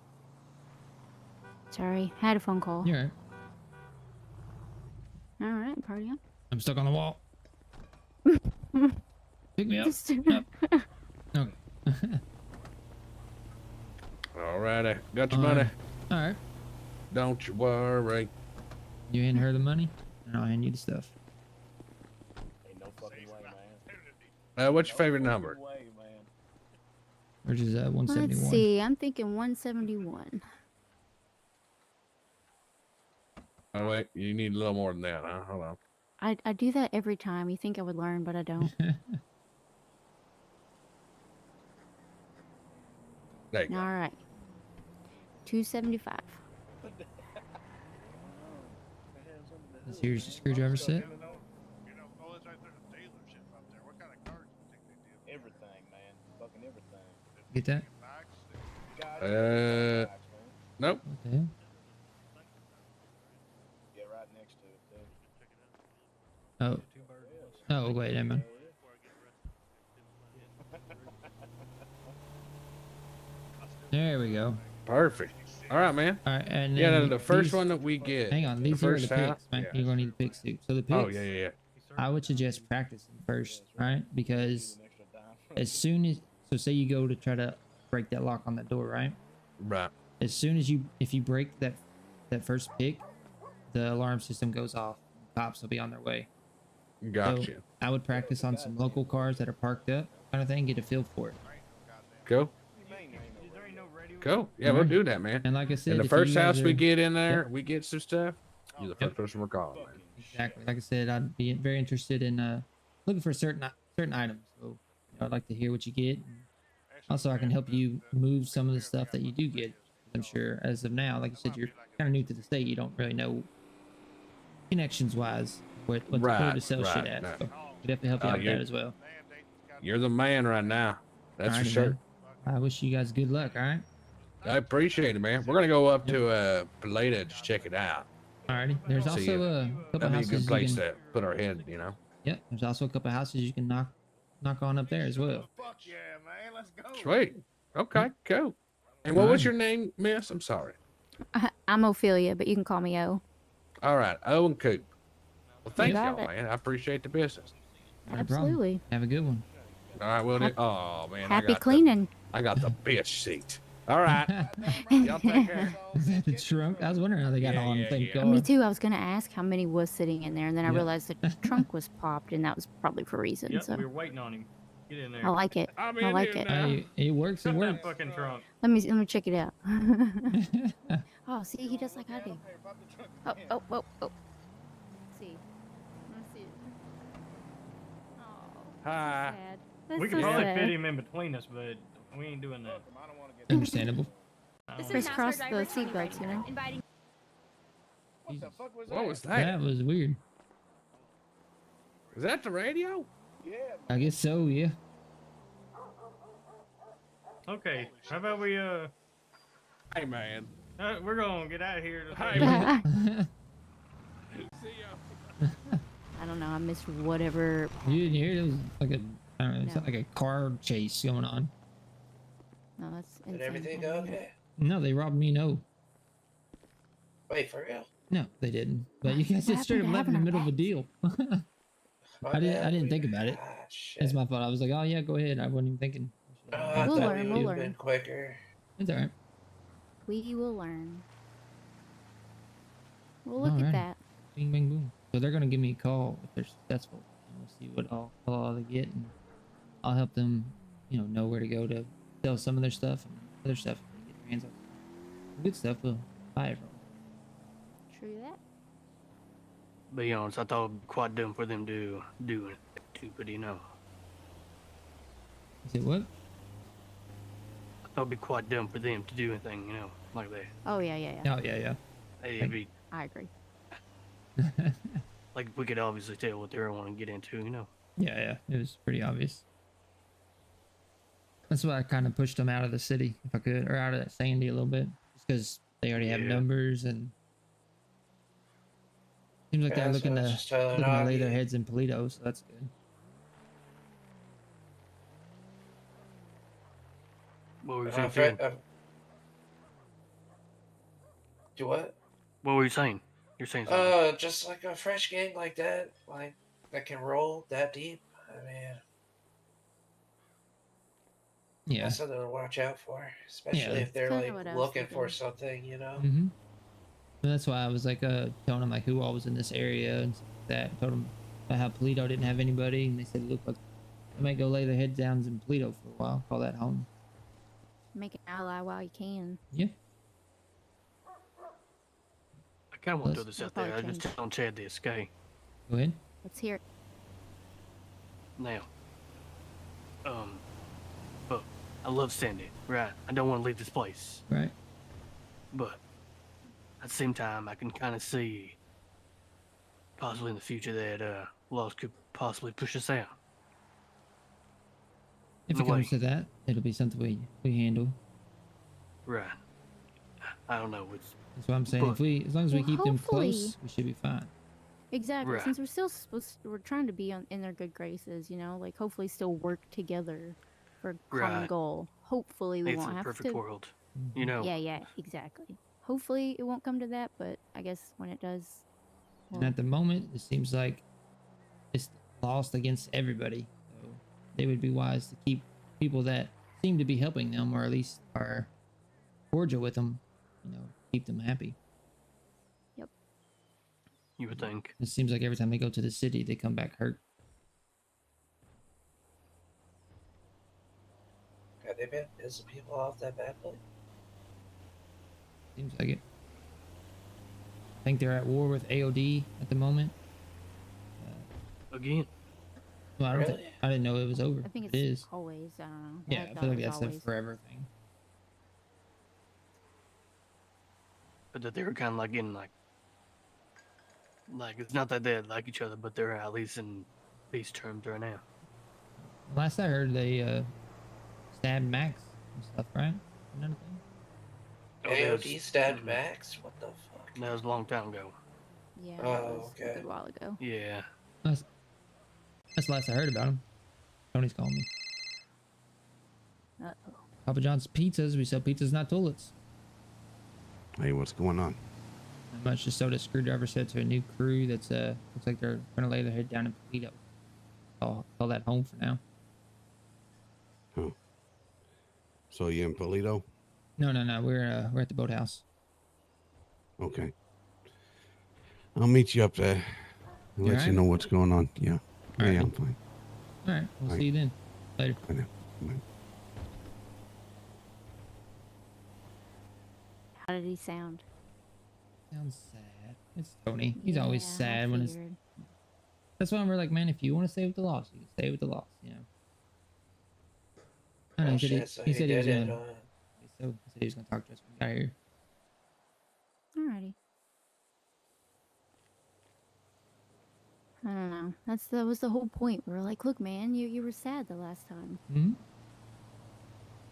Sorry, I had a phone call. You're right. All right, party on. I'm stuck on the wall. Pick me up. Up. Okay. All righty. Got your money. All right. Don't you worry. You hand her the money, and I'll hand you the stuff. Ain't no fucking way, man. What's your favorite number? Way, man. Which is 171. Let's see. I'm thinking 171. Oh wait, you need a little more than that, huh? Hold on. I do that every time. You think I would learn, but I don't. There you go. All right. 275. Here's the screwdriver set. Oh, it's right there, the dealership up there. What kind of cars do you think they deal? Everything, man. Fucking everything. Get that? Nope. What the hell? Yeah, right next to it, too. Oh. Oh, wait, never mind. There we go. Perfect. All right, man. All right, and Yeah, then no, the first these- one that we get. Hang on, the these here are the first house- picks, man. yeah. You're gonna need the picks too. So the picks. Oh yeah, yeah, yeah. I would suggest practicing first, right? Because as soon as, so say you go to try to break that lock on that door, right? Right. As soon as if you break that first pick, the alarm system goes off. Cops will be on their way. Gotcha. So I would practice on some local cars that are parked up, kind of thing. Get a feel for it. Go. Go. Yeah, we'll Alright. do that, man. And like I said, And the if you first guys house we are- get in there, Yep. we get some stuff. You're the first person we're calling, man. Exactly. Like I said, I'd be very interested in looking for certain items. So I'd like to hear what you get. And also, I can help you move some of the stuff that you do get. I'm sure as of now, like you said, you're kind of new to the state. You don't really know connections wise where Right, to sell shit right, at. no. So we definitely help you out with you're- that as well. You're the man right now. That's for Alrighty, sure. man. I wish you guys good luck. All right. I appreciate it, man. We're gonna go up to Peleta to check it out. Alrighty. There's See also ya. a couple That'd be a houses good you place can. to put our head, you know. Yep. There's also a couple houses you can knock on up there as well. Fuck yeah, man. Let's go. Sweet. Okay, cool. And what was your name, miss? I'm sorry. I'm Ophelia, but you can call me O. All right, Owen Coop. Well, thank got y'all, it. man. I appreciate the business. No problem. Absolutely. Have a good one. All right, well, oh man, Happy cleaning. I got the bitch seat. All right, y'all take care. Is that the trunk? I was wondering how they got on. Thank God. Me too. I was gonna ask how many was sitting in there, and then I Yep. realized the trunk was popped, and that was probably for a reason. Yep, so we were waiting on him. Get in there. I like it. I'm I in like here it. now. Hey, it works. It Shut that works. fucking trunk. Let me check it out. Oh, see, he does like I do. Oh. Let's see. Let's see. Oh, Hi. sad. That's We could so probably sad. fit him in between us, but we ain't doing that. Understandable. Crisscross the seatbelts, you know. What the fuck was What was that? That was weird. Is that the radio? Yeah. I guess so. Yeah. Okay, how about we Hey, man. we're gonna get out of here. Hey, man. I don't know. I missed whatever. You didn't hear it? It was like a, I don't know, it's No. like a car chase going on. No, that's insane. Did everything I go didn't hear okay? No, they robbed me. No, Wait, for real? no, they didn't. But you guys What just straight up happened left to in the having middle of a deal. My I bad, didn't think about it. Ah, shit. That's my fault. I was like, oh yeah, go ahead. I wasn't even thinking. I We'll thought learn, we we'll would've learn. been quicker. It's all right. We will learn. Well, look Alright. at that. Bing, bang, boom. So they're gonna give me a call if they're successful, and we'll see what all they get, and I'll help them, know where to go to sell some of their stuff and other stuff. If they get their hands on some good stuff, we'll buy it from them. True that. Be honest, I thought it'd be quite dumb for them to do it too, but You said what? I thought it'd be quite dumb for them to do anything, like that. Oh yeah. Oh yeah. It'd be I agree. like we could obviously tell what they want to get into, Yeah. It was pretty obvious. That's why I kind of pushed them out of the city, if I could, or out of that Sandy a little bit, just because they already have Yeah. numbers and seems like Yeah, they're that's looking what I to was just telling lay Augie. their heads in Polito, so that's good. What were you I'm saying? afraid. Do what? What were you saying? You're saying something. Just like a fresh gang like that, like that can roll that deep. I mean, Yeah. that's something to watch out for, especially if they're Kinda like what I was looking for thinking. something, Mm-hmm. That's why I was like telling them like who all was in this area and stuff like that. Told them about how Polito didn't have anybody, and they said, look, like they might go lay their heads down in Polito for a while, call that home. Make an ally while you can. Yeah. I kind of want to Let's- throw this out I'll there. I probably just telling Chad this, okay? Go ahead. Let's hear it. Now, but I love Sandy, right? I don't want to leave this place. Right. But at the same time, I can kind of see possibly in the future that laws could possibly push us out. If In it a way. comes to that, it'll be something we handle. Right. I don't know. It's, That's what I'm saying. but, As long as we Well, keep them hopefully- close, we should be fine. Exactly. Right. Since we're still we're trying to be in their good graces, you know, like hopefully still work together for a common Right. goal. Hopefully we it's won't the have perfect to. world. You know. Yeah, exactly. Hopefully it won't come to that, but I guess when it does, And at the moment, it seems like it's lost against everybody. So they would be wise to keep people that seem to be helping them, or at least are cordial with them. You know, keep them happy. You would think. It seems like every time they go to the city, they come back hurt. Have they been pissing people off that badly? Seems like it. I think they're at war with AOD at the moment. Again. Well, I don't Really? I didn't know it was over. I think It it's is. always. I don't know. Yeah, I thought feel it like was that's a always. forever thing. But that they were kind of like in like it's not that they like each other, but they're at least in peace terms right now. Last I heard, they stabbed Max and stuff, right? Another thing. AOD stabbed Max? What the fuck? That was a long time ago. Yeah. Oh, that was a okay. good while ago. Yeah. That's the last I heard about him. Tony's calling me. Uh-oh. Papa John's Pizzas. We sell pizzas, not toilets. Hey, what's going on? Not much. Just sold a screwdriver set to a new crew that's looks like they're gonna lay their head down in Toledo. I'll call that home for now. Huh. So you in Polito? No. We're at the boathouse. Okay. I'll meet you up there. I'll You let you alright? know what's going on. Yeah. Yeah, Alright. I'm fine. All right. We'll Bye. see you then. Later. I know. Bye. How did he sound? Sounds sad. It's Tony. He's always Yeah, I sad when it's. figured. That's why we're like, man, if you want to stay with the loss, you can stay with the loss. You know. I know. Oh, He said shit, so he he said he was did it, gonna. So he said he was gonna talk to us when we got here. Alrighty. I don't know. That was the whole point. We were like, look, man, you were sad the last time. Mm-hmm.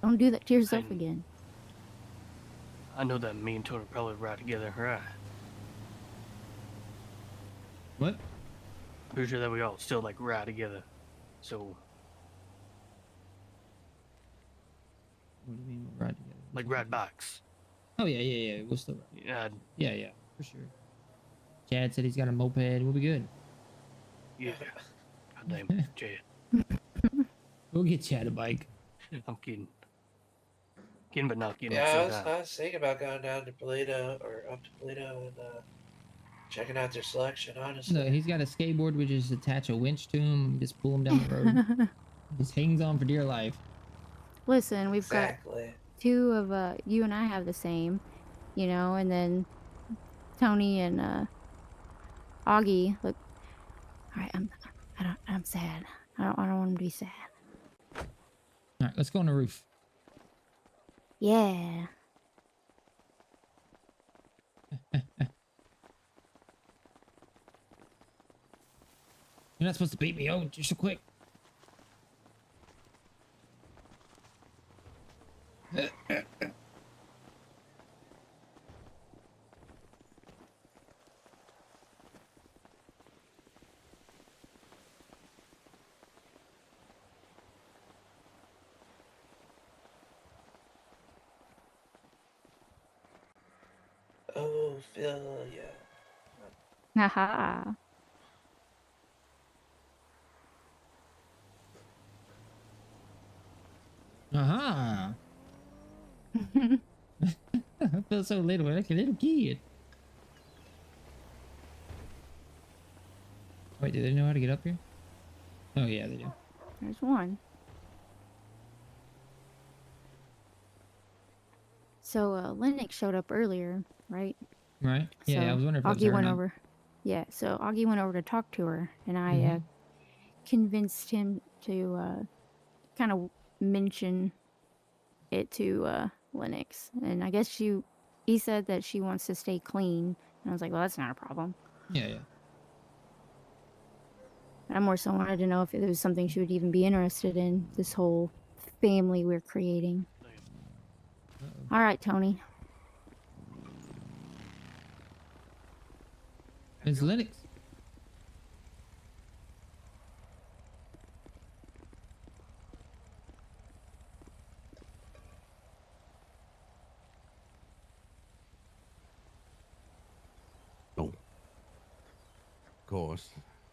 Don't do that to yourself again. I know that me and Tony probably ride together, right? What? Pretty sure that we all still like ride together. So What do you mean we'll ride together? like ride bikes. Oh yeah. We'll still ride. Yeah. Yeah, for sure. Chad said he's got a moped. We'll be good. Yeah. God damn, Chad. We'll get Chad a bike. I'm kidding. Kidding, but not kidding. Yeah, at the I same was, time. I was thinking about going down to Polito or up to Polito and checking out their selection, honestly. No, he's got a skateboard. We just attach a winch to him and just pull him down the road. Just hangs on for dear life. Listen, we've Exactly. got two of you and I have the same, you know, and then Tony and Augie. Look, all right, I'm sad. I don't want him to be sad. All right, let's go on the roof. Yeah. You're not supposed to beat me. Oh, you're so quick. Ophelia. Haha. Aha. I feel so little, like a little kid. Wait, do they know how to get up here? Oh yeah, they do. There's one. So Lennox showed up earlier, right? Right? Yeah, So I was wondering if it was Augie her or went not. over. Yeah, so Augie went over to talk to her, and I Mhm. convinced him to kind of mention it to Linux. And I guess he said that she wants to stay clean. And I was like, well, that's not a problem. Yeah. I more so wanted to know if it was something she would even be interested in, this whole family we're creating. All right, Tony. It's Linux. Oh. Of course,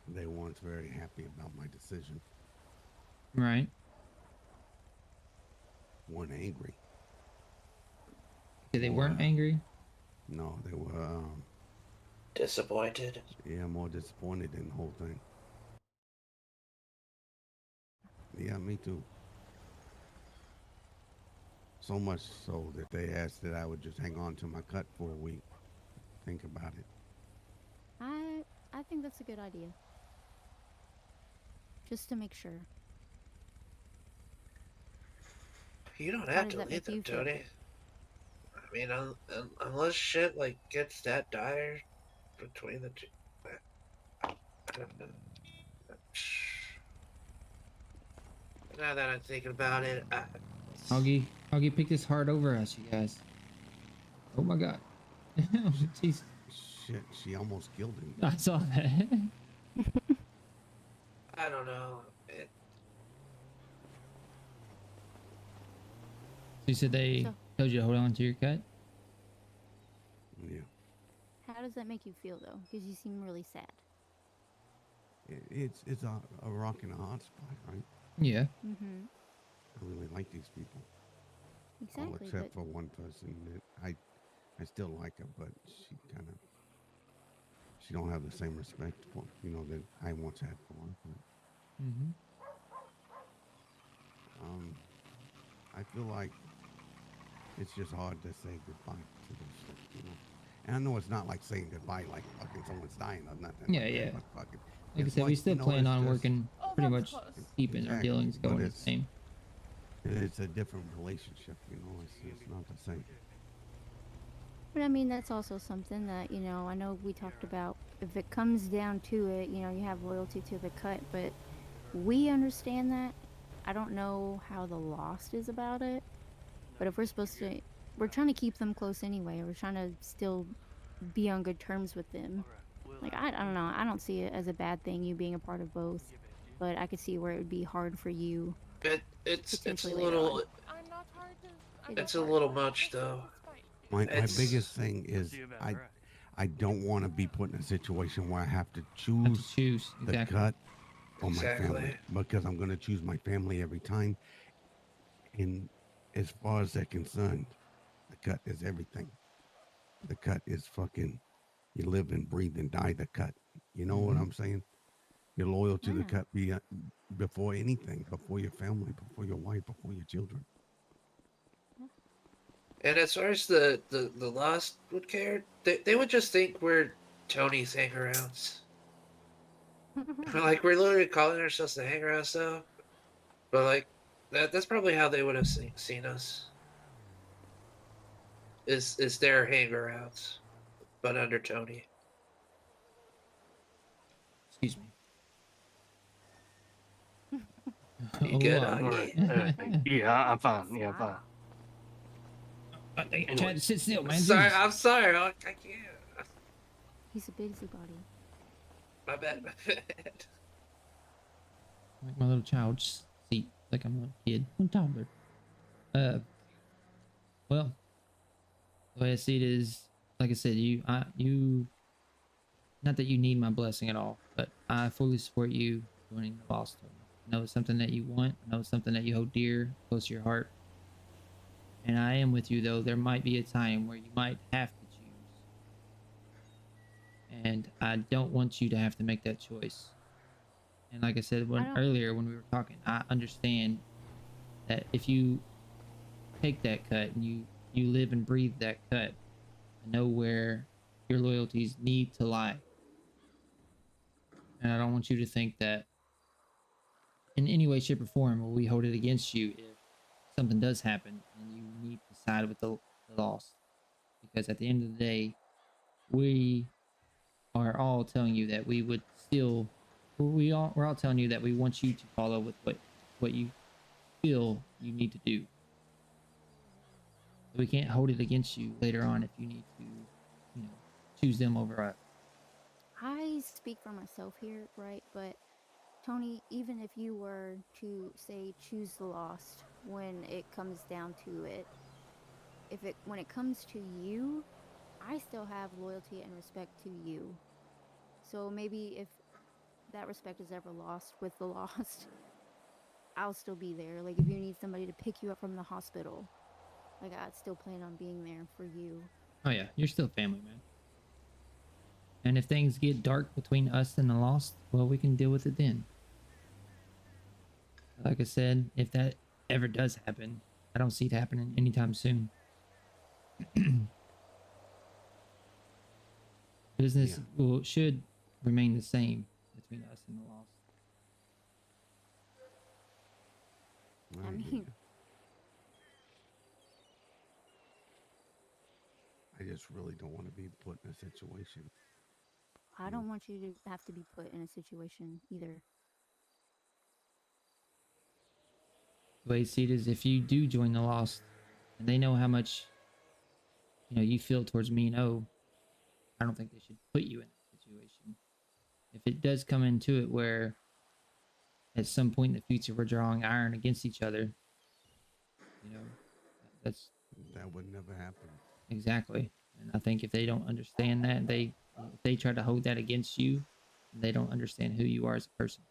they weren't very happy about my decision. Right. Weren't angry. They weren't angry? No, they were disappointed. Yeah, more disappointed in the whole thing. Yeah, me too. So much so that they asked that I would just hang on to my cut for a week. Think about it. I think that's a good idea. Just to make sure. You don't How have does to that leave make you them, feel? Tony. I mean, unless shit like gets that dire between the two. I don't know. Now that I'm thinking about it, Augie picked his heart over us, you guys. Oh my god. Jeez. Shit, she almost killed him. I saw that. I don't know. You said they told you to hold on to your cut? Yeah. How does that make you feel, though? Because you seem really sad. It's a rock and a hard spot, right? Yeah. Mm-hmm. I really like these people. Exactly. All except for one person that I still like her, but she don't have the same respect for, that I once had for her. But, I feel like it's just hard to say goodbye to this shit, And I know it's not like saying goodbye like fucking someone's dying or nothing. Yeah, like yeah. That, but fucking, Like I said, we still plan on working pretty much keeping our dealings going the same. It's a different relationship, It's not the same. But I mean, that's also something that, I know we talked about. If it comes down to it, you have loyalty to the cut, but we understand that. I don't know how the Lost is about it, but if we're trying to keep them close anyway. We're trying to still be on good terms with them. Like, I don't know. I don't see it as a bad thing, you being a part of both, but I could see where it would be hard for you. It's a little. It's a little much, though. My biggest thing is I don't want to be put in a situation where I have to choose the cut or my family, because I'm going to choose my family every time. And as far as they're concerned, the cut is everything. The cut is fucking, you live and breathe and die the cut. You know what I'm saying? You're loyal to the cut before anything, before your family, before your wife, before your children. And as far as the Lost would care, they would just think we're Tony's hangarounds. Like, we're literally calling ourselves the hangaround stuff. But, like, that's probably how they would have seen us. Is their hangarounds, but under Tony. Excuse me. You good, yeah, I'm fine. Yeah, I'm fine. Try to sit still, man. I'm sorry. I can't. He's a busybody. My bad. Like my little child, just see, like I'm a kid, I'm a toddler. Well, the way I see it is, like I said, you, not that you need my blessing at all, but I fully support you joining the Lost. I know it's something that you want. I know it's something that you hold dear, close to your heart. And I am with you, though. There might be a time where you might have to choose. And I don't want you to have to make that choice. And like I said earlier when we were talking, I understand that if you take that cut and you live and breathe that cut, I know where your loyalties need to lie. And I don't want you to think that in any way, shape, or form will we hold it against you if something does happen and side with the lost, because at the end of the day, we are all telling you that we would still, we're all telling you that we want you to follow with what you feel you need to do. We can't hold it against you later on if you need to, choose them over us. I speak for myself here, right? But Tony, even if you were to say choose the lost when it comes down to it, when it comes to you, I still have loyalty and respect to you. So maybe if that respect is ever lost with the lost, I'll still be there. Like if you need somebody to pick you up from the hospital, like I'd still plan on being there for you. Oh yeah, you're still family, man. And if things get dark between us and the lost, well, we can deal with it then. Like I said, if that ever does happen, I don't see it happening anytime soon. Business should remain the same between us and the lost. I mean, I just really don't want to be put in a situation. I don't want you to have to be put in a situation either. The way I see it is, if you do join the lost, and they know how much, you feel towards me and O, I don't think they should put you in that situation. If it does come into it where at some point in the future we're drawing iron against each other, that would never happen. Exactly. And I think if they don't understand that, if they try to hold that against you, they don't understand who you are as a person.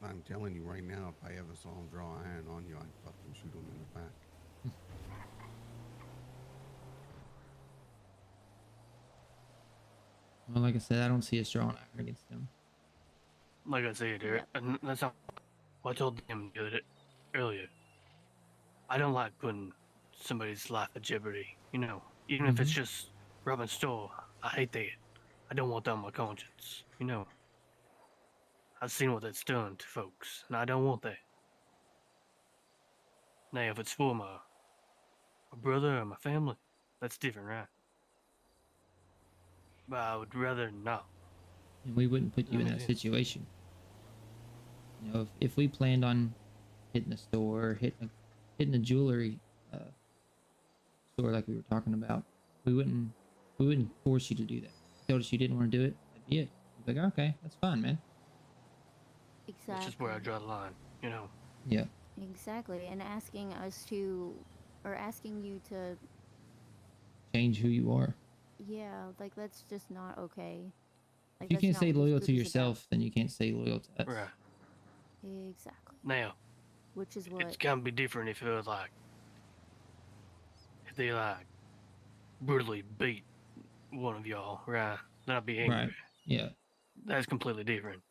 I'm telling you right now, if I ever saw him draw iron on you, I'd fucking shoot him in the back. Well, like I said, I don't see us drawing iron against them. Like I said, Eric, and that's not what I told him earlier. I don't like putting somebody's life at jeopardy, even if it's just robbing a store. I hate that. I don't want that on my conscience, I've seen what that's done to folks, and I don't want that. Now, if it's for my brother or my family, that's different, right? But I would rather not. And we wouldn't put you in that situation. If we planned on hitting a store, hitting a jewelry store like we were talking about, we wouldn't force you to do that. If you told us you didn't want to do it, that'd be it. We'd be like, okay, that's fine, man. Exactly. That's just where I draw the line, Yeah. Exactly. And asking you to Change who you are. Yeah, like that's just not okay. Like, If you that's can't not stay what this loyal group to is yourself, then you can't stay loyal to us. Right. Exactly. Now, which is what it's gonna be different if it was if they brutally beat one of y'all, right? Then I'd be angry. Right. Yeah. That's completely different.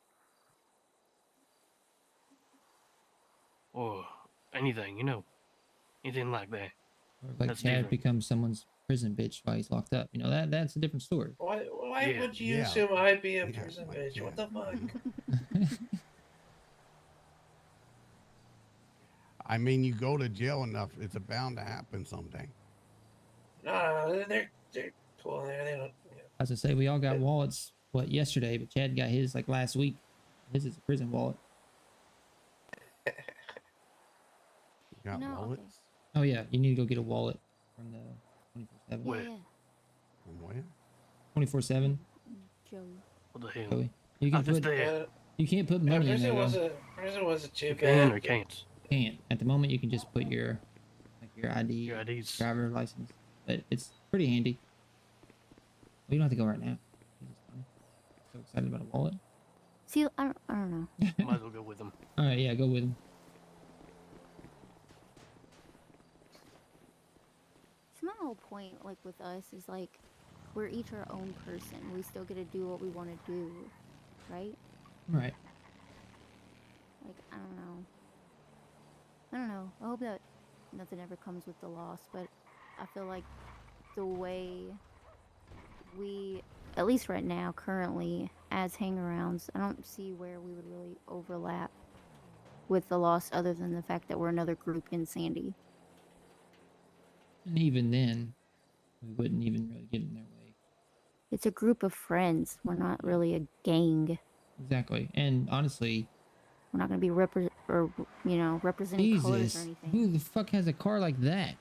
Or anything, anything like that. Or like That's Chad different. becomes someone's prison bitch while he's locked up. That's a different story. Why Yeah. would you assume I'd be a prison bitch? What the fuck? I mean, you go to jail enough, it's bound to happen someday. No, they're cool there. They don't. As I say, we all got wallets, yesterday, but Chad got his like last week. His is a prison wallet. You got wallets? Oh yeah, you need to go get a wallet from the 24/7. Where? From where? 24/7. Joey. What the hell? Joey. You can put. You can't put money in there. Prison wasn't too You bad. can or can't? Can't. At the moment, you can just put your ID, Your IDs. driver license, but it's pretty handy. We don't have to go right now. So excited about a wallet. See, I don't know. Might as well go with them. All right, yeah, go with him. See, my whole point, like with us, is like we're each our own person. We still get to do what we want to do, right? Right. Like I don't know. I hope that nothing ever comes with the loss, but I feel like the way we, at least right now, currently, as hangarounds, I don't see where we would really overlap with the Lost other than the fact that we're another group in Sandy. And even then, we wouldn't even really get in their way. It's a group of friends. We're not really a gang. Exactly. And honestly, we're not going to be representing colors or Jesus, anything. who the fuck has a car like that?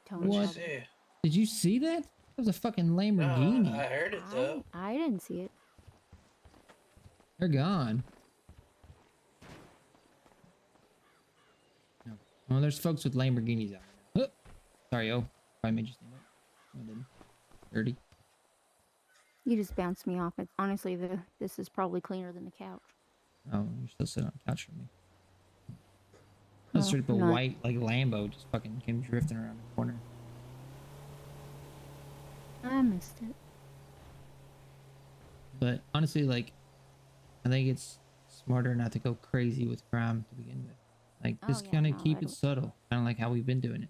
Tony, What? Did you see that? That was a fucking Lamborghini. No, I heard it though. I didn't see it. They're gone. No. Well, there's folks with Lamborghinis out there. Oh, sorry, probably made you stand up. No, I didn't. Dirty. You just bounced me off. Honestly, this is probably cleaner than the couch. Oh, you're still sitting on the couch for me. That's straight up a not. white, like, Lambo just fucking came drifting around the corner. I missed it. But honestly, like, I think it's smarter not to go crazy with crime to begin with. Like, just kind of keep it subtle. Kind of like how we've been doing it.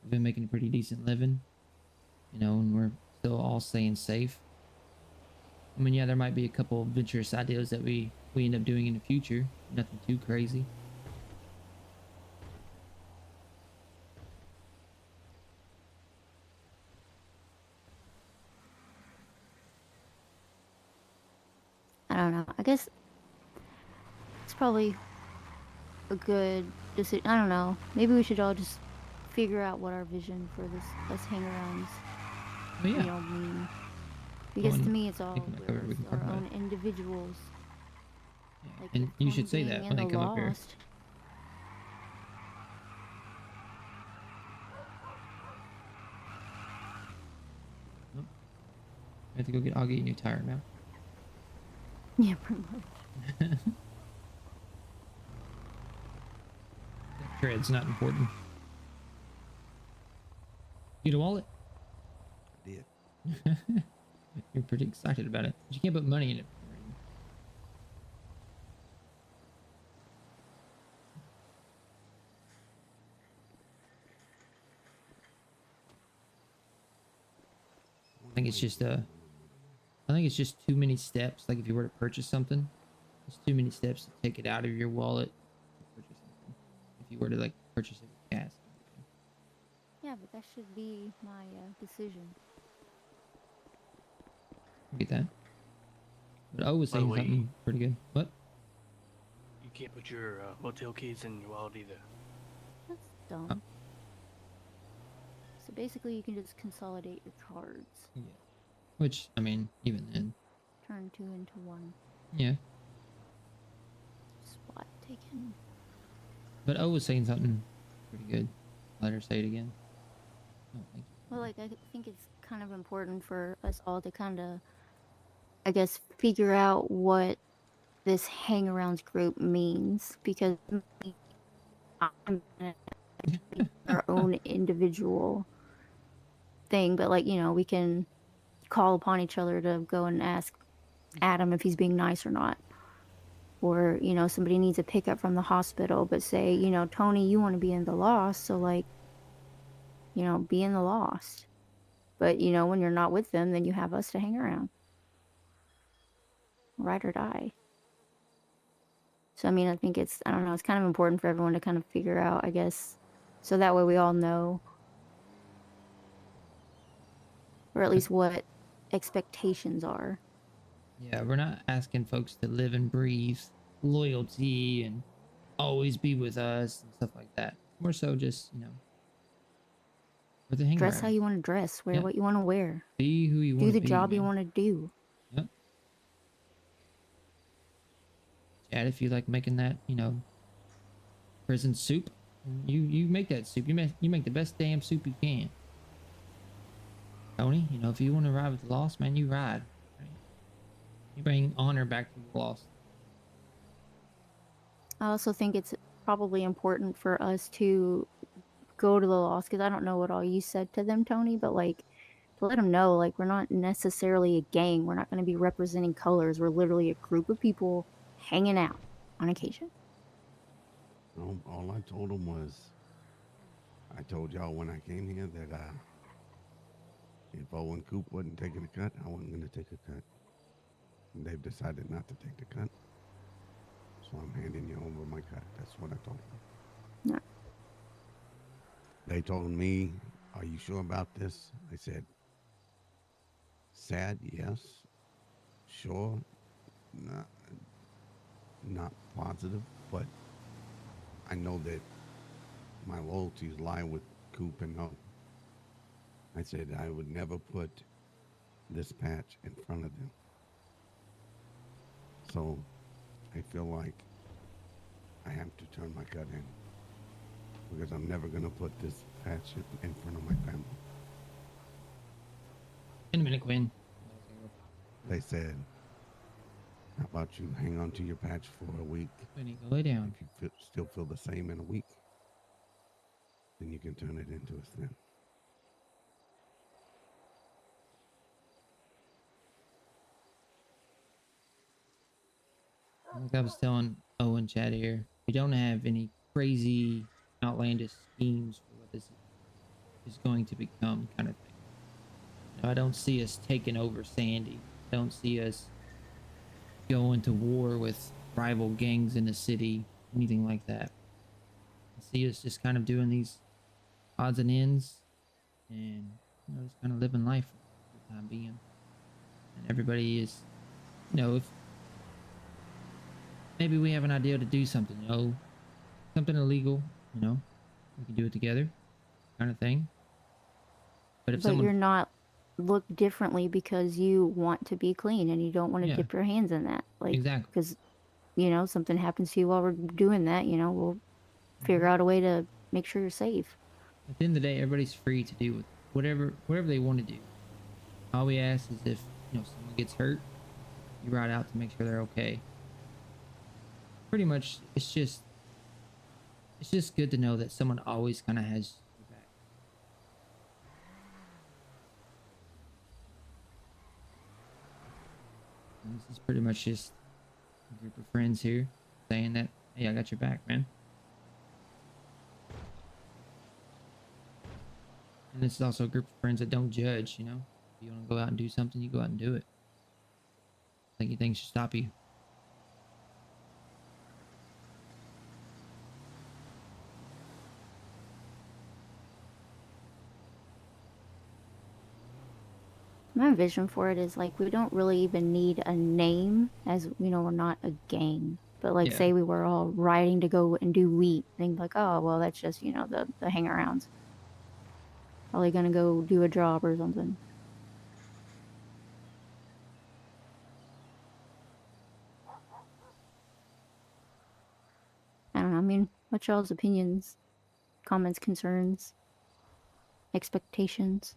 We've been making a pretty decent living. You know, and we're still all staying safe. I mean, yeah, there might be a couple of adventurous ideas that we end up doing in the future. Nothing too crazy. I don't know. I guess it's probably a good decision. I don't know. Maybe we should all just figure out what our vision for us hang-arounds mean. Because to me, it's all our own individuals. Yeah. Like and you should say that when they come up here. I have to go get Augie a new tire now. Yeah, pretty much. Tread's not important. You get a wallet? I did. You're pretty excited about it. But you can't put money in it. I think it's just too many steps. Like if you were to purchase something, it's too many steps to take it out of your wallet to purchase something. If you were to like purchase it with gas. Yeah, but that should be my decision. Get that? But I was saying something pretty good. What? You can't put your motel keys in your wallet either. That's dumb. Oh. So basically, you can just consolidate your cards. Yeah. Which, I mean, even then. Turn two into one. Yeah. Spot taken. But O was saying something pretty good. Let her say it again. Oh, thank you. Well, like, I think it's kind of important for us all to kind of, I guess, figure out what this hang-arounds group means. Because I'm our own individual thing. But, like, you know, we can call upon each other to go and ask Adam if he's being nice or not. Or, you know, somebody needs a pickup from the hospital, but say, you know, Tony, you want to be in the Lost, so, like, you know, be in the Lost. But, you know, when you're not with them, then you have us to hang around. Ride or die. So, I mean, I think it's, I don't know, it's kind of important for everyone to kind of figure out, I guess, so that way we all know. Or at least what expectations are. Yeah, we're not asking folks to live and breathe loyalty and always be with us and stuff like that. More so just, you know, with the hang dress around. how you want to dress, wear what you want to wear. Be who you want to be. Do the job you want to do. Yep. Chad, if you like making that, you know, prison soup, you make that soup. You make the best damn soup you can. Tony, you know, if you want to ride with the Lost, man, you ride. Right? You bring honor back to the Lost. I also think it's probably important for us to go to the Lost, because I don't know what all you said to them, Tony, but like to let them know, like, we're not necessarily a gang. We're not going to be representing colors. We're literally a group of people hanging out on occasion. All I told them was, I told y'all when I came here that if Owen Coop wasn't taking a cut, I wasn't going to take a cut. And they've decided not to take the cut. So I'm handing you over my cut. That's what I told them. No. They told me, "Are you sure about this?" I said, "Sad, yes. Sure, not positive, but I know that my loyalties lie with Coop and O." I said I would never put this patch in front of them. So I feel like I have to turn my cut in because I'm never going to put this patch in front of my family. In a minute, Quinn. They said, "How about you hang on to your patch for a week? Quinn, go lay down. If you still feel the same in a week, then you can turn it into a stem." Like I was telling Owen Chad here, we don't have any crazy, outlandish schemes for what this is going to become, kind of thing. I don't see us taking over Sandy. I don't see us going to war with rival gangs in the city, anything like that. I see us just kind of doing these odds and ends and just kind of living life for the time being. And everybody is, if maybe we have an idea to do something, something illegal, we can do it together, kind of thing. But if you're not looked differently because you want to be clean and you don't want to dip your hands in that. Like, exactly. Because, something happens to you while we're doing that, we'll figure out a way to make sure you're safe. At the end of the day, everybody's free to do whatever they want to do. All we ask is if, someone gets hurt, you ride out to make sure they're okay. Pretty much, it's just good to know that someone always kind of has your back. And this is pretty much just a group of friends here saying that, hey, I got your back, man. And this is also a group of friends that don't judge, If you want to go out and do something, you go out and do it. I think anything should stop you. My vision for it is like we don't really even need a name, as we're not a gang. But like, say we were all riding to go and do wheat, think like, oh well, that's just the hang-arounds. Probably gonna go do a job or something. I don't know. I mean, what's y'all's opinions, comments, concerns, expectations?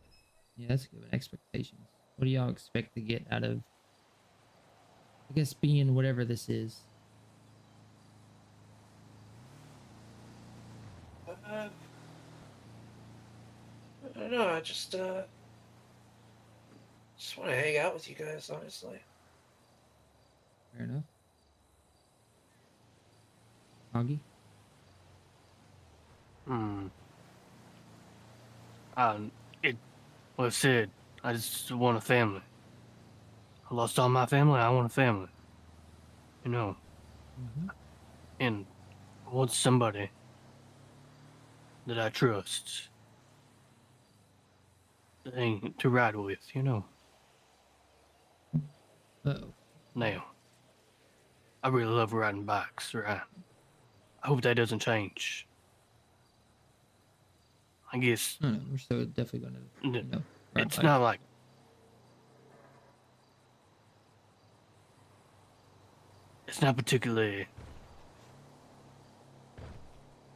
Yeah, that's good. Expectations. What do y'all expect to get out of, I guess, being whatever this is? I don't know. I just want to hang out with you guys, honestly. Fair enough. Augie? Well, I said, I just want a family. I lost all my family. I want a family. And I want somebody that I trust to ride with, Uh-oh. Now, I really love riding bikes, right? I hope that doesn't change. I guess. No, we're still definitely going to, ride it's bikes. not like. It's not particularly.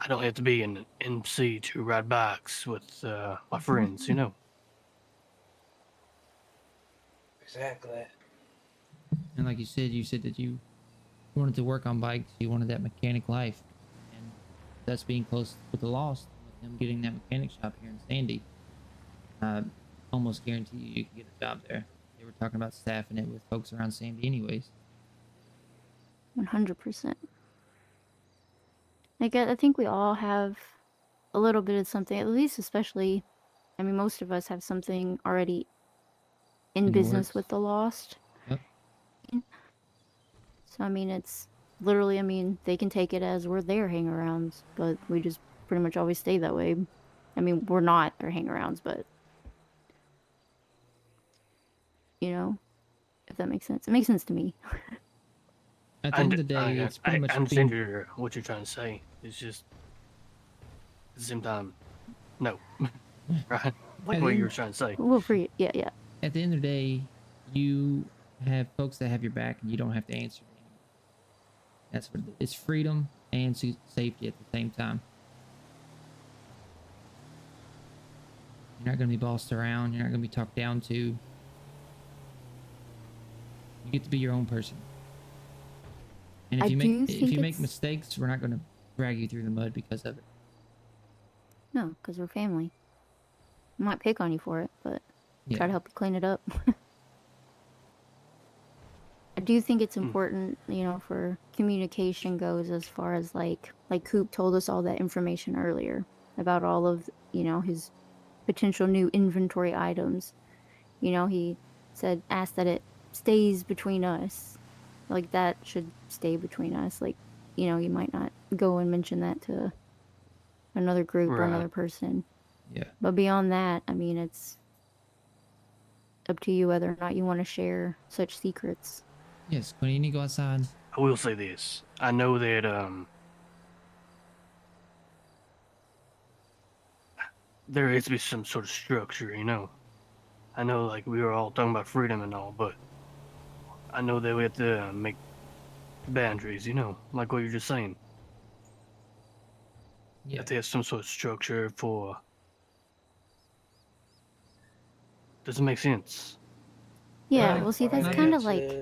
I don't have to be an MC to ride bikes with my friends, Exactly. And like you said that you wanted to work on bikes. You wanted that mechanic life. And that's being close with the Lost, with him getting that mechanic shop here in Sandy. Almost guarantee you can get a job there. They were talking about staffing it with folks around Sandy anyways. 100%. Like, I think we all have a little bit of something, at least especially, I mean, most of us have something already in business with the Lost. Yep. So, I mean, it's literally, I mean, they can take it as we're their hang-arounds, but we just pretty much always stay that way. I mean, we're not their hang-arounds, but you know, if that makes sense. It makes sense to me. At the end of the day, it's pretty much I understand being. what you're trying to say. It's just at the same time, no, right? Like what you were trying to say. Well, for you, yeah. At the end of the day, you have folks that have your back, and you don't have to answer to anyone. That's what it is. It's freedom and safety at the same time. You're not going to be bossed around. You're not going to be talked down to. You get to be your own person. And if you make mistakes, we're not going to drag you through the mud because of it. No, because we're family. I might pick on you for it, but try to help you clean it up. I do think it's important, you know, for communication goes as far as like Coop told us all that information earlier about all of, you know, his potential new inventory items. You know, he asked that it stays between us. Like that should stay between us. Like, you know, you might not go and mention that to another group or another person. Yeah. But beyond that, I mean, it's up to you whether or not you want to share such secrets. Yes, when you need to go outside. I will say this. I know that there has to be some sort of structure, you know. I know like we were all talking about freedom and all, but I know that we have to make boundaries, you know, like what you're just saying. Yeah. If there's some sort of structure for. Does it make sense? Yeah, well, see, that's kind of like.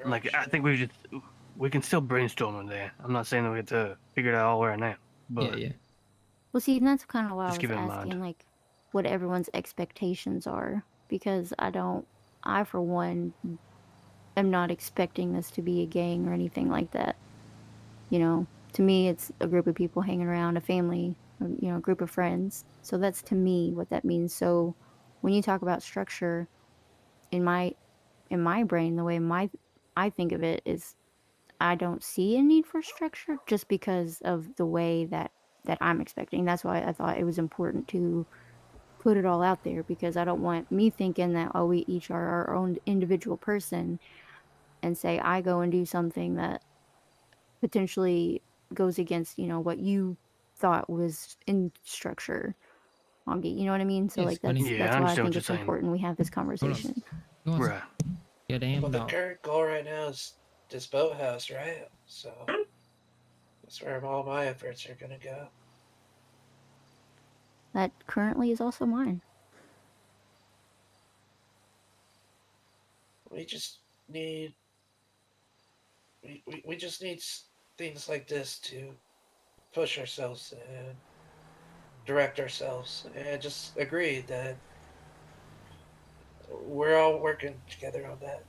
Like I think we can still brainstorm on there. I'm not saying that we have to figure it out all right now, but yeah. Well, see, and that's kind of why I Just was keep it in asking, mind. like, what everyone's expectations are, because I for one am not expecting this to be a gang or anything like that. You know, to me, it's a group of people hanging around, a family, you know, a group of friends. So that's to me what that means. So when you talk about structure, in my brain, the way I think of it is, I don't see a need for structure just because of the way that I'm expecting. That's why I thought it was important to put it all out there, because I don't want me thinking that, oh, we each are our own individual person, and say I go and do something that potentially goes against, you know, what you thought was in structure. You know what I mean? So Yes, like Quinny. Yeah, I that's why I understand what think you're it's saying. important we have this conversation. Right. Yeah, damn Well, the dog. current goal right now is this boathouse, right? So that's where all my efforts are gonna go. That currently is also mine. We just need we just need things like this to push ourselves and direct ourselves, and just agree that we're all working together on that.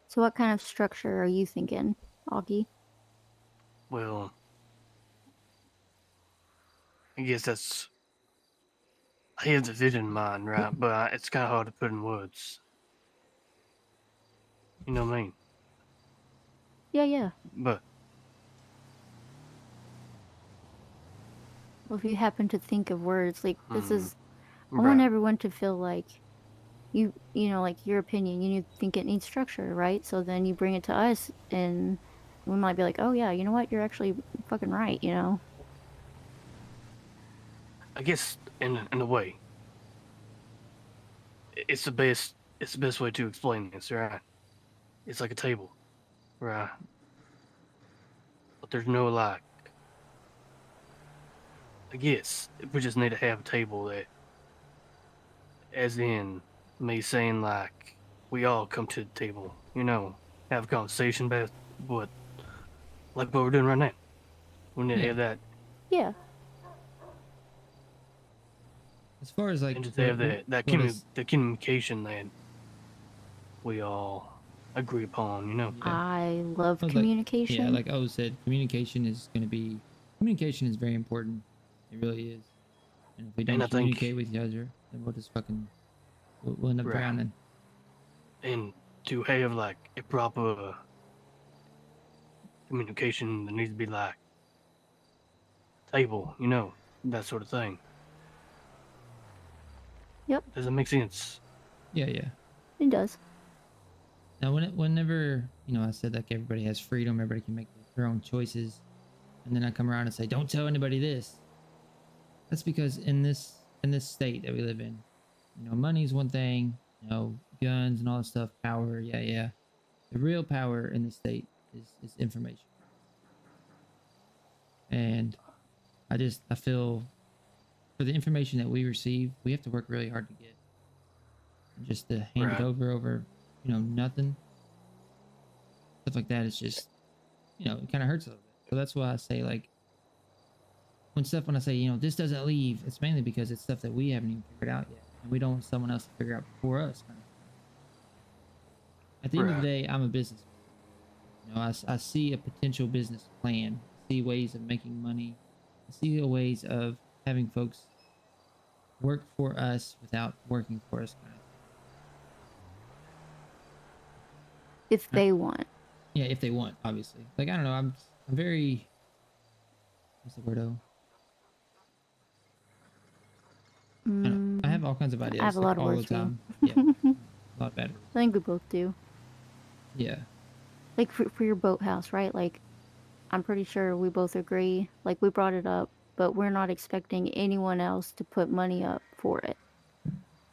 So what kind of structure are you thinking, Augie? Well, I guess I have the vision in mind, right? But it's kind of hard to put in words. You know what I mean? Yeah. But Well, if you happen to think of words, like this is, I right. want everyone to feel like you know, like your opinion, you think it needs structure, right? So then you bring it to us, and we might be like, oh yeah, you know what, you're actually fucking right, you know? I guess in a way, it's the best way to explain this, right? It's like a table, right? But there's no like. I guess we just need to have a table that, as in me saying like, we all come to the table, you know, have a conversation about what, like what we're doing right now. We need to have that, Yeah. As far as like and just have that what is the communication that we all agree upon. You know. I love Well, communication. Yeah, like O said, communication is very important. It really is. And if we And don't I think- communicate with each other, then we'll end up Right. drowning. And to have like a proper communication, there needs to be like table, you know, that sort of thing. Yep. Does that make sense? Yeah, yeah. It does. Now, whenever I said like everybody has freedom, everybody can make their own choices, and then I come around and say, "Don't tell anybody this." That's because in this state that we live in, money's one thing, guns and all that stuff, power, yeah, yeah. The real power in the state is information, and I feel for the information that we receive, we have to work really hard to get, and just to hand it Right. over, nothing. Stuff like that is just, it kind of hurts a little bit. So that's why I say, like, when I say, this doesn't leave, it's mainly because it's stuff that we haven't even figured out yet. And we don't want someone else to figure out before us. Kind of. At the end of the day, I'm a businessman. I see a potential business plan. I see ways of making money. I see ways of having folks work for us without working for us. Kind of. If they want. Yeah, if they want, obviously. Like, I don't know, I'm very, what's the word, I have all kinds of ideas. I have a lot of all words the for you. time. Yeah, a lot of bad words. I think we both do. Yeah. Like for your boathouse, right? Like, I'm pretty sure we both agree. Like, we brought it up, but we're not expecting anyone else to put money up for it.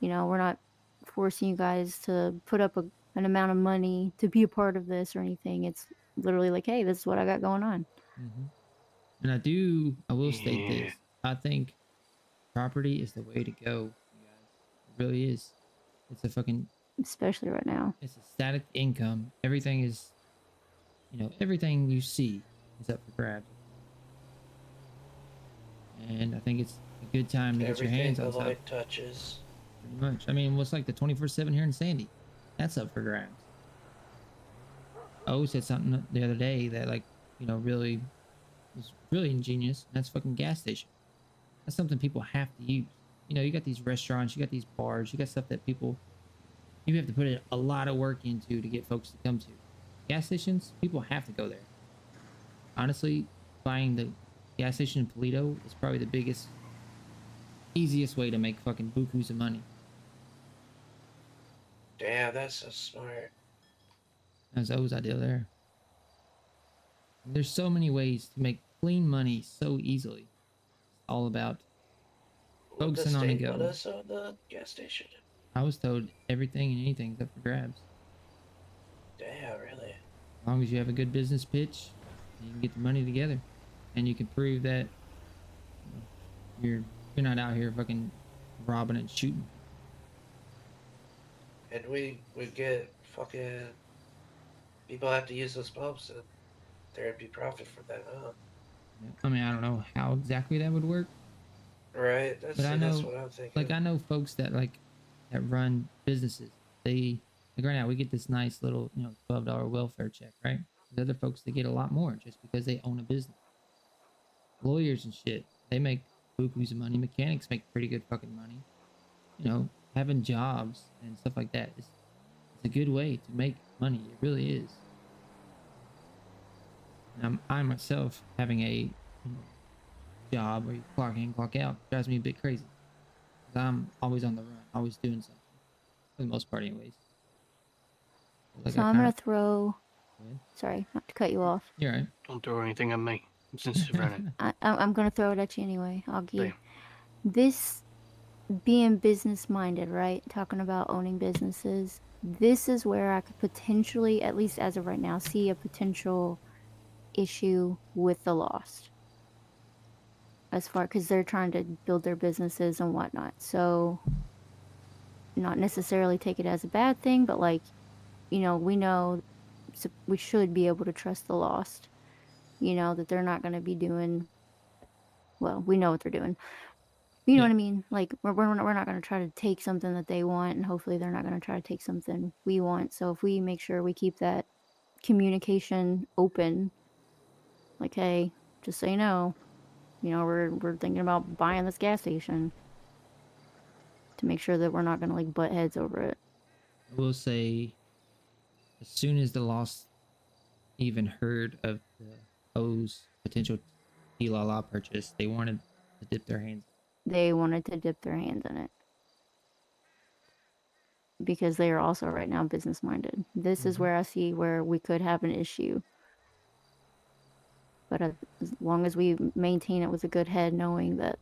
We're not forcing you guys to put up an amount of money to be a part of this or anything. It's literally like, hey, this is what I got going on. Mm-hmm. And I will state this. I think property is the way to go, you guys. It really is. It's a fucking... Especially right now. It's a static income. Everything is, everything you see is up for grabs. And I think it's a good time to get your hands on the stuff. light touches. Pretty much. I mean, what's like the 24/7 here in Sandy? That's up for grabs. O said something the other day that, like, really was really ingenious. And that's fucking gas station. That's something people have to use. You got these restaurants, you got these bars, you got stuff that you have to put a lot of work into to get folks to come to. Gas stations, people have to go there. Honestly, buying the gas station in Toledo is probably the biggest, easiest way to make fucking bukus of money. Damn, that's so smart. That's O's idea there. There's so many ways to make clean money so easily. It's all about focusing on the go. What does the gas station? I was told everything and anything's up for grabs. Damn, really? As long as you have a good business pitch, you can get the money together, and you can prove that you're not out here fucking robbing and shooting. And we get fucking people have to use those pumps, and there'd be profit for that, huh? I mean, I don't know how exactly that would work. Right. But I know, that's what I'm thinking. like, I know folks that run businesses. Like right now, we get this nice little, $12 welfare check, right? There's other folks that get a lot more just because they own a business. Lawyers and shit, they make bukus of money. Mechanics make pretty good fucking money. Having jobs and stuff like that it's a good way to make money. It really is. And I myself having a job where you clock in, clock out drives me a bit crazy. 'Cause I'm always on the run, always doing something. For the most part, anyways. So I'm gonna throw. Sorry, not to cut you off. You're right. Don't throw anything at me. I'm sensitive right now. I'm gonna throw it at you anyway, Augie. Damn. This being business minded, right? Talking about owning businesses. This is where I could potentially, at least as of right now, see a potential issue with the Lost. As far, because they're trying to build their businesses and whatnot. So, not necessarily take it as a bad thing, but we know we should be able to trust the Lost. That they're not going to be doing, well, we know what they're doing. You know what I mean? Like we're not going to try to take something that they want, and hopefully they're not going to try to take something we want. So if we make sure we keep that communication open, like, hey, just so you know, we're thinking about buying this gas station, to make sure that we're not going to like butt heads over it. I will say, as soon as the Lost even heard of the O's potential T-La-La purchase, they wanted to dip their hands. They wanted to dip their hands in it because they are also right now business minded. This is where I see where we could have an issue. But as long as we maintain it with a good head, knowing that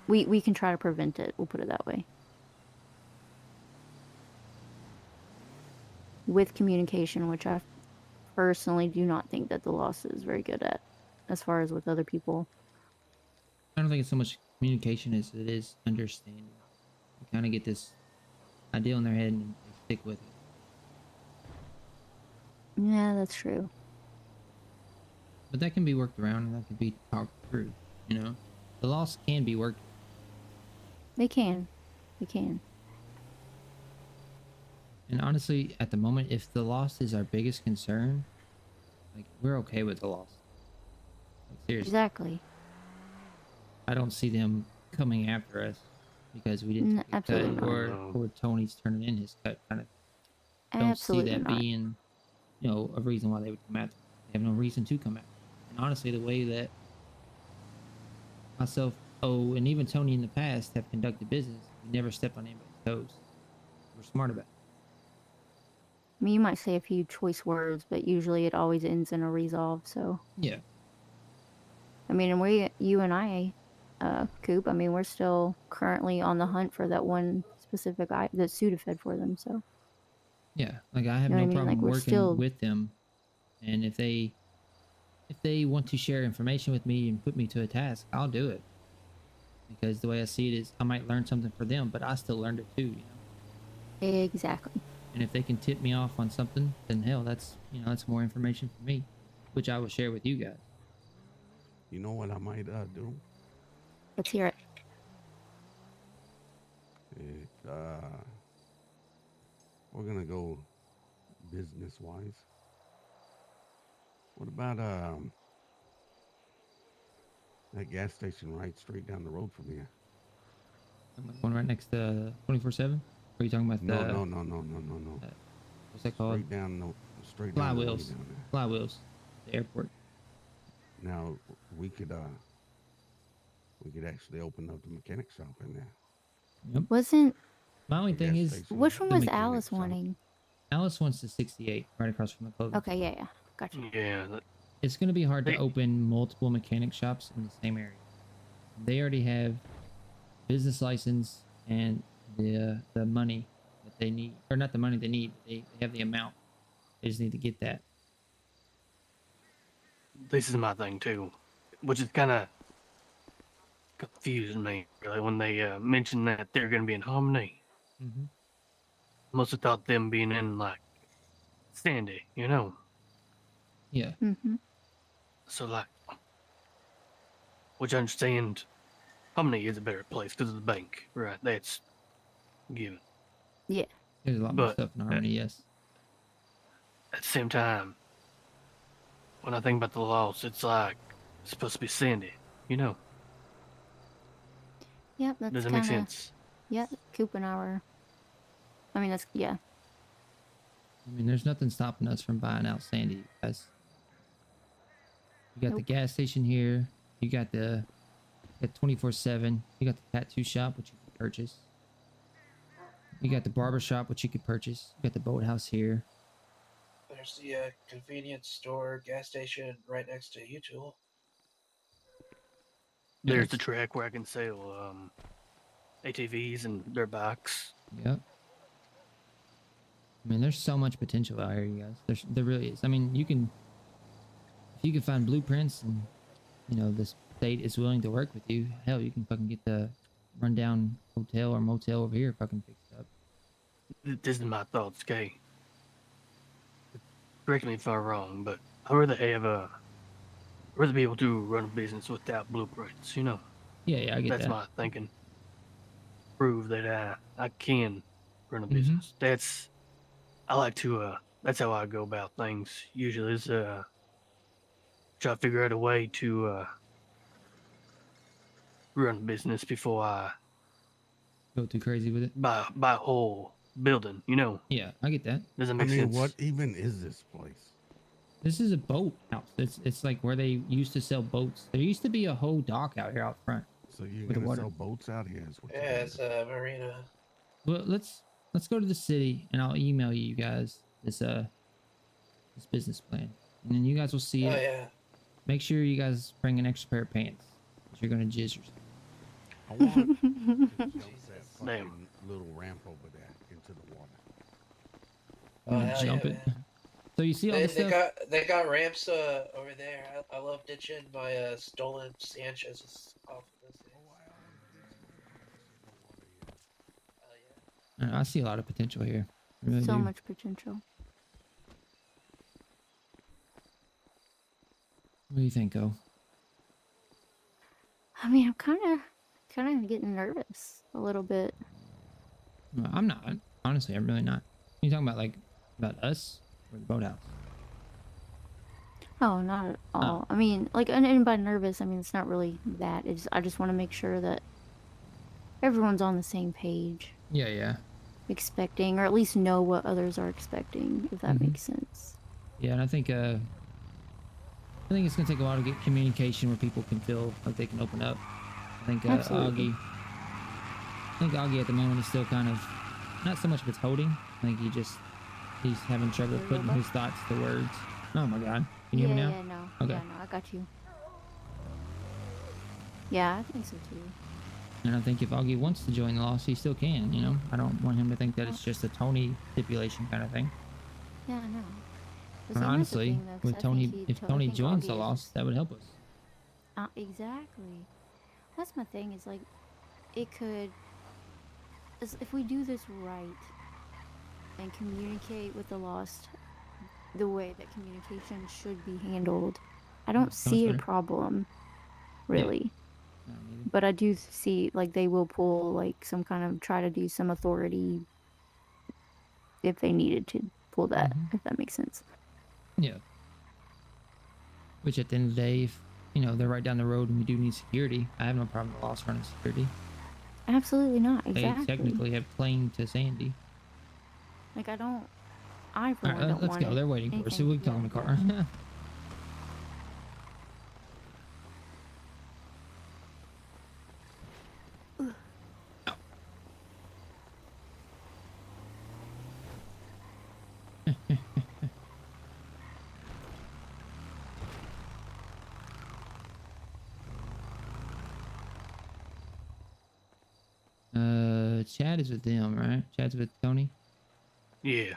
we can try to prevent it, we'll put it that way. With communication, which I personally do not think that the Lost is very good at, as far as with other people. I don't think it's so much communication as it is understanding. You kind of get this idea in their head and they stick with it. Yeah, that's true. But that can be worked around and that can be talked through, you know? The Lost can be worked. They can. They can. And honestly, at the moment, if the Lost is our biggest concern, like, we're okay with the Lost. Like, seriously. Exactly. I don't see them coming after us because we didn't take a absolutely cut, not. or Tony's turning in his cut. Kind of don't Absolutely see that not. being, you know, a reason why they would come after us. They have no reason to come after us. And honestly, the way that myself, and even Tony in the past have conducted business, we never stepped on anybody's toes. We're smart about it. I mean, you might say a few choice words, but usually it always ends in a resolve, so. Yeah. I mean, and you and I, Coop, I mean, we're still currently on the hunt for that one specific that Sudafed for them, so. Yeah, like I have You know no what I mean? problem Like, we're working still- with them, and if they want to share information with me and put me to a task, I'll do it. Because the way I see it is, I might learn something for them, but I still learned it too, you know. Exactly. And if they can tip me off on something, then hell, that's more information for me, which I will share with you guys. You know what I might do? Let's hear it. We're gonna go business wise. What about that gas station right straight down the road from here? One right next to 24/7. Or are you talking about No. What's that called? Straight down the way Flywheels. down there. Flywheels. The airport. Now we could actually open up the mechanic shop in there. Yep. Wasn't. My only thing is, station. Which one the was mechanic Alice shop. wanting? Alice wants the 68 right across from the clothing. Okay, yeah. Gotcha. Yeah. It's going to be hard to open multiple mechanic shops in the same area. They already have business license and the money that they need, or not the money they need. They have the amount. They just need to get that. This is my thing too, which is kind of confusing me really when they mentioned that they're going to be in Harmony. Mm-hmm. Must have thought them being in like Sandy, you know. Yeah. Mm-hmm. So like, which I understand, Harmony is a better place because of the bank, right? That's given. Yeah. There's a lot more stuff in Harmony, yes. At the same time, when I think about the Lost, it's like it's supposed to be Sandy, you know. Yep, that's Does that kinda, make sense? Yeah, Coop and I were. I mean, that's, yeah. I mean, there's nothing stopping us from buying out Sandy, guys. You got the gas station here. You got the 24/7. You got the tattoo shop, which you can purchase. You got the barber shop, which you could purchase. You got the boathouse here. There's the convenience store, gas station right next to U-Tool. There's the track where I can sell ATVs and dirt bikes. Yep. I mean, there's so much potential out here, you guys. There really is. I mean, if you can find blueprints and, you know, the state is willing to work with you, hell, you can fucking get the rundown hotel or motel over here fucking fixed up. This is my thoughts, okay? Correct me if I'm wrong, but I'd rather be able to run a business without blueprints, you know? Yeah, I get That's that. my thinking. Prove that I can run a Mhm. business. I like to that's how I go about things usually is try to figure out a way to run a business before I Go too crazy with it. buy a whole building, you know. Yeah, I get that. Doesn't I make mean, sense. what even is this place? This is a boat house. It's like where they used to sell boats. There used to be a whole dock out here out front. So you're with the gonna water. sell boats out here? Is what you're Yeah, gonna it's do. a marina. Well, let's go to the city and I'll email you guys this business plan, and then you guys will see Oh it. yeah. Make sure you guys bring an extra pair of pants, 'cause you're gonna jizz yourself. I want to jump that Damn. fucking little ramp over there into the water. You Oh wanna hell jump yeah, it? man. So you see all They, this they stuff? got ramps over there. I love ditching my stolen Sanchez's off of those things. I see a lot of potential here. I really So do. much potential. What do you think, O? I mean, I'm kind of getting nervous a little bit. Well, I'm not. Honestly, I'm really not. You talking about about us or the boathouse? Oh, not at all. I mean, like, and by nervous, I mean it's not really that. I just want to make sure that everyone's on the same page, Yeah. expecting, or at least know what others are expecting, if that makes sense. Yeah, and I think it's gonna take a while to get communication where people can feel like they can open up. I think Absolutely. Augie at the moment is still kind of not so much of it's holding. I think he's having trouble putting his thoughts to words. Oh my god. Can you hear me now? Yeah, no. Okay. Yeah, no, I got you. Yeah, I think so too. And I think if Augie wants to join the loss, he still can, you know? I don't want him to think that it's just a Tony stipulation kind of thing. Yeah, I know. And honestly, with Tony, if Tony joins the loss, that would help us. Exactly. That's my thing, is like, it could, if we do this right and communicate with the lost the way that communication should be handled, I don't see a problem, really. Yeah. But I do see, like, they will pull, like, some kind of, try to do some authority if they needed to pull that, if that makes sense. Yeah. Which at the end of the day, if, you know, they're right down the road and we do need security, I have no problem with loss running security. Absolutely not, exactly. They technically have claim to Sandy. Like, I for one Alright, don't let's want go. They're waiting for us, so anything- we can call in the car. Chad is with them, right? Chad's with Tony? Yeah.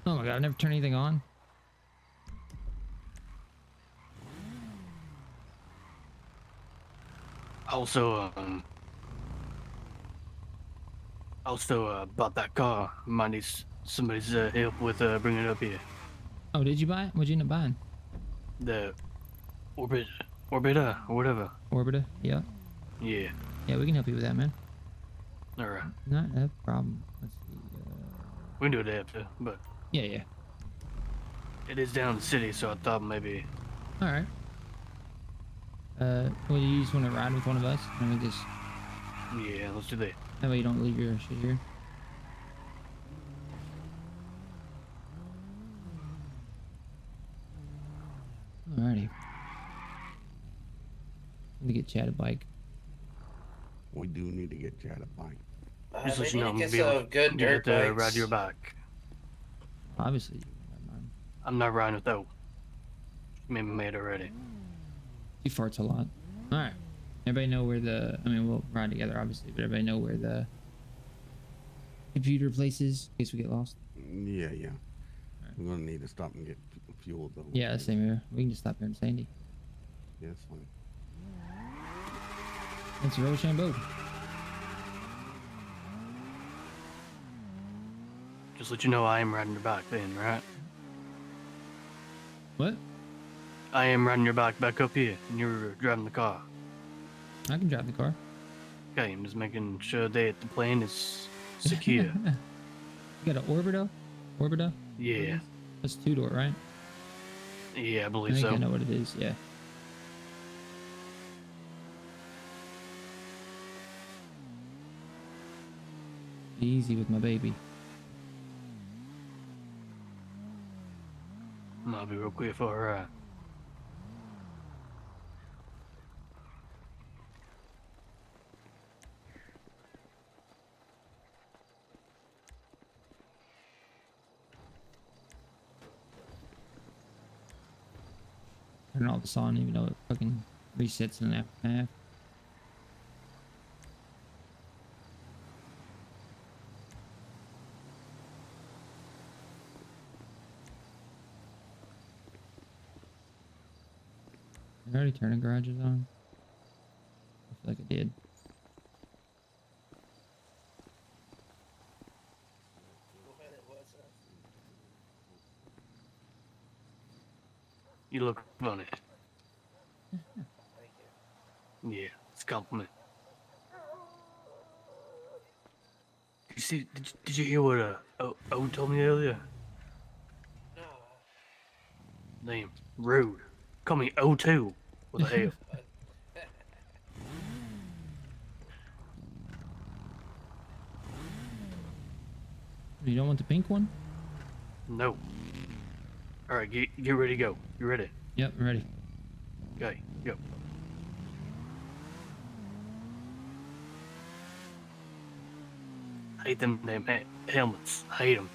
Oh my god, I've never turned anything on. Also, bought that car. Might need somebody's help with bringing it up here. Oh, did you buy it? What'd you end up buying? The Orbita, or whatever. Orbita? Yeah. Yeah. Yeah, we can help you with that, man. All right. Not a problem. Let's see. We can do it after, but Yeah. it is down in the city, so I thought maybe. All right. Well, you just want to ride with one of us, and we just. Yeah, let's do that. That way you don't leave your shit here. Alrighty. Need to get Chad a bike. We do need to get Chad a bike. Just We let you know, need I'm to gonna get be able some good to dirt bikes. ride your bike. Obviously. I'm not riding it though. Maybe made already. He farts a lot. Alright. Everybody know where the... I mean, we'll ride together, obviously, but everybody know where the computer place is in case we get lost? Yeah. We're gonna need to stop and get fuel though. Yeah, same here. We can just stop here in Sandy. Yeah, that's fine. It's Rochambeau. just let you know I am riding your bike then, right? What? I am riding your bike back up here, and you're driving the car. I can drive the car. Okay, I'm just making sure that the plane is secure. You got an Orbita? Orbita? Yeah. That's 2-door, right? Yeah, I I believe think so. I know what it is, yeah. Be easy with my baby. I'll be real quick for a ride. Turn all this on, even though it fucking resets in an half. Did I already turn the garages on? I feel like I did. You look funny. Yeah, it's a compliment. Did you hear what O told me earlier? No. Name rude. Call me O2. What the hell? You don't want the pink one? No. All right, get ready to go. You ready? Yep, I'm ready. Okay, go. I hate them damn helmets. I hate them.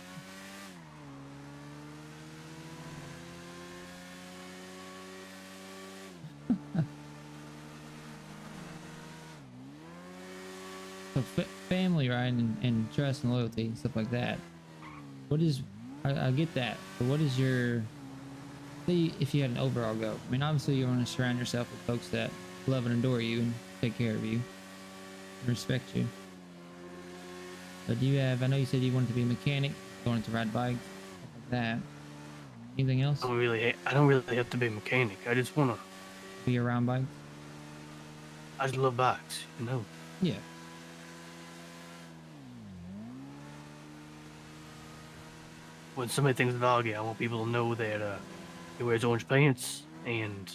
So family, right, and trust and loyalty and stuff like that. What is, I get that, but what is your, say if you had an overall go? I mean, obviously you want to surround yourself with folks that love and adore you and take care of you and respect you. But do you have, I know you said you wanted to be a mechanic, you wanted to ride bikes, stuff like that. Anything else? I don't really have to be a mechanic. I just want to be around bikes? I just love bikes, you know? Yeah. When somebody thinks of Augie, I want people to know that he wears orange pants and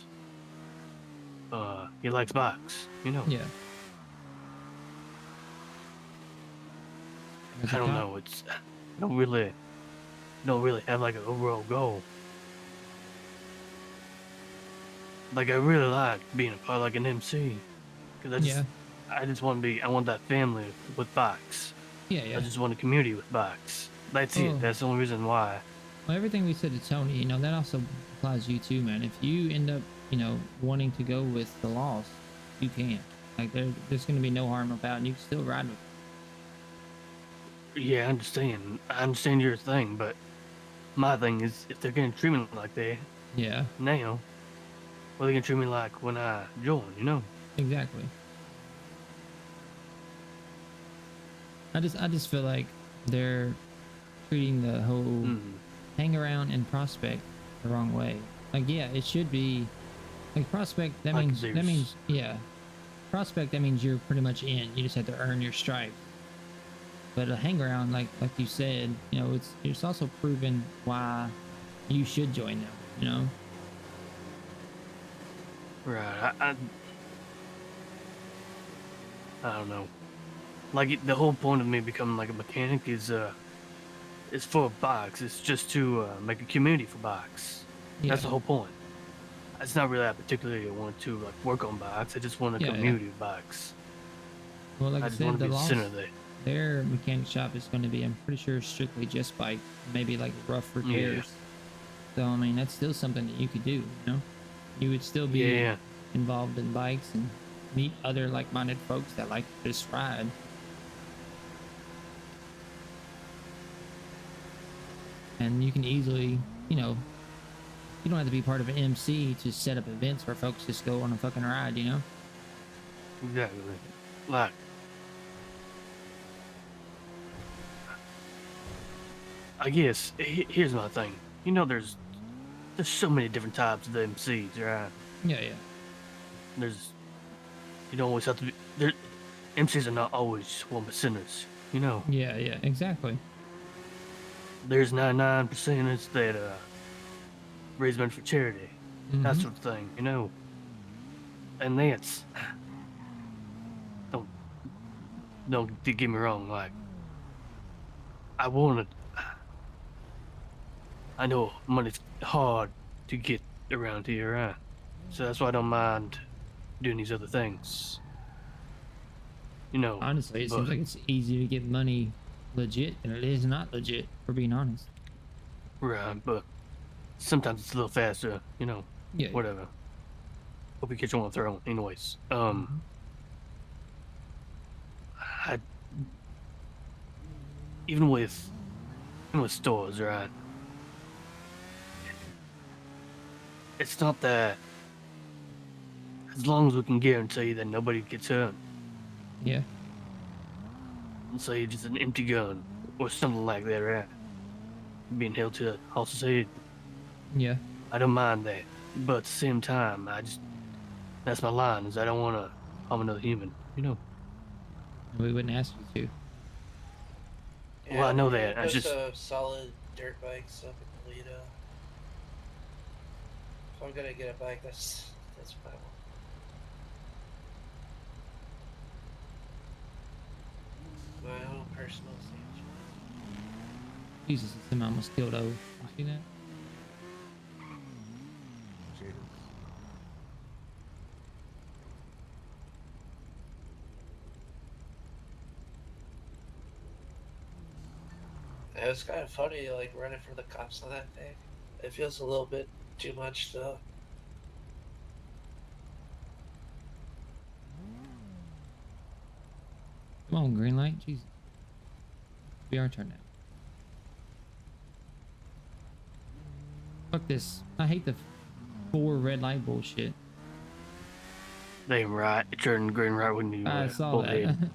he likes bikes, you know? Yeah. I don't know. I don't really have like an overall goal. Like I really like being a part of like an MC, because I just want to be. I want that family with bikes. Yeah, yeah. I just want a community with bikes. That's it. That's the only reason why. Well, everything we said to Tony, you know, that also applies to you too, man. If you end up, you know, wanting to go with the Lost, you can. Like there's going to be no harm, no foul, and you can still ride with them. Yeah, I understand. I understand your thing, but my thing is, if they're gonna treat me like that, yeah, now, what are they gonna treat me like when I join? You know? Exactly. I just feel like they're treating the whole hang around and prospect the wrong way. Like, yeah, it should be like prospect. That means yeah, prospect. That means you're pretty much in. You just have to earn your stripes. But a hang around, like you said, you know, it's also proven why you should join them. You know. Right. I don't know. Like the whole point of me becoming like a mechanic is for bikes. It's just to make a community for bikes. Yeah. That's the whole point. It's not really I particularly want to like work on bikes. I just want a community of bikes. Well, like I just said, want to the be the Lost, center there. their mechanic shop is going to be, I'm pretty sure, strictly just bike, maybe like rough repairs. So I mean, that's still something that you could do. You know, you would still be involved in bikes and meet other like-minded folks that like to just ride. And you can easily, you know, you don't have to be part of an MC to set up events where folks just go on a fucking ride, you know? Exactly. Like, I guess here's my thing. You know, there's so many different types of MCs, right? Yeah, yeah. There's you don't always have to be there. MCs are not always 1%ers. You know. Yeah, yeah, exactly. There's 99%ers that raise money for charity, that Mhm. sort of thing. You know. And that's don't get me wrong. Like I wanted. I know money's hard to get around here, right? So that's why I don't mind doing these other things. You know. Honestly, it but, seems like it's easier to get money legit than it is not legit, for being honest. Right, but sometimes it's a little faster, you know. Yeah. Whatever. Hope you catch one on throw. Anyways, I even with stores, right? It's not that. As long as we can guarantee that nobody gets hurt. Yeah. Let's say just an empty gun or something like that, right? Being held to a horse's head. Yeah. I don't mind that, but at the same time, that's my line. Is I don't want to harm another human. You know. We wouldn't ask you to. Yeah, Well, I know there that. I goes just a solid dirt bikes up in Toledo. If I'm gonna get a bike, that's what I want. My own personal sandwich. Jesus, this almost killed O. You see that? It was kind of funny, like running from the cops on that thing. It feels a little bit too much, though. Come on, green light. Jesus. Be our turn now. Fuck this. I hate the 4 red light bullshit. damn right. It turned green right when you I saw pulled that. in.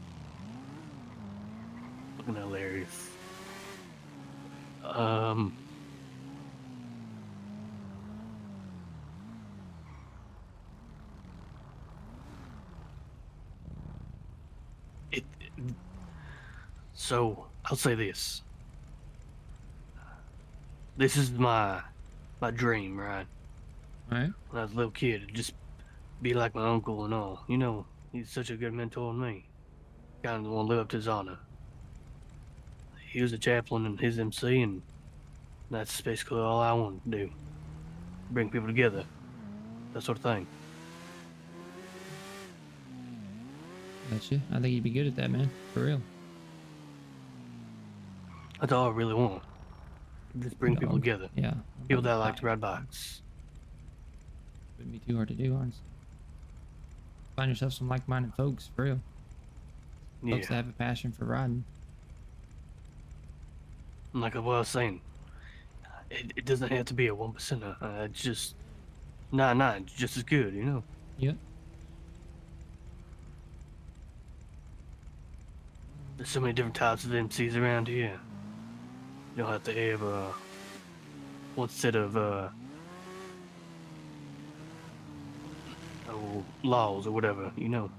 Looking hilarious. So I'll say this. This is my dream, right? Right. When I was a little kid, to just be like my uncle and all. You know, he's such a good mentor to me. Kind of want to live up to his honor. He was a chaplain and his MC, and that's basically all I want to do. Bring people together. That sort of thing. Gotcha. I think you'd be good at that, man. For real. That's all I really want. Just bring people Dog. together. Yeah. People that like to ride bikes. Wouldn't be too hard to do, honestly. Find yourself some like-minded folks, for real. Folks that have a passion for riding. Like what I was saying, it doesn't have to be a 1%er. It's just 99, just as good, you know. Yep. There's so many different types of MCs around here. You don't have to have one set of laws or whatever, you know.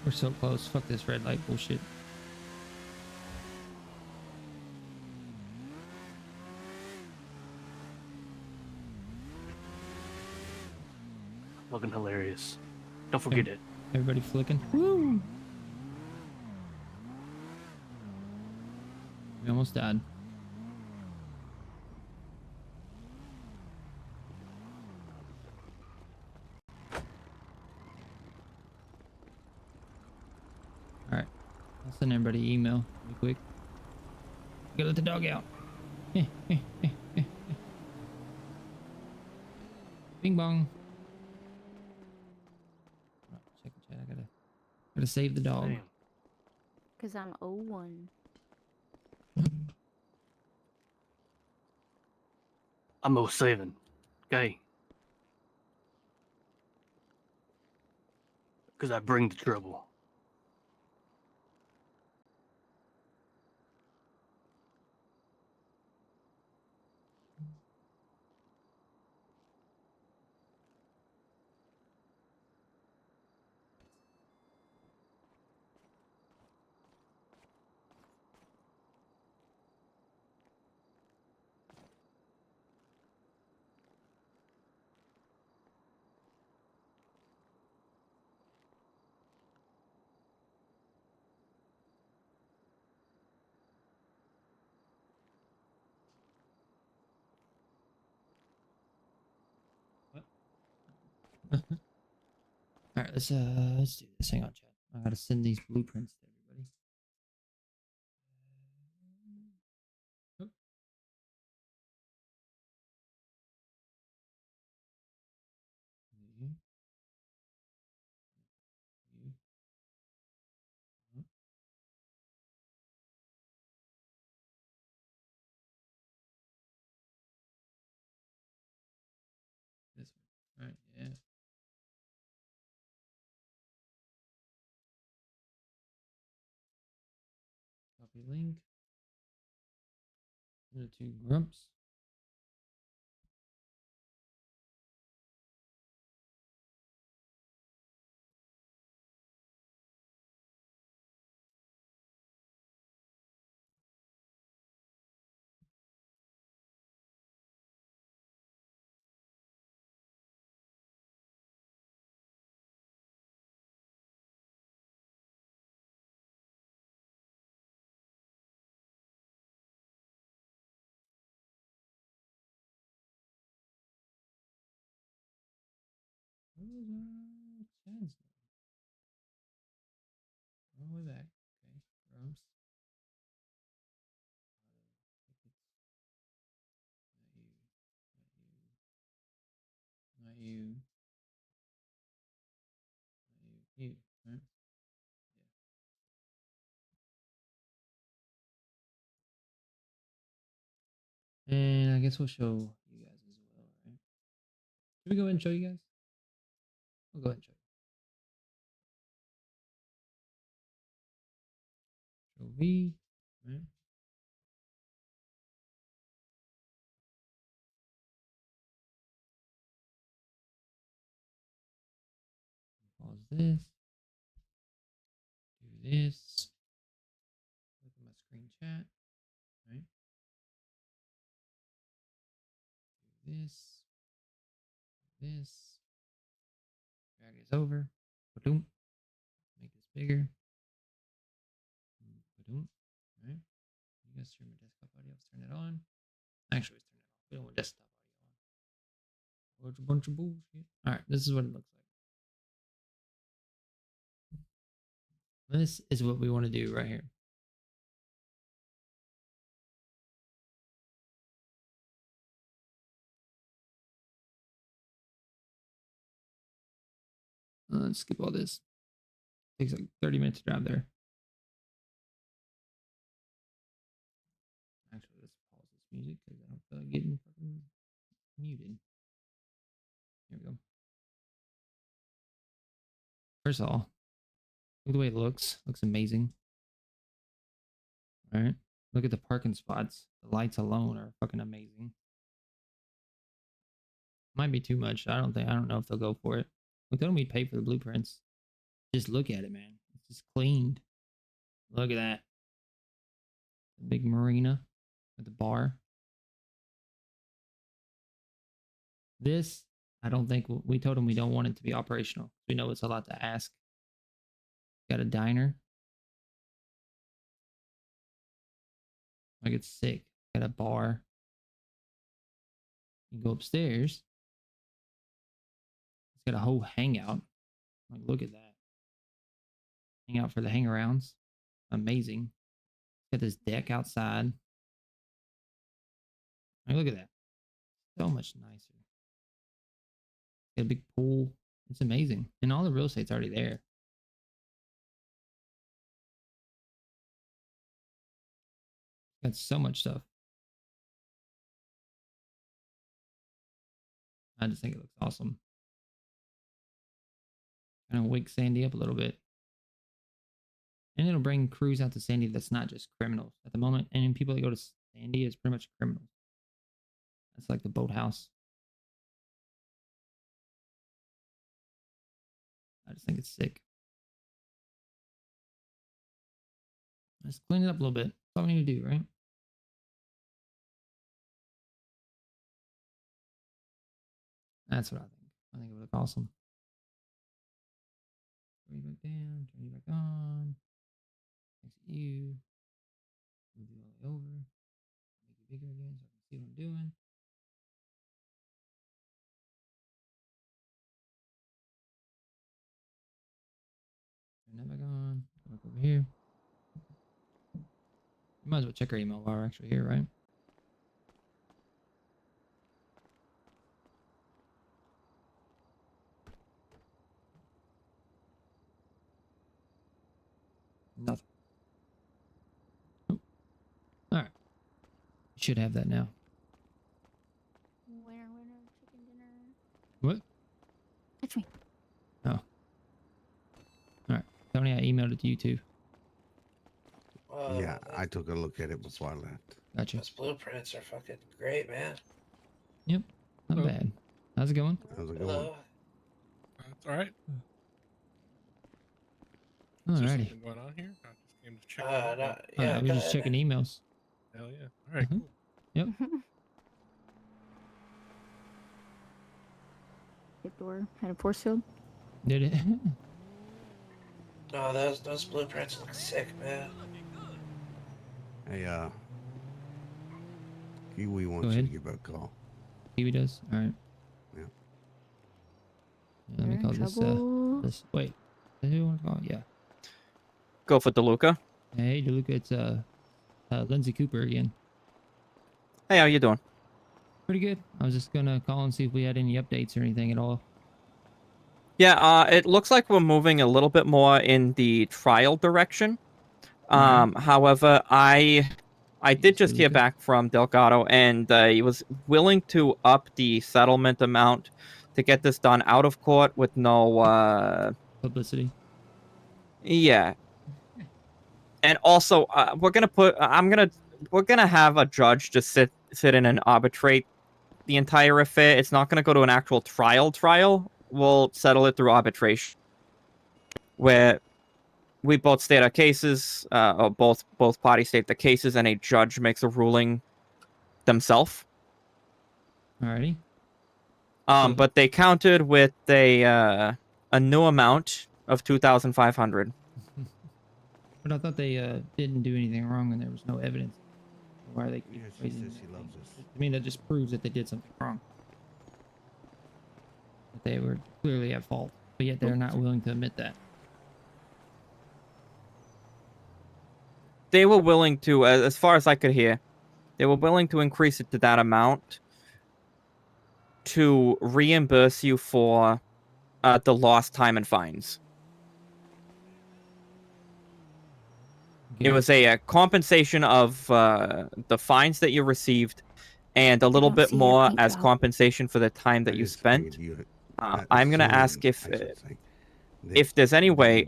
We're so close. Fuck this red light bullshit. Fucking hilarious. Don't forget it. Everybody flicking. Woo! We almost died. Alright. I'll send everybody an email real quick. Gotta let the dog out. Bing bong. Check the chat. I gotta save the dog. Damn. Because I'm 01. I'm 07. Okay. Because I bring the trouble. let's do this. Hang on, chat. I gotta send these blueprints to everybody. Oop. You. You. Oop. This one. Right, yeah. Copy link. Send it to Grumps. Chad's all the way back. Okay, Grumps. Not you. Not you. Not you. You. Right? Yeah. And I guess we'll show you guys as well, right? Should we go ahead and show you guys? We'll go ahead and show you. Show V, right? Pause this. Do this. Look at my screen chat, right? Do this. Do this. Drag this over. Ba-doom. Make this bigger. Ba-doom. Right? You guys hear my desktop audio? Let's turn it on. Actually, let's turn it off. We don't want desktop audio on. It's a bunch of bullshit. All right, this is what it looks like. This is what we want to do right here. Let's skip all this. Takes like 30 minutes to drive there. Actually, let's pause this music because I don't feel like getting fucking muted. Here we go. First of all, look at the way it looks. Looks amazing. All right. Look at the parking spots. The lights alone are fucking amazing. Might be too much. I don't know if they'll go for it. We told them we'd pay for the blueprints. Just look at it, man. It's just cleaned. Look at that. The big marina with the bar. This, I don't think we told them we don't want it to be operational. We know it's a lot to ask. Got a diner. Like it's sick. Got a bar. You go upstairs. It's got a whole hangout. Like, look at that. Hangout for the hangarounds. Amazing. Got this deck outside. Like, look at that. So much nicer. Got a big pool. It's amazing. And all the real estate's already there. Got so much stuff. I just think it looks awesome. Kind of wake Sandy up a little bit. And it'll bring crews out to Sandy that's not just criminals at the moment. And people that go to Sandy is pretty much criminals. That's like the boathouse. I just think it's sick. Let's clean it up a little bit. That's all we need to do, right? That's what I think. I think it would look awesome. Turn you back down, turn you back on. Exit you. Move you all the way over. Make it bigger again so I can see what I'm doing. over here. You might as well check our email while we're actually here, right? Nothing. Oh. All right. You should have that now. Winner, chicken dinner. What? Catch me. Oh. All right. Tony, I emailed it to you too. Yeah, I took a look at it before I left. Gotcha. Those blueprints are fucking great, man. Yep. Not Hello. bad. How's it going? How's it going? Hello. That's all right. Is there Alrighty. something going on here? I just came to check. it out. No, Yeah, we're just checking emails. Hell yeah. All right, cool. Yep. Hip door had a force field. Did it? No, those blueprints look sick, man. Hey, Kiwi wants you ahead. to give her a call. Kiwi does? Alright. Yeah. Let me You're call in this, trouble. this, wait. Who do you want to call? Yeah. Go for DeLuca. Hey, DeLuca, it's, Lindsay Cooper again. Hey, how you doing? Pretty good. I was just gonna call and see if we had any updates or anything at all. Yeah, it looks like we're moving a little bit more in the trial direction. However, I did just hear back from Delgado, and he was willing to up the settlement amount to get this done out of court with no publicity. Yeah, and also we're gonna have a judge just sit in and arbitrate the entire affair. It's not gonna go to an actual trial. We'll settle it through arbitration, where we both state our cases, or both parties state the cases, and a judge makes a ruling themselves. Alrighty. But they countered with a new amount of 2,500. But I thought they didn't do anything wrong and there was no evidence. Why are they Yeah, she raising says she loves us. I mean, that just proves that they did something wrong. That they were clearly at fault, but yet they're not willing to admit that. They were willing to, as far as I could hear, they were willing to increase it to that amount to reimburse you for the lost time and fines. It was a compensation of the fines that you received and a little bit more as compensation for the time that you spent. I'm going to ask if there's any way,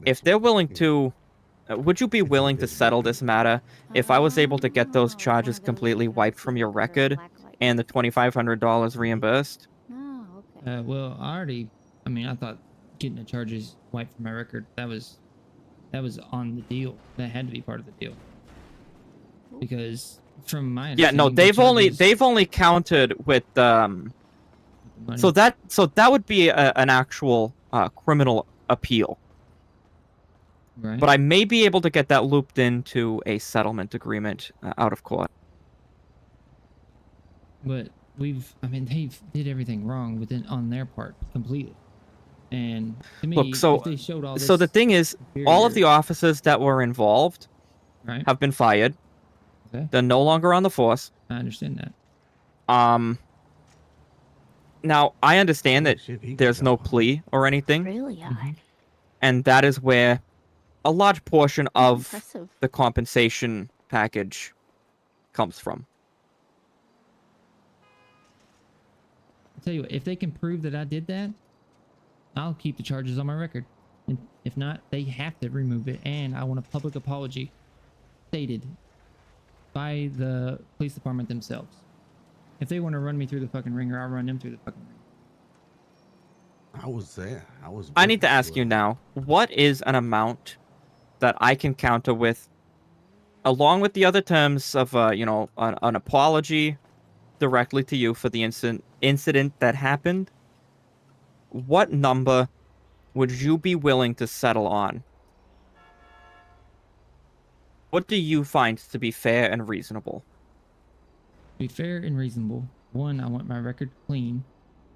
if they're willing to, would you be willing to settle this matter if I was able to get those charges completely wiped from your record and the $2,500 reimbursed? Well, I thought getting the charges wiped from my record, that was on the deal. That had to be part of the deal. Because from my understanding, they've only counted with so that would be an actual criminal appeal. Right. But I may be able to get that looped into a settlement agreement out of court. But they did everything wrong on their part completely. And to me, look, so if they showed all this the thing is, all of the officers that were involved have been fired. Okay. They're no longer on the force. I understand that. Now I understand that there's no plea or anything. Really odd. And that is where a large portion of the compensation package comes from. I'll tell you what, if they can prove that I did that, I'll keep the charges on my record. And if not, they have to remove it. And I want a public apology stated by the police department themselves. If they want to run me through the fucking ringer, I'll run them through the fucking ringer. I was there. I need to ask you now, what is an amount that I can counter with, along with the other terms of, an apology directly to you for the incident that happened? What number would you be willing to settle on? What do you find to be fair and reasonable? To be fair and reasonable, one, I want my record clean.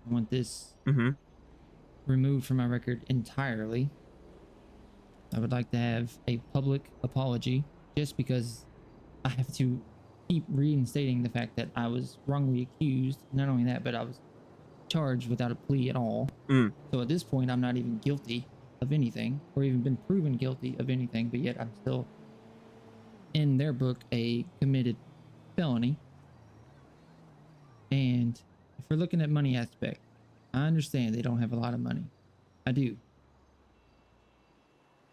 I want this removed from my record entirely. I would like to have a public apology, just because I have to keep reinstating the fact that I was wrongly accused. Not only that, but I was charged without a plea at all. So at this point, I'm not even guilty of anything, or even been proven guilty of anything, but yet I'm still, in their book, a committed felony. And if we're looking at money aspect, I understand they don't have a lot of money. I do.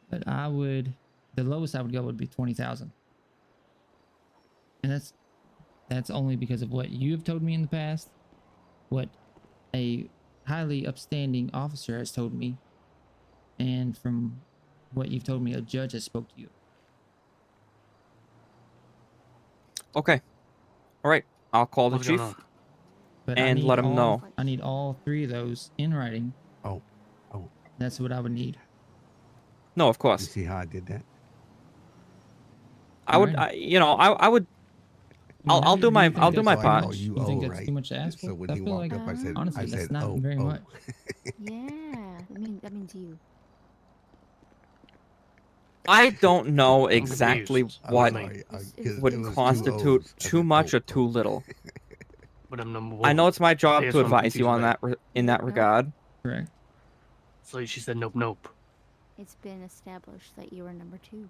But the lowest I would go would be 20,000. And that's only because of what you have told me in the past, what a highly upstanding officer has told me, and from what you've told me a judge has spoke to you. Okay. All right. I'll call the What's going chief on? But and let him know. I need all 3 of those in writing. Oh. That's what I would need. No, of You course. see how I did that? I would. I would. I'll do my part. You think that's too much to ask for? So when I he feel walked like, up, I said, honestly, that's not very much. Yeah, that means you. I don't know exactly confused. what It would was 2 constitute O's. too much or too little. But I'm number I 1. know it's my job That's to what I'm advise you confused on about. that in that regard. Correct. So she said nope, nope. It's been established that you are number 2.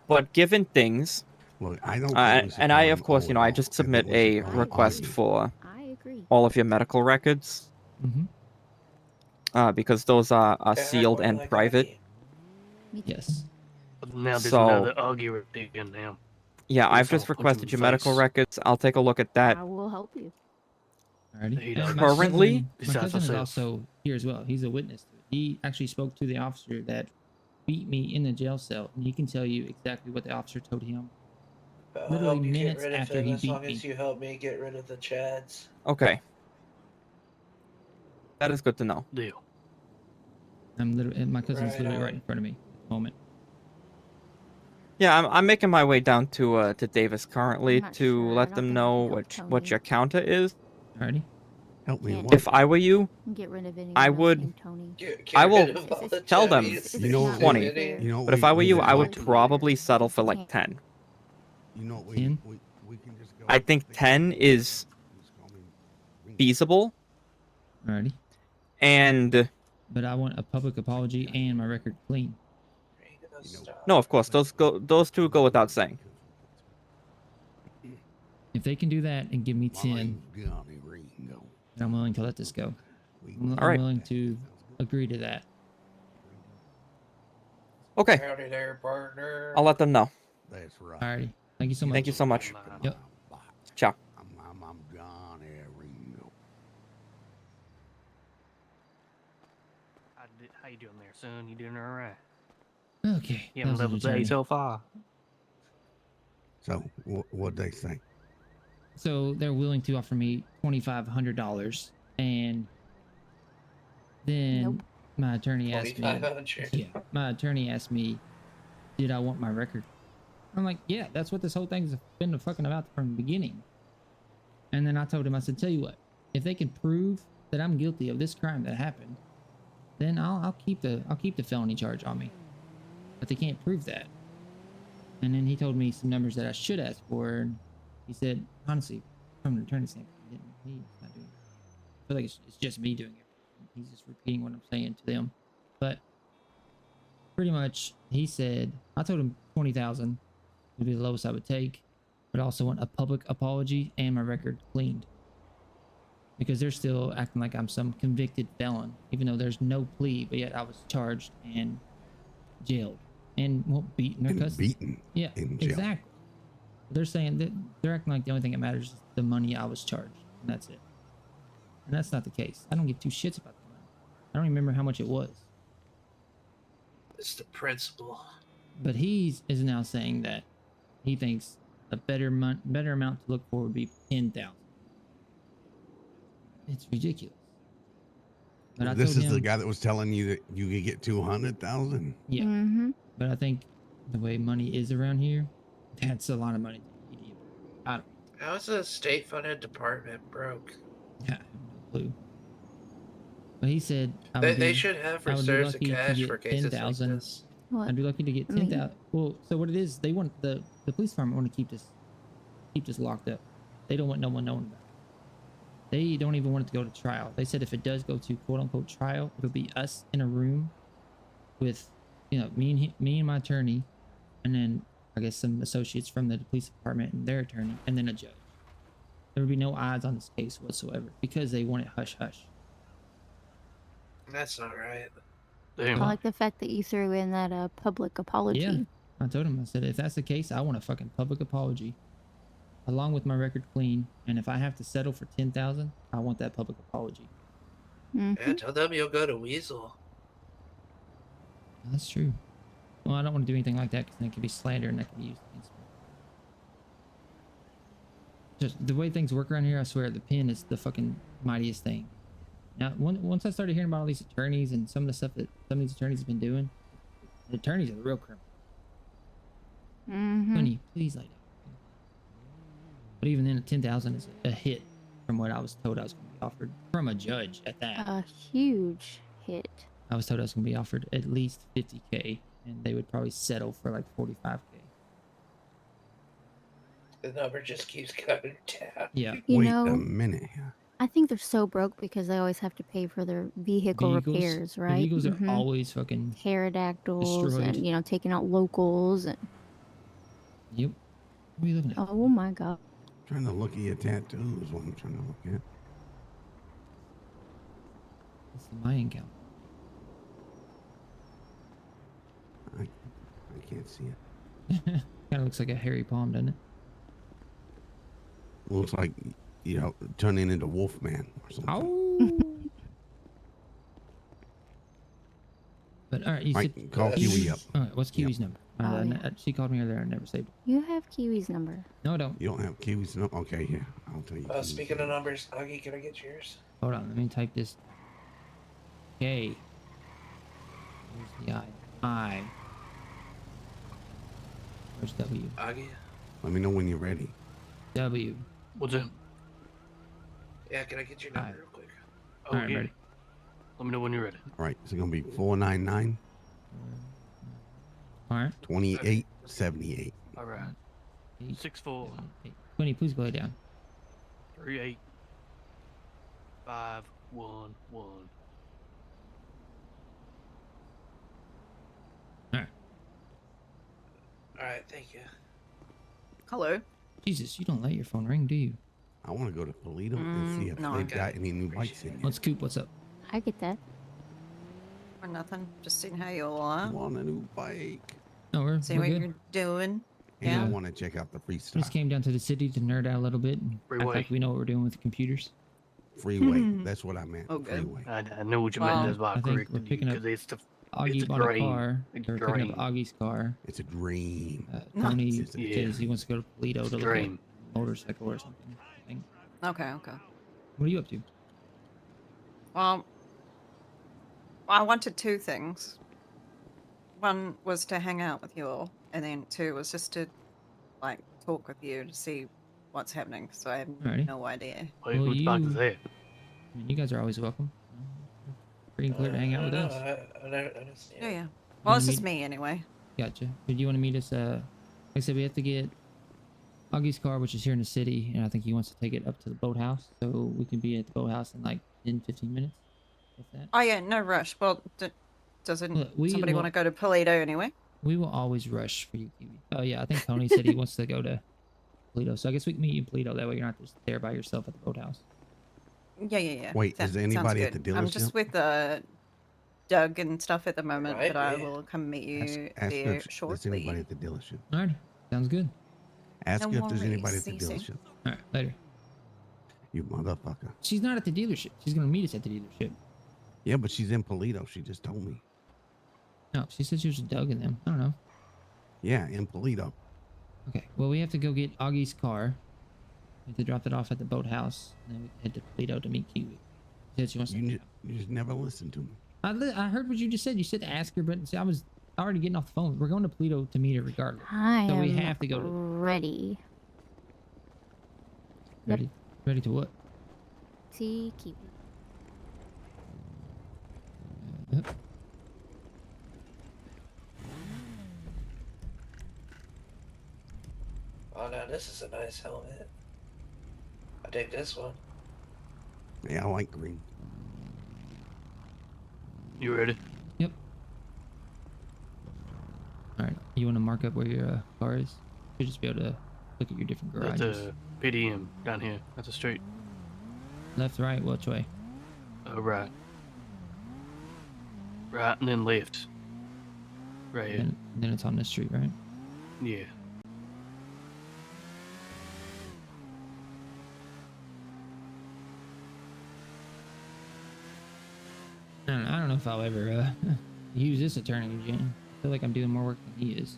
But given things, Look, I don't and I, of course, I just submit a request for all of your medical records, because those are sealed and private. Yes. But now there's So- another argument again now. Yeah, I've Yes, just I'll punch him requested in your the medical face. records. I'll take a look at that. I will help you. Alrighty. He And does. my Currently- cousin, my Besides cousin is myself. also here as well. He's a witness to it. He actually spoke to the officer that beat me in the jail cell, and he can tell you exactly what the officer told him. I'll Literally help you get minutes rid of after him he as beat long me. as you help me get rid of the Chads. Okay. That is good to know. Deal. I'm literally, my cousin's Right literally on. right in front of me at the moment. Yeah, I'm making my way down to Davis currently not to sure. I let don't them think I know can help what Tony. your counter is. Alrighty. Help me. Can't What? If I were you, get rid of anyone I else would- named Tony. Get I will rid of all the tell them Chaddies. It's You know not what? 20. fair. You know what But if I were you, I would do? probably settle for like Can't. 10. You know what? 10? We can just go. I think 10 is feasible, Alrighty. and But I want a public apology and my record clean. no, of course, those two go without saying. If they can do that and give me 10, then I'm willing to let this go. I'm Alright. willing to agree to that. Okay, Howdy there, partner. I'll let them know. That's right. Alrighty. Thank you so much. Thank you so much. Yep. Ciao. I'm John Ringo. How you doing there, son? You doing all right? Okay. You having a that was level a day journey. so far? So what they say? So they're willing to offer me $2,500, and then Nope. my attorney asked me. 2,500. Yeah, my attorney asked me, did I want my record? I'm like, yeah, that's what this whole thing's been fucking about from the beginning. And then I told him, I said, tell you what, if they can prove that I'm guilty of this crime that happened, then I'll keep the felony charge on me. But they can't prove that. And then he told me some numbers that I should ask for, and he said, honestly, from an attorney standpoint, he's not doing it. I feel like it's just me doing it. He's just repeating what I'm saying to them. But pretty much, he said, I told him 20,000 would be the lowest I would take, but I also want a public apology and my record cleaned. Because they're still acting like I'm some convicted felon, even though there's no plea, but yet I was charged and jailed. And, well, beaten or And cussed. beaten Yeah, in jail. exactly. They're saying that they're acting like the only thing that matters is the money I was charged, and that's it. And that's not the case. I don't give two shits about the money. I don't even remember how much it was. It's the principle. But he is now saying that he thinks a better amount to look for would be 10,000. It's ridiculous. But I This told is the him- guy that was telling you that you could get 200,000. Yeah. Mm-hmm. But I think the way money is around here, that's a lot of money. I don't. How's a state-funded department broke? Yeah, no clue. But he said They should have I would be reserves of lucky to cash for get cases like 10,000. this. What? I'd be lucky to get Me? 10,000. Well, so what it is, they want the police department want to keep this locked up. They don't want no one knowing about it. They don't even want it to go to trial. They said if it does go to quote unquote trial, it'll be us in a room with, you know, me and my attorney, and then I guess some associates from the police department and their attorney, and then a judge. There would be no odds on this case whatsoever because they want it hush hush. That's not right. I like the fact that you threw in that public apology. Yeah, I told him, I said, if that's the case, I want a fucking public apology along with my record clean. And if I have to settle for 10,000, I want that public apology. Yeah, tell them you'll go to Weasel. That's true. Well, I don't want to do anything like that because then it could be slander and that can be used against me. Just the way things work around here, I swear, the pen is the fucking mightiest thing. Now, once I started hearing about all these attorneys and some of the stuff that some of these attorneys have been doing, the attorneys are the real criminals. Honey, please lay down. But even then, 10,000 is a hit from what I was told I was going to be offered from a judge at that. A huge hit. I was told I was going to be offered at least 50K, and they would probably settle for like 45K. The number just keeps coming down. Yeah. Wait a minute here. I think they're so broke because they always have to pay for their vehicle repairs, right? The vehicles are always fucking pterodactyls destroyed. and, you know, taking out locals and. Yep. What are you looking at? Oh my god. Trying to look at your tattoos is what I'm trying to look at. It's the Mayan calendar. I can't see it. Kind of looks like a hairy palm, doesn't it? Looks like, you know, turning into Wolfman or something. Oh. But all right, you Mike, said call Kiwi up. All right, what's Kiwi's number? She called me earlier. I never saved it. You have Kiwi's number. No, I don't. You don't have Kiwi's number? Okay, here. I'll tell you. Speaking of numbers, Augie, can I get yours? Hold on, let me type this. K. Where's the I? I. Where's W? Augie? Let me know when you're ready. W. What's it? Yeah, can I get your number real quick? Oh, All right, yeah. ready. Let me know when you're ready. All right, it's going to be 499 All right. 2878. All right. 64 Quinny, please go lay down. 38 511. Alright, thank you. Hello. Jesus, you don't let your phone ring, do you? I want to go to Polito and see if no, they've okay. got any new bikes in here. What's Coop? What's up? I get that. Or nothing. Just seeing how you all are. I want a new bike. No, we're Seeing what good. you're doing. And I Yeah. want to check out the We freestyle. just came down to the city to nerd out a little bit and act Freeway. like we know what we're doing with the computers. Freeway. That's what I meant. Okay. Freeway. I know what you Well, meant. That's why I I think we're corrected you picking up because it's the Augie it's a bought a dream. car. It's We're a picking dream. up Augie's car. It's a dream. Tony It's a says he wants to go to Toledo to look at dream. a motorcycle or something. I think. Okay, okay. What are you up to? Well, I wanted two things. One was to hang out with you all, and then two was just to, like, talk with you to see what's happening, so I have Alrighty. no idea. Wait, Well, whose bike you- is that? I mean, you guys are always welcome. Free and clear to hang out with us. I don't see Yeah, it. yeah. Well, it's You just mean- me anyway. Gotcha. But you want to meet us? Like I said, we have to get Augie's car, which is here in the city, and I think he wants to take it up to the boathouse, so we can be at the boathouse in like 10-15 minutes. What's that? Oh yeah, no rush. Well, doesn't Look, somebody want to go to Toledo anyway? We will always rush for you, Kiwi. Oh yeah, I think Tony said he wants to go to Toledo, so I guess we can meet you in Toledo. That way you're not just there by yourself at the boathouse. Yeah, yeah, yeah. Wait, is Sounds anybody at good. the I'm just dealership? with Doug and stuff at the moment, Right, but I yeah. will come meet you Ask there her if there's shortly. anybody at the dealership. All right, sounds good. Ask No her if there's worries, anybody at the Cece. dealership. All right, later. You motherfucker. She's not at the dealership. She's gonna meet us at the dealership. Yeah, but she's in Polito. She just told me. No, she said she was with Doug and them. I don't know. Yeah, in Polito. Okay, well we have to go get Augie's car. We have to drop it off at the boathouse, and then we can head to Toledo to meet Kiwi. She said she wants to. You just never listen to me. I heard what you just said. You said ask her, but see, I was already getting off the phone. We're going to Toledo to meet her regardless. I So am we have to go to ready. ready to what? See, Kiwi. Oh, now this is a nice helmet. I dig this one. Yeah, I like green. You ready? Yep. All right. You want to mark up where your car is? You'll just be able to look at your different That's garages. PDM down here. That's a street. Left, right, which way? Right. Right, and then left. Right here. And then it's on this street, right? Yeah. I don't know if I'll ever use this attorney again. I feel like I'm doing more work than he is.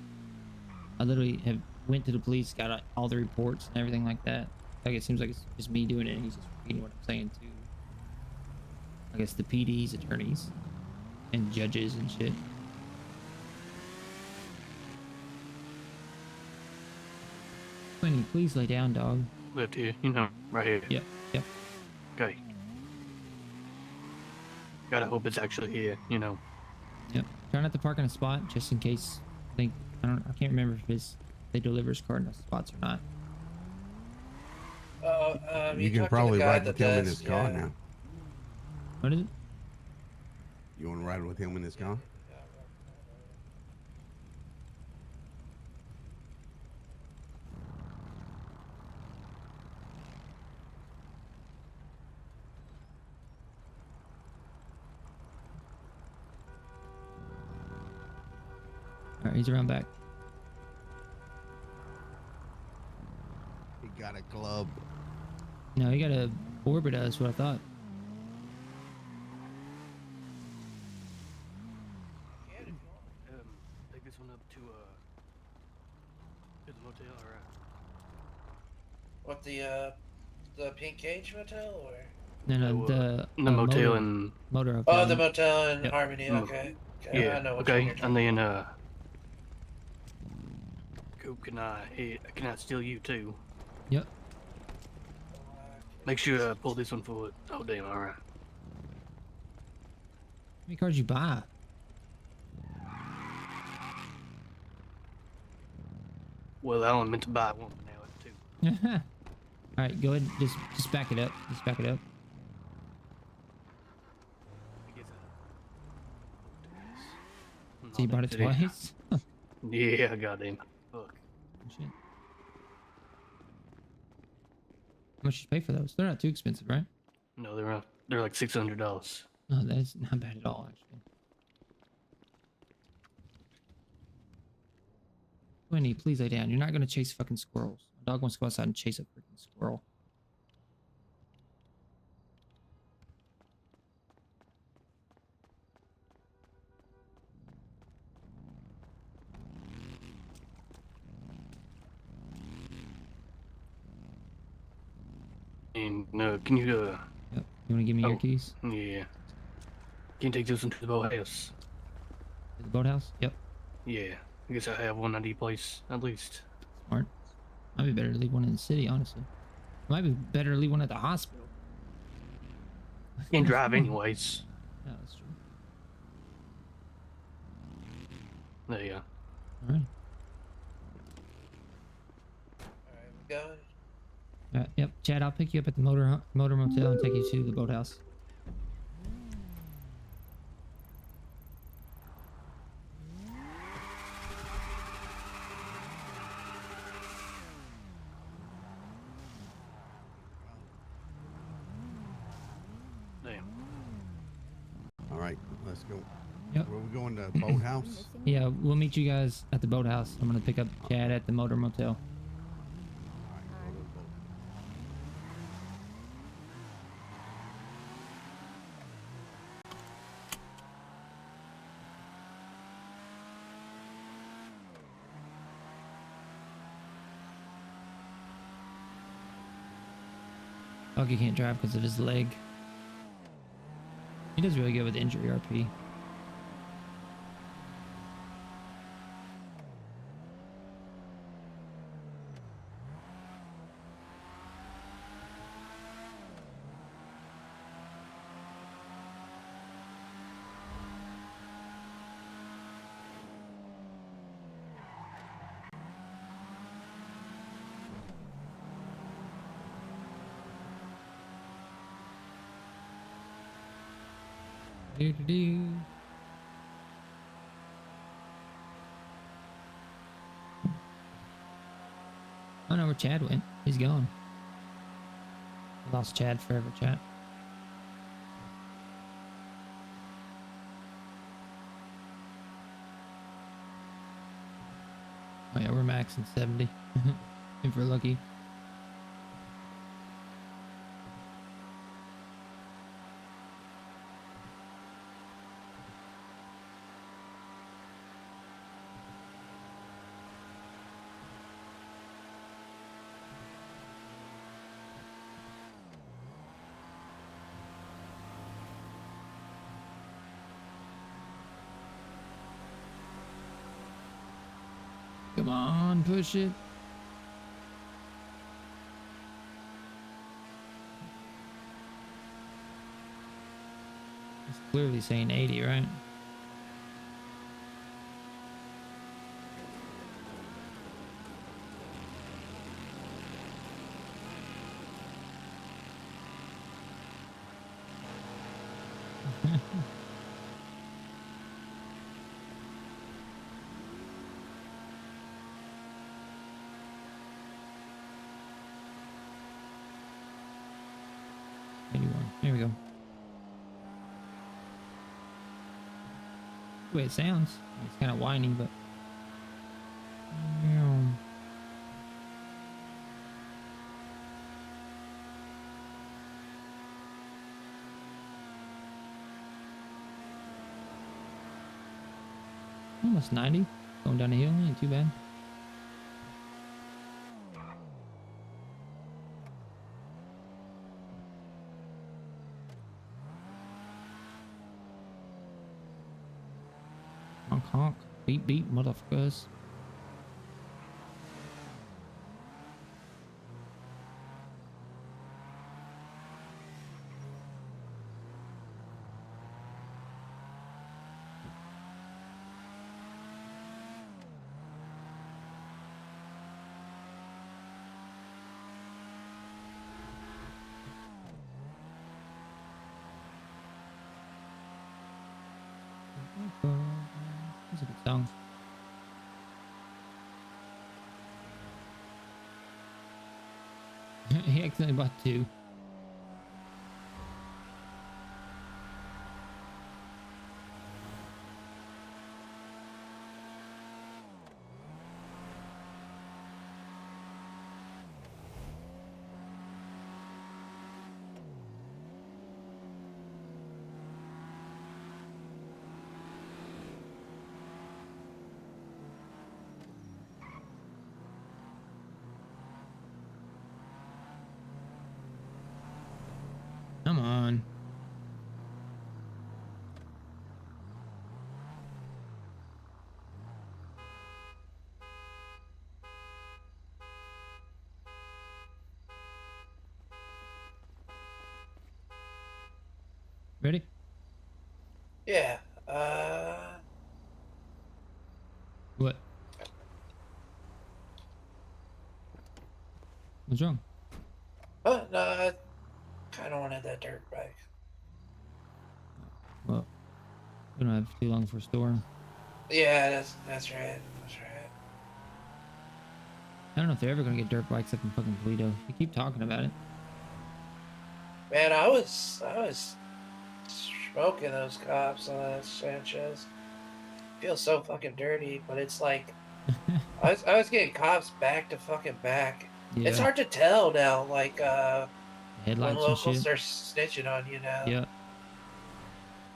I literally have went to the police, got all the reports and everything like that. Like it seems like it's just me doing it, and he's just reading what I'm saying to, I guess, the PD's attorneys and judges and shit. Quinny, please lay down, dog. Left here. You know, right here. Yep. Yep. Okay. Gotta hope it's actually here. You know. Yep. Try not to park in a spot just in case. I can't remember if they deliver his car in those spots or not. You can probably ride with him in his car now. What is it? You want to ride with him in his car? All right, he's around back. He got a club. No, he got a orbit. That's what I thought. Take this one up to the motel, alright. What, the Pink Cage Motel, or? No, the motel and motor hotel. Oh, the motel in Yep. Harmony. Okay. Yeah. I know what Okay. you're And then Coop, can I steal you too? Yep. Make sure you pull this one forward. Oh damn! All right. How many cars you buy? Well, I only meant to buy one, but now it's two. All right, go ahead. Just back it up. Just back it up. So you bought it twice? Yeah, I got him. Fuck. Shit. How much did you pay for those? They're not too expensive, right? No, they're like $600. No, that's not bad at all, actually. Winnie, please lay down. You're not gonna chase fucking squirrels. A dog wants to go outside and chase a freaking squirrel. And can you Yep. You wanna give me your keys? Yeah. Can you take this one to the boathouse? To the boathouse? Yep. Yeah. I guess I have one at each place at least. Smart. Might be better to leave one in the city, honestly. Might be better to leave one at the hospital. Can't drive anyways. Yeah, that's true. There you go. Alright. Going. Yep. Chad, I'll pick you up at the motor motel and take you to the boathouse. Damn. All right, let's go. Yep. Where we going to boathouse? Yeah, we'll meet you guys at the boathouse. I'm gonna pick up Chad at the motor motel. Doggy can't drive because of his leg. He does really good with injury RP. Do-do-do. I don't know where Chad went. He's gone. Lost Chad forever, chat. Oh yeah, we're maxing 70. If we're lucky. Come on, push it. It's clearly saying 80, right? There we go. The way it sounds. It's kind of whiny, but. Almost 90. Going down the hill, ain't too bad. Honk honk. Beep beep, motherfuckers. That's a good song. He accidentally bought 2. Come on. Ready? Yeah. What? What's wrong? Oh, no, I kind of wanted that dirt bike. Well, we don't have too long for a storm. Yeah, that's right. That's right. I don't know if they're ever gonna get dirt bikes up in fucking Toledo. They keep talking about it. Man, I was smoking those cops on that Sanchez. Feels so fucking dirty, but it's like I was getting cops back to fucking back. Yeah. It's hard to tell now, like when Headlights and locals shit. start snitching on you now. Yeah.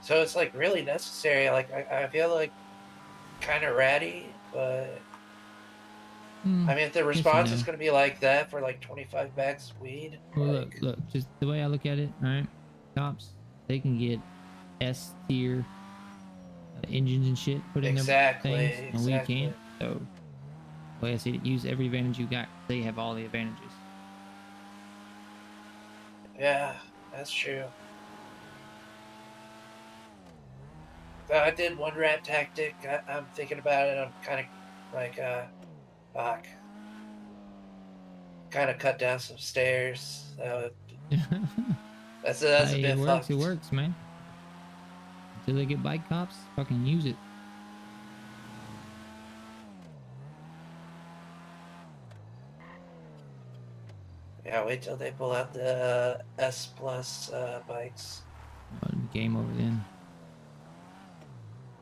So it's like really necessary. Like I feel like kind of ratty, but I mean, if the response is going to be like that for like 25 bags of weed. Well, like, look, just the way I look at it, all right? Cops, they can get S tier engines and shit put in their things, and we can't. So, the way I see it, use every advantage you got. They have all the advantages. yeah, that's true. I did one rat tactic. I'm thinking about it. I'm kind of like, fuck. Kind of cut down some stairs. That's a bit it works. fucked. It works, man. Till they get bike cops, fucking use it. Yeah, wait till they pull out the S Plus bikes. Game over then.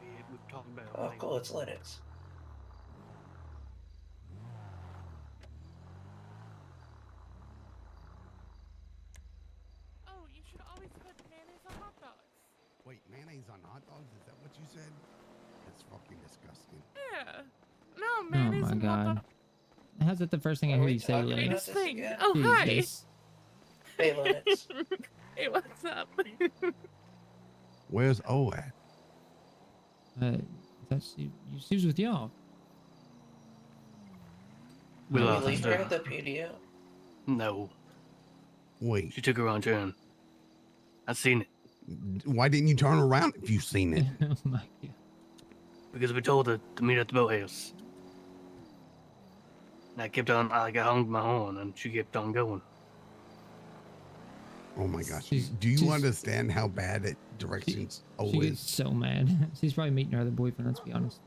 We've talked about Oh, maybe- cool, it's Linux. Oh, you should always put mayonnaise on hot dogs. Wait, mayonnaise on hot dogs? Is that what you said? That's fucking disgusting. Yeah. No, Oh mayonnaise my on hot god. dogs. How's that the first thing I Are hear we you say, talking Lane? about this Thing. again? Oh, hi. Jesus. Hey, Linux. Hey, what's up? Where's O at? That's she was with y'all. We Did we lost leave her her. at the PDO? No. Wait. She took her own turn. I seen it. Why didn't you turn around if you've seen it? Oh my god. Because we told her to meet at the boathouse. And I kept on, I honked my horn, and she kept on going. Oh my gosh. She's- Do you she's- understand how bad at directions O She is? gets so mad. She's probably meeting her other boyfriend, let's be honest.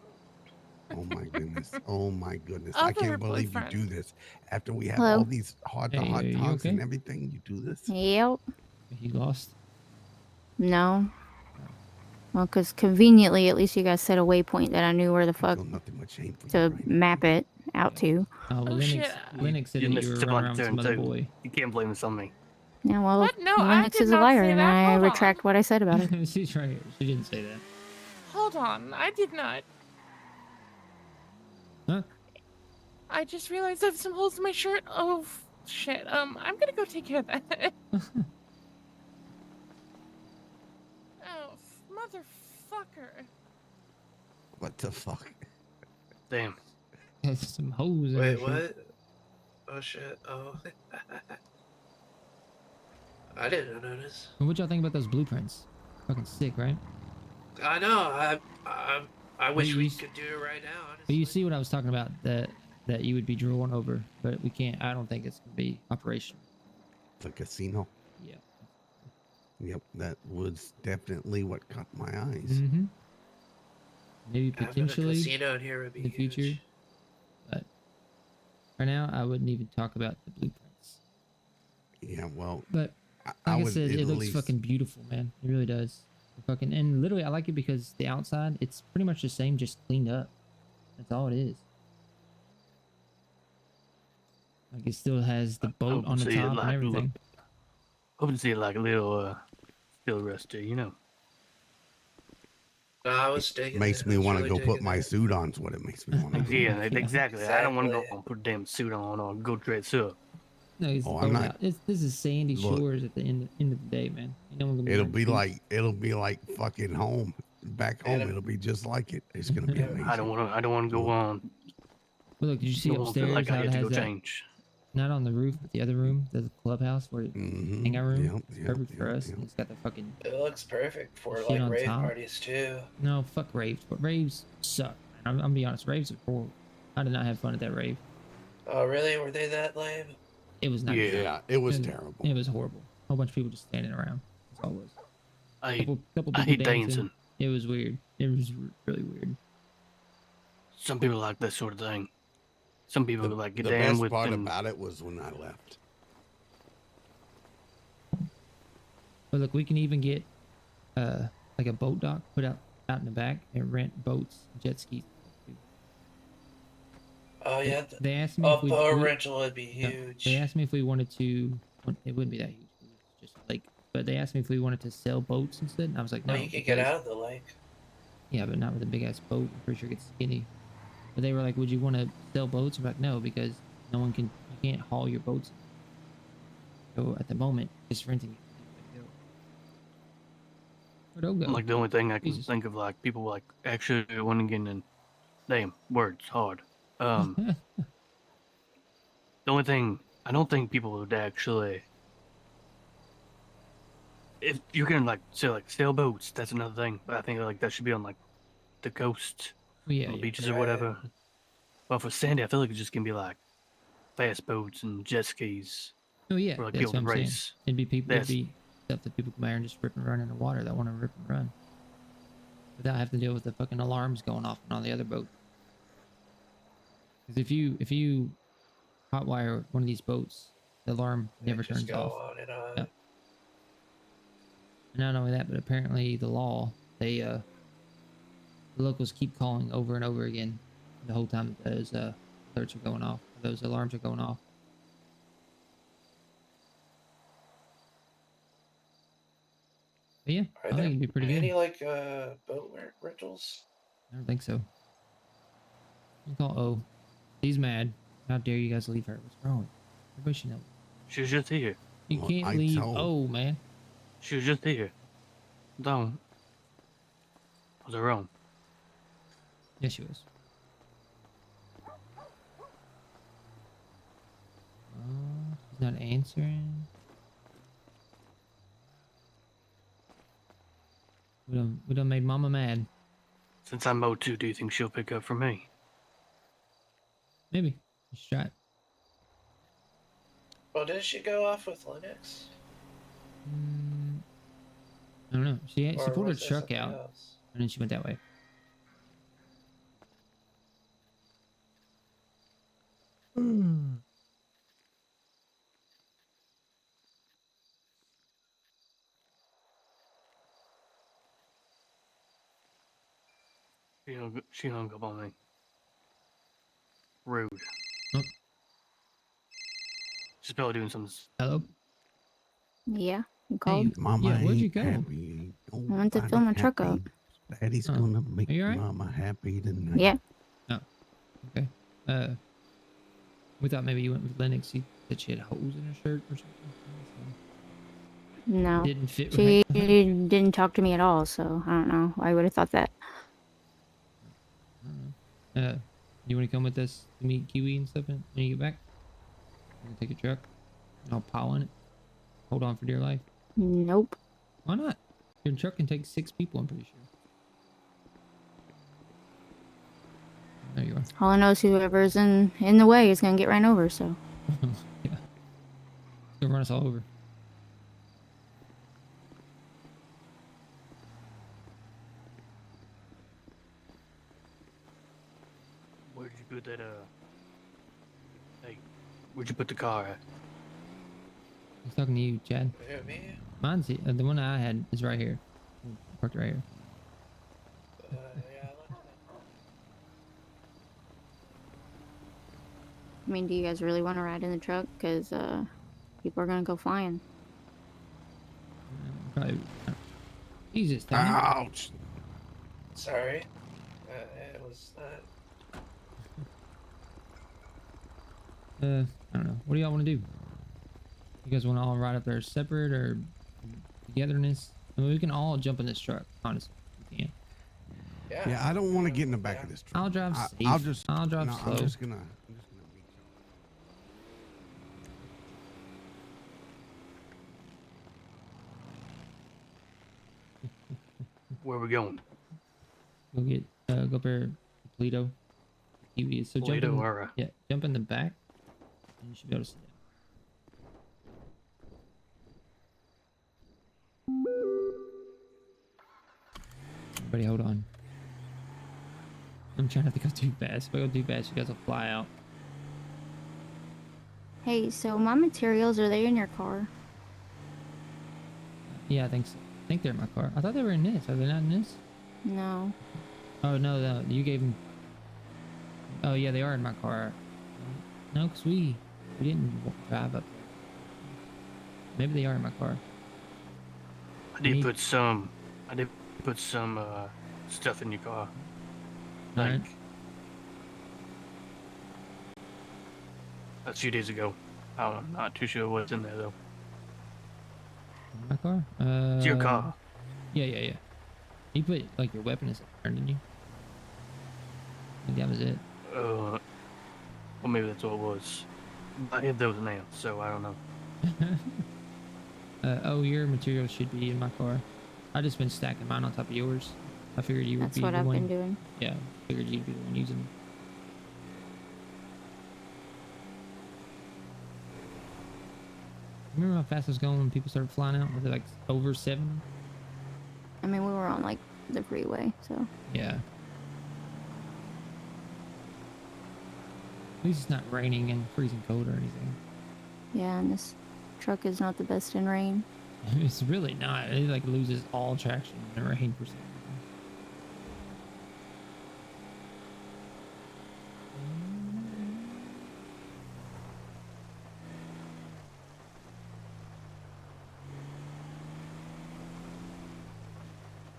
Oh my goodness. Oh my goodness. Other I can't believe boyfriend. you do this. After we have Hello? all these hot Hey, are you talks and okay? everything, you do this? Yep. He lost. No. Well, because conveniently, at least you guys set a waypoint that I knew where the fuck Nothing but shame for to map it out to. Oh, well, Oh, Linux, shit. Linux said You that missed you were the running one around with some turn other too. boy. You can't blame this on me. Yeah, well, What? No, I Linux did is a not liar, say and that. I Hold retract what I said about it. She's right here. She didn't say that. Hold on. I did not. Huh? I just realized I have some holes in my shirt. Oh, shit. I'm gonna go take care of that. Oh, motherfucker. What the fuck? Damn. Has some holes in Wait, her shirt. what? Oh shit. Oh. I didn't notice. And what y'all think about those blueprints? Fucking sick, right? I know. I wish you we s- could do it right now. Honestly. But you see what I was talking about, that you would be drooling over, but we can't. I don't think it's gonna be operational. The casino? Yeah. Yep, that was definitely what caught my eyes. Mm-hmm. Maybe Having a potentially casino in here would be in the future, huge. but right now I wouldn't even talk about the blueprints. Yeah, well, But I like I would said, at it looks least- fucking beautiful, man. It really does. Fucking, and literally, I like it because the outside, it's pretty much the same, just cleaned up. That's all it is. Like it still has the boat on the see it top and like everything. Hoping to see it like a little, still rusty, you know. No, I was digging Makes it. me I was want to really go put digging my it. suit on. Is what it makes me want to. Yeah, exactly. I don't want to go Exactly. and put a damn suit on or go dress up. No, it's Oh, the I'm boat not- out. This is sandy Look. shores at the end of the day, man. You know, It'll be like fucking home. Back home, it'll be just like it. It's gonna be amazing. I don't want to go on. Well, look, did you see I won't feel upstairs like I how it had to has go that? change. Not on the roof, but the other room, the clubhouse where hangout room. Yep, It's yep, perfect for yep, us. yep. It's got the fucking It looks perfect for shit like on rave top. parties too. No, fuck raves. But raves suck. I'm gonna be honest. Raves are horrible. I did not have fun at that rave. Oh really? Were they that lame? It was not. good. Yeah, it was terrible. It was horrible. A whole bunch of people just standing around. That's all it was. I Couple people hate dancing. dancing. It was weird. It was really weird. Some people like that sort of thing. Some people like get The down best with part them. about it was when I left. But look, we can even get like a boat dock put out in the back and rent boats, jet skis. Oh yeah. They asked me if we boat we- rental would be yeah, huge. They asked me if we wanted to. It wouldn't be that huge. It's just like. But they asked me if we wanted to sell boats instead. And I was like, no. Well, you could get because- out of the lake. Yeah, but not with a big ass boat. I'm pretty sure it gets skinny. But they were like, would you want to sell boats? I'm like, no, because no one can. You can't haul your boats. So at the moment, just renting it. Or don't go. Like the only thing I can Jesus. think of, like people like actually want to get in. Damn, words hard. The only thing I don't think people would actually. If you're gonna like sailboats, that's another thing. But I think like that should be on like the coast, Yeah, on the yeah. beaches or whatever. But for sandy, I feel like it's just gonna be like fast boats and jet skis. Oh yeah, for, like, that's people what to I'm saying. race. It'd be people. It'd That's- be stuff that people come out and just rip and run in the water that want to rip and run. without having to deal with the fucking alarms going off on all the other boats. Because if you hotwire one of these boats, the alarm never turns off. On and on. Yeah. And not only that, but apparently the law, they the locals keep calling over and over again the whole time those alerts are going off, those alarms are going off. But yeah, I think it'd be pretty good. Any like boat rentals? I don't think so. You call O. He's mad. How dare you guys leave her? What's wrong with her? Everybody should know. She was just here. You can't leave O, man. She was just here. Don't. Was I wrong? Yes, she was. She's not answering. We done made Mama mad. Since I'm O2, do you think she'll pick up for me? Maybe. Let's try it. Well, didn't she go off with Linux? I don't know. She Or pulled her was there truck something out, else? and then she went that way. She hung up on me. Rude. Oh. She's probably doing something. Hello? Yeah, you called. Mama yeah, where'd you ain't go? happy. I went to fill my truck up. Daddy's gonna make Mama happy tonight. Yeah. Oh, okay. We thought maybe you went with Linux. You said she had holes in her shirt or something. No. Didn't fit She right. didn't talk to me at all, so I don't know. I would have thought that. You want to come with us to meet Kiwi and stuff when you get back? You can take a truck. I'll pile in it. Hold on for dear life. Nope. Why not? Your truck can take 6 people, I'm pretty sure. There you are. All I know is whoever's in the way is gonna get ran over. So. Yeah. They'll run us all over. Where'd you put that, hey, where'd you put the car at? He's talking to you, Chad. Who, me? Mine's the one I had is right here. Parked right here. Yeah, I left it. I mean, do you guys really want to ride in the truck? Because people are gonna go flying. Probably. Jesus, Tommy. Ouch! Sorry. It was not. I don't know. What do y'all want to do? You guys want to all ride up there separate or togetherness? I mean, we can all jump in this truck, honestly. We can. Yeah, I don't want to get in the back of this truck. I'll drive safe. I'll drive slow. I'm just gonna meet Where we going? Go get go up there to Toledo. Kiwi. So Toledo, jump in, alright. yeah, jump in the back and you should be able to sit down. Everybody hold on. I'm trying not to go too fast. If I go too fast, you guys will fly out. Hey, so my materials, are they in your car? Yeah, I think so. I think they're in my car. I thought they were in this. Are they not in this? No. Oh, no, you gave them... Oh, yeah, they are in my car. No, because we didn't drive up there. Maybe they are in my car. I did put some stuff in your car. Like, Alright. a few days ago. I'm not too sure what's in there though. My car? It's your car. Yeah. You put, like, your weapon as a turn, didn't you? I think that was it. Well, maybe that's what it was. I had those now, so I don't know. Oh, your materials should be in my car. I just been stacking mine on top of yours. I figured you would That's be what the I've one. been doing. Yeah, figured you'd be the one using them. Remember how fast it was going when people started flying out? Was it like over 7? I mean, we were on like the freeway. So Yeah. At least it's not raining and freezing cold or anything. yeah, and this truck is not the best in rain. It's really not. It like loses all traction in the rain for some reason.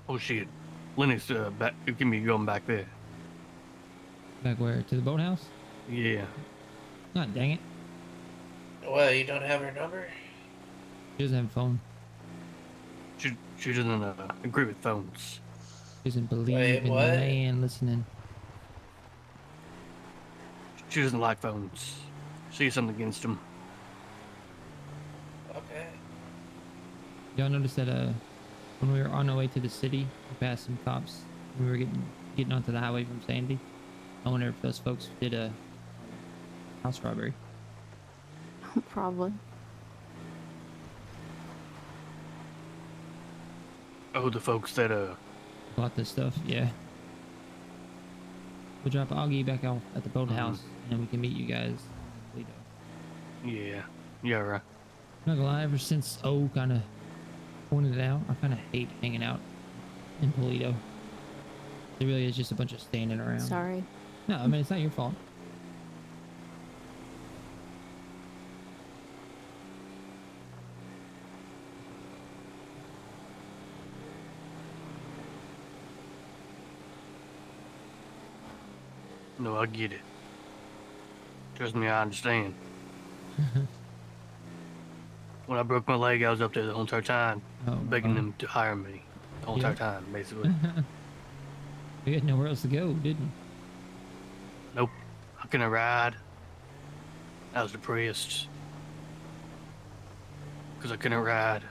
Oh shit. Lennox, back, give me going back there. Back where? To the boathouse? Yeah. God dang it. What, you don't have her number? She doesn't have a phone. She doesn't agree with phones. She doesn't believe Wait, in what? the man listening. She doesn't like phones. She has something against them. Okay. Y'all noticed that when we were on our way to the city, we passed some cops. We were getting onto the highway from Sandy. I wonder if those folks did a house robbery. Probably. Oh, the folks that bought this stuff, yeah. We'll drop Augie back off at the boathouse, and then we can meet you guys in Toledo. Yeah. Yeah, right. I'm not gonna lie, ever since O kind of pointed it out, I kind of hate hanging out in Toledo. It really is just a bunch of standing around. Sorry. No, I mean, it's not your fault. No, I get it. Trust me, I understand. When I broke my leg, I was up there the whole entire time, begging them to hire me. The whole entire time, basically. You had nowhere else to go, didn't you? Nope. I couldn't ride. I was depressed. Because I couldn't ride.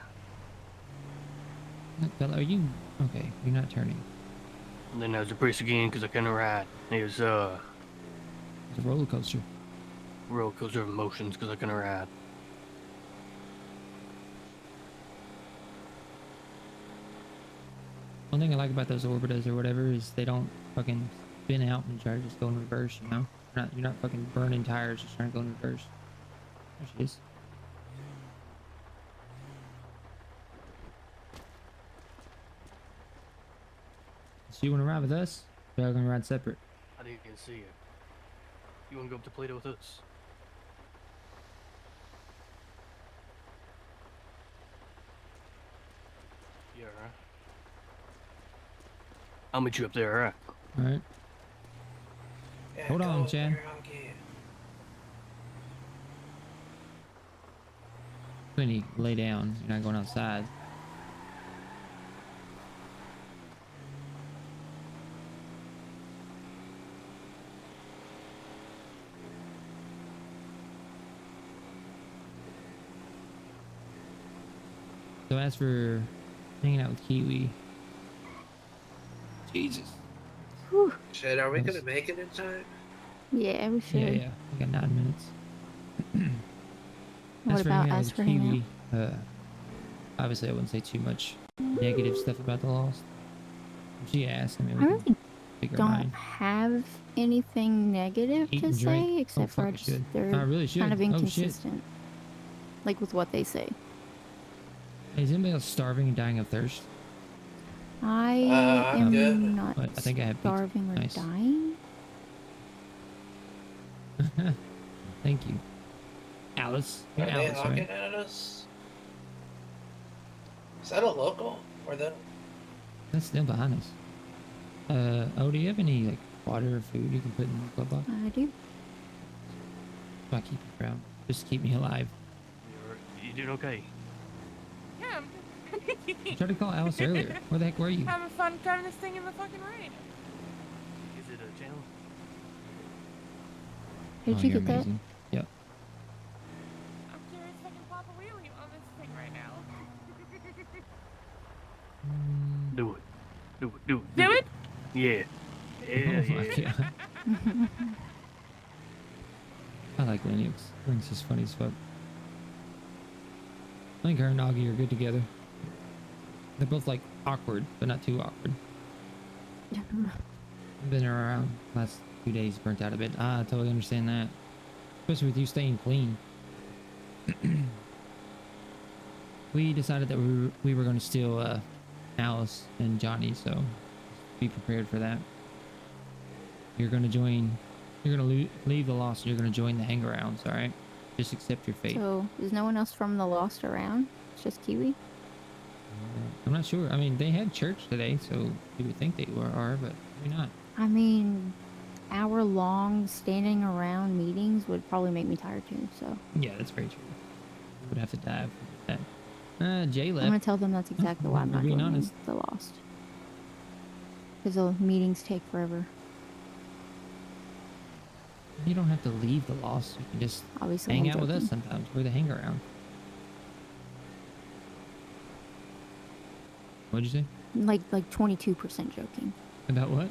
Are you... Okay, you're not turning. And then I was depressed again because I couldn't ride. It was, It's a roller coaster. Roller coaster of emotions because I couldn't ride. One thing I like about those Orbitas or whatever is they don't fucking spin out and try to just go in reverse, you know? You're not fucking burning tires just trying to go in reverse. There she is. So you want to ride with us? Or are we going to ride separate? I didn't even see you. You want to go up to Toledo with us? Yeah, right. I'll meet you up there, alright? Alright. Yeah, Hold on, go, Chad. you're on key. When you lay down, you're not going outside. So as for hanging out with Kiwi, Jesus. Whew. Shit, are we gonna make it in time? Yeah, we should. Yeah, we got 9 minutes. What about as for hanging Kiwi, obviously I wouldn't say too much negative stuff about the Lost. If she asked, I mean, we I can really figure don't mine. have anything negative Eat to and drink. say, except fuck, for I just should. they're I really should. kind of Oh, shit. inconsistent. Like with what they say. Hey, is anybody else starving and dying of thirst? I I'm good. am not What? I think I have pizza. starving or Nice. dying. Thank you. Alice. You're Are they Alice, honking right? at us? Is that a local? Or the... That's still behind us. Oh, do you have any like water or food you can put in the glove box? I do. So I keep it around. Just to keep me alive. You doing okay? Yeah, I tried to call Alice earlier. Where the heck were you? having fun driving this thing in the fucking rain. Is it a channel? Did Oh, you you're get that? amazing. Yep. I'm curious if I can pop a wheelie on this thing right now. Do it. Do it. Do it. Do it? Yeah. Yeah, Oh my yeah. God. I like Linux. Link's just funny as fuck. I think her and Augie are good together. They're both like awkward, but not too awkward. I've been around last 2 days, burnt out a bit. I totally understand that, especially with you staying clean. We decided that we were going to steal Alice and Johnny, so be prepared for that. You're going to join. You're going to leave the Lost. You're going to join the hang-arounds. All right, just accept your fate. So, is no one else from the Lost around? It's just Kiwi? I'm not sure. I mean, they had church today, so you would think they are, but maybe not. I mean, hour-long standing around meetings would probably make me tired too, so. Yeah, that's very true. Would have to dive into that. Jay left. I'm gonna tell them that's exactly why I'm not being joining honest. the Lost. Because the meetings take forever. You don't have to leave the Lost. You can just Obviously, hang I'm out with us joking. sometimes. We're the hang-around. What'd you say? Like 22% joking. About what?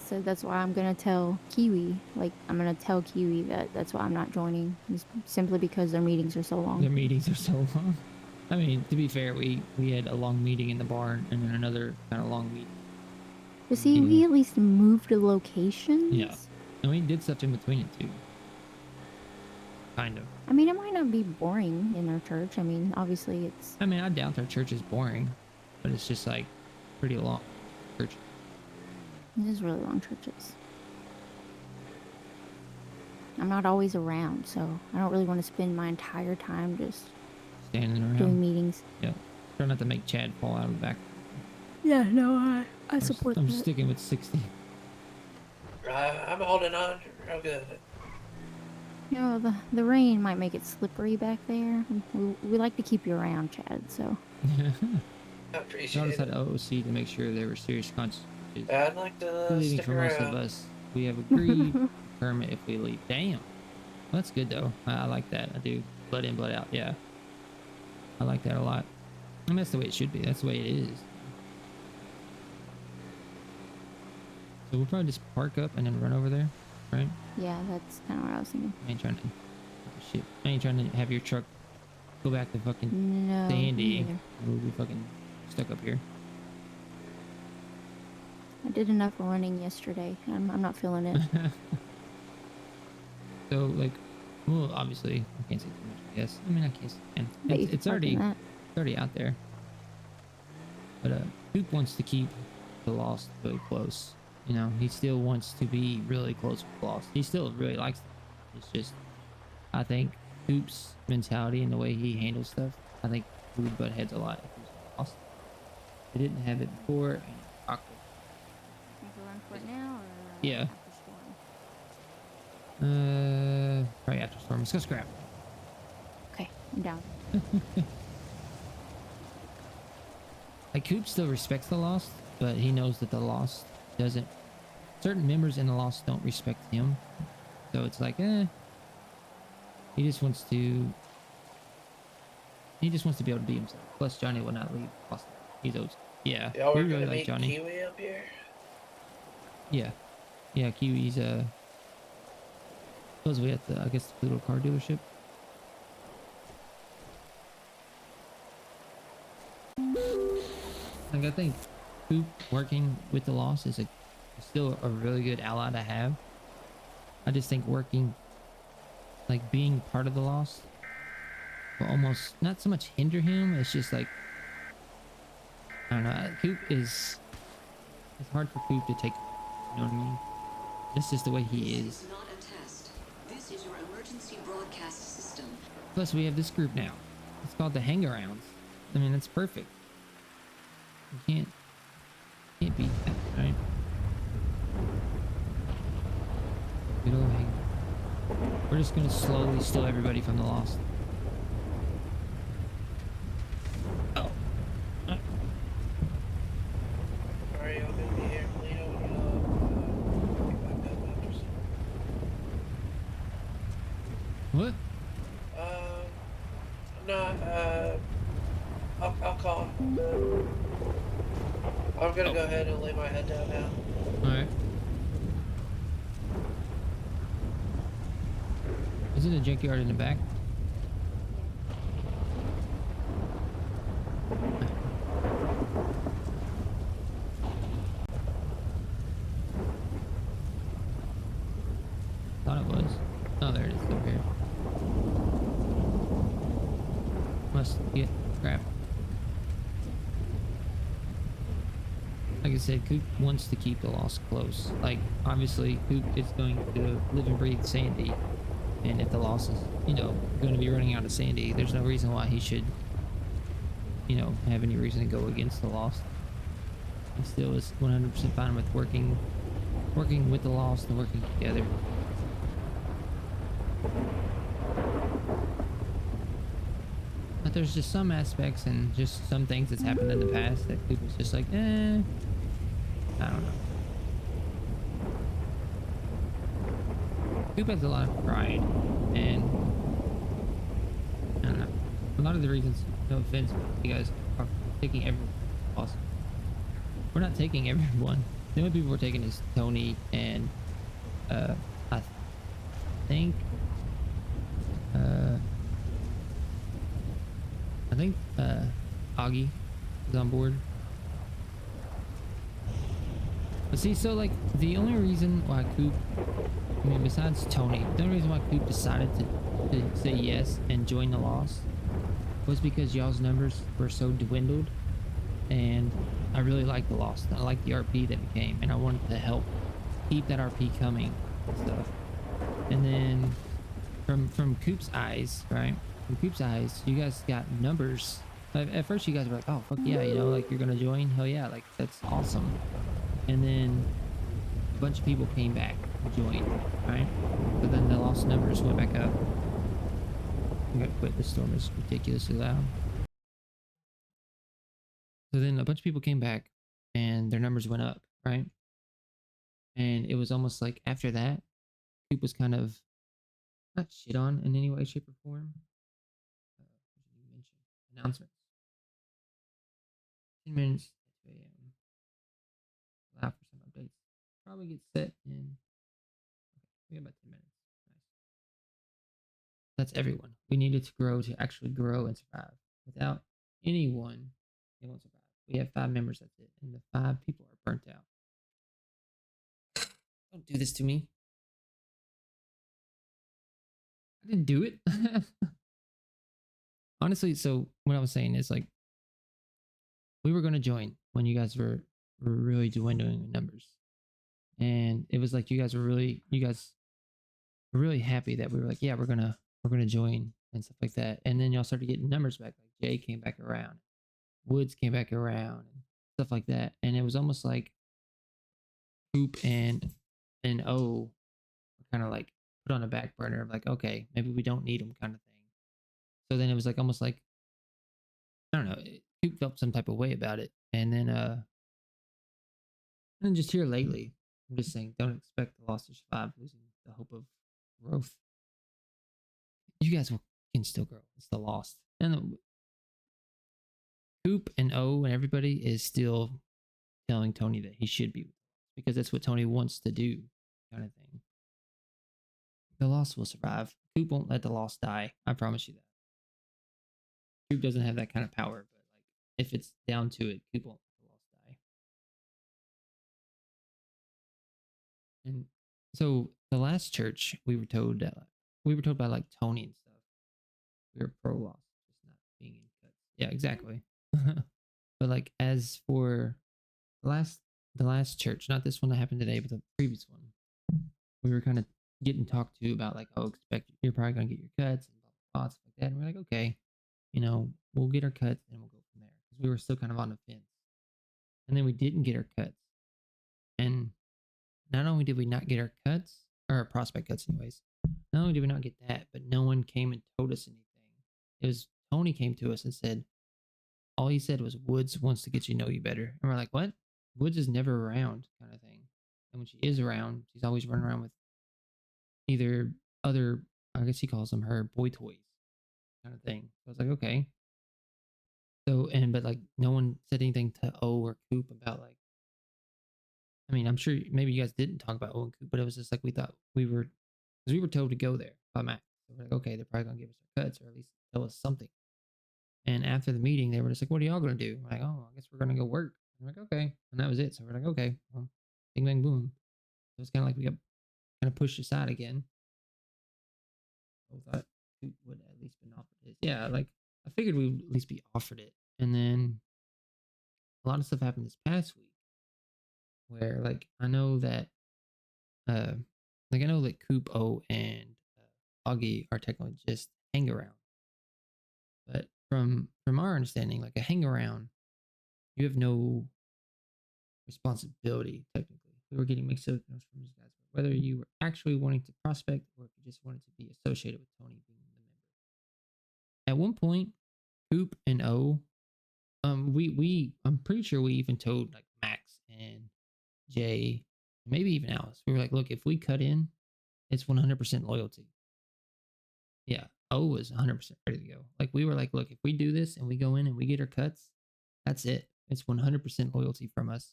So that's why I'm gonna tell Kiwi. Like, I'm gonna tell Kiwi that's why I'm not joining. It's simply because their meetings are so long. Their meetings are so long. I mean, to be fair, we had a long meeting in the barn and then another kind of long meeting. But see, we at least moved the locations. Yeah. And we did stuff in between it too. Kind of. I mean, it might not be boring in our church. I mean, obviously it's... I mean, I doubt their church is boring, but it's just like pretty long church. It is really long churches. I'm not always around, so I don't really want to spend my entire time just Standing around. doing meetings. Yeah. Try not to make Chad fall out of the back. Yeah, no, I support I'm that. sticking with 60. I'm holding on real good. You know, the rain might make it slippery back there. We like to keep you around, Chad, so... I appreciate Notice it. that OOC to make sure there were serious consequences. I'd like to Leaving stick for most around. of us. We have agreed permit if we leave. Damn. Well, that's good though. I like that. I do. Blood in, blood out. Yeah. I like that a lot. And that's the way it should be. That's the way it is. So we'll probably just park up and then run over there, right? Yeah, that's kind of what I was thinking. I ain't trying to... Shit. I ain't trying to have your truck go back to fucking No, Sandy. me neither. We'll be fucking stuck up here. I did enough running yesterday. I'm not feeling it. So, like, well, obviously, I can't say too much, I guess. I mean, I can't. And Bet you it's could park in already, that. it's already out there. But Coop wants to keep the Lost really close. You know, he still wants to be really close with Lost. He still really likes them. It's just, I think Coop's mentality and the way he handles stuff, I think we would butt heads a lot if he was Lost. They didn't have it before, and it's awkward. Run for it now, or Yeah. Probably after storm. Let's go scrap. Okay, I'm down. Like, Coop still respects the Lost, but he knows that the Lost doesn't... Certain members in the Lost don't respect him. So it's like, he just wants to... He just wants to be able to be himself. Plus, Johnny will not leave Lost. He's old. Yeah, Y'all we were really gonna like meet Johnny. Kiwi up here? Yeah. Yeah, Kiwi's, supposedly at the, I guess, the little car dealership. Like, I think Coop working with the Lost is still a really good ally to have. I just think working, like, being part of the Lost will almost not so much hinder him. It's just like, I don't know. Coop is, it's hard for Coop to take, you know what I mean? That's just the way he is. This is not a test. This is your emergency broadcast system. Plus, we have this group now. It's called the Hang-Arounds. I mean, that's perfect. You can't beat that, right? Good old hang. We're just gonna slowly steal everybody from the Lost. Oh. Are you all gonna be here, Leo? What? No, I'll call. I'm gonna go ahead and lay my head down now. Alright. Is it a junkyard in the back? thought it was. Oh, there it is over here. Must get crap. Like I said, Coop wants to keep the lost close. Like, obviously, Coop is going to live and breathe Sandy. And if the lost is, you know, going to be running out of Sandy, there's no reason why he should, you know, have any reason to go against the lost. He still is 100% fine with working with the lost and working together. But there's just some aspects and just some things that's happened in the past that people's just like, I don't know. Coop has a lot of pride, and I don't know. A lot of the reasons, no offense, you guys are taking everyone. Awesome. We're not taking everyone. The only people we're taking is Tony and I think Augie is on board. But see, so like the only reason why Coop, I mean, besides Tony, the only reason why Coop decided to say yes and join the Lost was because y'all's numbers were so dwindled, and I really liked the Lost. I liked the RP that it became, and I wanted to help keep that RP coming and stuff. And then from Coop's eyes, right? From Coop's eyes, you guys got numbers. At first, you guys were like, "Oh fuck yeah," you know, like you're gonna join. Hell yeah, like that's awesome. And then a bunch of people came back and joined, right? But then the lost numbers went back up. I gotta quit. This storm is ridiculously loud. So then a bunch of people came back and their numbers went up, right? And it was almost like after that, Coop was kind of not shit on in any way, shape, or form. Announcements. 10 minutes at 2 a.m. Allow for some updates. Probably get set in. Okay, we got about 10 minutes. Nice. That's everyone. We needed to grow to actually grow and survive. Without anyone, it won't survive. We have 5 members, that's it. And the 5 people are burnt out. Don't do this to me. I didn't do it. Honestly, so what I was saying is like, we were going to join when you guys were really dwindling in numbers. And it was like you guys were really happy that we were like, yeah, we're gonna join and stuff like that. And then y'all started getting numbers back. Like Jay came back around, Woods came back around, and stuff like that. And it was almost like Coop and O were kind of like put on a back burner of like, okay, maybe we don't need them kind of thing. So then it was like almost like, I don't know, Coop felt some type of way about it. And then just here lately, I'm just saying, don't expect the Lost to survive, losing the hope of growth. You guys can still grow. It's the Lost. And Coop and O and everybody is still telling Tony that he should be, because that's what Tony wants to do, kind of thing. The Lost will survive. Coop won't let the Lost die. I promise you that. Coop doesn't have that kind of power, but like if it's down to it, Coop won't let the Lost die. And so the last church, we were told by like Tony and stuff, we were pro Lost, just not being in cuts. Yeah, exactly. But like as for the last church, not this one that happened today, but the previous one, we were kind of getting talked to about like, oh, you're probably gonna get your cuts and blah blah, stuff like that. And we're like, okay, you know, we'll get our cuts and we'll go from there, because we were still kind of on the fence. And then we didn't get our cuts, and not only did we not get our cuts, or our prospect cuts anyways, not only did we not get that, but no one came and told us anything. It was Tony came to us and said, all he said was, Woods wants to get you to know you better. And we're like, what? Woods is never around, kind of thing. And when she is around, she's always running around with either other, I guess he calls them her boy toys, kind of thing. So I was like, okay. So, but like no one said anything to O or Coop about like, I mean, I'm sure maybe you guys didn't talk about O and Coop, but it was just like we thought because we were told to go there by Max. So we're like, okay, they're probably gonna give us our cuts, or at least tell us something. And after the meeting, they were just like, what are y'all gonna do? We're like, oh, I guess we're gonna go work. I'm like, okay, and that was it. So we're like, okay, well, bing bang boom. So it's kind of like we got kind of pushed aside again. thought Coop would at least been offered his. Yeah, like I figured we would at least be offered it, and then a lot of stuff happened this past week where like uh I know that Coop O and Augie are technically just hang around, but from our understanding, like a hang around, you have no responsibility technically. We were getting mixed signals from these guys, whether you were actually wanting to prospect or if you just wanted to be associated with Tony being the member. At one point, Coop and O, I'm pretty sure we even told like Max and Jay, maybe even Alice. We were like, look, if we cut in, it's 100% loyalty. Yeah, O was 100% ready to go. Like we were like, look, if we do this and we go in and we get our cuts, that's it. It's 100% loyalty from us.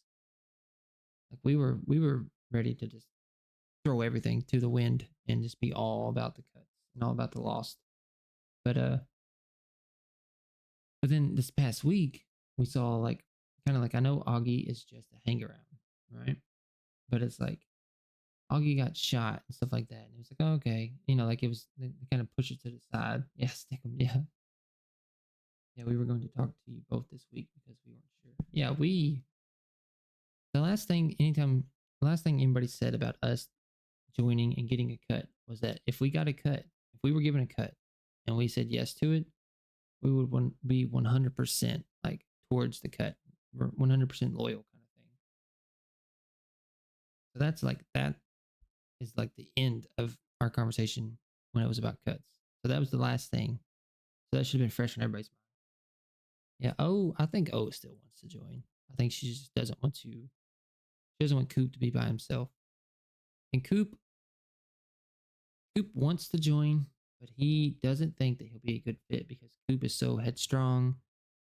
Like we were ready to just throw everything to the wind and just be all about the cuts and all about the lost. But then this past week we saw like kind of like I know Augie is just a hang around, right? But it's like Augie got shot and stuff like that, and it was like, oh, okay, like it was they kind of push it to the side. Yeah, stick him. Yeah, yeah. We were going to talk to you both this week because we weren't sure. Yeah, the last thing anybody said about us joining and getting a cut was that if we got a cut, if we were given a cut and we said yes to it, we would be 100% like towards the cut. We're 100% loyal kind of thing. So that is like the end of our conversation when it was about cuts. So that was the last thing. So that should have been fresh on everybody's mind. Yeah. I think O still wants to join. I think she just doesn't want to. She doesn't want Coop to be by himself. And Coop wants to join, but he doesn't think that he'll be a good fit because Coop is so headstrong.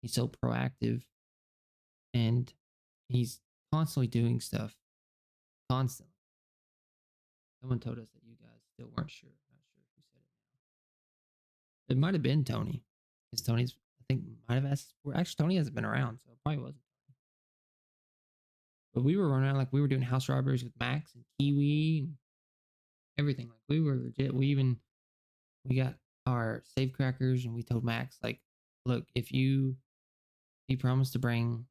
He's so proactive. And he's constantly doing stuff. Constantly. Someone told us that you guys still weren't sure. Not sure who said it now. It might have been Tony. Because Tony's, I think, might have asked. Well, actually, Tony hasn't been around, so it probably wasn't. But we were running around like we were doing house robberies with Max and Kiwi and everything. Like we were legit. We got our safe crackers and we told Max, like, look, if you promise to bring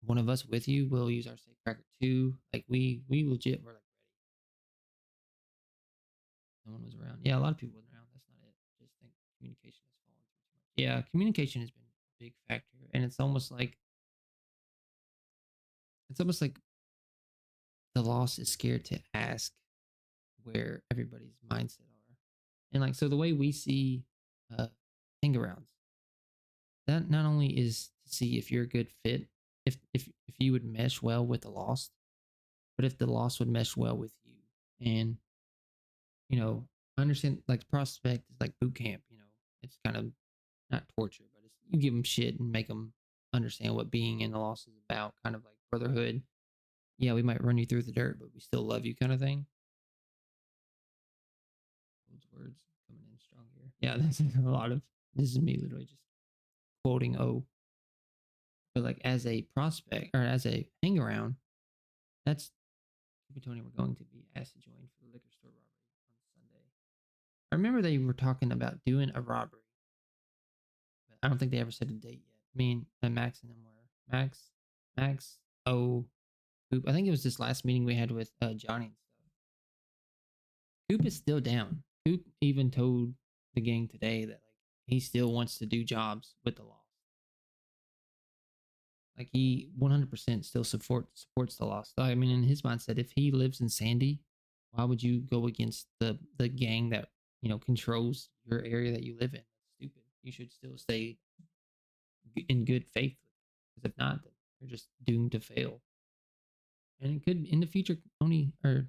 one of us with you, we'll use our safe cracker too. Like we legit were like ready. No one was around. Yeah, a lot of people wasn't around. That's not it. Just think communication has fallen through too much. Yeah, communication has been a big factor. And it's almost like the loss is scared to ask where everybody's mindset are. And like so the way we see hang arounds, that not only is to see if you're a good fit, if you would mesh well with the lost, but if the lost would mesh well with you. And I understand like prospect is like boot camp, it's kind of not torture, but it's you give them shit and make them understand what being in the lost is about, kind of like brotherhood. Yeah, we might run you through the dirt, but we still love you kind of thing. Those words coming in strong here. Yeah, that's a lot of, this is me literally just quoting O. But like as a prospect or as a hang around, that's Tony we're going to be asked to join for the liquor store robbery on Sunday. I remember they were talking about doing a robbery, but I don't think they ever said a date yet. Me and Max and them were Max, O, Coop. I think it was this last meeting we had with Johnny and stuff. Coop is still down. Coop even told the gang today that like he still wants to do jobs with the lost. Like he 100% still supports the lost. I mean, in his mindset, if he lives in Sandy, why would you go against the gang that controls your area that you live in? That's stupid. You should still stay in good faith. Because if not, then you're just doomed to fail. And it could in the future, Tony or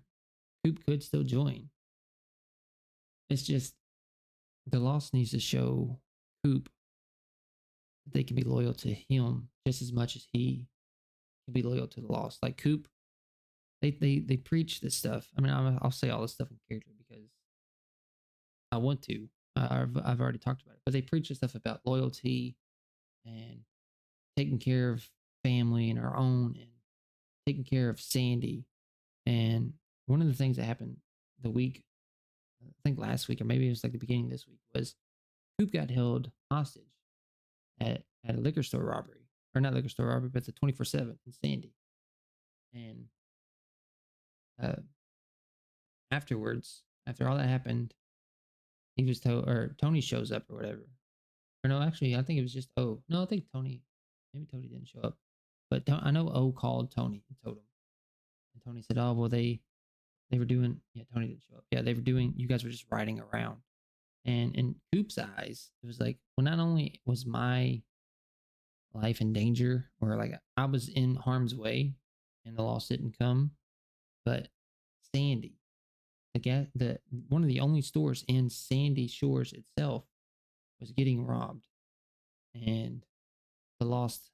Coop could still join. It's just the lost needs to show Coop that they can be loyal to him just as much as he can be loyal to the lost. Like Coop, they preach this stuff. I mean, I'll say all this stuff in character because I want to. I've already talked about it, but they preach this stuff about loyalty and taking care of family and our own and taking care of Sandy. And one of the things that happened the week I think last week, or maybe it was like the beginning of this week, was Coop got held hostage at a liquor store robbery, or not liquor store robbery, but it's a 24/7 in Sandy. And afterwards, after all that happened, he was told, or Tony shows up or whatever. Or no, actually, I think it was just O. No, I think Tony, maybe Tony didn't show up, but I know O called Tony and told him, and Tony said, "Oh well, they were doing, yeah, Tony didn't show up. Yeah, they were doing. You guys were just riding around." And in Coop's eyes, it was like, well, not only was my life in danger, or like I was in harm's way, and the loss didn't come, but Sandy, the one of the only stores in Sandy Shores itself was getting robbed, and the lost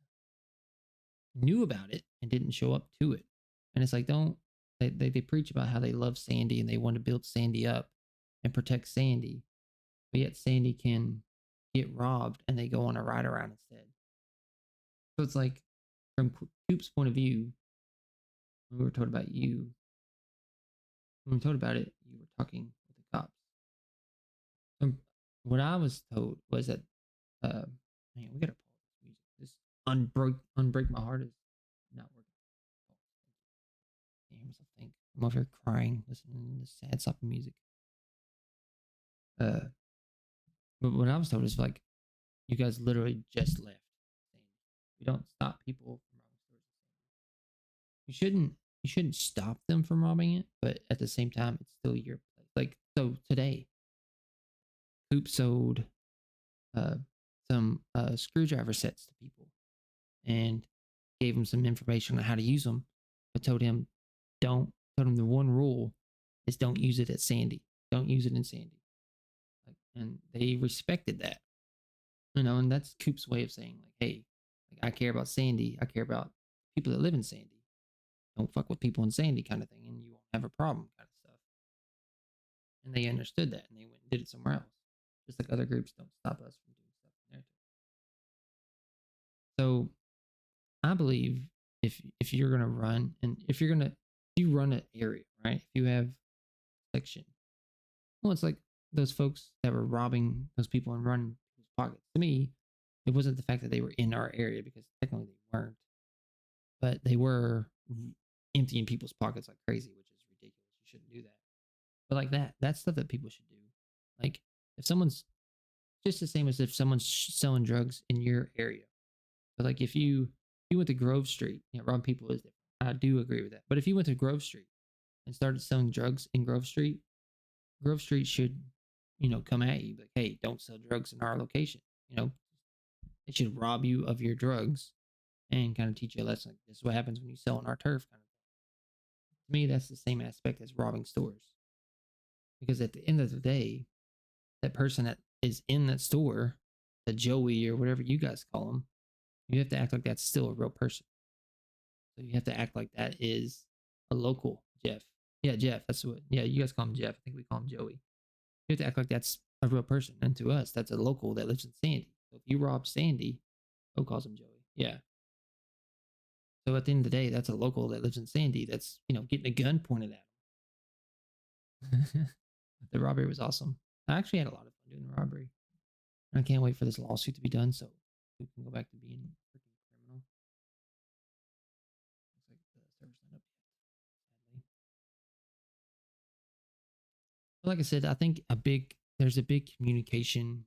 knew about it and didn't show up to it. And it's like, don't they preach about how they love Sandy and they want to build Sandy up and protect Sandy, but yet Sandy can get robbed and they go on a ride around instead. So it's like, from Coop's point of view, when we were told about you, when we told about it, you were talking with the cops. What I was told was that, man, we gotta pause this music. This unbreak my heart is not working. I can't hear myself think. I'm over here crying, listening to this sad sopping music. But what I was told is like, you guys literally just left. We don't stop people from robbing stores. You shouldn't stop them from robbing it, but at the same time, it's still your place. Like, so today, Coop sold some screwdriver sets to people and gave him some information on how to use them, but told him the one rule is don't use it at Sandy. Don't use it in Sandy. And they respected that. And that's Coop's way of saying, like, hey, like, I care about Sandy. I care about people that live in Sandy. Don't fuck with people in Sandy, kind of thing, and you won't have a problem, kind of stuff. And they understood that, and they went and did it somewhere else. Just like other groups don't stop us from doing stuff in there. So I believe if you're gonna run, and if you run an area, right? If you have section, well, it's like those folks that were robbing those people and running people's pockets. To me, it wasn't the fact that they were in our area, because technically they weren't, but they were emptying people's pockets like crazy, which is ridiculous. You shouldn't do that. But like that's stuff that people should do. Like, if someone's, just the same as if someone's selling drugs in your area. But like, if you went to Grove Street, robbing people is different. I do agree with that. But if you went to Grove Street and started selling drugs in Grove Street should, come at you like, hey, don't sell drugs in our location. It should rob you of your drugs and kind of teach you a lesson. Like, this is what happens when you sell on our turf, kind of thing. To me, that's the same aspect as robbing stores. Because at the end of the day, that person that is in that store, the Joey or whatever you guys call them, you have to act like that's still a real person. So you have to act like that is a local Jeff. Yeah, Jeff. That's what. Yeah, you guys call him Jeff. I think we call him Joey. You have to act like that's a real person, and to us, that's a local that lives in Sandy. So if you rob Sandy, who calls him Joey? Yeah. So at the end of the day, that's a local that lives in Sandy. That's getting a gun pointed at him. The robbery was awesome. I actually had a lot of fun doing the robbery. I can't wait for this lawsuit to be done so we can go back to being freaking criminal. Looks like the server's not up yet, sadly. But like I said, I think there's a big communication.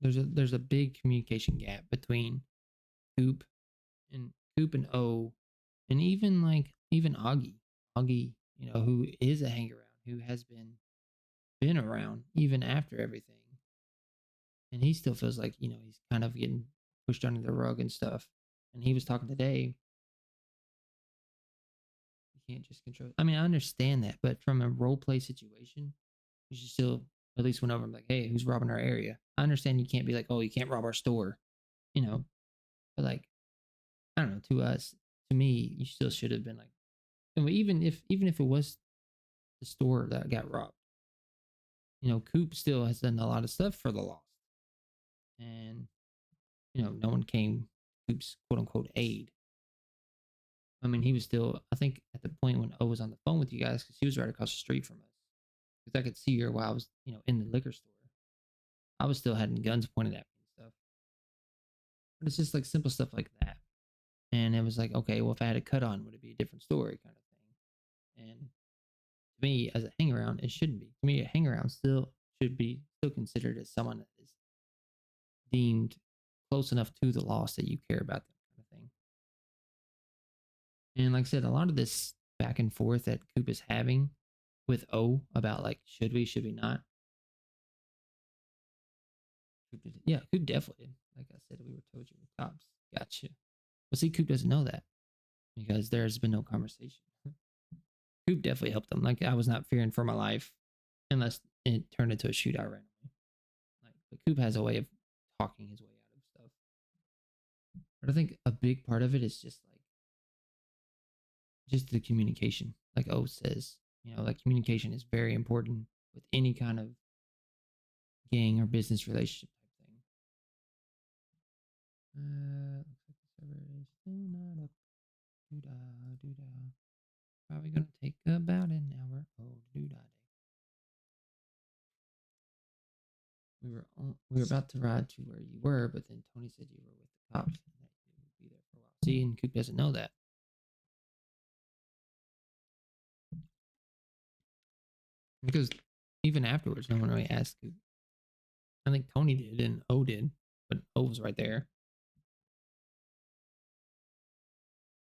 There's a big communication gap between Coop and O, and even Augie. Augie, who is a hang around, who has been around even after everything. And he still feels like, he's kind of getting pushed under the rug and stuff. And he was talking today. You can't just control. I mean, I understand that, but from a role play situation, you should still at least went over and like, hey, who's robbing our area? I understand you can't be like, oh, you can't rob our store, but like, I don't know, to me, you still should have been like, even if it was the store that got robbed, Coop still has done a lot of stuff for the lost. And, no one came Coop's quote unquote aid. I mean, he was still, I think, at the point when O was on the phone with you guys, because he was right across the street from us. because I could see her while I was, in the liquor store. I was still having guns pointed at me and stuff. But it's just like simple stuff like that. And it was like, okay, well, if I had a cut on, would it be a different story kind of thing? And to me, as a hang around, it shouldn't be. To me, a hang around still should be still considered as someone that is deemed close enough to the loss that you care about them kind of thing. And like I said, a lot of this back and forth that Coop is having with O about like, should we not? Yeah, Coop definitely did. Like I said, we were told you were tops. Gotcha. Well, see, Coop doesn't know that because there's been no conversation. Coop definitely helped them. Like I was not fearing for my life unless it turned into a shootout randomly. Like, but Coop has a way of talking his way out of stuff. But I think a big part of it is just the communication. Like O says, like communication is very important with any kind of gang or business relationship type thing. Looks like the server is still not up. Doo-dah. Probably gonna take about an hour. Oh, doo-dah day. We were about to ride to where you were, but then Tony said you were with the cops and that you would be there for a while. See, and Coop doesn't know that. Because even afterwards, no one really asked Coop. I think Tony did and O did, but O was right there.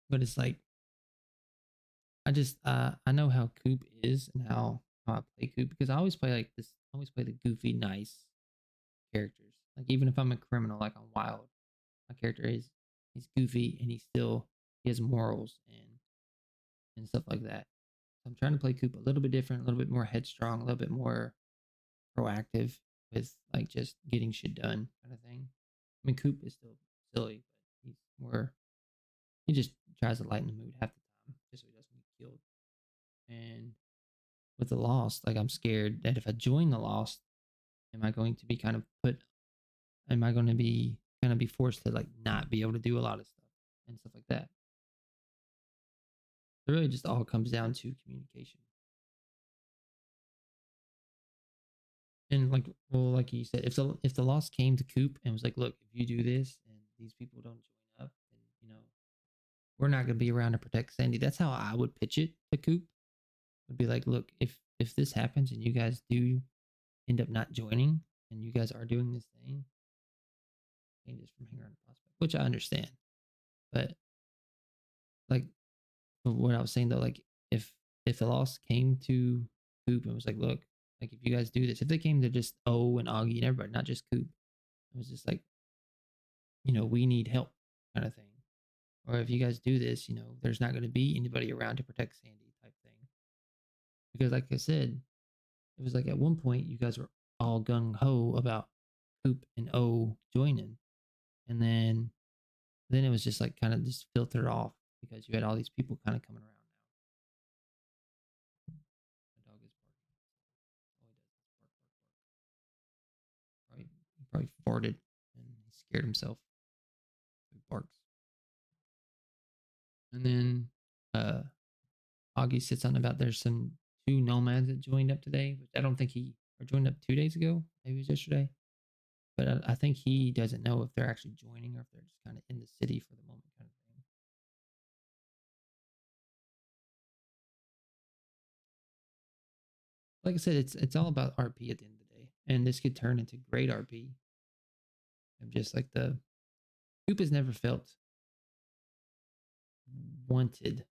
But it's like, I know how Coop is and how I play Coop because I always play like this. I always play the goofy, nice characters. Like even if I'm a criminal, like I'm wild, my character he's goofy and he has morals and stuff like that. So I'm trying to play Coop a little bit different, a little bit more headstrong, a little bit more proactive with like just getting shit done kind of thing. I mean, Coop is still silly, but he just tries to lighten the mood half the time just so he doesn't get killed. And with the Lost, like I'm scared that if I join the Lost, am I going to be kind of forced to like not be able to do a lot of stuff and stuff like that. It really just all comes down to communication. And like you said, if the Lost came to Coop and was like, look, if you do this and these people don't join up, then we're not gonna be around to protect Sandy. That's how I would pitch it to Coop. Would be like, look, if this happens and you guys do end up not joining and you guys are doing this thing, changes from hang around to prospect, which I understand. But like what I was saying though, like if the Lost came to Coop and was like, look, like if you guys do this, if they came to just O and Augie and everybody, not just Coop, it was just like, we need help kind of thing. Or if you guys do this, there's not going to be anybody around to protect Sandy type thing. Because like I said, it was like at one point you guys were all gung ho about Coop and O joining. And then it was just like kind of just filtered off because you had all these people kind of coming around now. My dog is barking. He probably farted and he scared himself. He barks. And then Augie sits on about there's some 2 nomads that joined up today, which I don't think joined up 2 days ago. Maybe it was yesterday. But I think he doesn't know if they're actually joining or if they're just kind of in the city for the moment kind of thing. Like I said, it's all about RP at the end of the day. And this could turn into great RP. I'm just like Coop has never felt wanted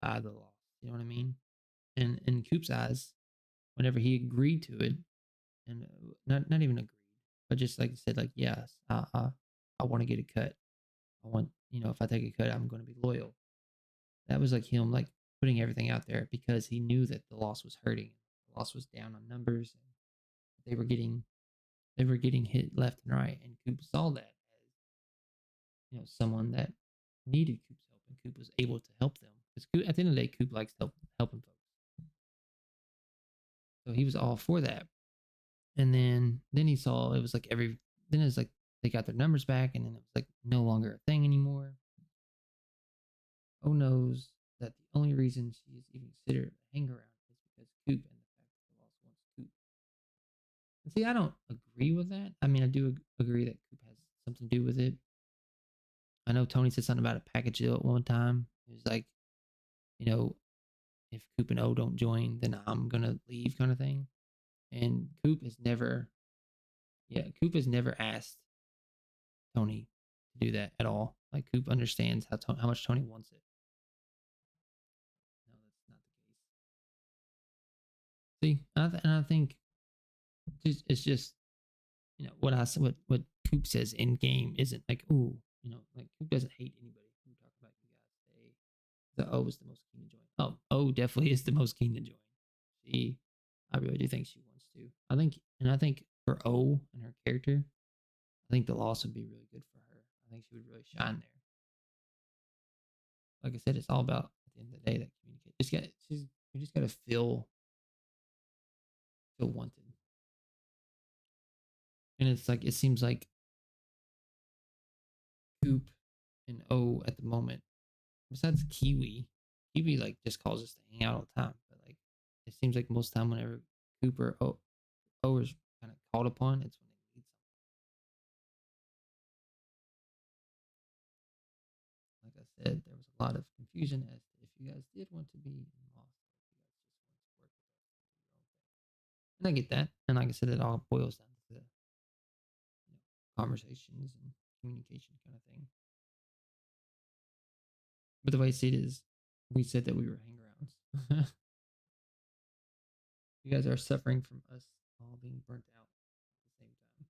by the Lost. You know what I mean? And in Coop's eyes, whenever he agreed to it, and not even agreed, but just like said, like, yes, I want to get a cut. I want, if I take a cut, I'm going to be loyal. That was like him, like putting everything out there because he knew that the Lost was hurting. The Lost was down on numbers, and they were getting hit left and right. And Coop saw that as, someone that needed Coop's help, and Coop was able to help them because at the end of the day, Coop likes helping folks. So he was all for that. And then he saw it was like then it was like they got their numbers back, and then it was like no longer a thing anymore. O knows that the only reason she is even considered a hang around is because Coop and the fact that the Lost wants Coop See, I don't agree with that. I mean, I do agree that Coop has something to do with it. I know Tony said something about a package deal at one time. It was like, you know, if Coop and O don't join, then I'm gonna leave, kind of thing. And Coop has never asked Tony to do that at all. Like Coop understands how much Tony wants it. No, that's not the case. See, and I think it's just what Coop says in game isn't like, ooh, like Coop doesn't hate anybody. Coop talks about you guys. The O is the most keen to join. Oh, O definitely is the most keen to join. I really do think she wants to. I think for O and her character, I think the loss would be really good for her. I think she would really shine there. Like I said, it's all about at the end of the day that communicate. You just gotta feel wanted. And it's like it seems like Coop and O at the moment, besides Kiwi like just calls us to hang out all the time. But like it seems like most time whenever Coop or O is kind of called upon, it's when they need something. Like I said, there was a lot of confusion as to if you guys did want to be in Lost, or if you guys just wanted to work with us and do your own thing. And I get that. And like I said, it all boils down to conversations and communication kind of thing. But the way I see it is, we said that we were hangarounds. You guys are suffering from us all being burnt out at the same time,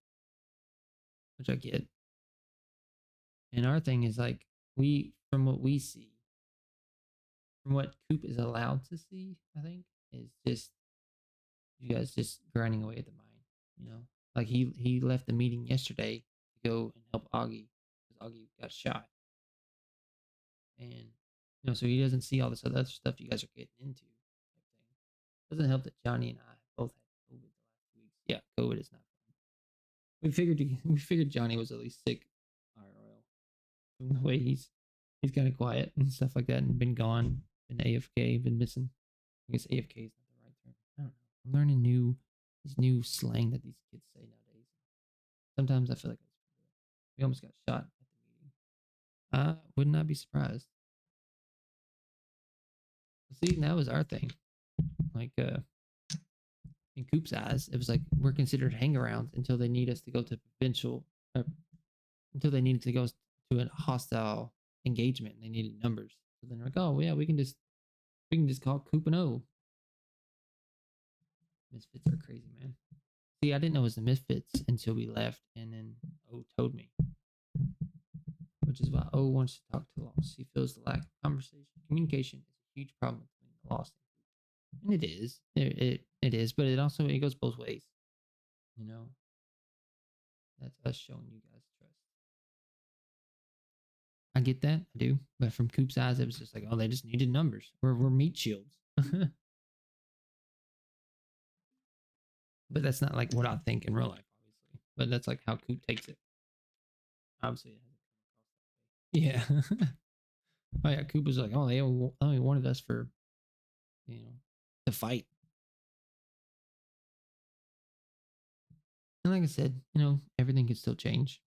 which I get. And our thing is like, from what we see, from what Coop is allowed to see, I think, is just you guys just grinding away at the mine. Like he left the meeting yesterday to go and help Augie because Augie got shot. And so he doesn't see all this other stuff you guys are getting into. It doesn't help that Johnny and I both had COVID the last 2 weeks. Yeah, COVID is not fun. We figured Johnny was at least sick IRL. From the way he's kind of quiet and stuff like that, and been gone, been AFK, been missing. I guess AFK is not the right term. I don't know. I'm learning this new slang that these kids say nowadays. Sometimes I feel like we almost got shot at the meeting. I would not be surprised. See, that was our thing. Like, in Coop's eyes, it was like we're considered hangarounds until they need us to go to until they needed to go to a hostile engagement and they needed numbers. So then they're like, oh yeah, we can just call Coop and O. Misfits are crazy, man. See, I didn't know it was the Misfits until we left, and then O told me. Which is why O wants to talk to Lost. He feels the lack of conversation. Communication is a huge problem between the Lost and Coop. And it is. It is, but it goes both ways. That's us showing you guys trust. I get that, I do. But from Coop's eyes, it was just like, oh, they just needed numbers. We're meat shields. But that's not like what I think in real life, obviously. But that's like how Coop takes it. Obviously, it hasn't come across that way. Yeah. Oh yeah, Coop was like, oh, they only wanted us for, to fight. And like I said, everything can still change.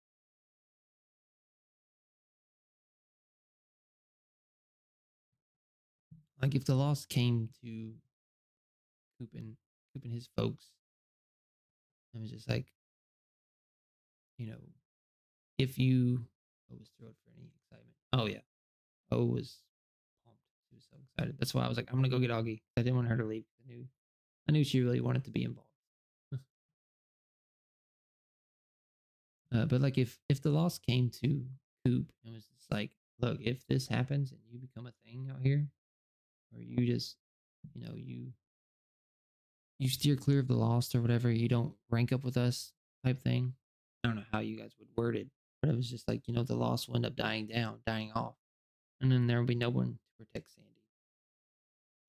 Like if the loss came to Coop and his folks, it was just like, if you was thrilled for any excitement. Oh yeah. O was pumped. She was so excited. That's why I was like, I'm gonna go get Augie. I didn't want her to leave. I knew she really wanted to be involved. But like if the loss came to Coop and was just like, look, if this happens and you become a thing out here, or you just, you steer clear of the lost or whatever, you don't rank up with us type thing. I don't know how you guys would word it, but it was just like, the lost will end up dying off. And then there will be no one to protect Sandy.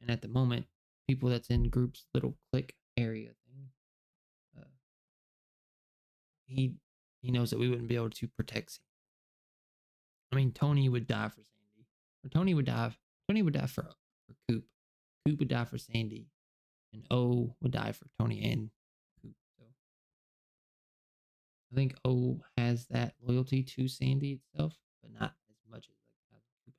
And at the moment, people that's in Group's little clique area thing, he knows that we wouldn't be able to protect Sandy. I mean, Tony would die for Sandy. Or Tony would die for Coop. Coop would die for Sandy. And O would die for Tony and Coop. So I think O has that loyalty to Sandy itself, but not as much as like how Coop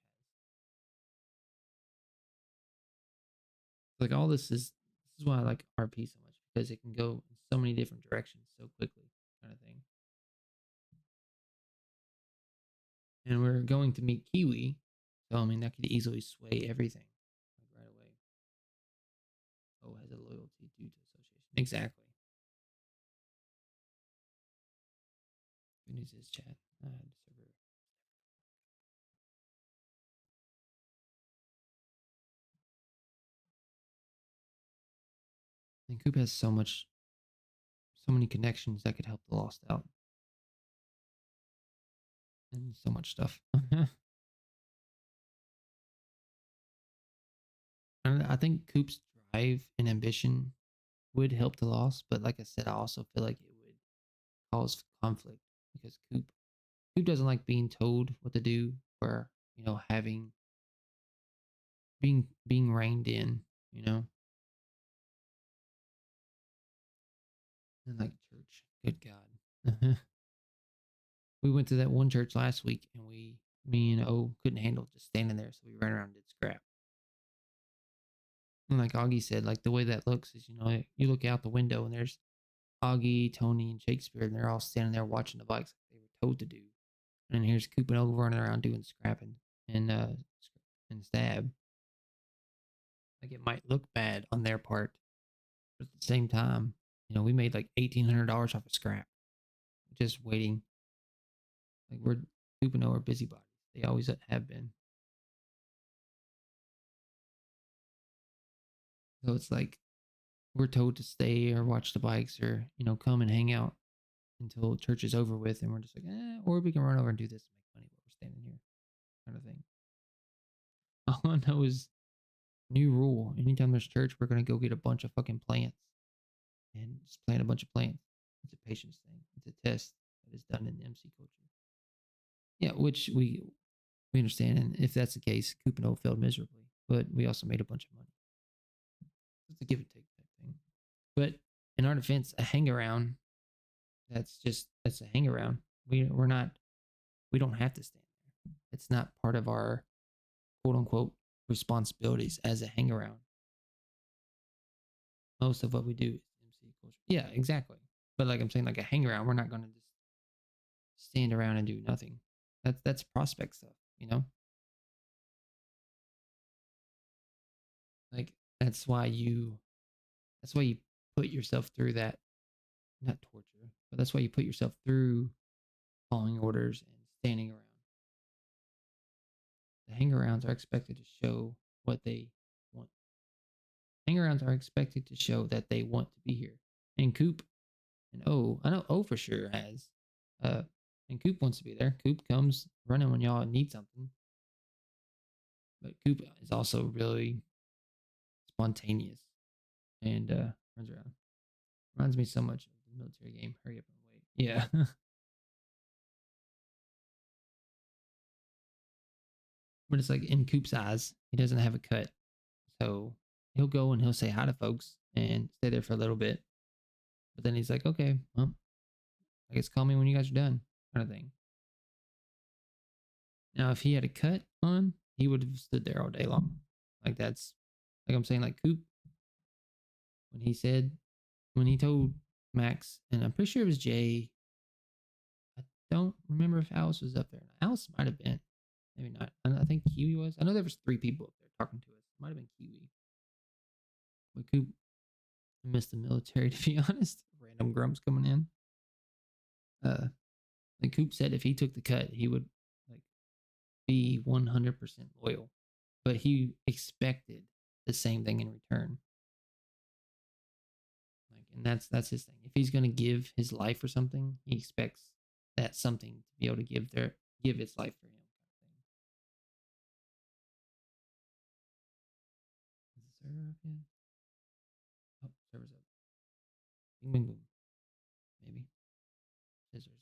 has. Like all this is why I like RP so much because it can go in so many different directions so quickly, kind of thing. And we're going to meet Kiwi, so I mean that could easily sway everything like right away. O has a loyalty due to association. Exactly. Good news is chat. Server. And Coop has so many connections that could help the Lost out. And so much stuff. I think Coop's drive and ambition would help the Lost, but like I said, I also feel like it would cause conflict because Coop doesn't like being told what to do or, you know, being reined in, you know. And like church, good God. We went to that one church last week and me and O couldn't handle just standing there, so we ran around and did scrap. And like Augie said, like the way that looks is, you know, you look out the window and there's Augie, Tony, and Shakespeare, and they're all standing there watching the bikes like they were told to do. And here's Coop and O running around doing scrapping and stab. Like it might look bad on their part, but at the same time, you know, we made like $1,800 off of scrap, just waiting. Like we're Coop and O are busybodies. They always have been. So it's like we're told to stay or watch the bikes or, you know, come and hang out until church is over with. And we're just like, or we can run over and do this and make money while we're standing here, kind of thing. All I know is new rule. Anytime there's church, we're going to go get a bunch of fucking plants and just plant a bunch of plants. It's a patience thing. It's a test that is done in MC culture. Yeah, which we understand. And if that's the case, Coop and O failed miserably, but we also made a bunch of money. It's a give and take type thing. But in our defense, a hang around, that's a hang around. We don't have to stand there. It's not part of our quote unquote responsibilities as a hang around. Most of what we do is MC culture. Yeah, exactly. But like I'm saying, like a hang around, we're not gonna just stand around and do nothing. That's prospect stuff, you know? Like that's why you put yourself through that, not torture, but that's why you put yourself through following orders and standing around. The hang-arounds are expected to show what they want. Hang-arounds are expected to show that they want to be here. And Coop and O, I know O for sure has. And Coop wants to be there. Coop comes running when y'all need something. But Coop is also really spontaneous and runs around. Reminds me so much of the military game. Hurry up and wait. Yeah. But it's like in Coop's eyes, he doesn't have a cut. So he'll go and he'll say hi to folks and stay there for a little bit. But then he's like, okay, well, I guess call me when you guys are done, kind of thing. Now, if he had a cut on, he would have stood there all day long. Like that's, like I'm saying, like Coop, when he told Max, and I'm pretty sure it was Jay, I don't remember if Alice was up there. Alice might have been, maybe not. I think Kiwi was. I know there was 3 people up there talking to us. It might have been Kiwi. But Coop missed the military, to be honest. Random grumps coming in. Like Coop said, if he took the cut, he would like be 100% loyal, but he expected the same thing in return. Like, and that's his thing. If he's gonna give his life for something, he expects that something to be able to give its life for him. Is the server up yet? Oh, server's up. Bing, bing, boom. Maybe. Scissors.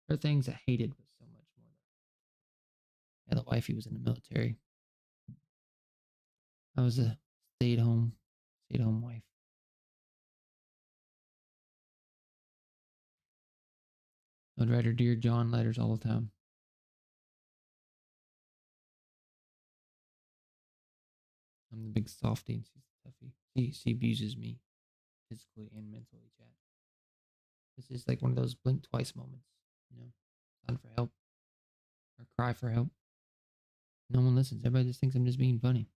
There are things I hated with so much more. Yeah, the wifey was in the military. I was a stay-at-home wife. I'd write her Dear John letters all the time. I'm the big softie and she's the toughie. She abuses me physically and mentally, chat. This is like one of those blink twice moments, you know, sign for help or cry for help. No one listens. Everybody just thinks I'm just being funny.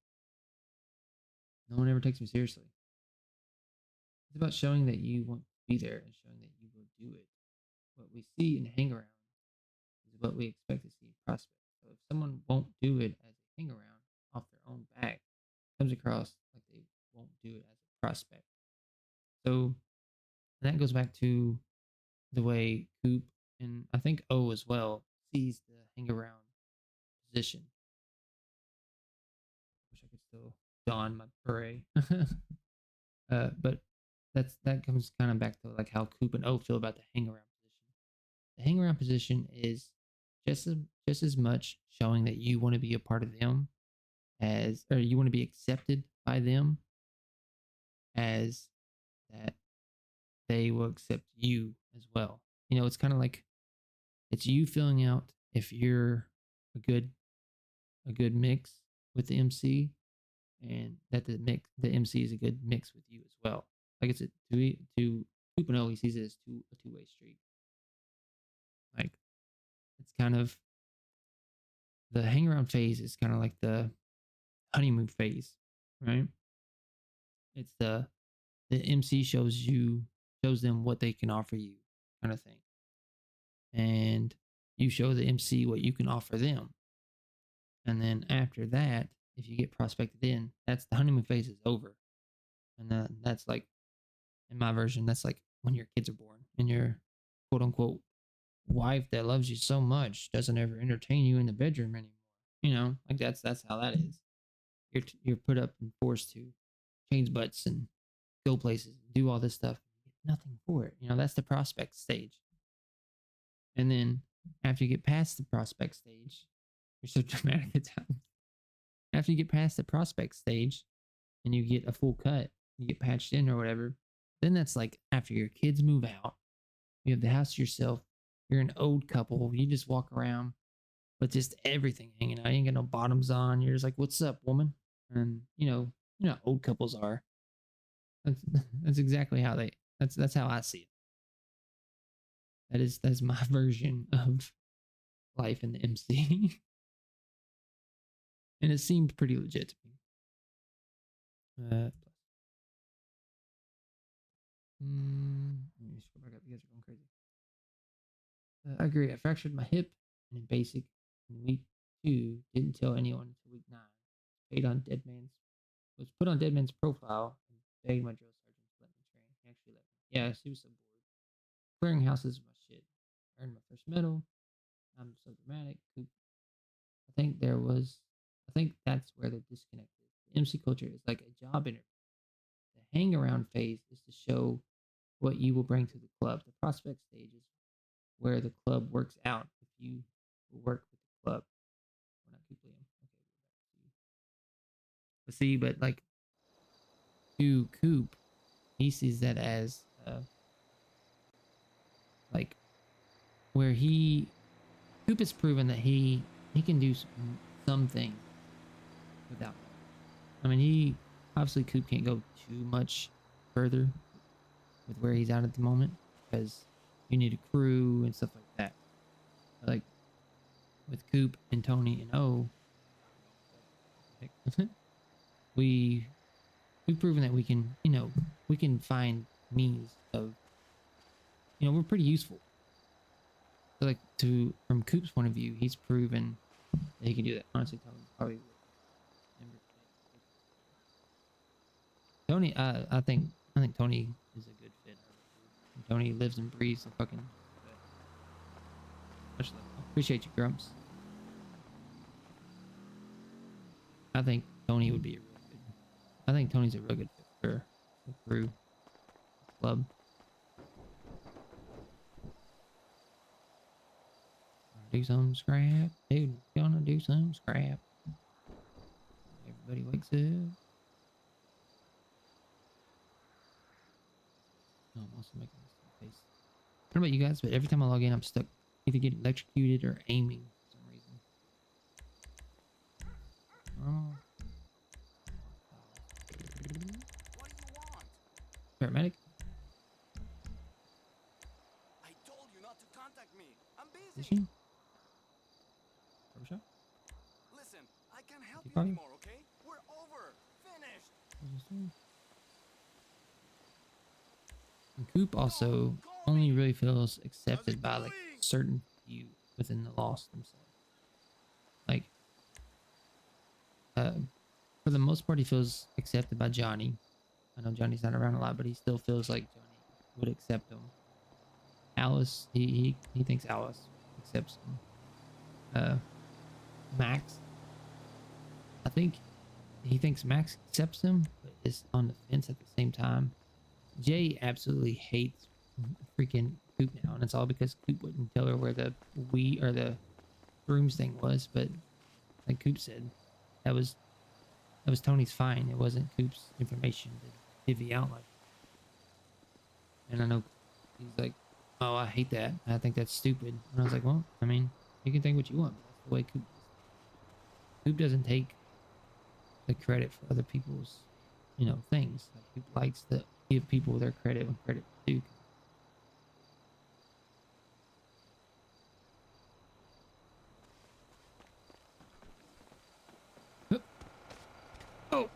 No one ever takes me seriously. It's about showing that you want to be there and showing that you will do it. What we see in hang around is what we expect to see in prospect. So if someone won't do it as a hang around off their own back, it comes across like they won't do it as a prospect. So that goes back to the way Coop and I think O as well sees the hang around position. Wish I could still don my beret. But that comes kind of back to like how Coop and O feel about the hang around position. The hang around position is just as much showing that you want to be a part of them as, or you want to be accepted by them, as that they will accept you as well. You know, it's kind of like it's you filling out if you're a good mix with the MC, and that the MC is a good mix with you as well. Like it's to Coop and O, he sees it as a two-way street. Like it's kind of the hang around phase is kind of like the honeymoon phase, right? It's the MC shows them what they can offer you, kind of thing, and you show the MC what you can offer them, and then after that, if you get prospected in, that's the honeymoon phase is over, and that's like, in my version, that's like when your kids are born and your quote unquote wife that loves you so much doesn't ever entertain you in the bedroom anymore. You know, like that's how that is. You're put up and forced to change butts and go places, and do all this stuff, get nothing for it. You know, that's the prospect stage. And then after you get past the prospect stage, you're so dramatic at times. After you get past the prospect stage and you get a full cut, you get patched in or whatever, then that's like after your kids move out, you have the house to yourself, you're an old couple, you just walk around with just everything hanging out. You ain't got no bottoms on. You're just like, "What's up, woman?" And you know how old couples are. That's exactly how that's how I see it. That's my version of life in the MC. And it seemed pretty legit to me. Let me scroll back up. You guys are going crazy. I agree. I fractured my hip in basic in week 2. Didn't tell anyone until week 9. Was put on Deadman's profile and begged my drill sergeant to let me train. He actually let me. Yeah, she was so bored. Clearing houses is my shit. Earned my first medal. I'm so dramatic. I think that's where the disconnect is. The MC culture is like a job interview. The hang around phase is to show what you will bring to the club. The prospect stage is where the club works out if you will work with the club. We're not Coop Liam. Okay, we're back to you. But see, but like to Coop, he sees that as like where Coop has proven that he can do some things without. I mean, he obviously Coop can't go too much further with where he's at the moment because you need a crew and stuff like that. But like with Coop and Tony and O, we've proven that we can find means of, we're pretty useful. So like from Coop's point of view, he's proven that he can do that. Honestly, Tony, I think Tony is a good fit. Tony lives and breathes the fucking. Much love. Appreciate you, Grumps. I think Tony would be a real good. I think Tony's a real good fit for the crew club. Do some scrap, dude. Gonna do some scrap. Everybody wakes up. Oh, I'm also making this face. don't know about you guys, but every time I log in, I'm stuck either getting electrocuted or aiming for some reason. Oh. Paramedic? I told you not to contact me. I'm busy. Physician? Barbershop? Listen, I can't help you Probably. anymore, okay? We're over. Finished. And Coop also only really feels accepted by like certain few within the Lost themselves. Like, for the most part, he feels accepted by Johnny. I know Johnny's not around a lot, but he still feels like Johnny would accept him. Alice, he thinks Alice accepts him. Max, I think he thinks Max accepts him, but is on the fence at the same time. Jay absolutely hates freaking Coop now, and it's all because Coop wouldn't tell her where the brooms thing was. But like Coop said, that was Tony's fine. It wasn't Coop's information to divvy out like. And I know he's like, "Oh, I hate that. I think that's stupid." And I was like, "Well, I mean, you can think what you want, but that's the way Coop is. Coop doesn't take the credit for other people's, things. Like, Coop likes to give people their credit when credit is due." Oh,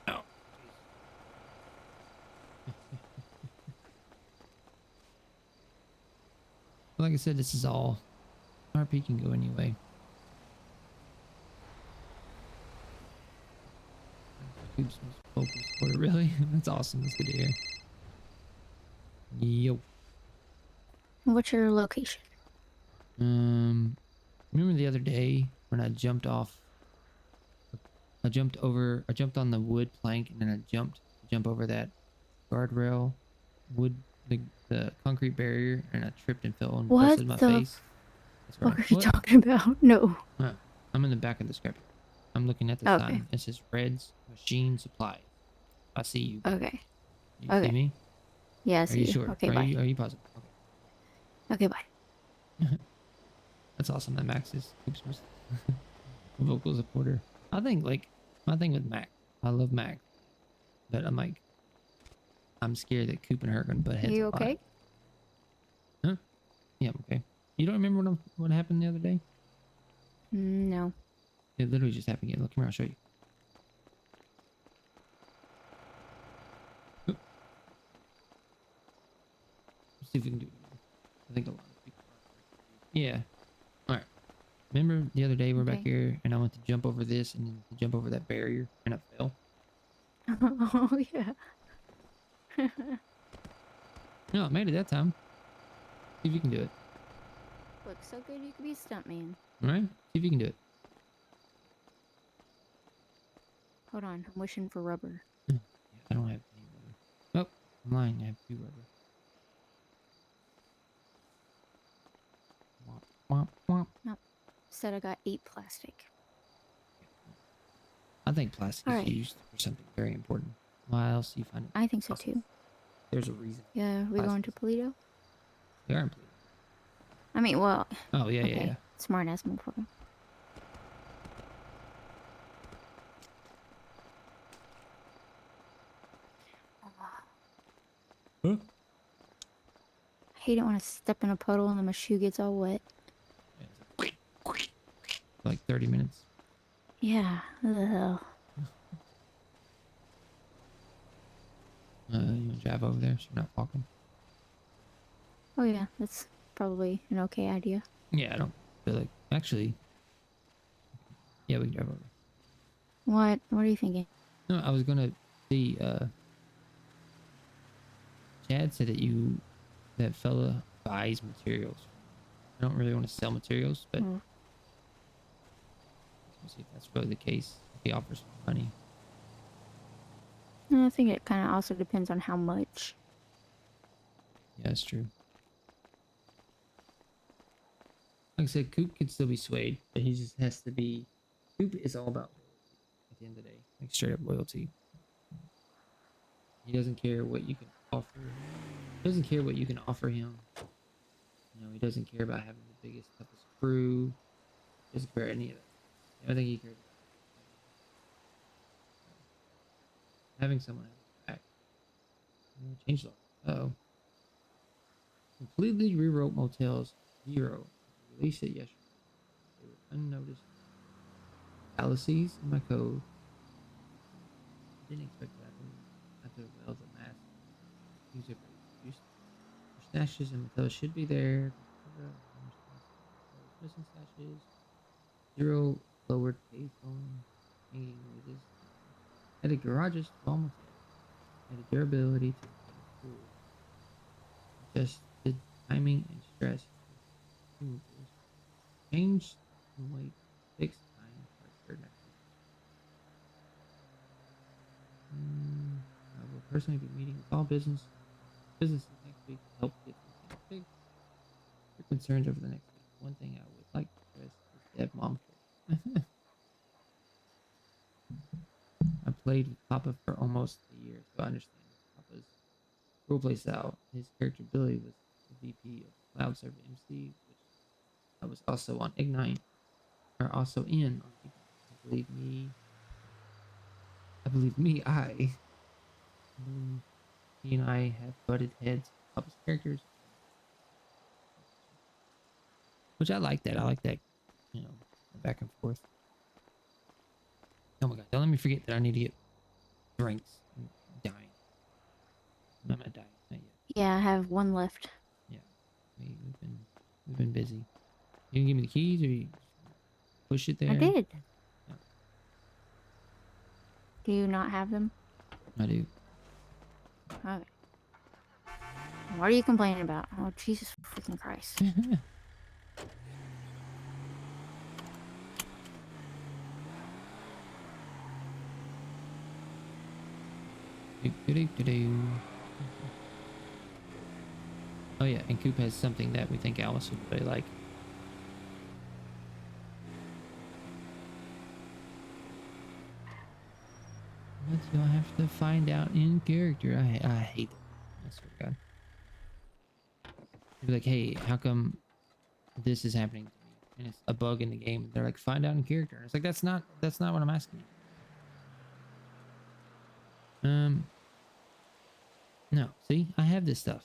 no. Like I said, this is all RP can go anyway. Coop's most vocal supporter, really? That's awesome. That's good to hear. Yo. What's your location? Remember the other day when I jumped off? I jumped on the wood plank, and then I jump over that guardrail, the concrete barrier, and I tripped and fell and What busted my the face. fuck are you talking about? No. I'm in the back of the scrapyard. I'm looking at the Okay. sign. It says Red's Machine Supply. I see you. Okay. You Okay. see me? Yeah, I Are see you you. sure? Okay, Are bye. you positive? Okay, bye. Okay. That's awesome that Max is Coop's most vocal supporter. I think, like, my thing with Mac, I love Mac, but I'm scared that Coop and her are gonna butt heads. You a lot. okay? Huh? Yeah, I'm okay. You don't remember what happened the other day? No. It literally just happened again. Look, come here, I'll show you. Oop. Let's see if we can do it. I think a lot of people are. Yeah. All right. Remember the other day we're back Okay. here, and I went to jump over this and then to jump over that barrier, and I fell. Oh, yeah. No, I made it that time. See if you can do it. Looks so good you could be a stuntman. All right? See if you can do it. Hold on, I'm wishing for rubber. Yeah, I don't have any rubber. Oh, I'm lying. I have 2 rubber. Womp, womp, womp. No. Said I got 8 plastic. I think plastic All is right. used for something very important. Why else do you find it? I think so too. There's a reason. Yeah, we going to Polito? We are in Toledo. I mean, well. Oh, yeah, okay. yeah. Smart ass motherfucker. Huh? I hate it when I step in a puddle and then my shoe gets all wet. Like 30 minutes. Yeah. Ugh. You want to drive over there so you're not walking? Oh yeah, that's probably an okay idea. Yeah, I don't feel like... Actually... Yeah, we can drive over. What? What are you thinking? No, I was going to see... Chad said that fella buys materials. I don't really want to sell materials, but... Hmm. Let's see if that's really the case. If he offers money. I think it kind of also depends on how much. Yeah, that's true. Like I said, Coop could still be swayed, but he just has to be... Coop is all about loyalty at the end of the day. Like, straight up loyalty. He doesn't care what you can offer. He doesn't care what you can offer him he doesn't care about having the biggest, toughest crew. He doesn't care about any of that. The only thing he cares about is having someone have his back. Change law. Uh-oh. Completely rewrote Motels 0. Released it yesterday. They were unnoticed. Fallacies in my code. Didn't expect that. After well, the mass user produced. Stashes and Motels should be there. Missing stashes. 0 lowered payphone. Hanging noises. Added garages to all Motels. Added durability to the pool. Adjusted timing and stress. Changed weight 6 times for third next week. I will personally be meeting with all businesses next week to help get some things fixed. Your concerns over the next week. One thing I would like to stress is dev mom kit. I played with Papa for almost a year, so I understand Papa's roleplay style. His character Billy was the VP of Cloud Server MC, which I was also on Ignite, or also in on Ignite. He and I have butted heads with Papa's characters, which I like that. I like that, back and forth. Oh my god! Don't let me forget that I need to get drinks. I'm dying. I'm not dying. Not yet. Yeah, I have one left. Yeah, we've been busy. You can give me the keys, or you push it there. I did. Yeah. Do you not have them? I do. Okay. What are you complaining about? Oh, Jesus freaking Christ. Oh yeah, and Coop has something that we think Alice would really like. But you'll have to find out in character. I hate it. I swear to God. They'd be like, hey, how come this is happening to me? And it's a bug in the game. They're like, find out in character. It's like, that's not what I'm asking you. No, see, I have this stuff.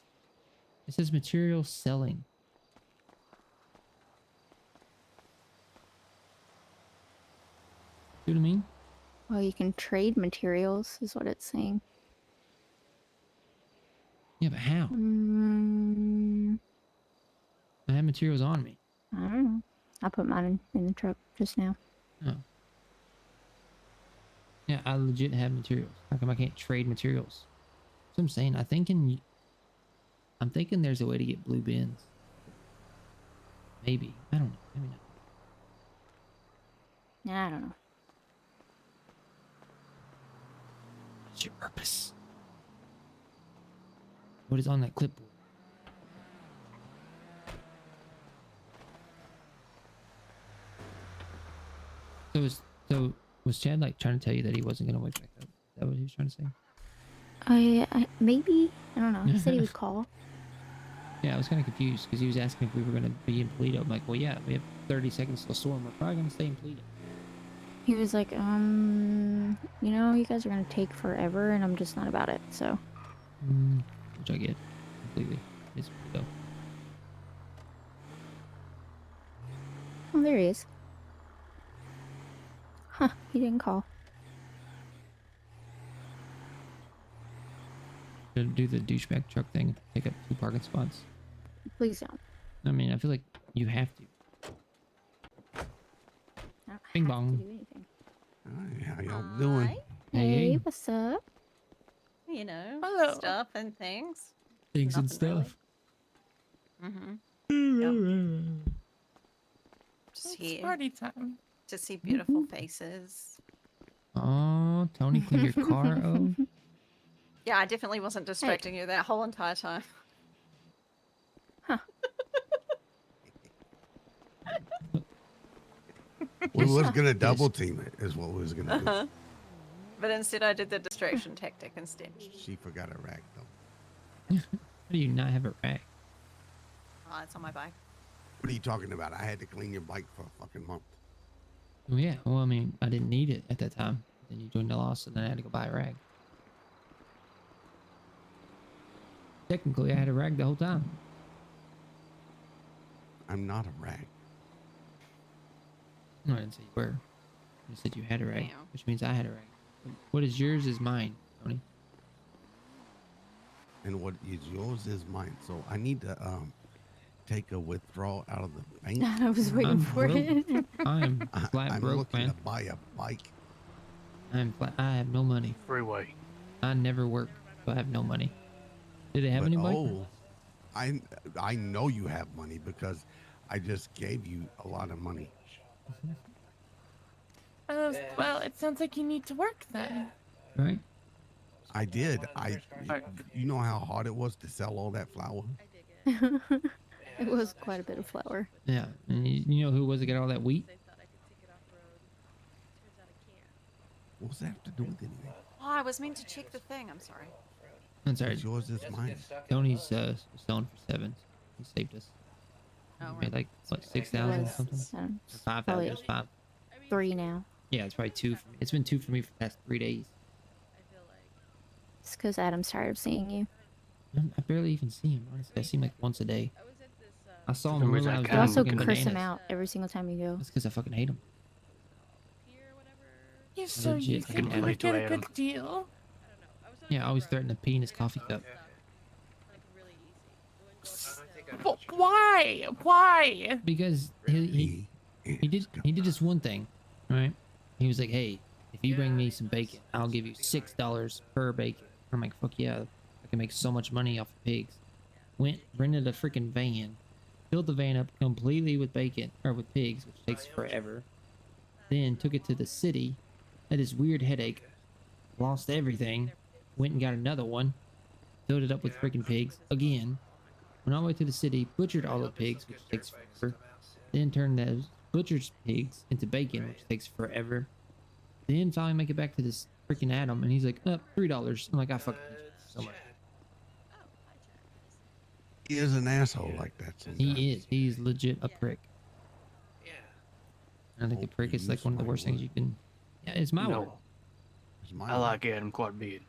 It says material selling. See what I mean? Well, you can trade materials, is what it's saying. Yeah, but how? I have materials on me. I don't know. I put mine in the truck just now. Oh. Yeah, I legit have materials. How come I can't trade materials? That's what I'm saying. I'm thinking there's a way to get blue bins. Maybe. I don't know. Maybe not. Yeah, I don't know. What's your purpose? What is on that clipboard? So was Chad like trying to tell you that he wasn't gonna wake back up? Is that what he was trying to say? Maybe. I don't know. He said he would call. Yeah, I was kind of confused because he was asking if we were gonna be in Toledo. I'm like, well, yeah, we have 30 seconds till storm. We're probably gonna stay in Toledo. He was like, you guys are gonna take forever, and I'm just not about it. So. Which I get completely. It's Toledo. Oh, there he is. Huh? He didn't call. Should do the douchebag truck thing. Take up 2 parking spots. Please don't. I mean, I feel like you have to. I don't Bing have bong. to do anything. Hi, how y'all doing? Hey, what's up? You know, Hello. stuff and things. Things and Nothing stuff. Really. Yep. Just It's here party time. to see beautiful faces. Oh, Tony cleaned your car. Oh. Yeah, I definitely wasn't distracting you that whole entire time. We was gonna double team it, is what we was gonna do. But instead, I did the distraction tactic instead. She forgot a rack though. How do you not have a rack? Oh, it's on my bike. What are you talking about? I had to clean your bike for a fucking month. Well, yeah. Well, I mean, I didn't need it at that time. Then you joined the loss, and then I had to go buy a rag. Technically, I had a rag the whole time. I'm not a rag. No, I didn't say you were. I said you had a rag, Damn. which means I had a rag. What is yours is mine, Tony. And what is yours is mine. So I need to take a withdrawal out of the bank. I was waiting for it. I'm flat I'm broke, looking man. to buy a bike. I'm flat. I have no money. Freeway. I never work, so I have no money. Do they have any bike? Oh, I know you have money because I just gave you a lot of money. Well, it sounds like you need to work then. Right? I did. You know how hard it was to sell all that flour? It was quite a bit of flour. Yeah. And you know who was to get all that wheat? What's that have to do with anything? Oh, I was meant to check the thing. I'm sorry. I'm sorry. It's yours is mine. Tony's selling for 7. He saved us. Oh, He made like what 6,000 something? 5,000. Probably It was 5. 3 now. Yeah, it's probably 2 for me. It's been 2 for me for the past 3 days. It's because Adam's tired of seeing you. I barely even see him. Honestly, I see him like once a day. I saw him when I was You also fucking curse him bananas. out every single time you go. That's because I fucking hate him. Yeah, so you legit can fucking get a Adam. good deal. Yeah, I always threaten to pee in his coffee cup. Why? Why? Because he did this one thing, right? He was like, "Hey, if you bring me some bacon, I'll give you $6 per bacon." I'm like, "Fuck yeah, I can make so much money off of pigs." Went, rented a freaking van, filled the van up completely with bacon or with pigs, which takes forever. Then took it to the city, had this weird headache, lost everything, went and got another one, filled it up with freaking pigs again. Went all the way to the city, butchered all the pigs, which takes forever. Then turned those butchered pigs into bacon, which takes forever. Then finally make it back to this freaking Adam, and he's like, $3. I'm like, I fucking hate you so much. He is an asshole like that sometimes. He is. He's legit a prick. I think a prick is like one of the worst things you can. Yeah, it's my word. I like Adam quite a bit.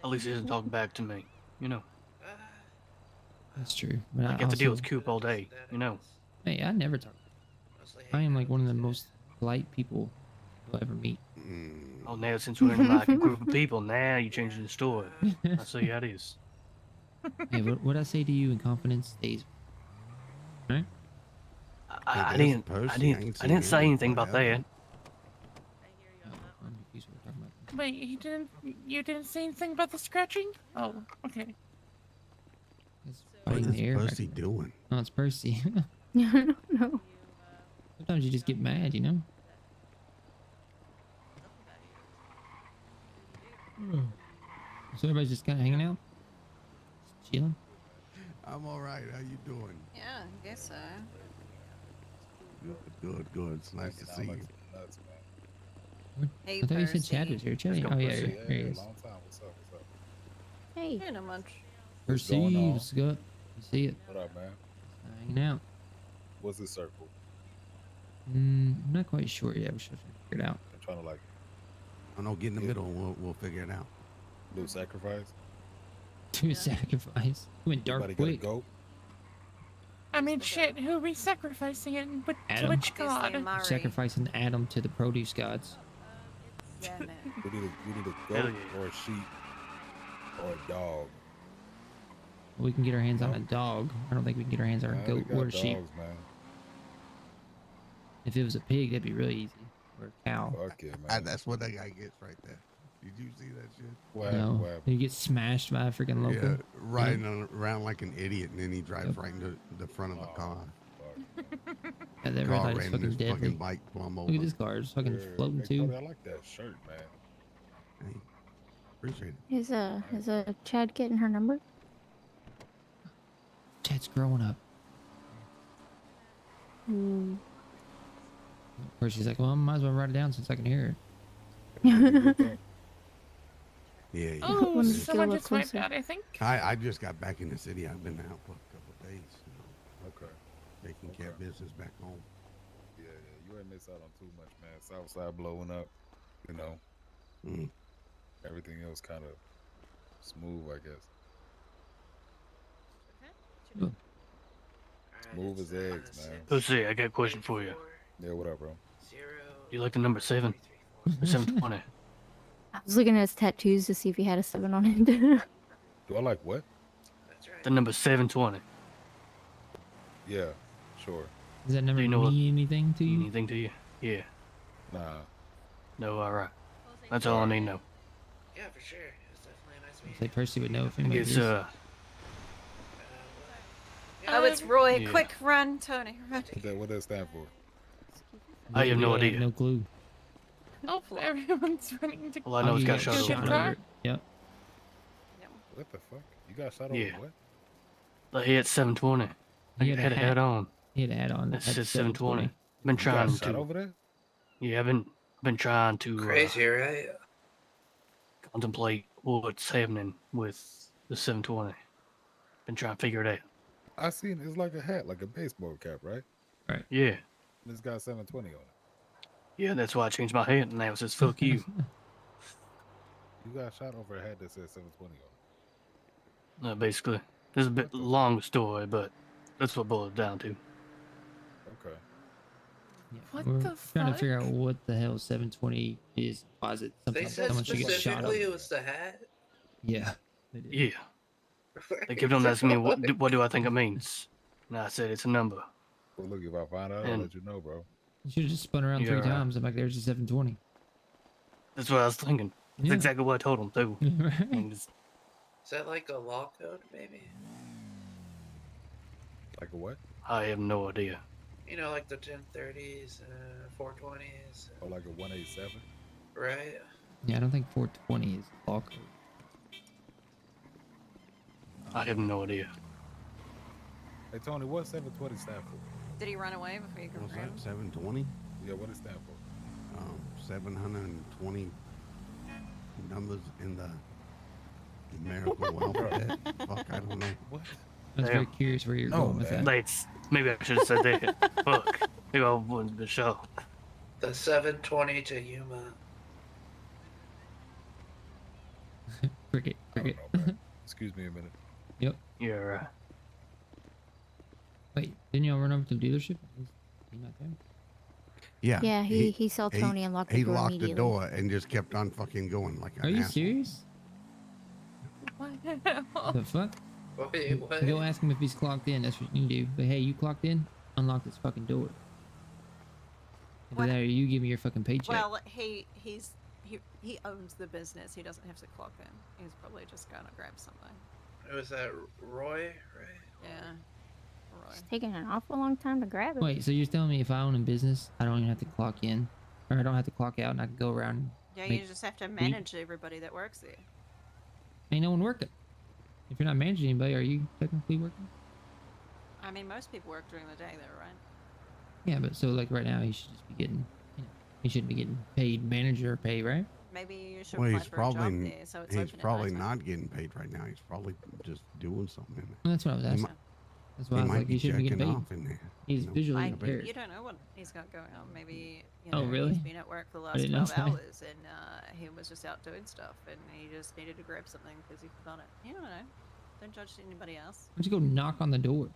At least he doesn't talk back to me, you know. That's true. But I get to deal with Coop all day, you know. Hey, I never talk. I am like one of the most polite people you'll ever meet. Oh, now since we're in like a group of people, now you're changing the story. I see how it is. Hey, what I say to you in confidence stays. Right? I didn't say anything about that. Wait, you didn't say anything about the scratching? Oh, okay. What Fighting is the air Percy back. doing? Oh, it's Percy. I don't know. Sometimes you just get mad, you know? So everybody's just kind of hanging out? Just chilling? I'm all right. How you doing? Yeah, I guess so. Good. It's nice to see you. Hey, I thought you said Percy. Chad was here. Chad, oh, yeah, here he is. Hey. Hey, not much. Percy, what's up? You see it? What up, man? Hanging out. What's this circle? I'm not quite sure yet. We're still trying to figure it out. I'm trying to like. I know. Get in the middle. And we'll figure it out. Do a sacrifice. Do a sacrifice. We went dark Everybody quick. got a goat. I mean, shit, who are we sacrificing it? But to Adam. which god? Sacrificing Adam to the produce gods. Yeah, man. We need a Hell goat yeah. or a sheep or a dog. We can get our hands on a dog. I don't think we can get our hands on a Man, goat we got or a sheep. dogs, man. If it was a pig, that'd be really easy. Or a cow. Fuck it, man. That's what that guy gets right there. Did you see that shit? What No, happened? you get smashed by a freaking local. Yeah, riding around like an idiot, and then he drives right into the front of a car. Yeah, that red Car light is ran fucking his deadly. fucking bike plumb over. Look at this car, it's fucking floating Hey, too. Cody, I like that shirt, man. Hey, appreciate it. Is Chad getting her number? Chad's growing up. Hmm. Or she's like, well, I might as well write it down since I can hear it. Yeah. Yeah. Oh, Let me just get a someone little just wiped closer. out, I think. I just got back in the city. I've been out for a couple of days. Okay. Taking care of business back home. Yeah, you ain't miss out on too much, man. Southside blowing up, you know. Everything else kind of smooth, I guess. Smooth as eggs, man. Let's see, I got a question for you. Yeah, what up, bro? You like the number 7? The 720? I was looking at his tattoos to see if he had a 7 on it. Do I like what? The number 720. Yeah, sure. Does that number Do you know mean anything to you? Anything to you? Yeah. Nah. No, alright. That's all I need to know. Yeah, for sure. It's definitely a nice meeting. Say Percy would know if I anybody guess, is. Oh, it's Roy. Yeah. Quick, run, Tony, run. What does that stand for? I have no idea. No clue. Oh, everyone's running to. Well, I know it's got Augie shot Shift over. car? Yep. What the fuck? You got shot Yeah. over what? Like, he had 720. He Had had a a hat hat. on. He had a hat on. That That's says 720. Been You trying got shot to. over there? Yeah, I've been trying to Crazy, right? contemplate what's happening with the 720. Been trying to figure it out. I seen it's like a hat, like a baseball cap, right? Right. Yeah. And it's got 720 on it. Yeah, that's why I changed my hat, and now it says "fuck you." You got shot over a hat that says 720 on it. Basically, this is a bit long story, but that's what it boils down to. Okay. What We're the trying to fuck? figure out what the hell 720 is. Why is it They something said someone should get shot specifically up? it was the hat. Yeah. They did. Yeah. They kept on asking me what do I think it means, and I said it's a number. Well, look, if I find out, I'll And- let you know, bro. You should have just spun around Yeah, 3 right. times. I'm like, there's a 720. That's what I was thinking. That's Yeah. exactly what I told him too. Right. And just- Is that like a law code, maybe? Like a what? I have no idea. You know, like the 1030s, 420s, Or like a 187? right? Yeah, I don't think 420 is law code. I have no idea. Hey, Tony, what 720 stand for? Did he run away before you could What's grab that? him? 720? Yeah, what it stand for? 720 numbers in the numerical alphabet. Fuck, I don't know. What? I was very Damn. curious where you're No, going with man. that. That's maybe I should have said that. Fuck. Maybe I wouldn't be sure. The 720 to Yuma. Cricket. I don't know, man. Excuse me a minute. Yep. Yeah, right. Wait, didn't y'all run over to the dealership? He not there? Yeah. Yeah, he saw Tony and locked the He door locked the immediately. door and just kept on fucking going like Are an you asshole. serious? The fuck? Wait, what? Go ask him if he's clocked in. That's what you can do. But hey, you clocked in? Unlock this fucking door. Either What? that or you give me your fucking paycheck. Well, he owns the business. He doesn't have to clock in. He's probably just gonna grab something. Was that Roy, right? Yeah. Roy. It's taking an awful long time to grab it. Wait, so you're telling me if I own a business, I don't even have to clock in? Or I don't have to clock out and I can go around and Yeah, make you just have to weed? manage everybody that works there. Ain't no one working. If you're not managing anybody, are you technically working? I mean, most people work during the day, though, right? Yeah, but so like right now, he should just be getting, he shouldn't be getting paid manager pay, right? Maybe you should Well, apply he's for a job probably there, so it's he's open at probably nighttime. not getting paid right now. He's probably just doing something in there. Well, that's what I was He asking. might- That's why I he was might like, be he shouldn't be getting jacking paid. off in there. He's you know? visually I, impaired. you don't know what he's got going on. Maybe you Oh, know, really? he's been at work for the I last didn't know 12 that. hours, and he was just out doing stuff, and he just needed to grab something because he forgot it. You don't know. Don't judge anybody else. Why don't you go knock on the door?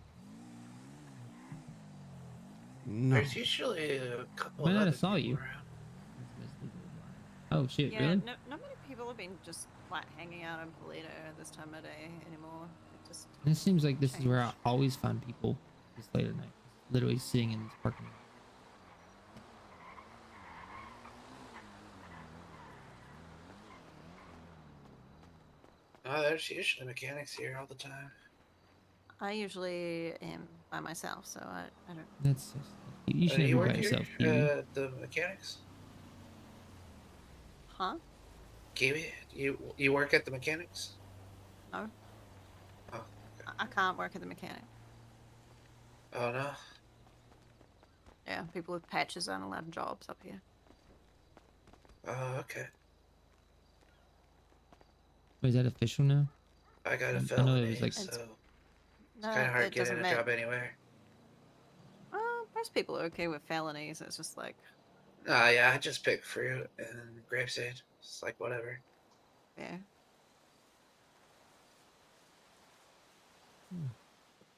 No. There's usually a couple Might of not other have saw people you. around. Oh shit, Yeah, really? not many people have been just like hanging out in Polito at this time of day anymore. It just This seems like this is where I always find people this late at night. Literally sitting in this parking lot. Oh, there's usually mechanics here all the time. I usually am by myself, so I don't. That's you should you never be work by here, yourself, Kiwi. the mechanics? Huh? Kiwi, you work at the mechanics? No. Oh, I can't work at the mechanic. oh no. Yeah, people with patches aren't allowed jobs up here. Oh, okay. Is that official now? I got a I know felony, it was like. so it's No, kind of hard it getting doesn't a matter. job anywhere. Most people are okay with felonies. It's just like, Yeah, I just pick fruit and grapeseed. It's like whatever. yeah.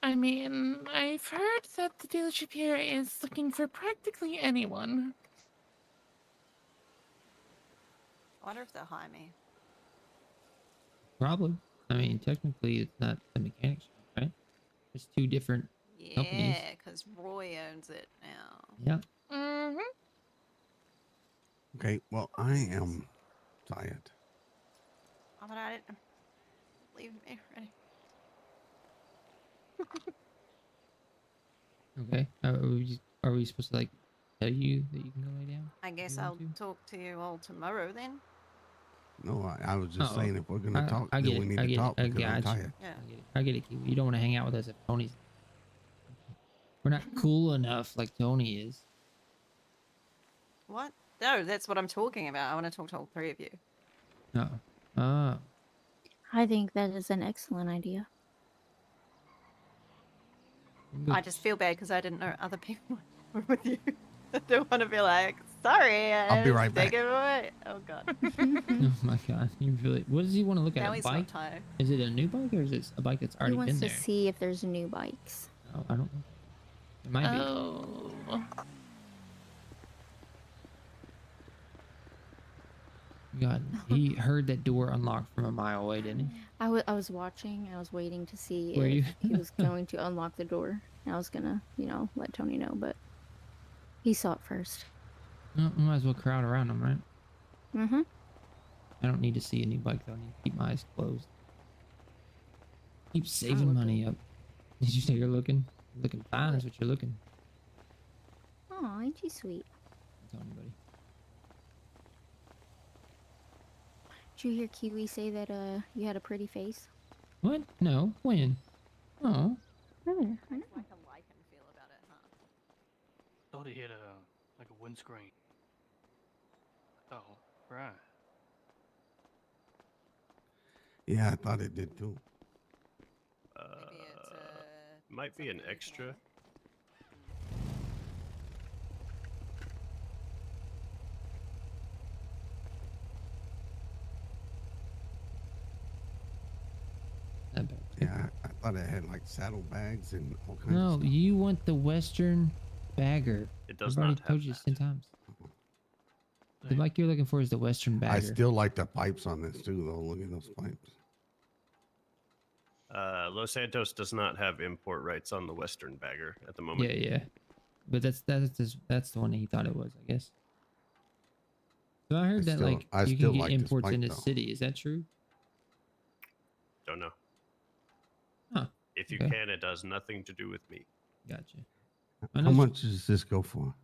I mean, I've heard that the dealership here is looking for practically anyone. I wonder if they'll hire me. Probably. I mean, technically, it's not the mechanic shop, right? It's two different companies. Yeah, because Roy owns it now. Yeah. Mm-hmm. Okay, well, I am tired. Oh, but I didn't leave me ready. Okay. Are we supposed to like tell you that you can go lay down? I guess I'll talk to you all tomorrow then. No, I was just Oh, saying if we're gonna talk, I then get we it. need I to get talk it. I because I'm got you. tired. Yeah. I get it, Kiwi. You don't want to hang out with us if Tony's. We're not cool enough like Tony is. What? No, that's what I'm talking about. I want to talk to all three of you. No. Ah. I think that is an excellent idea. I just feel bad because I didn't know other people were with you. I don't want to be like, sorry, I'll be right take back. it away. Oh god. Oh my god. You really. What does he want to look at? Now A he's not bike? tired. Is it a new bike or is it a bike that's He already wants been to there? see if there's new bikes. Oh, I don't know. It might be. Oh. God, he heard that door unlocked from a mile away, didn't he? I was watching. I was waiting to see Were if you? he was going to unlock the door. And I was gonna, let Tony know, but he saw it first. Well, we might as well crowd around him, right? Mm-hmm. I don't need to see a new bike though. I need to keep my eyes closed. Keep saving money up. Did you say you're looking? You're looking fine is what you're looking. Oh, ain't you sweet? Don't tell anybody. Did you hear Kiwi say that you had a pretty face? What? No. When? Oh. I know. Like a lichen feel about it, huh? Thought he had like a windscreen. Oh, right. Yeah, I thought it did too. Maybe it's Might be an extra. Yeah, I thought it had like saddlebags and all kinds of No, stuff. you want the Western bagger. It does I've already not told have you that. 10 times. The bike you're looking for is the Western bagger. I still like the pipes on this too, though. Look at those pipes. Los Santos does not have import rights on the Western bagger at the moment. Yeah. But that's the one that he thought it was, I guess. So I heard that like I you still can get like this imports bike, in the though. city. Is that true? Don't know. Huh. If you Okay. can, it does nothing to do with me. Gotcha. How much does this go for?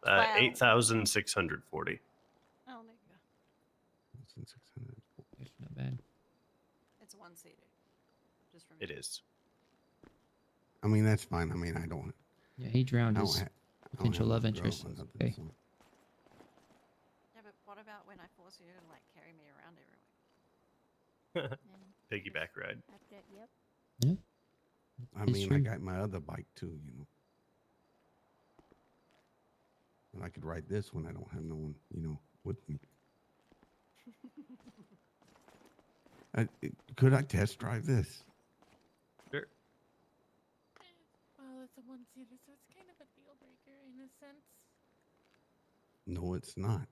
Wow. 8,640. Oh, there you go. 600. That's not bad. It's one seater. Just from It is. I mean, that's fine. I mean, I don't. Yeah, he drowned I don't his ha- I don't potential have love no interest. girl or so it's nothing, okay. so- Yeah, but what about when I force you to like carry me around everywhere? Piggyback ride. Yep. Yeah. I It's mean, true. I got my other bike too, And I could ride this when I don't have no one, with me. Could I test drive this? Sure. Well, it's a one-seater, so it's kind of a deal breaker in a sense. No, it's not.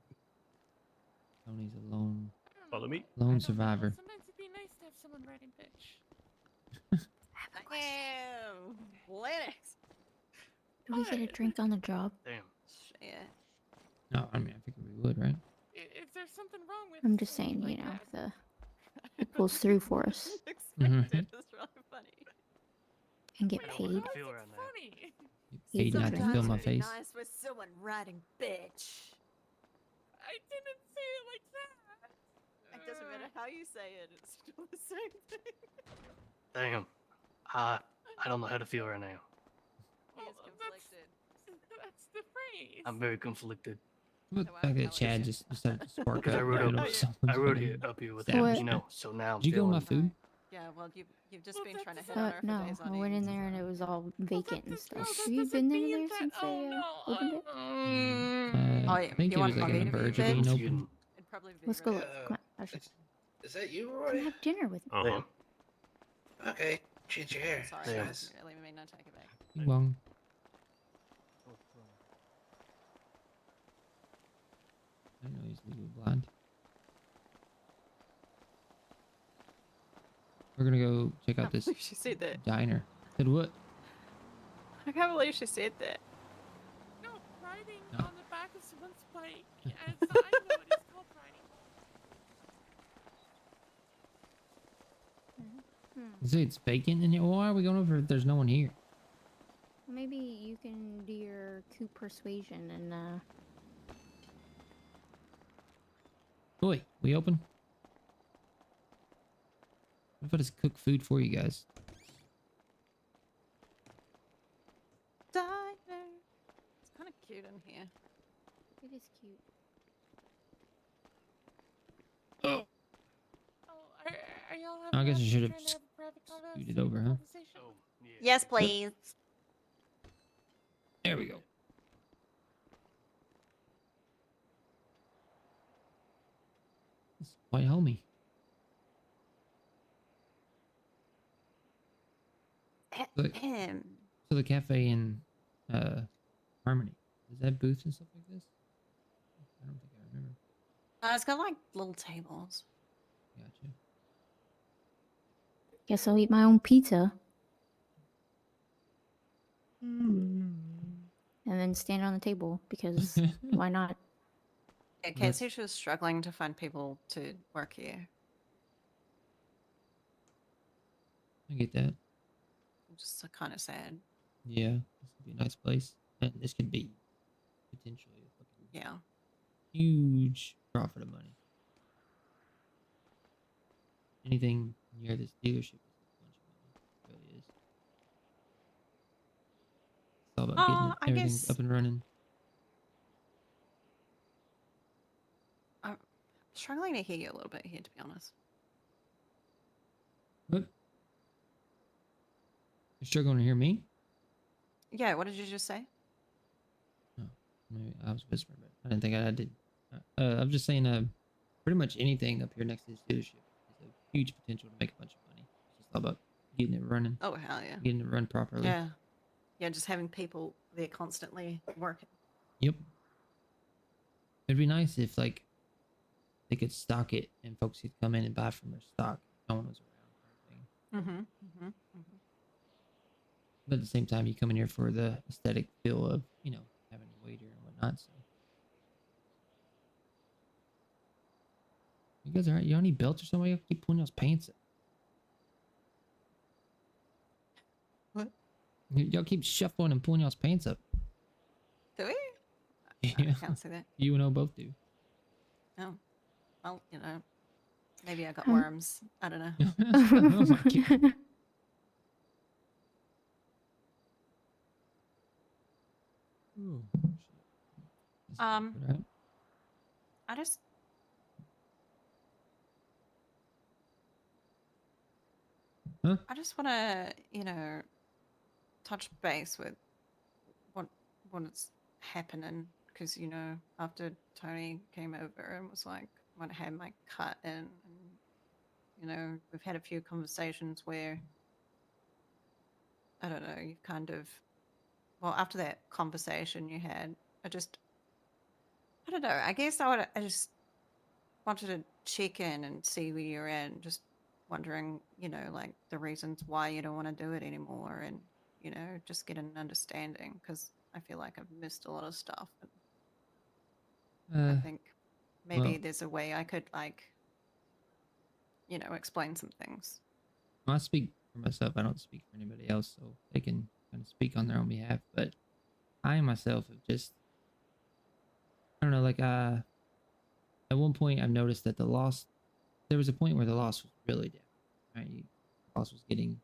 Tony's a lone Follow me. lone survivor. Sometimes it'd be nice to have someone riding bitch. Ew, Lennox. Do we get a drink on the job? Damn. Yeah. No, I mean I figured we would, right? Is there something wrong with? I'm just saying, if it pulls through for us Expected. It's really funny. and get paid. Feel around there. Funny. Paid not to Sometimes fill my it'd be face. nice with someone riding bitch. I didn't say it like that. It doesn't matter how you say it. It's still the same thing. Damn. I don't know how to feel right now. He is conflicted. That's the phrase. nice. I'm very conflicted. But the fact that Chad just decided to spark Because up I in the rode middle up, of someone's I rode fucking here up here with establishment. him, you know. So now I'm Did you go on my feeling. food? Yeah, well, you've just been trying to hit on her for No, days on I went end. in there and it was all vacant and stuff. that Have you doesn't been in mean there since oh, they no, opened it? Oh, I yeah, think you it was want like on the Bobby to be verge of fed? being open. It'd probably be Let's go really- look. Come on, Ashley. Is that you, Come Roy? have dinner with me. Uh-huh. Okay, change your hair. Sorry, Yeah. Guys. really mean not take it back. Well, I didn't know he's legally blind. We're gonna go check out this She said that. diner. Said what? I can't believe she said that. No, riding No. on the back of someone's bike. As I know it is called riding. You say it's vacant in here? Well, why are we going over if there's no one here? Maybe you can do your coup persuasion and Oi, we open? What if I just cook food for you guys? Diner. It's kind of cute in here. it is cute. Oh. Are y'all I guess I should have trying to have a private scooted over, huh? conversation? Yes, please. There we go. It's quite homey. Look. So the cafe in Harmony, does that have booths and stuff like this? I don't think I remember. It's got like little tables. Gotcha. Guess I'll eat my own pizza. Hmm. And then stand on the table because why not? Yeah, Cassie was struggling to find people to work here. I get that. Just kind of sad. Yeah, this could be a nice place, and this could be potentially a fucking Yeah. huge profit of money. Anything near this dealership is a bunch of money. It really is. It's all about getting I everything guess- up and running. I'm struggling to hear you a little bit here, to be honest. What? You're struggling to hear me? Yeah, what did you just say? Maybe I was whispering, but I didn't think I did. I'm just saying, pretty much anything up here next to this dealership has a huge potential to make a bunch of money. It's just all about getting it running. Oh, hell yeah. Getting it run properly. Yeah. Yeah, just having people there constantly working. Yep. It'd be nice if like they could stock it and folks could come in and buy from their stock. No one was around, kind of thing. Mm-hmm. Mm-hmm. Mm-hmm. But at the same time, you come in here for the aesthetic feel of, you know, having a waiter and whatnot. So you guys are right. You don't need belts or something? You keep pulling those pants up. What? Y'all keep shuffling and pulling y'all's pants up. Do we? Yeah. I can't see that. You and I both do. Oh. Well, you know, maybe I got worms. I don't know. Oh my God. Ooh, shit. Right? I just Huh? I just want to, you know, touch base with what's happening because, you know, after Tony came over and was like, I want to have my cut in, and, you know, we've had a few conversations where, I don't know, you've kind of, well, after that conversation you had, I don't know, I guess I just wanted to check in and see where you're at, and just wondering, you know, like the reasons why you don't want to do it anymore, and, you know, just get an understanding because I feel like I've missed a lot of stuff. And I think maybe well- there's a way I could, like, you know, explain some things. I speak for myself. I don't speak for anybody else, so they can kind of speak on their own behalf. But I myself have just, I don't know, like, at one point I've noticed that there was a point where the loss was really down, right? The loss was getting,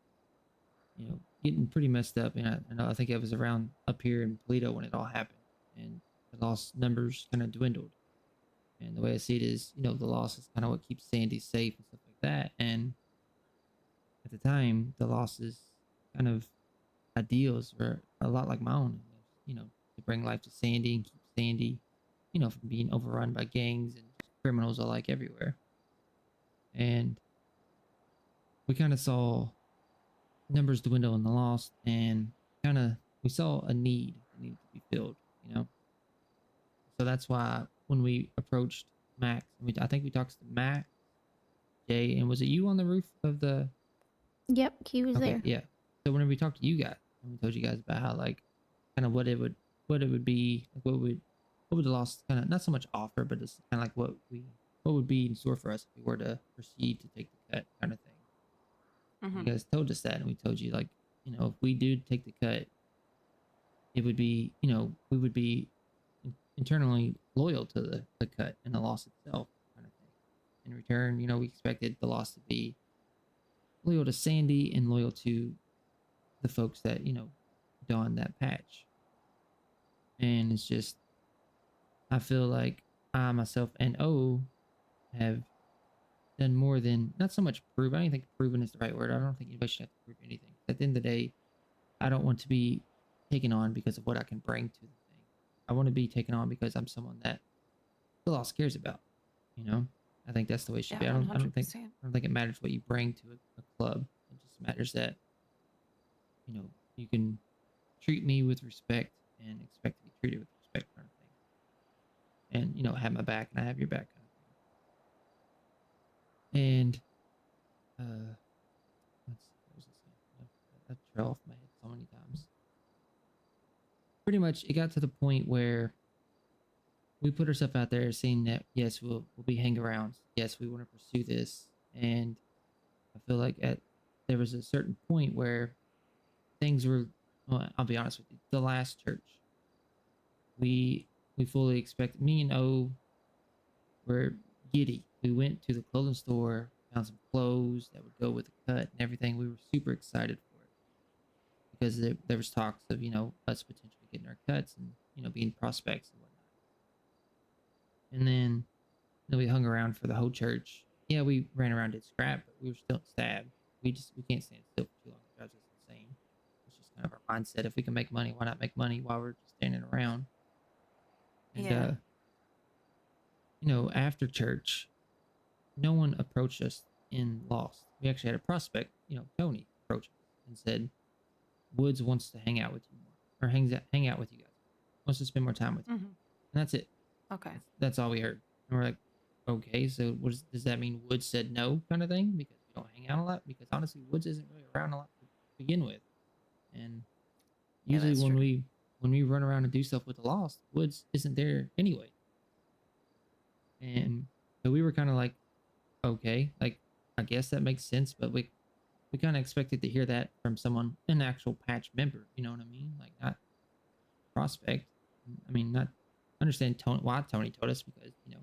you know, getting pretty messed up. And I think it was around up here in Polito when it all happened. and the loss numbers kind of dwindled. And the way I see it is, you know, the loss is kind of what keeps Sandy safe and stuff like that. And at the time, the losses kind of ideals were a lot like my own. You know, to bring life to Sandy and keep Sandy, you know, from being overrun by gangs and criminals alike everywhere. And we kind of saw numbers dwindle in the lost, and kind of we saw a need that needed to be filled, you know. So that's why when we approached Max, I think we talked to Max, Jay, and was it you on the roof of the? Yep, he was Okay, there. yeah. So whenever we talked to you guys, and we told you guys about how like kind of what it would be, like what would the lost kind of not so much offer, but it's kind of like what would be in store for us if we were to proceed to take the cut, kind of thing. You guys told us that, and we told you like, you know, if we do take the cut, it would be, you know, we would be internally loyal to the cut and the loss itself, kind of thing. In return, you know, we expected the loss to be loyal to Sandy and loyal to the folks that, you know, don that patch. And it's just, I feel like I myself and O have done more than not so much prove. I don't think proven is the right word. I don't think anybody should have to prove anything. At the end of the day, I don't want to be taken on because of what I can bring to the thing. I want to be taken on because I'm someone that the lost cares about. You know, I think that's the way it should be. I don't think it matters what you bring to a club. It just matters that, you know, you can treat me with respect and expect to be treated with respect, kind of thing. And you know, have my back and I have your back, kind of thing. And what was I saying? That trail off my head so many times. Pretty much, it got to the point where we put ourselves out there, saying that yes, we'll be hang arounds. Yes, we want to pursue this, and I feel like there was a certain point where things were. Well, I'll be honest with you. The last church, we fully expected. Me and O were giddy. We went to the clothing store, found some clothes that would go with the cut and everything. We were super excited for it because there was talks of, you know, us potentially getting our cuts and, you know, being prospects and whatnot. And then we hung around for the whole church. Yeah, we ran around, did scrap, but we were still stabbed. We can't stand still for too long. It drives us insane. It's just kind of our mindset. If we can make money, why not make money while we're just standing around? And you know, after church, no one approached us in Lost. We actually had a prospect, you know, Tony, approach us and said, Woods wants to hang out with you more, or hang out with you guys, wants to spend more time with you. And that's it. Okay. That's all we heard. And we're like, okay, so does that mean Woods said no, kind of thing, because we don't hang out a lot? Because honestly, Woods isn't really around a lot to begin with. And usually when we run around and do stuff with the Lost, Woods isn't there anyway. And so we were kind of like, okay, like I guess that makes sense, but we kind of expected to hear that from someone, an actual patch member, you know what I mean? Like not prospect. I mean, not understand why Tony told us, because, you know,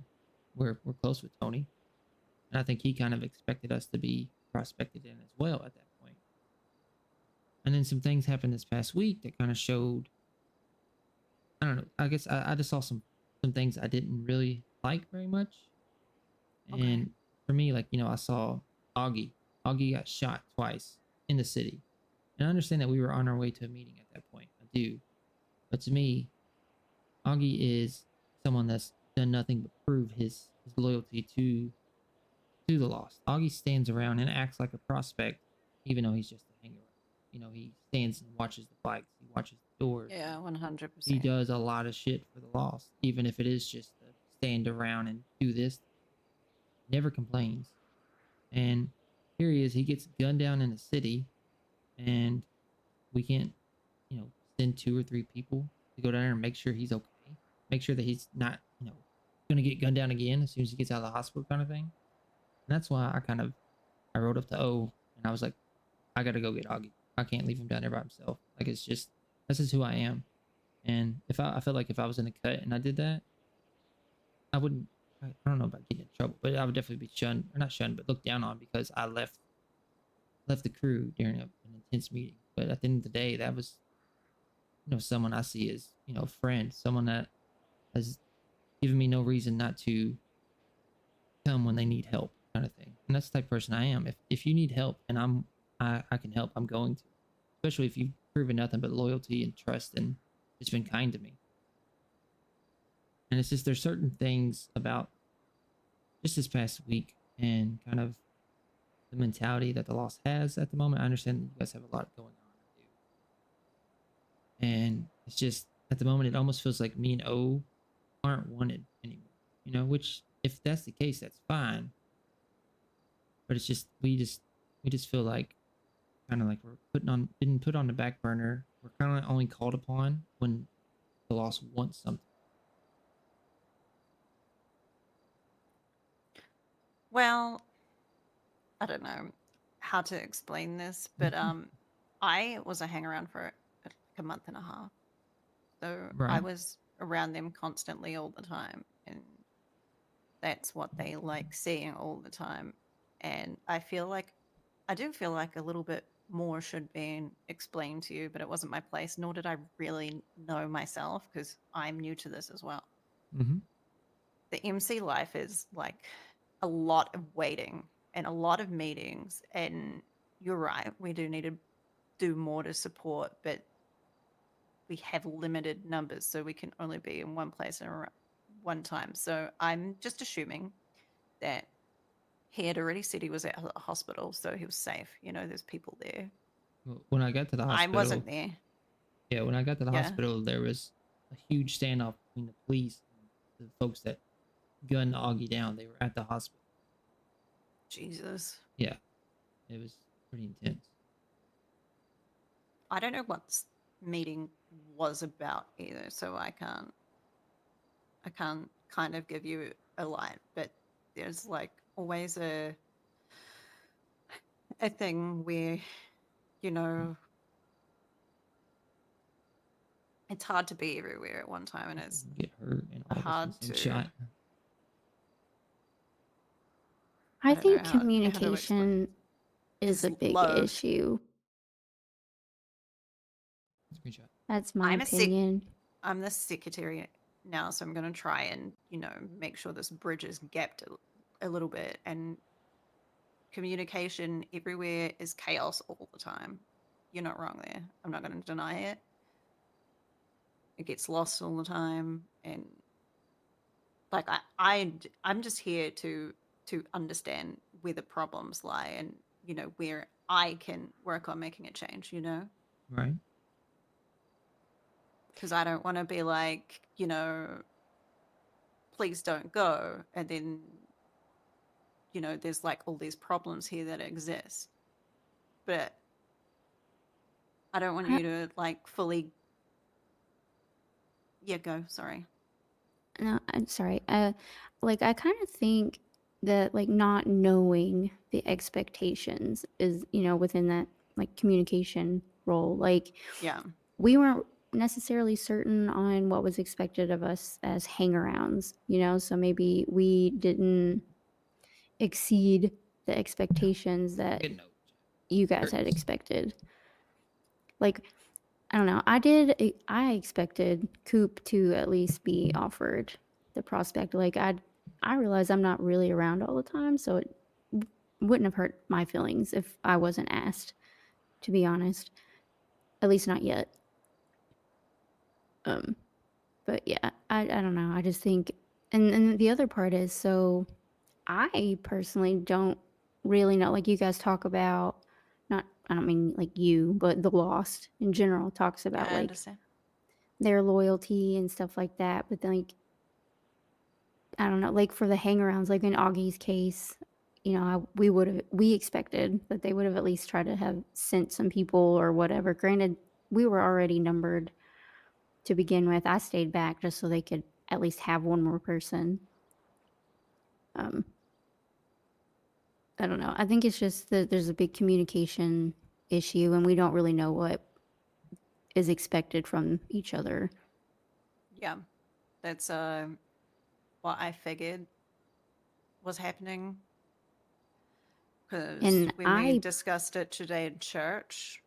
we're close with Tony, and I think he kind of expected us to be prospected in as well at that point. And then some things happened this past week that kind of showed, I don't know, I guess I just saw some things I didn't really like very much. And for me, like, you know, I saw Augie got shot twice in the city, and I understand that we were on our way to a meeting at that point, I do, but to me, Augie is someone that's done nothing but prove his loyalty to the Lost. Augie stands around and acts like a prospect, even though he's just a hanger. You know, he stands and watches the flags. He watches the doors. Yeah, 100%. He does a lot of shit for the Lost, even if it is just to stand around and do this. Never complains. And here he is. He gets gunned down in the city, and we can't, you know, send 2 or 3 people to go down there and make sure he's okay. Make sure that he's not, you know, going to get gunned down again as soon as he gets out of the hospital, kind of thing. And that's why I rode up to O, and I was like, I got to go get Augie. I can't leave him down there by himself. Like, it's just, this is who I am. And if I felt like if I was in a cut and I did that, I wouldn't, I don't know about getting in trouble, but I would definitely be shunned, or not shunned, but looked down on, because I left the crew during an intense meeting. But at the end of the day, that was someone I see as, a friend, someone that has given me no reason not to come when they need help, kind of thing. And that's the type of person I am. If you need help and I can help, I'm going to. Especially if you've proven nothing but loyalty and trust and just been kind to me. And it's just there's certain things about just this past week and kind of the mentality that the Lost has at the moment. I understand that you guys have a lot going on, I do. And it's just at the moment it almost feels like me and O aren't wanted anymore. Which if that's the case, that's fine. But it's just we just feel like kind of like we're been put on the back burner. We're kind of only called upon when the Lost wants something. Well, I don't know how to explain this, but I was a hangaround for like a month and a half. So I Right. was around them constantly all the time, and that's what they like seeing all the time. And I do feel like a little bit more should be explained to you, but it wasn't my place, nor did I really know myself because I'm new to this as well. Mm-hmm. The MC life is like a lot of waiting and a lot of meetings. And you're right, we do need to do more to support, but we have limited numbers, so we can only be in one place at one time. So I'm just assuming that he had already said he was at a hospital, so he was safe. There's people there. When I got to the I hospital, wasn't there. Yeah, when I got to the Yeah. hospital, there was a huge standoff between the police and the folks that gunned Augie down. They were at the hospital. Jesus. Yeah, it was pretty intense. I don't know what this meeting was about either, so I can't kind of give you a light, but there's like always a thing where, it's hard to be everywhere at one time, and it's Get hurt and all hard this in the to. same shot. I don't know think how to explain. communication is a big low. issue. Screenshot. That's my opinion. I'm the secretary now, so I'm going to try and, make sure this bridge is gapped a little bit. And communication everywhere is chaos all the time. You're not wrong there. I'm not going to deny it. It gets lost all the time. And like, I'm just here to understand where the problems lie and, where I can work on making a change, Right. Because I don't want to be like, please don't go. And then, there's like all these problems here that exist. But I don't want you to like fully. Yeah, go. Sorry. No, I'm sorry. Like I kind of think that like not knowing the expectations is, within that like communication role. Like Yeah. we weren't necessarily certain on what was expected of us as hangarounds, so maybe we didn't exceed the expectations that you guys had expected. Like, I don't know. I expected Coop to at least be offered the prospect. Like I realize I'm not really around all the time, so it wouldn't have hurt my feelings if I wasn't asked, to be honest. At least not yet. But yeah, I don't know. I just think, and the other part is, so I personally don't really know. Like you guys talk about, I don't mean like you, but the Lost in general talks about I like understand. their loyalty and stuff like that. But then, like, I don't know, like for the hangarounds, like in Augie's case, we expected that they would have at least tried to have sent some people or whatever. Granted, we were already numbered to begin with. I stayed back just so they could at least have one more person. I don't know. I think it's just that there's a big communication issue and we don't really know what is expected from each other. Yeah. That's what I figured was happening. Because And when we discussed it today in church,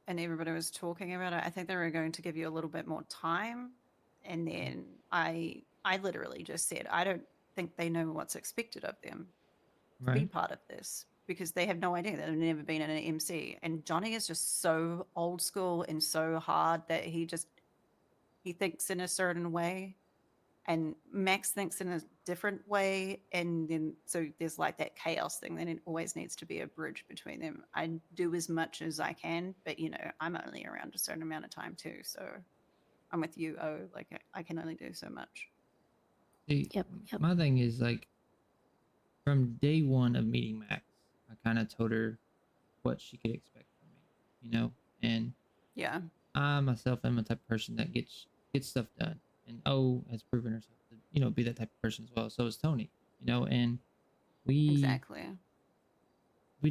and everybody was talking about it, I think they were going to give you a little bit more time. And then I literally just said, I don't think they know what's expected of them to be Right. part of this because they have no idea. They've never been in an MC. And Johnny is just so old school and so hard that he thinks in a certain way. And Max thinks in a different way, and then so there's like that chaos thing. Then it always needs to be a bridge between them. I do as much as I can, but I'm only around a certain amount of time too. So I'm with you. Oh, like I can only do so much. See, my thing is like from day one of meeting Max, I kind of told her what she could expect from me, and Yeah. I myself am a type of person that gets stuff done, and has proven herself to be that type of person as well. So is Tony, and we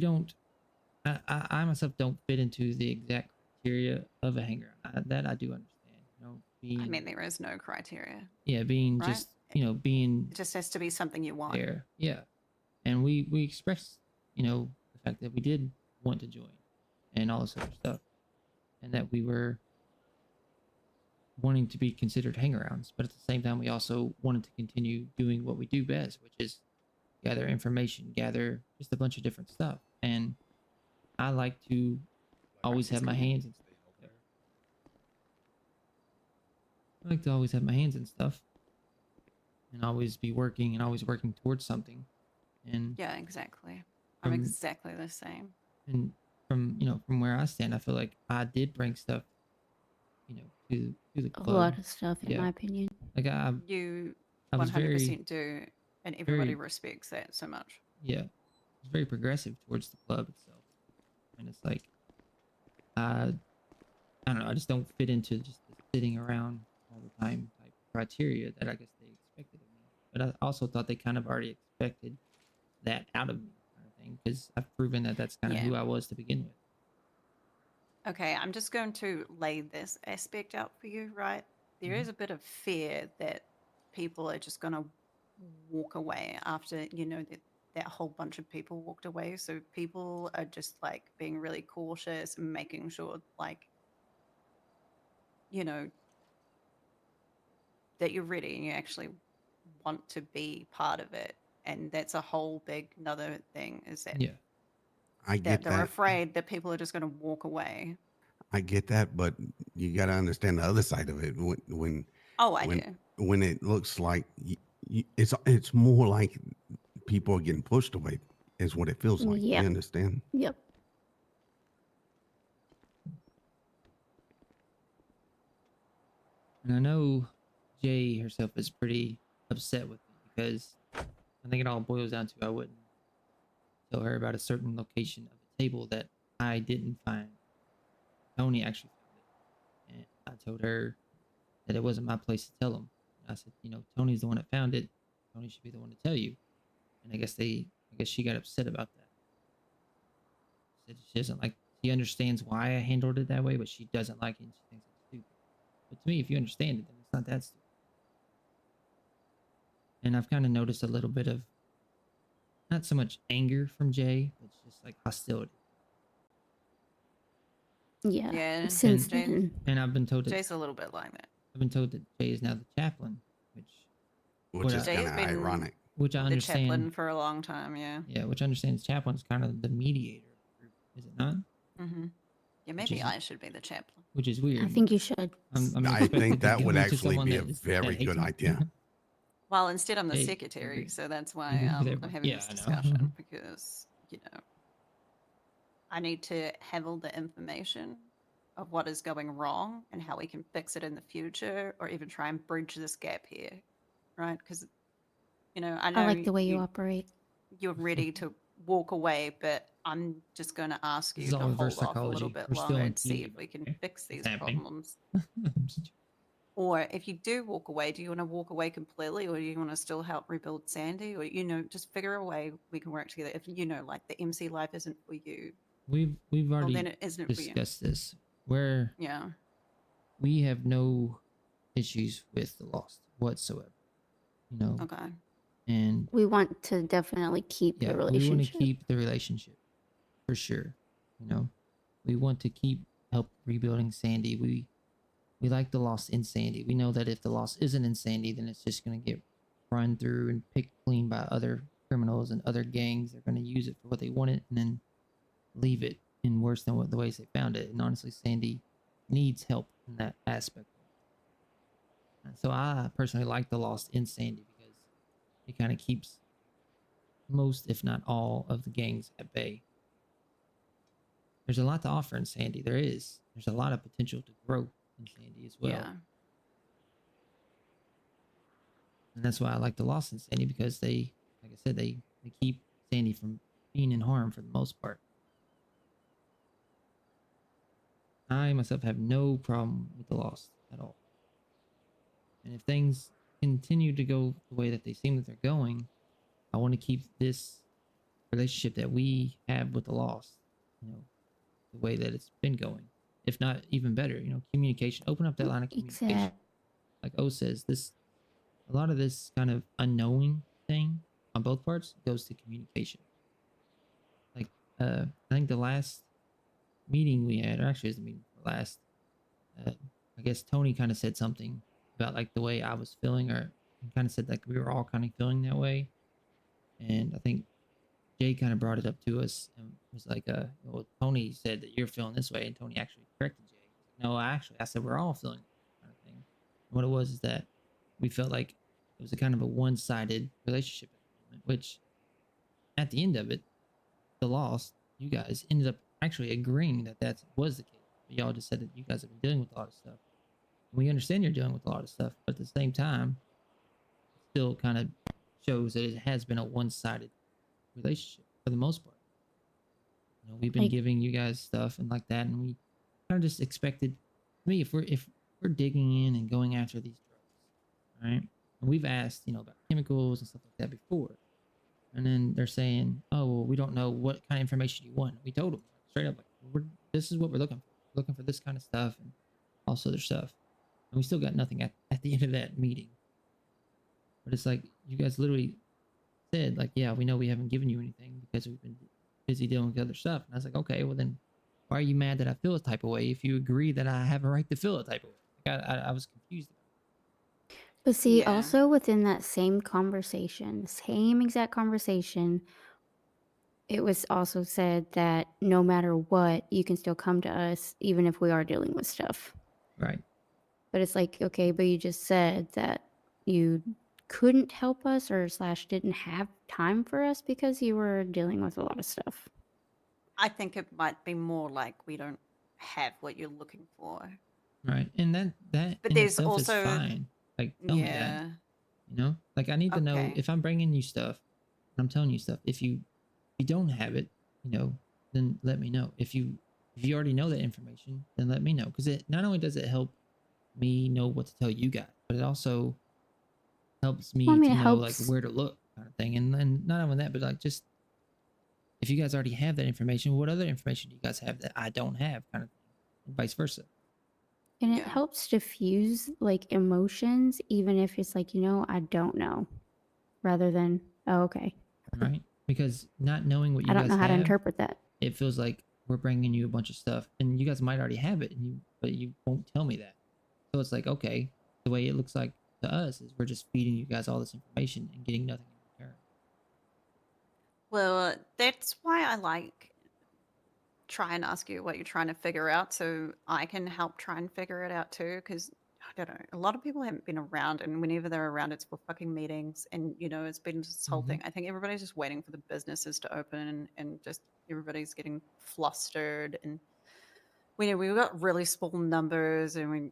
don't. I myself don't fit into the exact criteria of a hanger. That I do understand. Being, I mean, there is no criteria. Yeah, being right? just being It just has to be something you want. there. Yeah, and we expressed the fact that we did want to join, and all this other stuff, and that we were wanting to be considered hangarounds, but at the same time we also wanted to continue doing what we do best, which is gather information, gather just a bunch of different stuff. And I like to always have my hands in stuff. I like to always have my hands in stuff and always be working and always working towards something. And Yeah, exactly. I'm exactly the same. And from where I stand, I feel like I did bring stuff to the club. A lot of stuff, in my opinion. Like You I was 100% very do, and everybody respects that so much. yeah, it's very progressive towards the club itself, and it's like I don't know, I just don't fit into just the sitting around all the time type criteria that I guess they expected of me. But I also thought they kind of already expected that out of me, kind of thing, because I've proven that that's kind of who I was to begin with. Okay, I'm just going to lay this aspect out for you, right? There is a bit of fear that people are just going to walk away after, that whole bunch of people walked away. So people are just like being really cautious and making sure, like, that you're ready and you actually want to be part of it. And that's a whole big another thing is that I get they're that. afraid that people are just going to walk away. I get that, but you got to understand the other side of it. When do. When it looks like it's more like people are getting pushed away, is what it feels like. Yep. You understand? Yep. And I know Jay herself is pretty upset with me because I think it all boils down to I wouldn't tell her about a certain location of a table that I didn't find. Tony actually found it. And I told her that it wasn't my place to tell him. I said, Tony's the one that found it. Tony should be the one to tell you. And I guess she got upset about that. She doesn't like, she understands why I handled it that way, but she doesn't like it and she thinks it's stupid. But to me, if you understand it, then it's not that stupid. And I've kind of noticed a little bit of not so much anger from Jay, but it's just like hostility. Yeah. Since then. And I've been told that Jay's a little bit like that. I've been told that Jay is now the chaplain, which is kind of ironic. Which I understand. The chaplain for a long time, yeah. Yeah, which I understand chaplain is kind of the mediator of the group, is it not? Mm-hmm. Yeah, maybe I should be the chaplain. Which is weird. I think you should. I think that would actually be a very good idea. Well, instead I'm the secretary, so that's why I'm having this discussion because, I need to have all the information of what is going wrong and how we can fix it in the future or even try and bridge this gap here, right? Because, I know I like the way you operate. You're ready to walk away, but I'm just going to ask you to hold off a little bit longer and see if we can fix these problems. Or if you do walk away, do you want to walk away completely or do you want to still help rebuild Sandy? Or, just figure a way we can work together. If, like the MC life isn't for you. We've already then it isn't discussed this. Where we have no issues with the Lost whatsoever. Okay. And we want to definitely keep the relationship. We want to keep the relationship for sure. We want to keep help rebuilding Sandy. We like the lost in Sandy. We know that if the lost isn't in Sandy, then it's just going to get run through and picked clean by other criminals and other gangs. They're going to use it for what they want it and then leave it in worse than what the ways they found it. And honestly, Sandy needs help in that aspect. And so I personally like the lost in Sandy because it kind of keeps most, if not all, of the gangs at bay. There's a lot to offer in Sandy. There's a lot of potential to grow in Sandy as well. Yeah. And that's why I like the lost in Sandy, because they, like I said, they keep Sandy from being in harm for the most part. I myself have no problem with the lost at all. And if things continue to go the way that they seem that they're going, I want to keep this relationship that we have with the lost, you know, the way that it's been going. If not even better, you know, communication. Open up that line of communication. Exactly. Like O says, a lot of this kind of unknowing thing on both parts goes to communication. Like, I think the last meeting we had, or actually it was the meeting for last, I guess Tony kind of said something about like the way I was feeling, or kind of said like we were all kind of feeling that way. And I think Jay kind of brought it up to us and was like, well, Tony said that you're feeling this way, and Tony actually corrected Jay. No, I said we're all feeling that kind of thing. And what it was is that we felt like it was a kind of a one-sided relationship at the moment, which at the end of it, the lost, you guys ended up actually agreeing that that was the case. But y'all just said that you guys have been dealing with a lot of stuff. And we understand you're dealing with a lot of stuff, but at the same time, it still kind of shows that it has been a one-sided relationship for the most part. You know, we've been giving you guys stuff and like that, and we kind of just expected. To me, if we're digging in and going after these drugs, right? And we've asked, you know, about chemicals and stuff like that before, and then they're saying, "Oh, well, we don't know what kind of information you want." We told them straight up, like, "This is what we're looking for. We're looking for this kind of stuff and all this other stuff." And we still got nothing at the end of that meeting. But it's like you guys literally said, like, "Yeah, we know we haven't given you anything because we've been busy dealing with other stuff." And I was like, "Okay, well then, why are you mad that I feel a type of way if you agree that I have a right to feel a type of way?" Like, I was confused. But see, Yeah. also within that same conversation, same exact conversation, it was also said that no matter what, you can still come to us even if we are dealing with stuff. Right. But it's like, okay, but you just said that you couldn't help us or / didn't have time for us because you were dealing with a lot of stuff. I think it might be more like we don't have what you're looking for. Right. And that But in there's itself also is fine. Like, tell me that. yeah. You know, like I need to know Okay. if I'm bringing you stuff, and I'm telling you stuff. If you don't have it, you know, then let me know. If you already know that information, then let me know, because it not only does it help me know what to tell you guys, but it also helps me Well, I mean, to it know like helps. where to look, kind of thing. And not only that, but like just if you guys already have that information, what other information do you guys have that I don't have, kind of thing, and vice versa. And it helps diffuse like emotions, even if it's like, I don't know, rather than, oh, okay. Right? Because not knowing what you I don't guys know how to have, interpret that. it feels like we're bringing you a bunch of stuff, and you guys might already have it, but you won't tell me that. So it's like, okay, the way it looks like to us is we're just feeding you guys all this information and getting nothing in return. Well, that's why I like try and ask you what you're trying to figure out so I can help try and figure it out too. Because I don't know, a lot of people haven't been around, and whenever they're around, it's for fucking meetings, and it's been this whole thing. I think everybody's just waiting for the businesses to open, and just everybody's getting flustered, and we've got really small numbers, and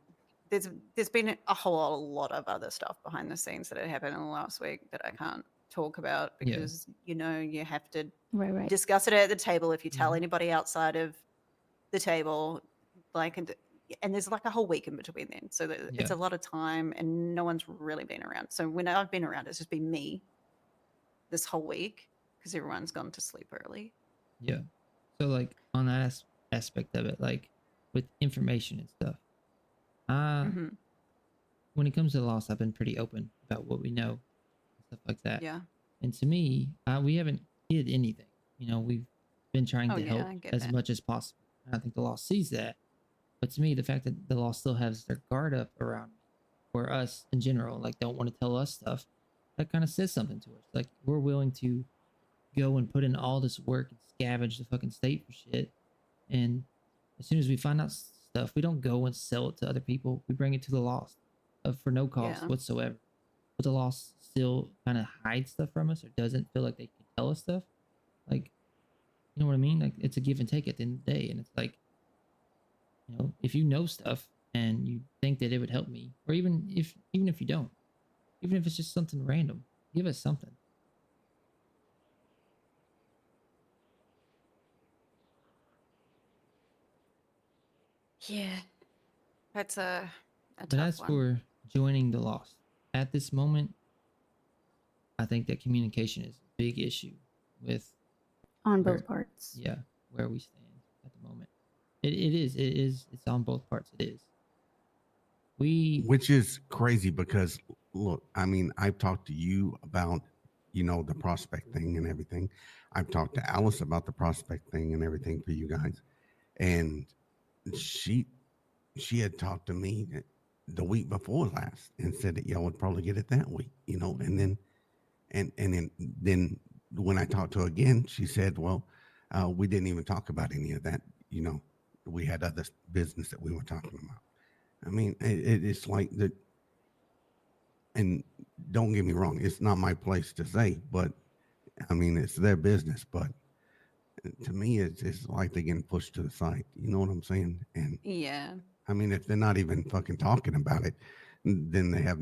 there's been a whole lot of other stuff behind the scenes that had happened in the last week that I can't talk about Yeah. because you have to Right. discuss it at the table. If you tell anybody outside of the table, like, and there's like a whole week in between then, so that it's Yeah. a lot of time, and no one's really been around. So when I've been around, it's just been me this whole week because everyone's gone to sleep early. Yeah. So like on that aspect of it, like with information and stuff, when it comes to the loss, I've been pretty open about what we know and stuff like that. Yeah. And to me, we haven't hid anything. We've been trying Oh, to yeah, help I get as that. much as possible. And I think the loss sees that. But to me, the fact that the law still has their guard up around me, or us in general, like don't want to tell us stuff, that kind of says something to us. Like we're willing to go and put in all this work and scavenge the fucking state for shit, and as soon as we find out stuff, we don't go and sell it to other people. We bring it to the lost for no cost Yeah. whatsoever. But the lost still kind of hides stuff from us or doesn't feel like they can tell us stuff. Like, you know what I mean? Like it's a give and take at the end of the day. And it's like, you know, if you know stuff and you think that it would help me, or even if you don't, even if it's just something random, give us something. Yeah, that's a But tough as one. for joining the lost, at this moment, I think that communication is a big issue with On where, both parts. yeah, where we stand at the moment. It's on both parts. It is. Which is crazy because look, I mean, I've talked to you about, you know, the prospect thing and everything. I've talked to Alice about the prospect thing and everything for you guys. And she had talked to me the week before last and said that y'all would probably get it that week, you know, and then when I talked to her again, she said, well, we didn't even talk about any of that. You know, we had other business that we were talking about. I mean, it's like that. And don't get me wrong, it's not my place to say, but I mean, it's their business. But to me, it's like they're getting pushed to the side. You know what I'm saying? And Yeah. I mean, if they're not even fucking talking about it, then they have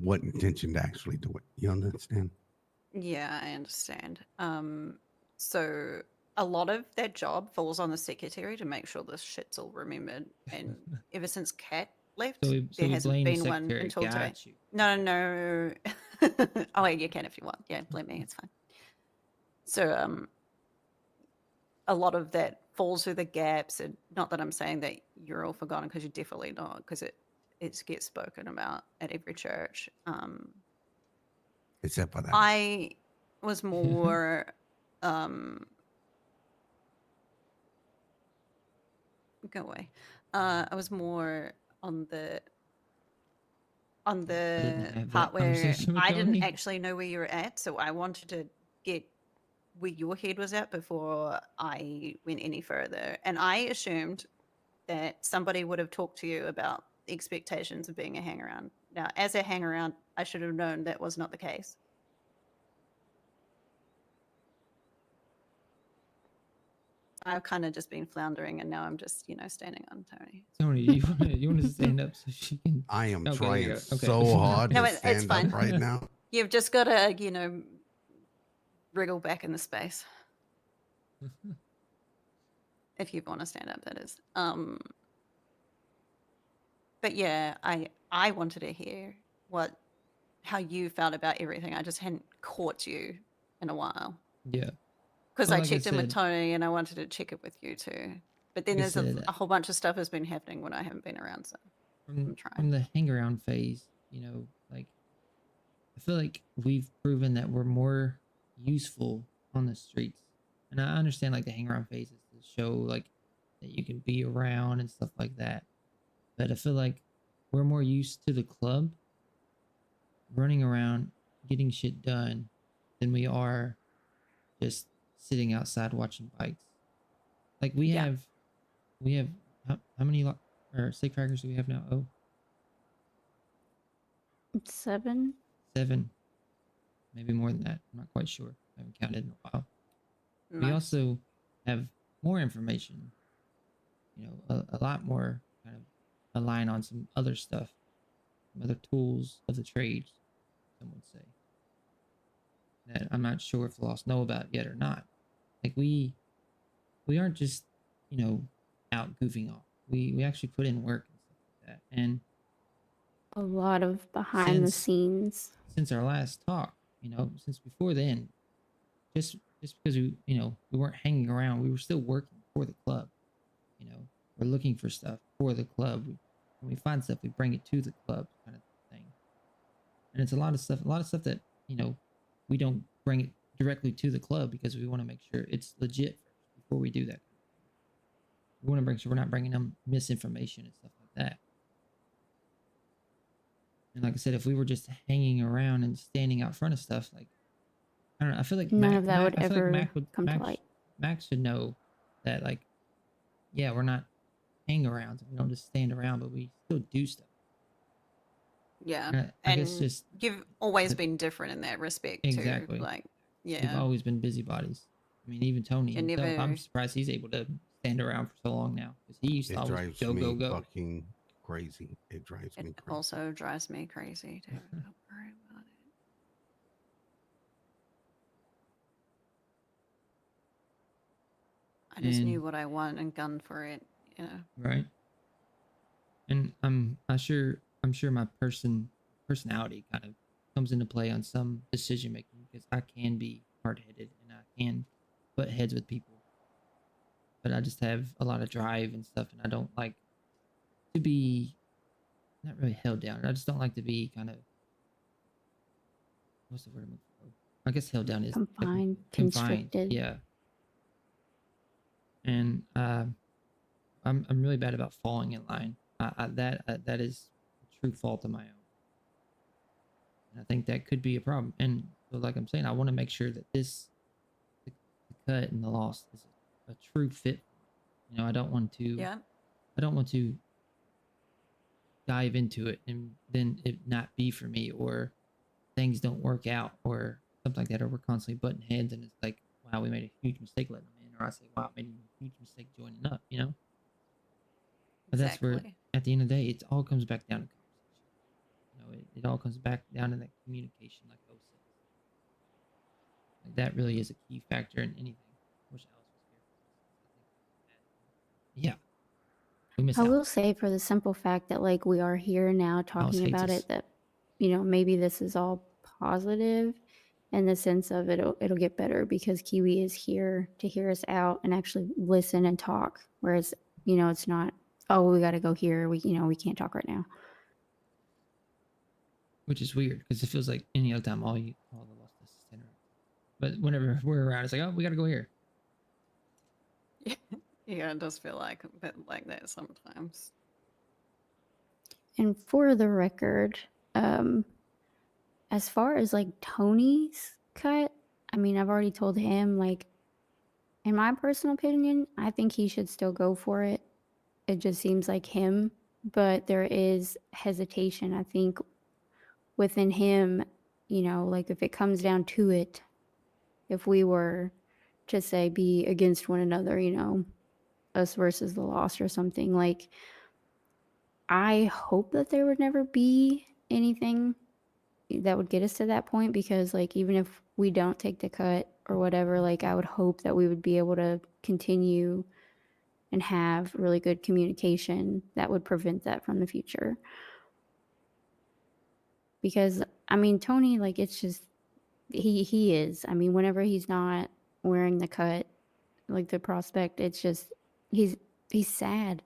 what intention to actually do it. You understand? Yeah, I understand. So a lot of their job falls on the secretary to make sure this shit's all remembered. And ever since Kat left, So there we hasn't blame the been one secretary. until today. Got you. No. Oh, yeah, you can if you want. Yeah, blame me. It's fine. So a lot of that falls through the gaps. And not that I'm saying that you're all forgotten, because you're definitely not, because it gets spoken about at every church. Except for that. I was more go away. I was more on the have part that where conversation with I didn't Tony? actually know where you were at, so I wanted to get where your head was at before I went any further. And I assumed that somebody would have talked to you about the expectations of being a hangaround. Now, as a hangaround, I should have known that was not the case. I've kind of just been floundering, and now I'm just, standing on Tony. Tony, you want to stand up so she can? I am Okay, trying there you go. Okay. so hard No, to it's stand fine. up right now. You've just got to, wriggle back in the space. If you want to stand up, that is. But yeah, I wanted to hear how you felt about everything. I just hadn't caught you in a while. Yeah. Because Well, I like I checked in with said- Tony, and I wanted to check it with you too. But then Like I there's said, a whole bunch of stuff has been happening when I haven't been around, so I'm trying. From the hang around phase, like I feel like we've proven that we're more useful on the streets. And I understand like the hang around phase is to show like that you can be around and stuff like that. But I feel like we're more used to the club running around getting shit done than we are just sitting outside watching bikes. Like we have how many or safe crackers do we have now? Oh, 7. 7, maybe more than that. I'm not quite sure. I haven't counted in a while. We Nice. also have more information, a lot more kind of align on some other stuff, some other tools of the trades, some would say, that I'm not sure if the Lost know about yet or not. Like we aren't just, out goofing off. We actually put in work and stuff like that. And A lot of behind the Since- scenes. since our last talk, since before then, just because we weren't hanging around, we were still working for the club. We're looking for stuff for the club. When we find stuff, we bring it to the club, kind of thing. And it's a lot of stuff that we don't bring it directly to the club because we want to make sure it's legit first before we do that. We want to make sure we're not bringing them misinformation and stuff like that. And like I said, if we were just hanging around and standing out front of stuff, like, I don't know, I feel like None of that would I feel like ever come to light. Max should know that, like, yeah, we're not hang arounds. We don't just stand around, but we still do stuff. Yeah, I guess just you've always been different in that respect exactly. too. Like, We've yeah, always been busybodies. I mean, even Tony You himself, I'm never- surprised he's able to stand around for so long now, because he used to It always drives go, me go, go. fucking crazy. It drives me it crazy. also drives me crazy too. Don't worry about it. I just knew And- what I want and gunned for it. You know. Right. And I'm sure my personality kind of comes into play on some decision making, because I can be hard headed and I can butt heads with people. But I just have a lot of drive and stuff, and I don't like to be not really held down. I just don't like to be kind of, what's the word I'm looking for? I guess held down is Confined, confined. constricted. Yeah. And I'm really bad about falling in line. That is a true fault of my own. And I think that could be a problem. And so, like I'm saying, I want to make sure that the cut and the loss is a true fit. You know, I don't want to. Yeah. I don't want to dive into it and then it not be for me, or things don't work out, or something like that, or we're constantly butting heads and it's like, wow, we made a huge mistake letting them in, or I say, wow, I made a huge mistake joining up, you know. But that's where, at the end of the day, it all comes back down to conversation. You know, it all comes back down to that communication, like O says. Like, that really is a key factor in anything. I wish Alice was here. Yeah. We miss I out. will say, for the simple fact that like we are here now talking hates about us. it, that maybe this is all positive in the sense of it'll get better because Kiwi is here to hear us out and actually listen and talk. Whereas it's not, oh, we got to go here. We can't talk right now. Which is weird, because it feels like any other time all the lost us is stand around. But whenever we're around, it's like, oh, we got to go here. Yeah, it does feel like a bit like that sometimes. And for the record, as far as like Tony's cut, I mean, I've already told him, like, in my personal opinion, I think he should still go for it. It just seems like him, but there is hesitation, I think, within him, like if it comes down to it, if we were to say be against one another, us versus the lost or something, like, I hope that there would never be anything that would get us to that point, because like even if we don't take the cut or whatever, like I would hope that we would be able to continue and have really good communication that would prevent that from the future. Because I mean, Tony, like, it's just he is, I mean, whenever he's not wearing the cut, like the prospect, it's just he's sad.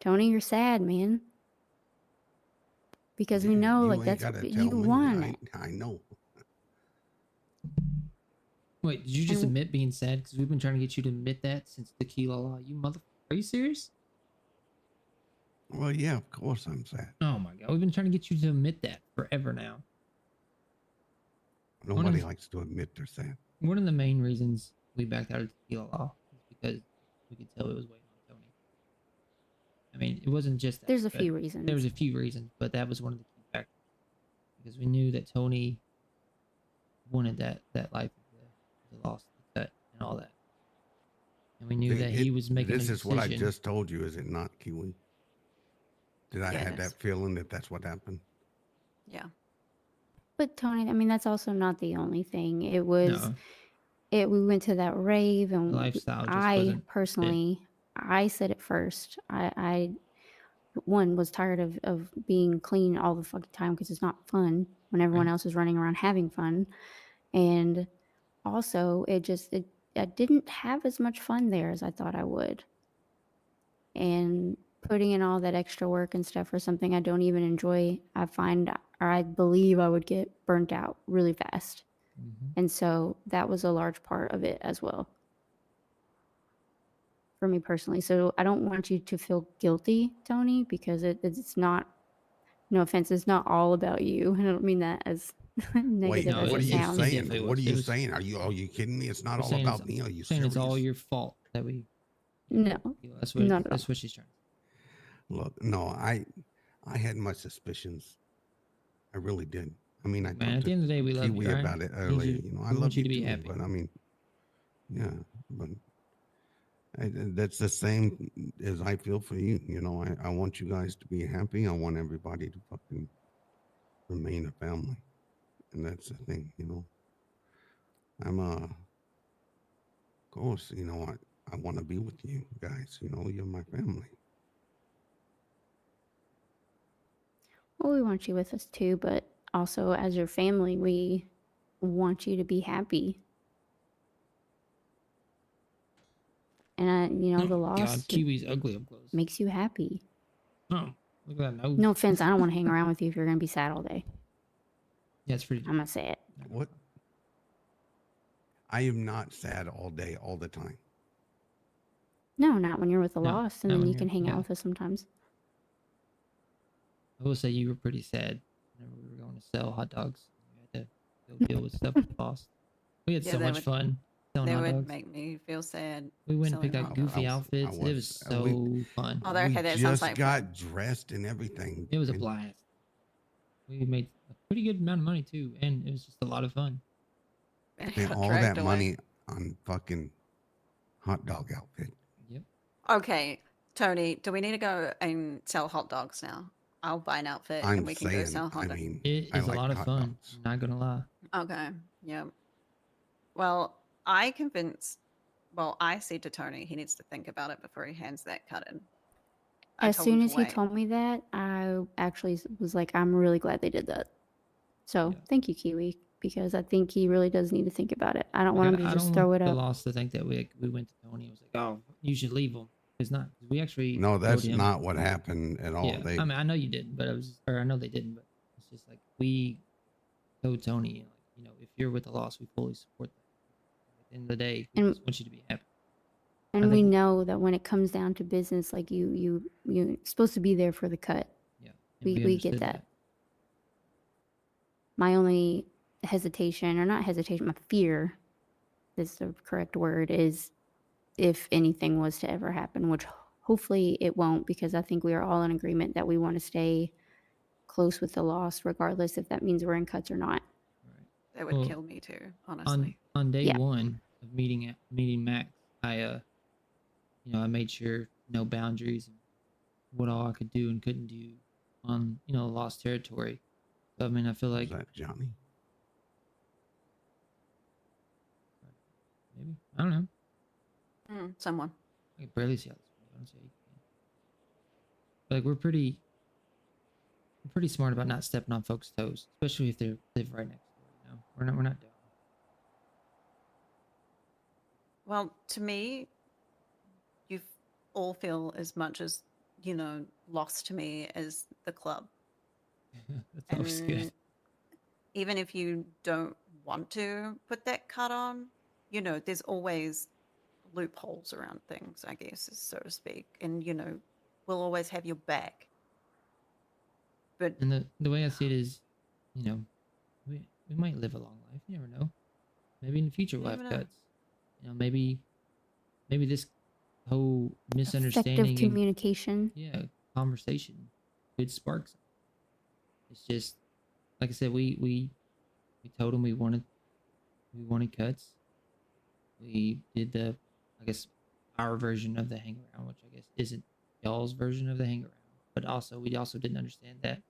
Tony, you're sad, man. Because we know, like, that's what you won. I know. Wait, did you just admit being sad? Because we've been trying to get you to admit that since Tequila Law. You mother... Are you serious? Well, yeah, of course I'm sad. Oh my god, we've been trying to get you to admit that forever now. Nobody likes to admit they're sad. One of the main reasons we backed out of Tequila Law is because we could tell it was weighing on Tony. I mean, it wasn't just that. There's a few reasons. There was a few reasons, but that was one of the key factors. Because we knew that Tony wanted that life of the lost, the cut, and all that. And we knew that he was making this a is decision. what I just told you, is it not, Kiwi? Did I have that feeling that that's what happened? Yeah. But Tony, I mean, that's also not the only thing. It was, we went to that rave, and lifestyle just I wasn't personally, I said it first. I one was tired of being clean all the fucking time, because it's not fun when everyone else is running around having fun. And also I didn't have as much fun there as I thought I would. And putting in all that extra work and stuff for something I don't even enjoy, I find, or I believe I would get burnt out really fast. And so that was a large part of it as well. for me personally. So I don't want you to feel guilty, Tony, because it's not. No offense, it's not all about you. I don't mean that as Wait, negative as what are it you sounds. saying? What are you saying? Are you kidding me? It's not all about me. Are you saying serious? it's all your fault that we. No, that's what. not at That's all. what she's trying. Look, no, I had my suspicions. I really did. I mean, I Man, talked at the end of the day, we to love Kiwi you, right? about it We need earlier. you- You know, I we want love you you to be too, happy. but I mean, yeah, but that's the same as I feel for you. You know, I want you guys to be happy. I want everybody to fucking remain a family, and that's the thing. You know, of course, you know, I want to be with you guys. You know, you're my family. Well, we want you with us too, but also as your family, we want you to be happy. And the loss God, Kiwi's ugly up close. makes you happy. Oh, look at that nose. No offense, I don't want to hang around with you if you're gonna be sad all day. Yeah, it's pretty. I'm gonna say it. What? I am not sad all day, all the time. No, not when you're with the No, loss, and not then when you can you're- hang yeah. out with us sometimes. I will say you were pretty sad whenever we were going to sell hot dogs. We had to go deal with stuff with cost. We had Yeah, so they much would- fun selling They hot would dogs. make me feel sad. We went and selling picked out hot goofy dogs. outfits. It was so fun. Oh, okay, we that sounds just like got fun. dressed and everything. It was a and- blast. We made a pretty good amount of money too, and it was just a lot of fun. Spent all that money on fucking hot dog outfit. Yep. Okay, Tony, do we need to go and sell hot dogs now? I'll buy an outfit I'm and we can go saying, sell hot I dogs. mean, It I is like a lot of hot fun. I'm not gonna lie. Okay, yeah. Well, I said to Tony he needs to think about it before he hands that cut in. I As told him soon to as he wait. told me that, I actually was like, I'm really glad they did that. So thank you, Kiwi, because I think he really does need to think about it. I don't want him to I just don't throw want it the up. loss to think that we went to Tony and was like, oh, you should leave him. It's not. We actually No, that's told him- not what happened at all. Yeah, They, I mean, I know you didn't, but I know they didn't, but it's just like we told Tony, like, if you're with the loss, we fully support that. At the end of the day, we And- just want you to be happy. And I we think- know that when it comes down to business, like you're supposed to be there for the cut. Yeah, we get understood that. My only hesitation, or not hesitation, my fear is the correct word, is if anything was to ever happen, which hopefully it won't, because I think we are all in agreement that we want to stay close with the loss, regardless if that means we're in cuts or not. That would Well, kill me too, honestly. On day Yeah. one of meeting Max, I made sure no boundaries and what all I could do and couldn't do on lost territory. So I mean, I feel like is that Johnny? maybe I don't know. Someone. I can barely see how this works. I don't see how you can. But like we're pretty smart about not stepping on folks' toes, especially if they live right next door. We're not dumb. Well, to me, you all feel as much as, lost to me as the club. That's always good. And even if you don't want to put that cut on, there's always loopholes around things, I guess, so to speak. And, we'll always have your back. But And the way I see it is, we might live a long life. You never know. Maybe in the future we'll have never know. cuts. Maybe this whole misunderstanding Effective and communication. conversation could spark something. It's just like I said, we told him we wanted cuts. We did our version of the hang around, which I guess isn't y'all's version of the hang around, but we also didn't understand that.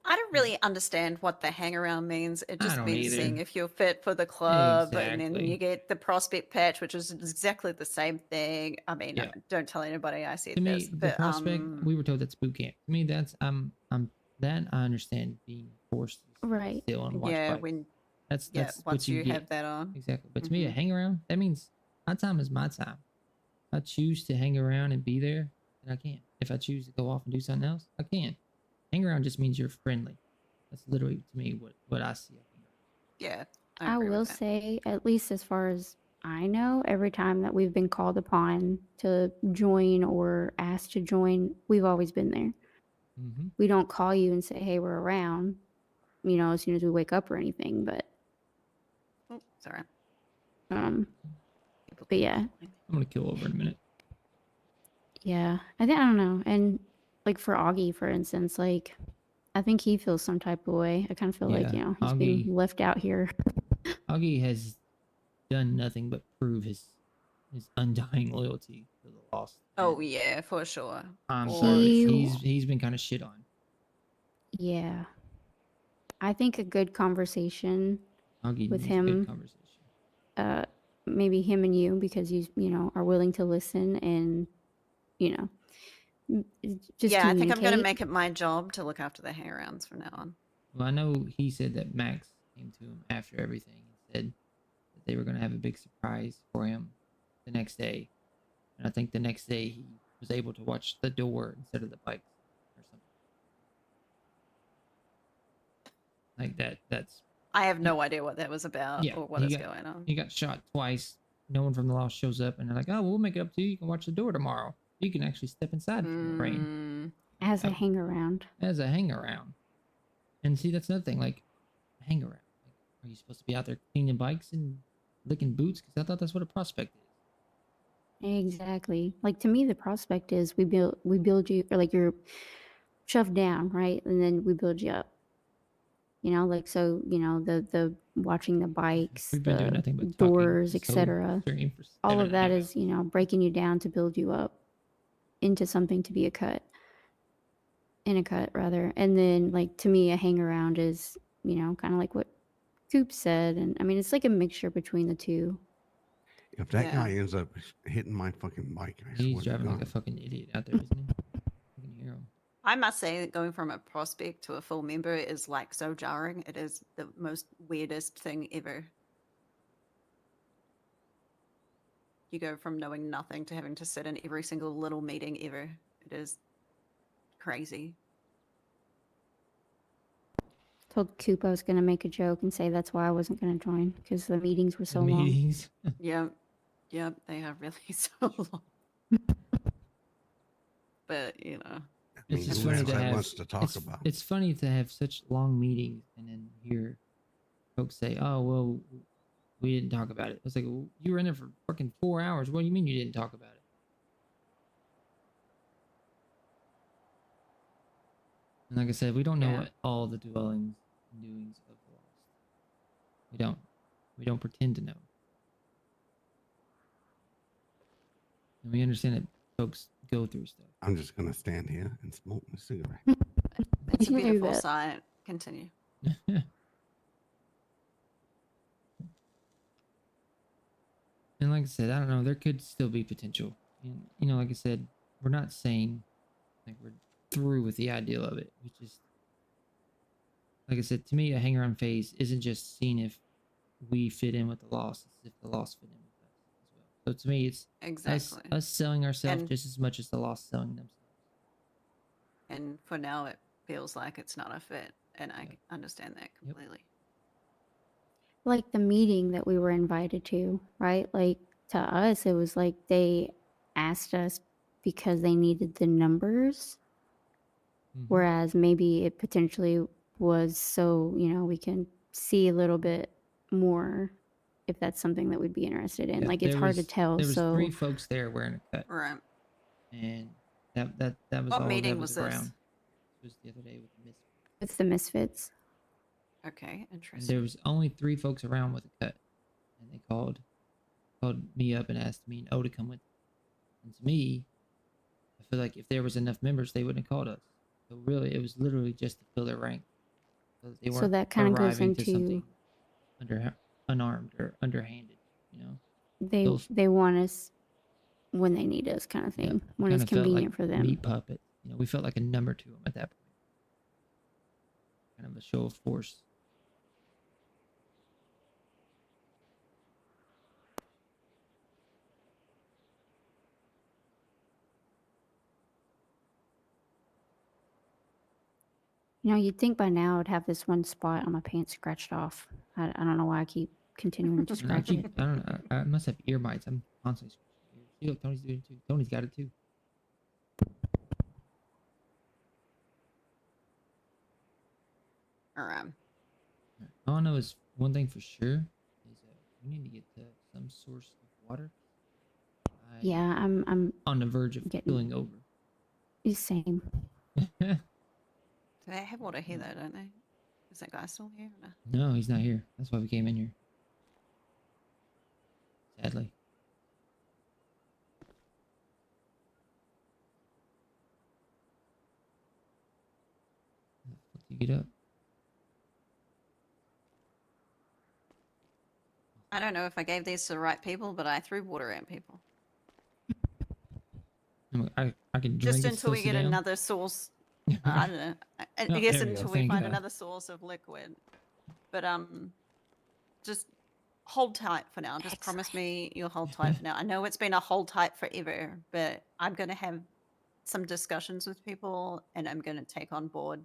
I don't really understand what the hang around means. It I just don't means seeing either. if you're fit for the club, and then Exactly. you get the prospect patch, which is exactly the same thing. I mean, Yeah. don't tell anybody I said To me, this, the but prospect, we were told that's boot camp. To me, that's that I understand being forced to Right. still and watch yeah, fights. when That's once what you get. have that on, Exactly. But to me, a Mhm. hang around, that means my time is my time. If I choose to hang around and be there, then I can. If I choose to go off and do something else, I can. Hang around just means you're friendly. That's literally, to me, what I see. yeah, I agree with will that. say, at least as far as I know, every time that we've been called upon to join or asked to join, we've always been there. Mm-hmm. We don't call you and say, "Hey, we're around," as soon as we wake up or anything. But sorry. But yeah, I'm gonna kill over in a minute. yeah. I don't know. And like for Augie, for instance, like I think he feels some type of way. I kind of feel like Yeah, he's being left out here. Augie has done nothing but prove his undying loyalty to the Lost. Oh yeah, for sure. I'm For sorry, sure. he's been kind of shit on. Yeah. I think a good conversation Augie with needs a good him, conversation. maybe him and you, because you are willing to listen and just Yeah, I think I'm going to communicate. make it my job to look after the hangarounds from now on. Well, I know he said that Max came to him after everything and said that they were going to have a big surprise for him the next day. And I think the next day he was able to watch the door instead of the bikes or something. Like that's... I have no idea what that was about Yeah, or what is going on. He got shot twice. No one from the Lost shows up, and they're like, "Oh, we'll make it up to you. You can watch the door tomorrow. You can actually step inside from the rain As a hang around. as a hang around." And see, that's another thing. Like, hang around. Like, are you supposed to be out there cleaning bikes and licking boots? Because I thought that's what a prospect is. Exactly. Like to me, the prospect is we build you, or like you're shoved down, right? And then we build you up. Like so, the watching the bikes, We've been doing the nothing but doors, talking etc. stream for All of 7.5 that hours. is, breaking you down to build you up into something to be a cut. In a cut, rather. And then, like, to me, a hang around is, kind of like what Coop said. And I mean, it's like a mixture between the two. If that guy ends up hitting my fucking bike, I He's swear to driving like God. a fucking idiot out there, isn't he? I can hear him. I must say that going from a prospect to a full member is like so jarring. It is the most weirdest thing ever. You go from knowing nothing to having to sit in every single little meeting ever. It is crazy. Told Coop I was going to make a joke and say that's why I wasn't going to join, because the meetings were so long. Meetings. Yep, they are really so long. But It's just funny to have. It's funny to have such long meetings and then hear folks say, "Oh, well, we didn't talk about it." It's like, well, you were in there for fucking 4 hours. What do you mean you didn't talk about it? And like I said, we don't know what all the dwellings and doings of the Lost. We don't. We don't pretend to know. And we understand that folks go through stuff. I'm just gonna stand here and smoke a cigarette. it's a You can do beautiful that. sight. Continue. And like I said, I don't know. There could still be potential. And, like I said, we're not saying like we're through with the ideal of it. We just, like I said, to me, a hang around phase isn't just seeing if we fit in with the Lost, it's if the Lost fit in with us as well. So to me, it's Exactly. us selling ourselves And- just as much as the Lost selling themselves. And for now, it feels like it's not a fit. And I understand that completely. Like the meeting that we were invited to, right? Like to us, it was like they asked us because they needed the numbers. Whereas maybe it potentially was so, we can see a little bit more if that's something that we'd be interested in. Yeah, like it's there hard to was- tell. There was So 3 folks there wearing a cut. Right. And that was What all meeting that was was this? around. It was the other day with the Misfits. it's the Misfits. Okay, And interesting. there was only 3 folks around with a cut. And they called me up and asked me and O to come with them. And to me, I feel like if there was enough members, they wouldn't have called us. So really, it was literally just to fill their rank. So that they So weren't that kinda goes arriving to into- something unarmed or underhanded, They want us when they need us, kind of thing. We When it's kinda felt convenient like for them. meat puppet. We felt like a number to them at that point. Kind of a show of force. You'd think by now I'd have this one spot on my pants scratched off. I don't know why I keep continuing to I scratch keep, it. I don't know. I must have ear mites. I'm constantly scratching ears. See, look, Tony's doing it too. Tony's got it too. All right. All I know is one thing for sure is we need to get to some source of water. Yeah, I'm on the verge of getting spilling over. the same. Do they have water here though, don't they? Is that guy still here? Or no? No, he's not here. That's why we came in here. Sadly. How the fuck do you get up? I don't know if I gave these to the right people, but I threw water at people. I can drink Just it, until still we sit get down. another source. I don't know. I Oh, guess there we go. until we Thank find God. another source of liquid. But just hold tight for now. Just promise me you'll hold tight for now. I know it's been a hold tight forever, but I'm gonna have some discussions with people, and I'm gonna take on board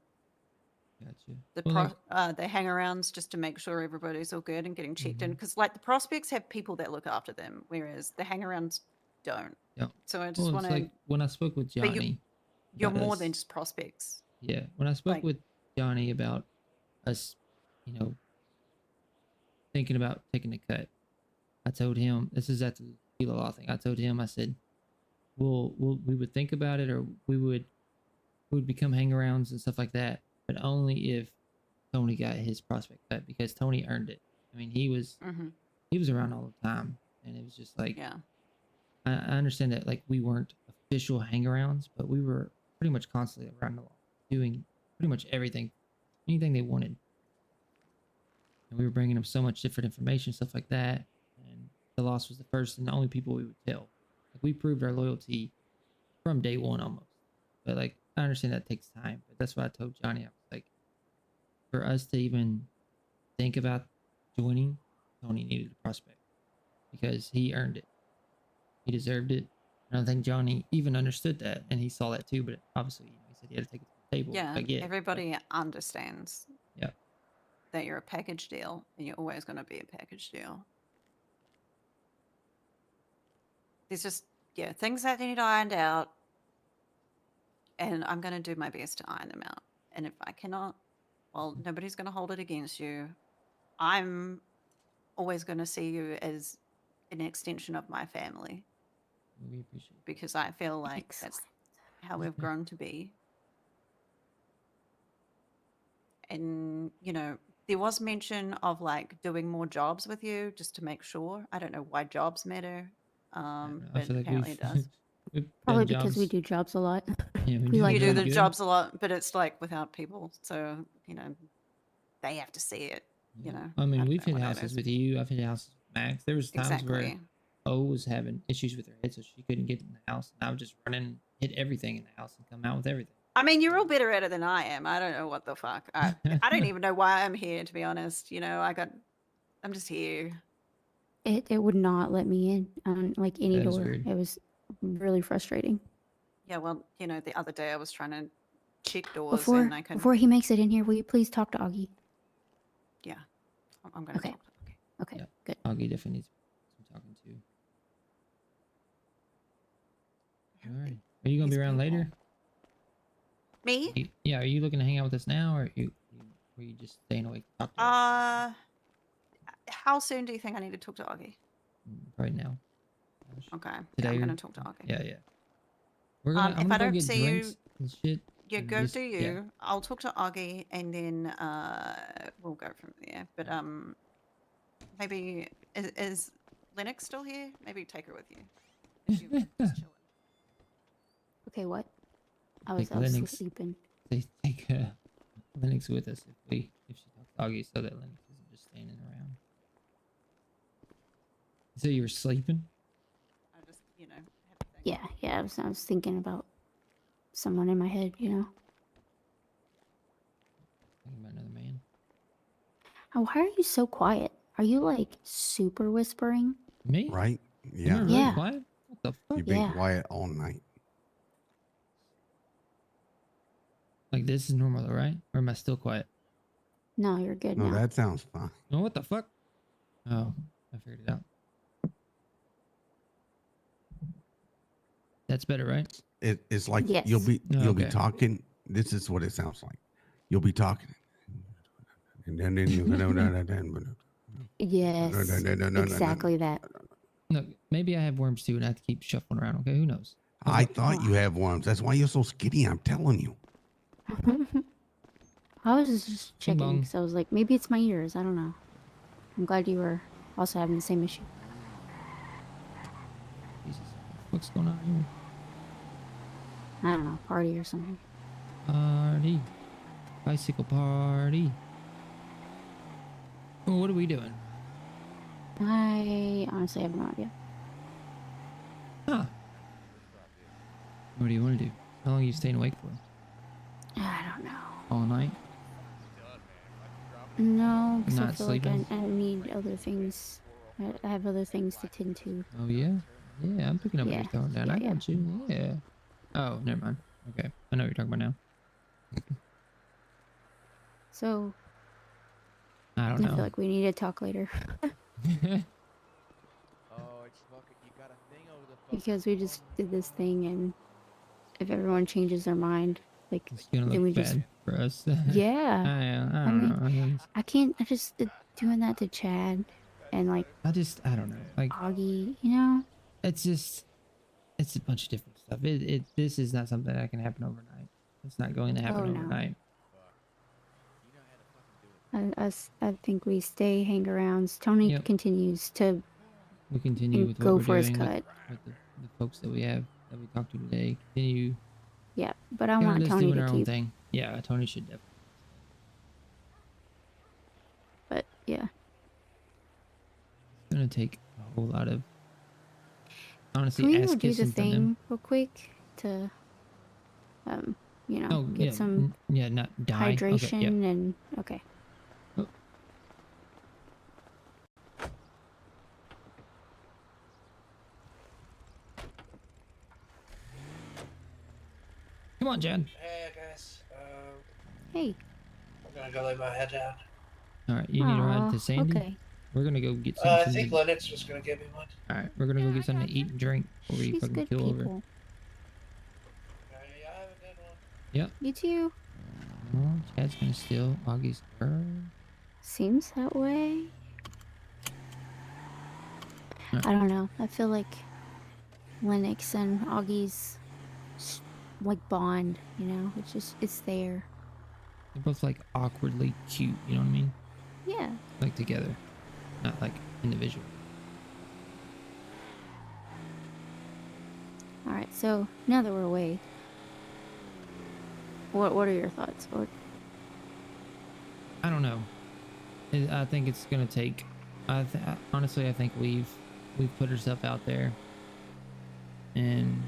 Gotcha. the Well, the hangarounds just to make sure everybody's all good and getting checked in. Mm-hmm. Because like the prospects have people that look after them, whereas the hangarounds don't. Yeah. So I just Well, want it's to. like when I spoke with But Johnny. you're about more us- than just prospects. Yeah, when I spoke like- with Johnny about us, thinking about taking a cut, I told him this is at the Gila Law thing. I told him, I said, we would think about it, or we would become hangarounds and stuff like that, but only if Tony got his prospect cut, because Tony earned it. I mean, he was around all the time, and it was just like, Yeah. I understand that like we weren't official hangarounds, but we were pretty much constantly around the law, doing pretty much everything, anything they wanted. And we were bringing them so much different information, stuff like that. And the loss was the first and the only people we would tell. Like we proved our loyalty from day one almost. But like I understand that takes time. But that's what I told Johnny. I was like, for us to even think about joining, Tony needed a prospect because he earned it. He deserved it. I don't think Johnny even understood that, and he saw that too. But obviously, he said he had to take it to the table. Yeah. I get it. Everybody understands. Yeah. That you're a package deal, and you're always going to be a package deal. There's just things that need ironed out, and I'm going to do my best to iron them out. And if I cannot, well, nobody's going to hold it against you. I'm always going to see you as an extension of my family. We appreciate it. Because I feel like that's how we've grown to be. And, there was mention of like doing more jobs with you just to make sure. I don't know why jobs matter, I but feel like apparently it does. we've Probably done because we jobs. do jobs a lot. Yeah, we like You do them. the jobs a lot, but it's like without people. So, they have to see it, I mean, don't we've know hit what that houses is. with you. I've hit houses with Max. There was times where Exactly. O was having issues with her head, so she couldn't get in the house, and I would just run in, hit everything in the house, and come out with everything. I mean, you're all better at it than I am. I don't know what the fuck. I don't even know why I'm here, to be honest. I'm just here. It would not let me in on like any That is door. weird. It was really frustrating. Yeah, well, the other day I was trying to check doors Before and I couldn't. before he makes it in here, will you please talk to Augie? Yeah, I'm gonna Okay. talk. Okay, Yeah. good. Augie definitely needs some talking to. All right. Are you gonna be around later? Me? Yeah. Are you looking to hang out with us now, or were you just staying awake to talk to us How soon do you think I need to talk to Augie? right now? Okay, Today I'm or- gonna talk to Augie. Yeah, yeah. I'm If gonna I go don't get see drinks you, and shit. yeah, and go just- do you. yeah. I'll talk to Augie and then we'll go from there. But maybe is Lennox still here? Maybe take her with you. If you're just chilling. Okay, what? I was Take Lennox. sleeping. They take Linux with us if she talks to Augie, so that Linux isn't just standing around. So you were sleeping? I just Yeah. I was thinking about someone in my head. Thinking about another man. Oh, why are you so quiet? Are you like super whispering? Me? Right? Am I Yeah. really Yeah. quiet? What the fuck? You've been Yeah. quiet all night. Like this is normal, though, right? Or am I still quiet? No, you're good No, now. that sounds fine. No, what the fuck? Oh, I figured it out. That's better, right? It's like Yes. you'll be Okay. talking. This is what it sounds like. You'll be talking, and then you're gonna. Yes. Exactly that. Look, maybe I have worms too, and I have to keep shuffling around. Okay, who knows? I thought you have worms. That's why you're so skinny. I'm telling you. I was just Bing checking bong. because I was like, maybe it's my ears. I don't know. I'm glad you were also having the same issue. Jesus, what's going on here? I don't know, party or something. Party. Bicycle party. Oh, what are we doing? I honestly have no idea. Huh. What do you want to do? How long are you staying awake for? I don't know. All night? No, because I Not feel like sleeping? I need other things. I have other things to tend to. Oh, yeah? Yeah, I'm picking up what Yeah. you're throwing down. Yeah, I yeah. got you. Yeah. Oh, never mind. Okay. I know what you're talking about now. So, I don't I know. feel like we need to talk later. Because we just did this thing, and if everyone changes their mind, like, It's gonna then we look just... bad for us. Yeah. I don't know. I can't... I just... doing that to Chad, and, like... I don't know. Like, Augie, you know? it's a bunch of different stuff. This is not something that can happen overnight. It's not going to happen Oh, no. overnight. I think we stay hang-arounds. Tony Yep. continues to We continue with what go we're for his doing cut. with the folks that we have that we talked to today. Continue. Yeah, but I You know, want just Tony doing to our own keep. thing. Yeah, Tony should definitely. But yeah, It's gonna take a whole lot of honestly can we ass go do the kissing from them. thing real quick to, you know, Oh get yeah, some yeah, not die. hydration Okay, yeah. and okay. Oh. Come on, Jen. Hey guys, Hey. I'm gonna go lay my head down. All right, you need a ride to Sandy. Okay. We're gonna go get I something. think Lennox was gonna give me one. All right, we're gonna go get something to eat and drink before we She's fucking good kill over. people. Yeah, have a good one. Yep. You too. Oh, Chad's gonna steal Augie's girl. Seems that way. I don't know. I feel like Lennox and Augie's like bond, you know? It's there. They're both like awkwardly cute, you know what I mean? Yeah. Like together, not like individual. All right. So now that we're away, what are your thoughts? Or I don't know. I think it's gonna take. Honestly, I think we've put ourselves out there, and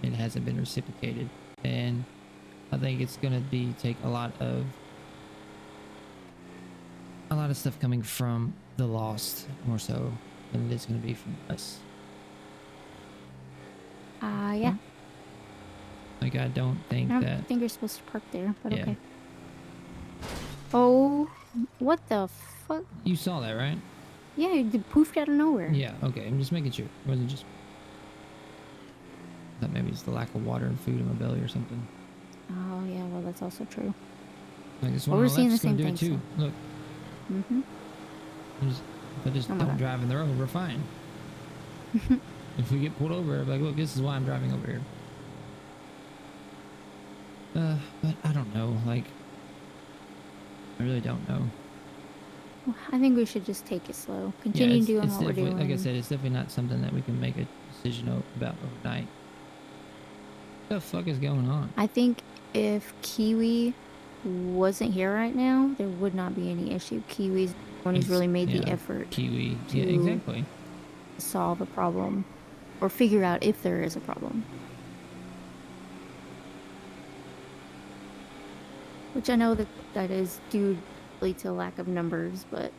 it hasn't been reciprocated. And I think it's gonna take a lot of stuff coming from the Lost more so than it is gonna be from us. yeah. Like I don't think I don't that. think you're supposed to park there, but Yeah. okay. Oh, what the fuck? You saw that, right? Yeah, it poofed out of nowhere. Yeah. Okay. I'm just making sure. It wasn't just. I thought maybe it's the lack of water and food in my belly or something. Oh yeah, well that's also true. Like this Well, one we're on the seeing the left's gonna same do it thing. too. Look. Mm-hmm. If I just Oh my don't God. drive in the road, we're fine. If we get pulled over, I'm like, look, this is why I'm driving over here. But I don't know. Like, I really don't know. I think we should just take it slow. Continue doing what we're definitely, doing. like I said, it's definitely not something that we can make a decision about overnight. What the fuck is going on? I think if Kiwi wasn't here right now, there would not be any issue. Kiwi's the one who's really made the effort Kiwi. to Yeah, exactly. solve a problem or figure out if there is a problem. Which I know that is due to lack of numbers, but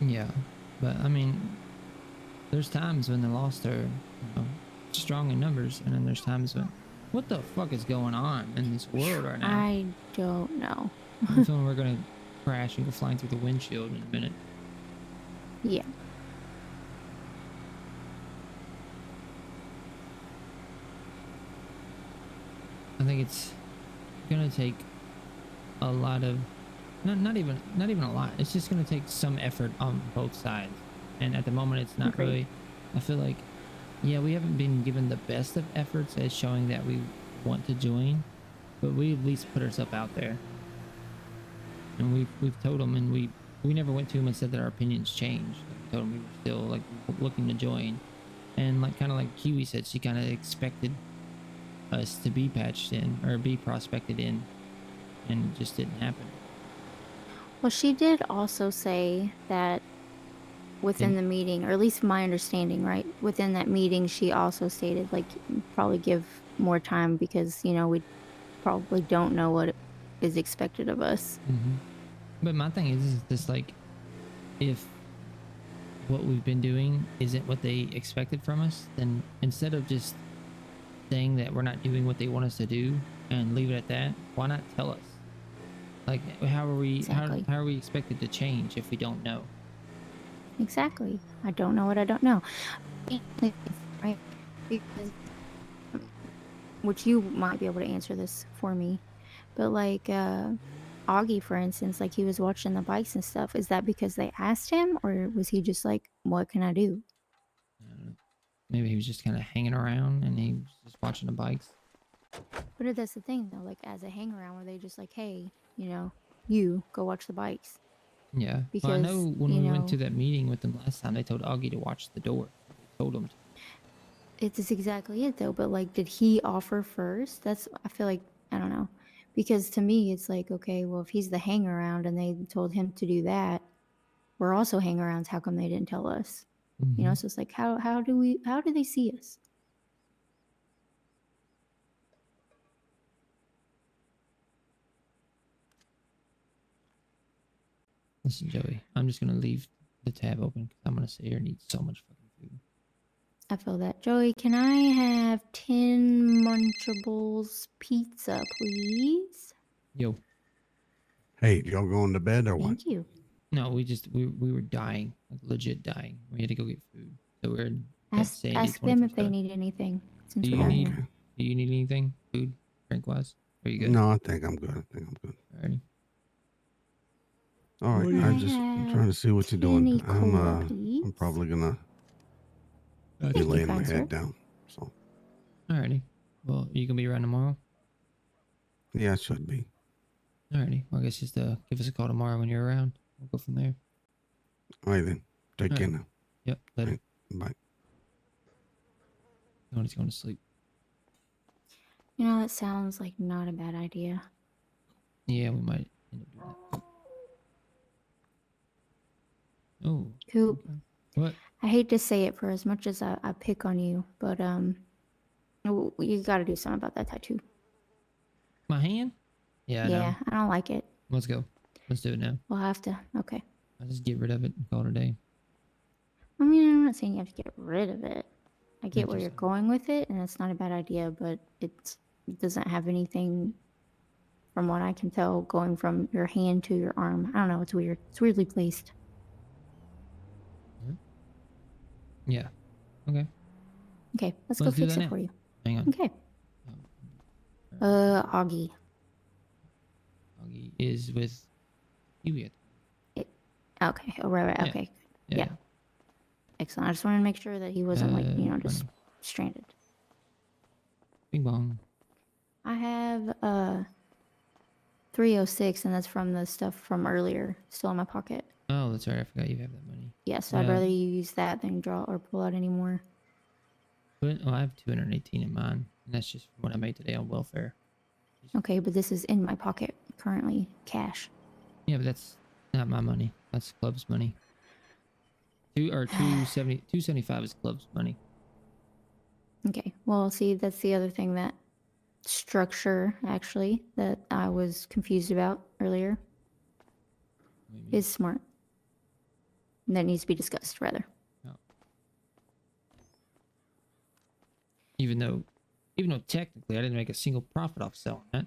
Yeah, but I mean, there's times when the Lost are, you know, strong in numbers, and then there's times when, what the fuck is going on in this world right now? I don't know. That's when we're gonna crash and go flying through the windshield in a minute. Yeah. I think it's gonna take a lot of not even a lot. It's just gonna take some effort on both sides. And at the moment it's not really. I feel like, yeah, we haven't been given the best of efforts at showing that we want to join, but we at least put ourselves out there. And we've told them, and we never went to them and said that our opinions changed. We told them we were still like looking to join, and like kind of like Kiwi said, she kind of expected us to be patched in or be prospected in, and it just didn't happen. Well, she did also say that within the meeting, or at least my understanding, right? Within that meeting, she also stated like probably give more time because, you know, we probably don't know what is expected of us. But my thing is just like, if what we've been doing isn't what they expected from us, then instead of just saying that we're not doing what they want us to do and leave it at that, why not tell us? Like, how are we how are we expected to change if we don't know? Exactly. I don't know what I don't know. Right? Because, which you might be able to answer this for me, but like Augie, for instance, like he was watching the bikes and stuff. Is that because they asked him, or was he just like, "What can I do?" Maybe he was just kind of hanging around and he was just watching the bikes. But that's the thing, though. Like as a hang around, were they just like, "Hey, you know, you go watch the bikes"? Yeah. Because well, I know when you we know, went to that meeting with them last time, they told Augie to watch the door. They told him to. it's exactly it, though. But like, did he offer first? That's, I feel like, I don't know, because to me, it's like, okay, well, if he's the hang around and they told him to do that, we're also hang arounds. How come they didn't tell us? You know, so it's like, how do they see us? Listen, Joey, I'm just gonna leave the tab open because I'm gonna sit here and eat so much fucking food. I feel that. Joey, can I have 10 Munchables pizza, please? Yo. Hey, y'all going to bed or what? Thank you. No, we were dying, like legit dying. We had to go get food, so we're at Sandy. Ask them if they need anything. Since Do we're you out need here. Do you need anything, food, drink wise? Are you good? No, I think I'm good. Alrighty. All right, I'm trying to see what you're doing. I'm probably gonna be laying my head down. So. Alrighty. Well, you gonna be around tomorrow? Yeah, it should be. Alrighty. Well, I guess just give us a call tomorrow when you're around. We'll go from there. All right then. Take care now. Yep. Later. Right, bye. Nobody's going to sleep. You know, that sounds like not a bad idea. Yeah, we might end up doing that. Oh. Coop. What? I hate to say it for as much as I pick on you, but you got to do something about that tattoo. My hand? Yeah. Yeah, I don't like it. Let's go. Let's do it now. We'll have to. Okay. I'll just get rid of it and call it a day. I mean, I'm not saying you have to get rid of it. I get where you're going with it, and it's not a bad idea, but it doesn't have anything, from what I can tell, going from your hand to your arm. I don't know. It's weird. It's weirdly placed. Yeah. Okay. Okay, let's go fix it for you. Hang on. Okay. Augie. Augie is with you. Okay. Oh, right. Yeah. Okay. Yeah. Excellent. I just wanted to make sure that he wasn't just stranded. Bing bong. I have 306, and that's from the stuff from earlier, still in my pocket. Oh, that's right. I forgot you have that money. Yeah, so I'd rather you use that than draw or pull out any more. But I have 218 in mine, and that's just from what I made today on welfare. Okay, but this is in my pocket currently, cash. Yeah, but that's not my money. That's club's money. 275 is club's money. Okay, well, see, that's the other thing, that structure, actually, that I was confused about earlier. Is smart. And that needs to be discussed, rather. Oh. Even though technically I didn't make a single profit off selling that.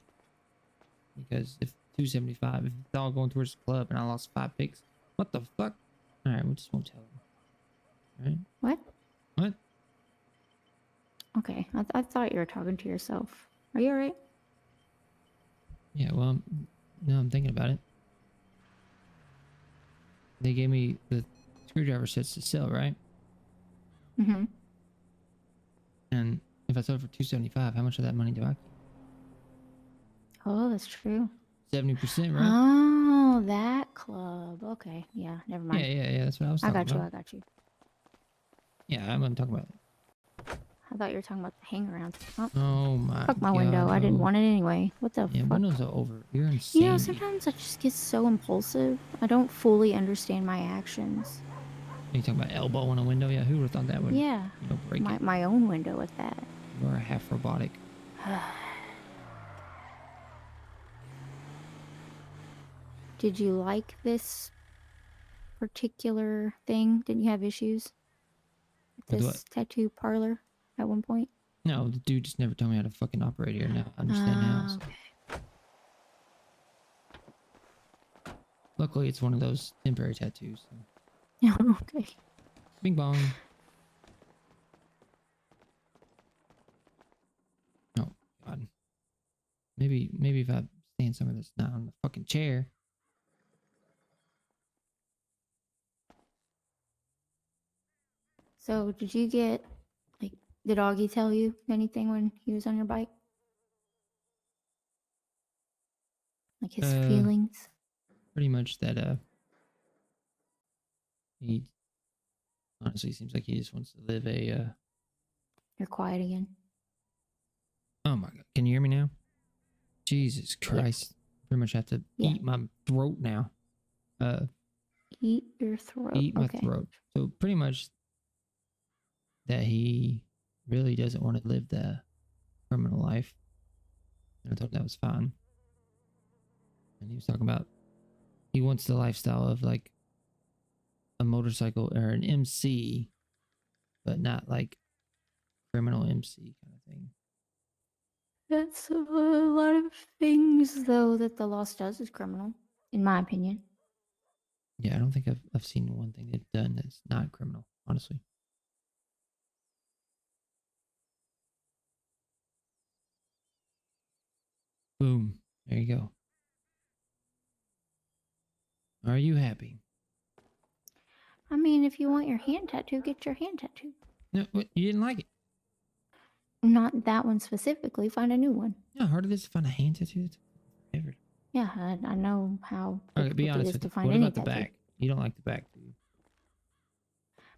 Because if 275 if it's all going towards the club and I lost 5 picks. What the fuck? All right, we just won't tell him. Right? What? What? Okay, I thought you were talking to yourself. Are you alright? Yeah, well, no, I'm thinking about it. They gave me the screwdriver sets to sell, right? Mm-hmm. And if I sell it for 275, how much of that money do I keep? Oh, that's true. 70%, right? Oh, that club. Okay, yeah, never mind. Yeah. That's what I was I talking got you. about. I got you. Yeah, I'm gonna talk about it. I thought you were talking about the hang around. Oh my Fuck my God, window. I didn't no. want it anyway. What the Yeah, fuck? windows are over. You're insane. You know, sometimes I just get so impulsive. I don't fully understand my actions. Are you talking about elbow on a window? Yeah, who would have thought that would, Yeah, you know, break it? my own window at that. You are half robotic. Did you like this particular thing? Didn't you have issues with With this tattoo parlor at one point? No, the dude just never told me how to fucking operate here. Now I understand now. So. Luckily, it's one of those temporary tattoos. So. Okay. Bing bong. Oh God. Maybe if I stand somewhere that's not on the fucking chair. So, did you get, like, did Augie tell you anything when he was on your bike? Like his feelings? Pretty much that he honestly seems like he just wants to live a You're quiet again. Oh my God. Can you hear me now? Jesus Christ. Pretty much have to eat my throat now. Eat your throat. Eat my throat. So pretty much that he really doesn't want to live the criminal life. And I thought that was fine. And he was talking about he wants the lifestyle of like a motorcycle or an MC, but not like criminal MC kind of thing. That's a lot of things, though, that the law does is criminal, in my opinion. Yeah, I don't think I've seen one thing they've done that's not criminal, honestly. Boom. There you go. Are you happy? I mean, if you want your hand tattoo, get your hand tattoo. No, what, you didn't like it? Not that one specifically. Find a new one. Yeah, hard it is to find a hand tattoo. Ever. Yeah, I know how Okay, be difficult it honest is with to you. find What any about the tattoo. back? You don't like the back, do you?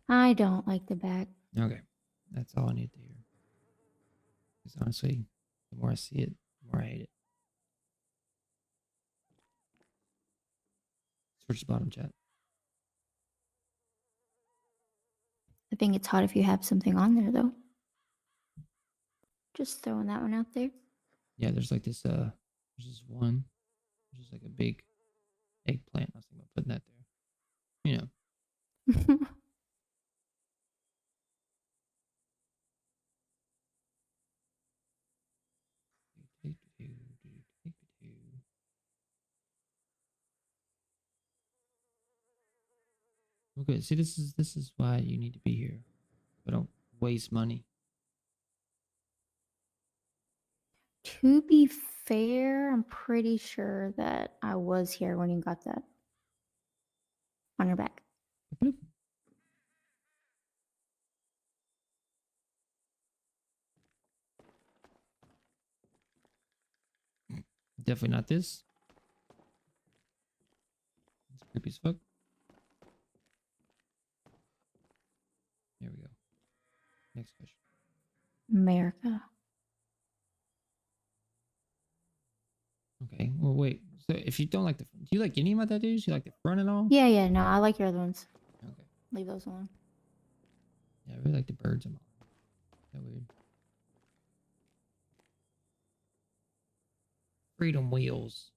I don't like the back. Okay, that's all I need to hear. Because honestly, the more I see it, the more I hate it. Switch the bottom chat. I think it's hot if you have something on there, though. Just throwing that one out there. Yeah, there's like this, there's this one, which is like a big eggplant. I was thinking about putting that there. You know. Okay, see, this is why you need to be here. I don't waste money. To be fair, I'm pretty sure that I was here when you got that on your back. Bloop. Definitely not this. It's creepy as fuck. There we go. Next question. America. Okay. Well, wait. So if you don't like do you like any of my tattoos? You like the front and all? Yeah, no, I like your other ones. Okay. Leave those alone. Yeah, I really like the birds and all. That weird. Freedom wheels.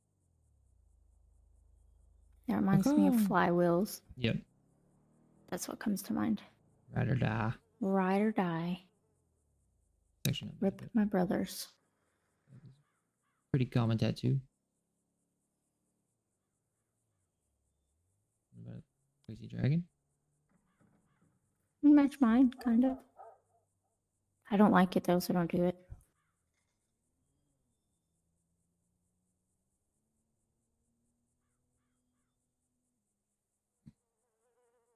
That reminds me of flywheels. Yep. That's what comes to mind. Ride or die. Ride or die. Section Rip my brothers. Pretty common tattoo. Crazy dragon. Match mine, kind of. I don't like it though, so don't do it.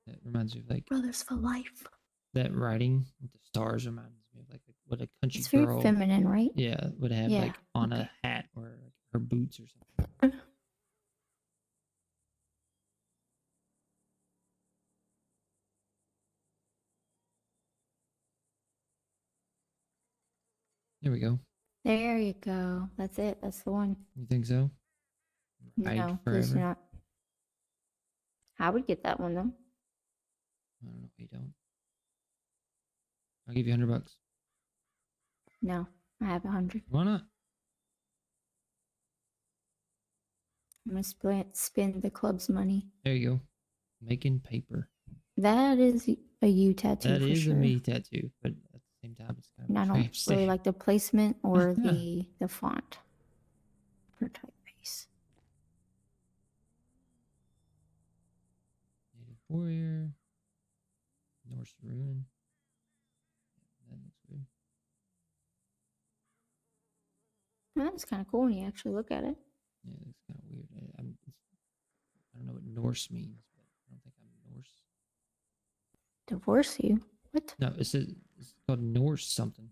That reminds me of like Brothers for life. that writing with the stars reminds me of like what a country It's very girl. feminine, right? Yeah, would have Yeah, like on okay. a hat or like her boots or something. There we go. There you go. That's it. That's the one. You think so? Ride No, please do forever. not. I would get that one though. I don't know. You don't. I'll give you $100. No, I have 100. Why not? I'm gonna spend the club's money. There you go. Making paper. That is a U tattoo That for is sure. a me tattoo, but at the same time, it's kind of And I a don't tramp really stamp. like the placement or the font or typeface. Native warrior. Norse rune. That looks good. That's kind of cool when you actually look at it. Yeah, it looks kind of weird. I don't know what Norse means, but I don't think I'm Norse. Divorce you? What? No, it's called Norse something.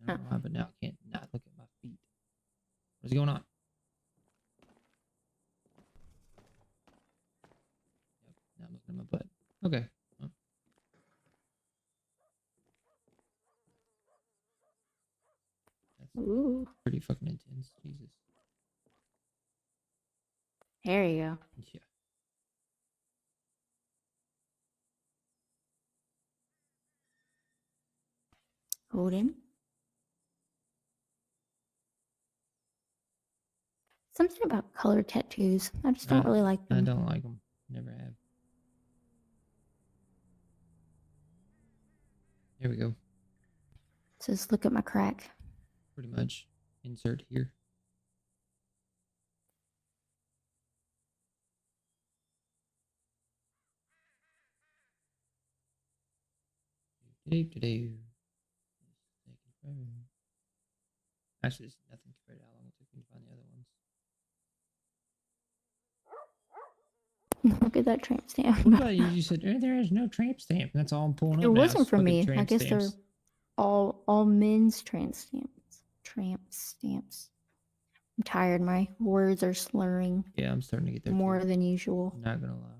I don't Oh. know why, but now I can't not look at my feet. What's going on? Yep, now I'm looking at my butt. Okay. Well, that's Ooh. pretty fucking intense. Jesus. There you go. Yeah. Odin. Something about color tattoos. I just don't really like I them. don't like them. Never have. Here we go. Just look at my crack. Pretty much. Insert here. Actually, it's nothing compared to how long it took me to find the other ones. Look at that tramp stamp. What about you? You said there is no tramp stamp. That's all I'm pulling It up now. wasn't is for fucking me. I tramp guess stamps. they're all men's tramp stamps. Tramp stamps. I'm tired. My words are slurring Yeah, I'm starting to get there more too. than usual. I'm not gonna lie.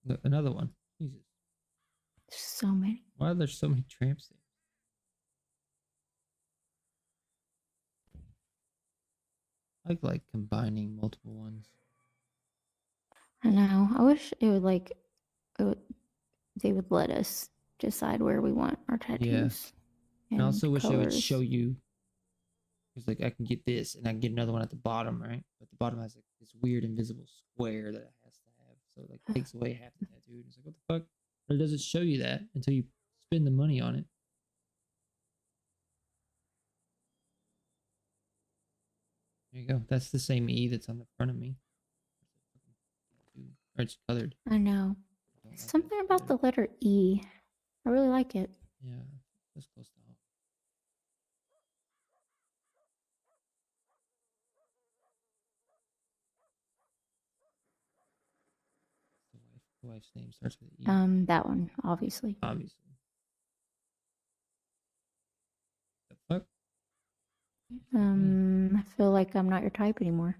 Look, another one. Jesus. So many. Why are there so many tramp stamps? I like combining multiple ones. I know. I wish it would they would let us decide where we want our tattoos. And I also wish they would colors. show you. Because like I can get this and I can get another one at the bottom, right? But the bottom has like this weird invisible square that it has to have. So it like takes away half the tattoo. And it's like, what the fuck? Or does it show you that until you spend the money on it? There you go. That's the same E that's on the front of me. Or it's colored. I know. Something about the letter E. I really like it. Yeah, that's close to all. The wife's name starts with E. That one, obviously. Obviously. The fuck? I feel like I'm not your type anymore.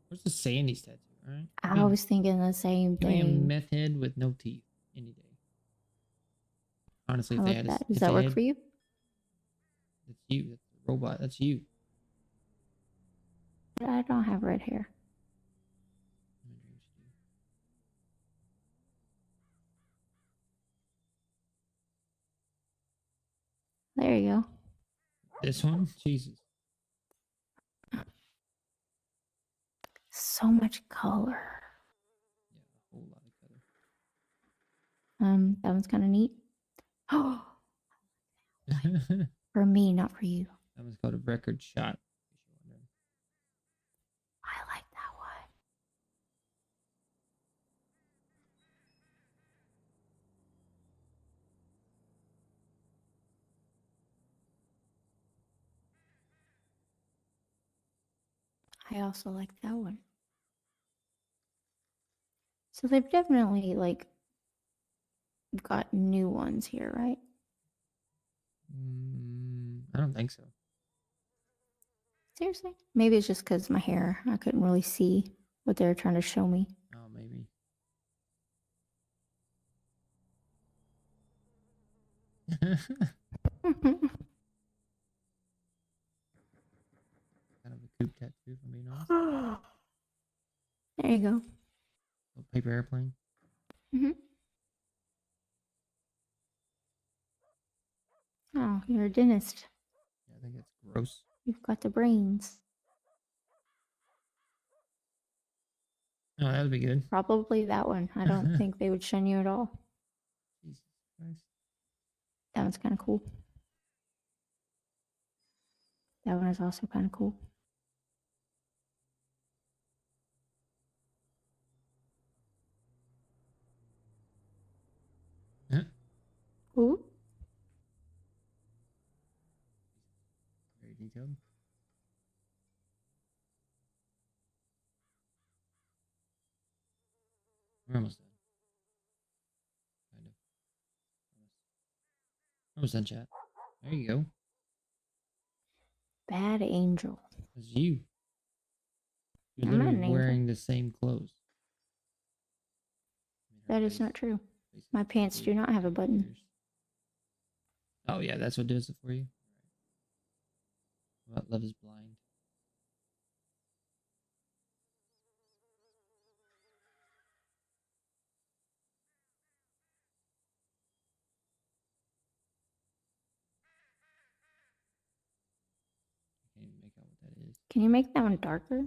Where's the Sandy's tattoo? All right. I was thinking the same Give me a thing. meth head with no teeth any day. Honestly, I if they like had that. a, Does if that they work had, for you? That's you. That's a robot. That's you. I don't have red hair. There you go. This one? Jesus. So much color. Yeah, a whole lot of color. That one's kind of neat. Oh, For me, not for you. That one's called a record shot. I like that one. I also like that one. So they've definitely like got new ones here, right? I don't think so. Seriously? Maybe it's just because my hair. I couldn't really see what they were trying to show me. Oh, maybe. Kind of a coupe tattoo, if I'm being honest. There you go. Little paper airplane. Oh, you're a dentist. Yeah, I think it's gross. You've got the brains. Oh, that would be good. Probably that one. I don't think they would shun you at all. Jesus Christ. That one's kind of cool. That one is also kind of cool. Huh? Ooh. Very detailed. We're almost done. Kind of. Almost done, chat. There you go. Bad angel. It's you. You're I'm not literally an wearing angel. the same clothes. That is not true. My pants do not have a button. Oh, yeah, that's what does it for you. What Love is Blind. I can't even make out what that is. Can you make that one darker?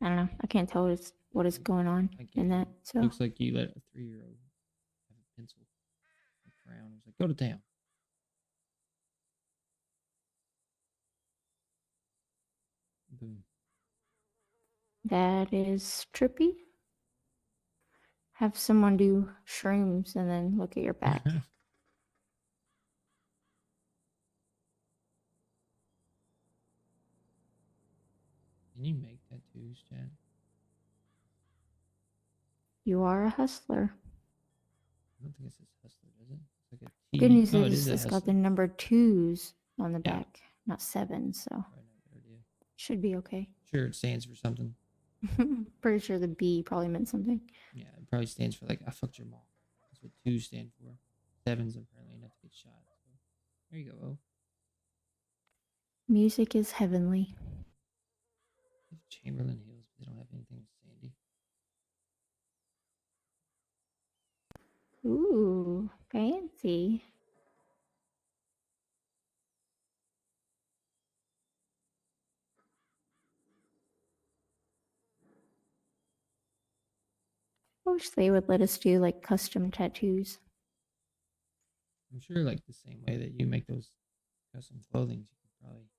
I don't know. I can't tell what is going on in that. So Looks like you let a 3-year-old have a pencil, a crayon. I was like, go to town. Boom. that is trippy. Have someone do shrooms and then look at your back. Can you make tattoos, Chad? You are a hustler. I don't think it says hustler, does it? It's like a T. Good news Oh, it is is a it's got the hustler. number 2s on the Yeah. back, not 7s. So Probably not a good idea. should be okay. Sure, it stands for something. Pretty sure the B probably meant something. Yeah, it probably stands for like, I fucked your mom. That's what 2s stand for. 7's apparently enough to get shot. So, there you go. Music is heavenly. They have Chamberlain Hills, but they don't have anything with Sandy. Ooh, fancy. I wish they would let us do like custom tattoos. I'm sure, like the same way that you make those custom clothing, you could probably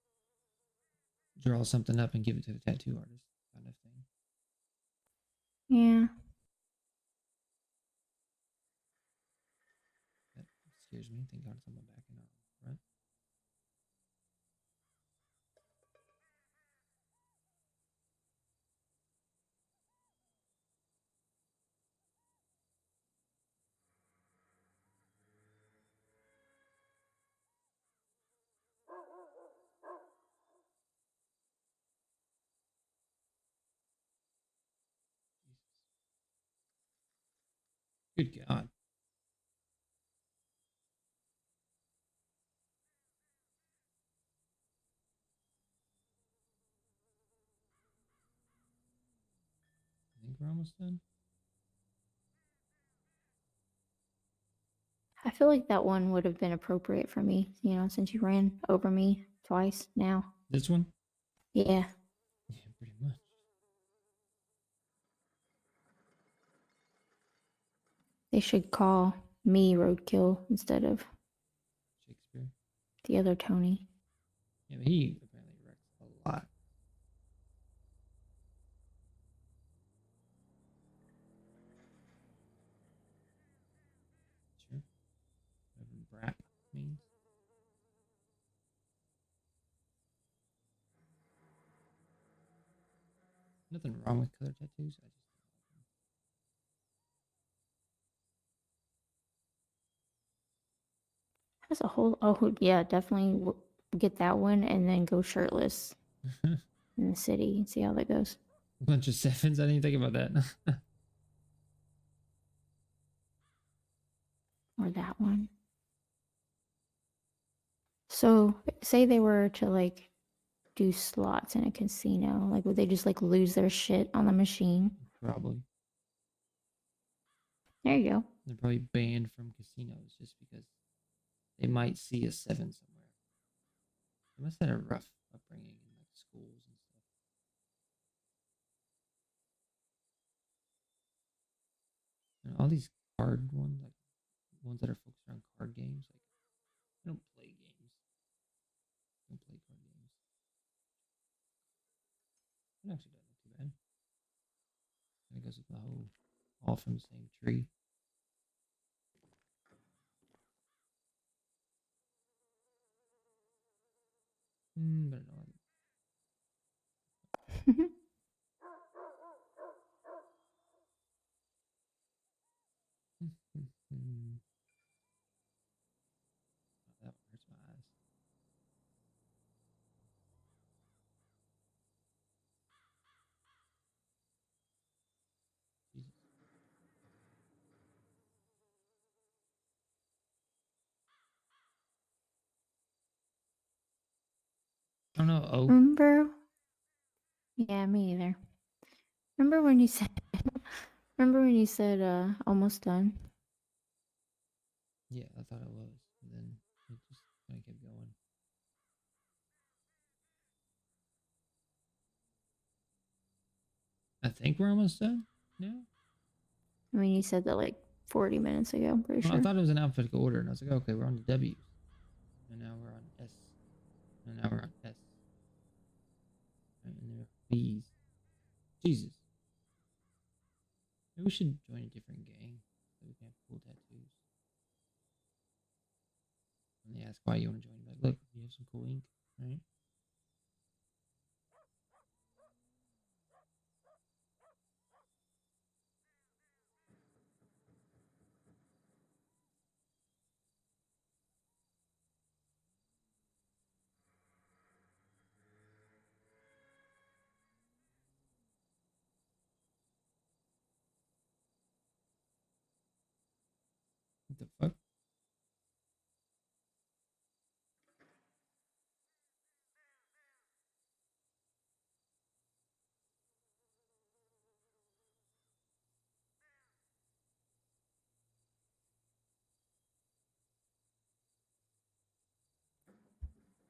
draw something up and give it to the tattoo artist, kind of thing. Yeah. That scares me. Thank God it's on my back and not on the front. Good God. I think we're almost done. I feel like that one would have been appropriate for me, since you ran over me twice now. This one? Yeah. Pretty much. They should call me Roadkill instead of Shakespeare. the other Tony. Yeah, but he apparently wrecks a lot. Sure. Whatever brat means. Nothing wrong with color tattoos. I just Has a whole. Oh yeah, definitely get that one and then go shirtless in the city and see how that goes. a bunch of sevens. I didn't even think about that. Or that one. So say they were to like do slots in a casino, like would they just like lose their shit on the machine? Probably. There you go. They're probably banned from casinos just because they might see a 7 somewhere. They must have had a rough upbringing in like schools and stuff. And all these card ones, like ones that are focused on card games, like I don't play games. I don't play card games. It actually doesn't look too bad. And it goes with the whole all from the same tree. But no. That one hurts my eyes. Jesus. Oh no, oh. Remember? Yeah, me either. Remember when you said almost done? Yeah, I thought it was. And then it just kind of kept going. I think we're almost done now. I mean, you said that like 40 minutes ago, I'm pretty Well, sure. I thought it was in alphabetical order, and I was like, okay, we're on the W's. And now we're on S. And now we're on S. And then we're on B's. Jesus. Maybe we should join a different gang so we can have cool tattoos. When they ask why you want to join, like, look, you have some cool ink, right? What the fuck?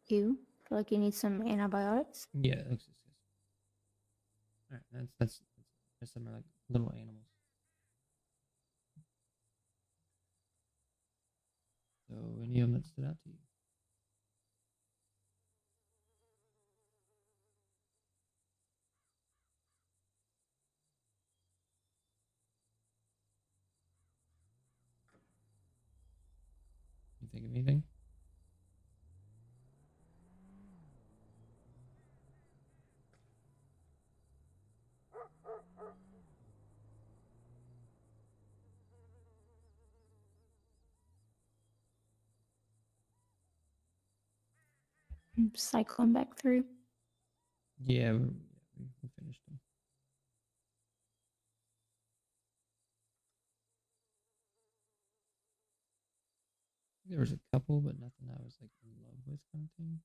You feel like you need some antibiotics? Yeah, it looks disgusting. Alright, that's some like little animals. So any of them that stood out to you? You think of anything? I'm cycling back through. Yeah, we finished them. There was a couple, but nothing I was like in love with, kind of thing.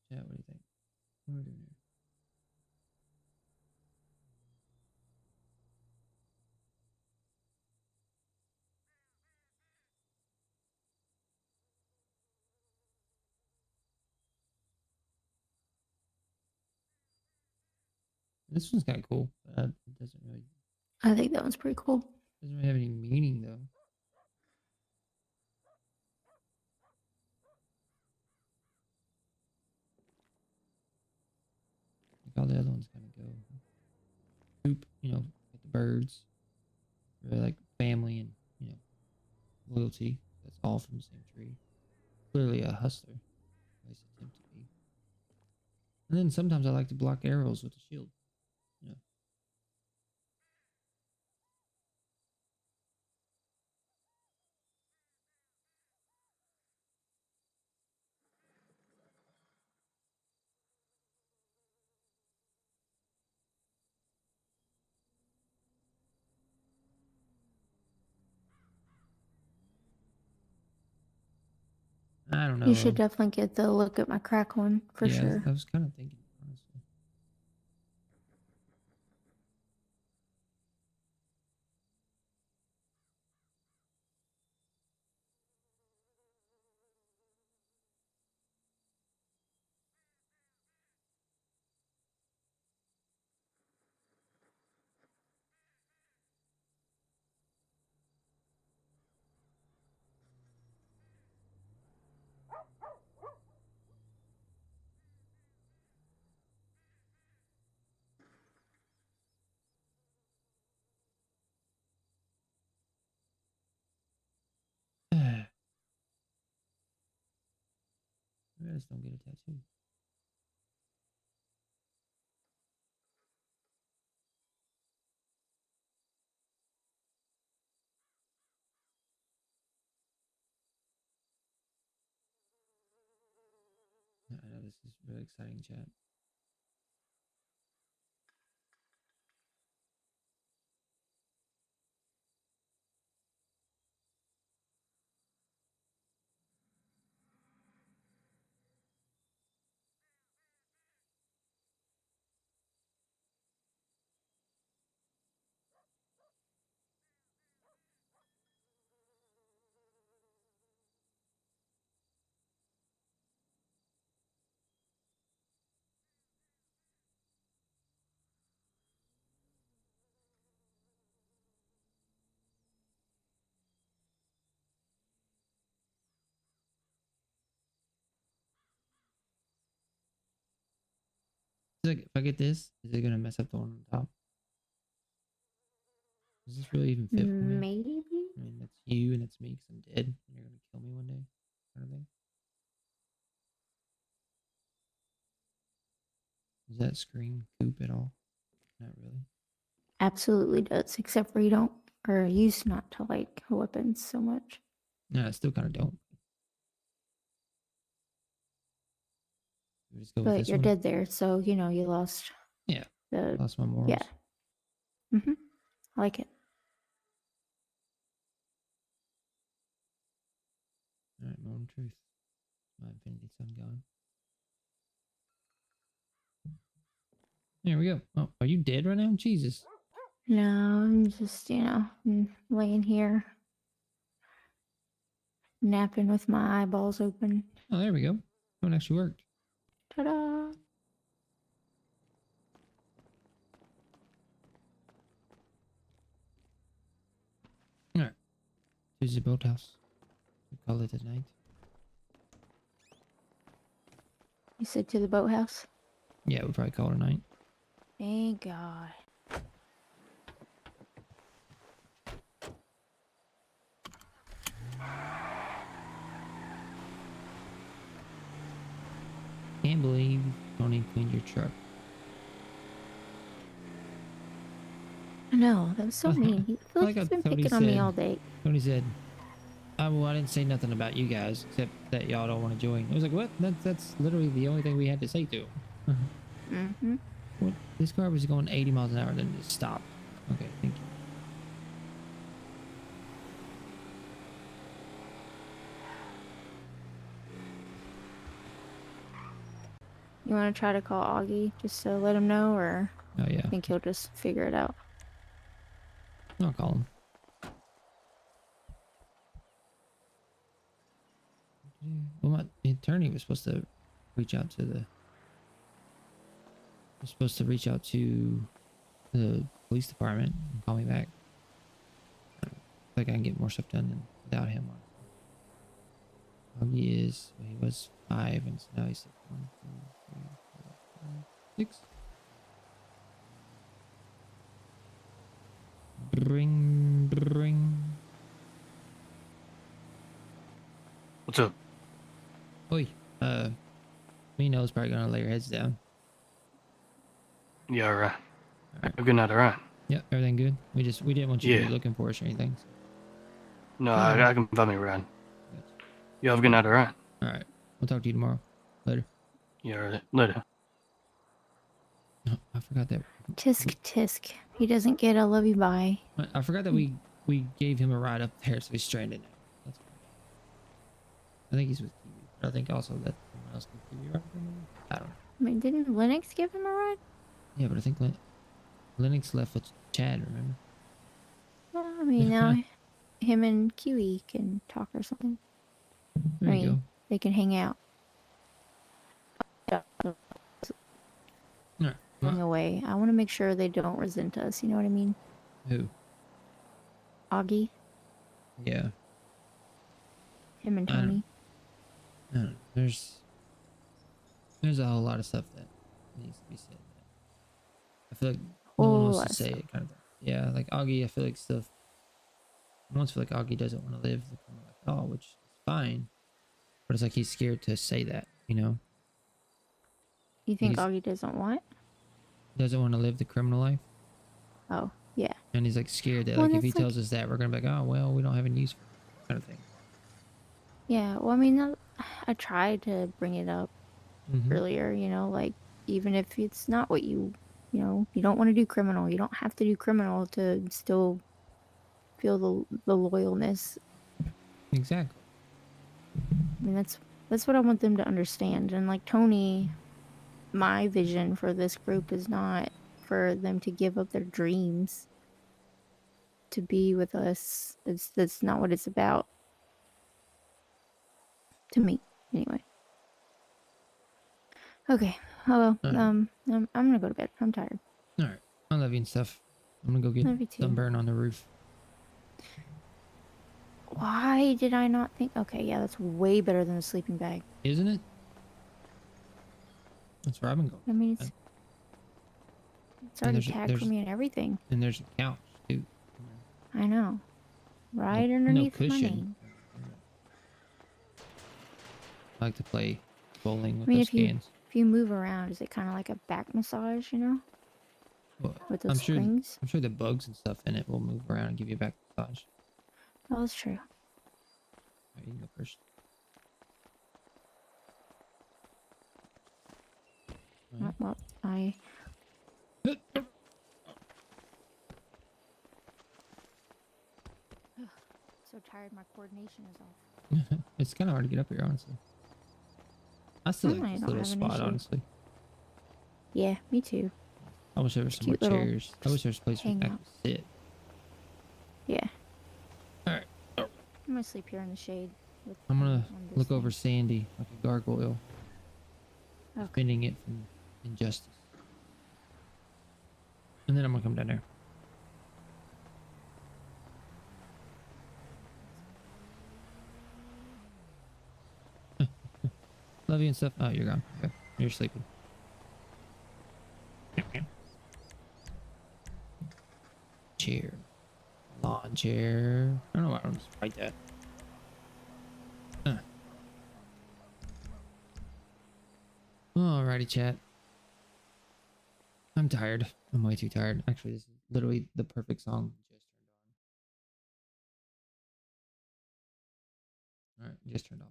Yeah, what do you think? What are we doing here? This one's kind of cool. It doesn't really I think that one's pretty cool. doesn't really have any meaning though. Like all the other ones kind of go. Coop, you know, like the birds. Really like family and loyalty. That's all from the same tree. Clearly a hustler. At least attempt to be. And then sometimes I like to block arrows with a shield. You know. I don't know. You should definitely get the look at my crack one for sure. I was kind of thinking, honestly. I just don't get a tattoo. I know this is really exciting, chat. Like, if I get this, is it gonna mess up the one on top? Does this really even fit for me? Maybe. I mean, that's you and that's me because I'm dead and you're gonna kill me one day, kind of thing. Does that scream Coop at all? Not really. Absolutely does, except for you don't or used not to like weapons so much. No, I still kind of don't. We just go with But this you're one? dead there, so you know you lost. Yeah. The Lost my morals. yeah. Mhm. I like it. All right, moment of truth. My infinity sun gone. There we go. Oh, are you dead right now? Jesus. No, I'm just laying here, napping with my eyeballs open. Oh, there we go. That actually worked. Ta-da! All right. Here's the boathouse. We call it a night. You said to the boathouse? Yeah, we'd probably call it a night. Thank God. Can't believe Tony cleaned your truck. I know, that was so mean. I feel like he's been picking on me all day. Tony said, well, I didn't say nothing about you guys, except that y'all don't want to join. I was like, what? That's literally the only thing we had to say to him. Mm-hmm. What? This car was going 80 miles an hour, then just stopped. Okay, thank you. You want to try to call Augie just to let him know, or oh yeah, I think he'll just figure it out. I'll call him. Well, my attorney was supposed to reach out to the I'm supposed to reach out to the police department and call me back. Like I can get more stuff done than without him. He is. He was 5, and so now he's 6. 1, 2, 3, 4, 5, 6. Bring. What's up? Oi. Me knows probably gonna lay your heads down. Yeah, all right. Have a good night, all right? Yeah, everything good. We didn't want you to be looking for us or anything. So. No, I can find me around. You have a good night, all right? All right. We'll talk to you tomorrow. Later. Yeah, all right. Later. Oh, I forgot that. Tisk tisk. He doesn't get a love you bye. I forgot that we gave him a ride up there, so he's stranded now. That's fine. I think he's with Kiwi, but I think also that someone else can Kiwi ride him. I don't know. I mean, didn't Linux give him a ride? Yeah, but I think Linux left with Chad, remember? Well, I mean, now him and Kiwi can talk or something. There you go. They can hang out. Alright. Going away. I want to make sure they don't resent us. You know what I mean? Who? Augie. Yeah. Him and Tony. I don't know. There's a whole lot of stuff that needs to be said. I feel like no one wants to say it, kind of thing. Yeah, like Augie, I feel like stuff. I almost feel like Augie doesn't want to live the criminal life at all, which is fine. But it's like he's scared to say that, you know? You think Augie doesn't want? Doesn't want to live the criminal life. Oh, yeah. And he's like scared that Well, like if he that's like- tells us that, we're gonna be like, oh well, we don't have any use for it, kind of thing. Yeah, well, I mean, I tried to bring it up Mhm. earlier, you know, like, even if it's not what you know, you don't want to do criminal. You don't have to do criminal to still feel the loyalness. Exactly. I mean, that's what I want them to understand. And like Tony, my vision for this group is not for them to give up their dreams to be with us. That's not what it's about. To me, anyway. Okay. Oh well. I'm gonna go to bed. I'm tired. All right. I love you and stuff. I'm gonna go Love you get too. sunburn on the roof. Why did I not think? Okay, yeah, that's way better than the sleeping bag. Isn't it? That's where I've been going. I mean, it's already tagged there's for me and everything. And there's a couch too. I know. Right underneath my cushion. name. I like to play bowling with I mean, those if cans. you move around, is it kind of like a back massage, you know? Well, With those springs? I'm sure the bugs and stuff in it will move around and give you a back massage. Oh, that's true. Alright, you can go first. Well, I... So tired, my coordination is off. It's kind of hard to get up here, honestly. I still I like this don't little have an spot, issue. honestly. Yeah, me too. I wish there was some more Cute little chairs. I wish there was a place where I hangout. could sit. Yeah. Alright. I'm gonna sleep here in the shade. With I'm gonna on this look thing. over Sandy like a gargoyle. Okay. Defending it from injustice. And then I'm gonna come down there. Love you and stuff. Oh, you're gone. Okay. You're sleeping. Chair. Lawn chair. I don't know why I don't just write that. Alrighty, chat. I'm tired. I'm way too tired. Actually, this is literally the perfect song just turned on. Alright, just turned off.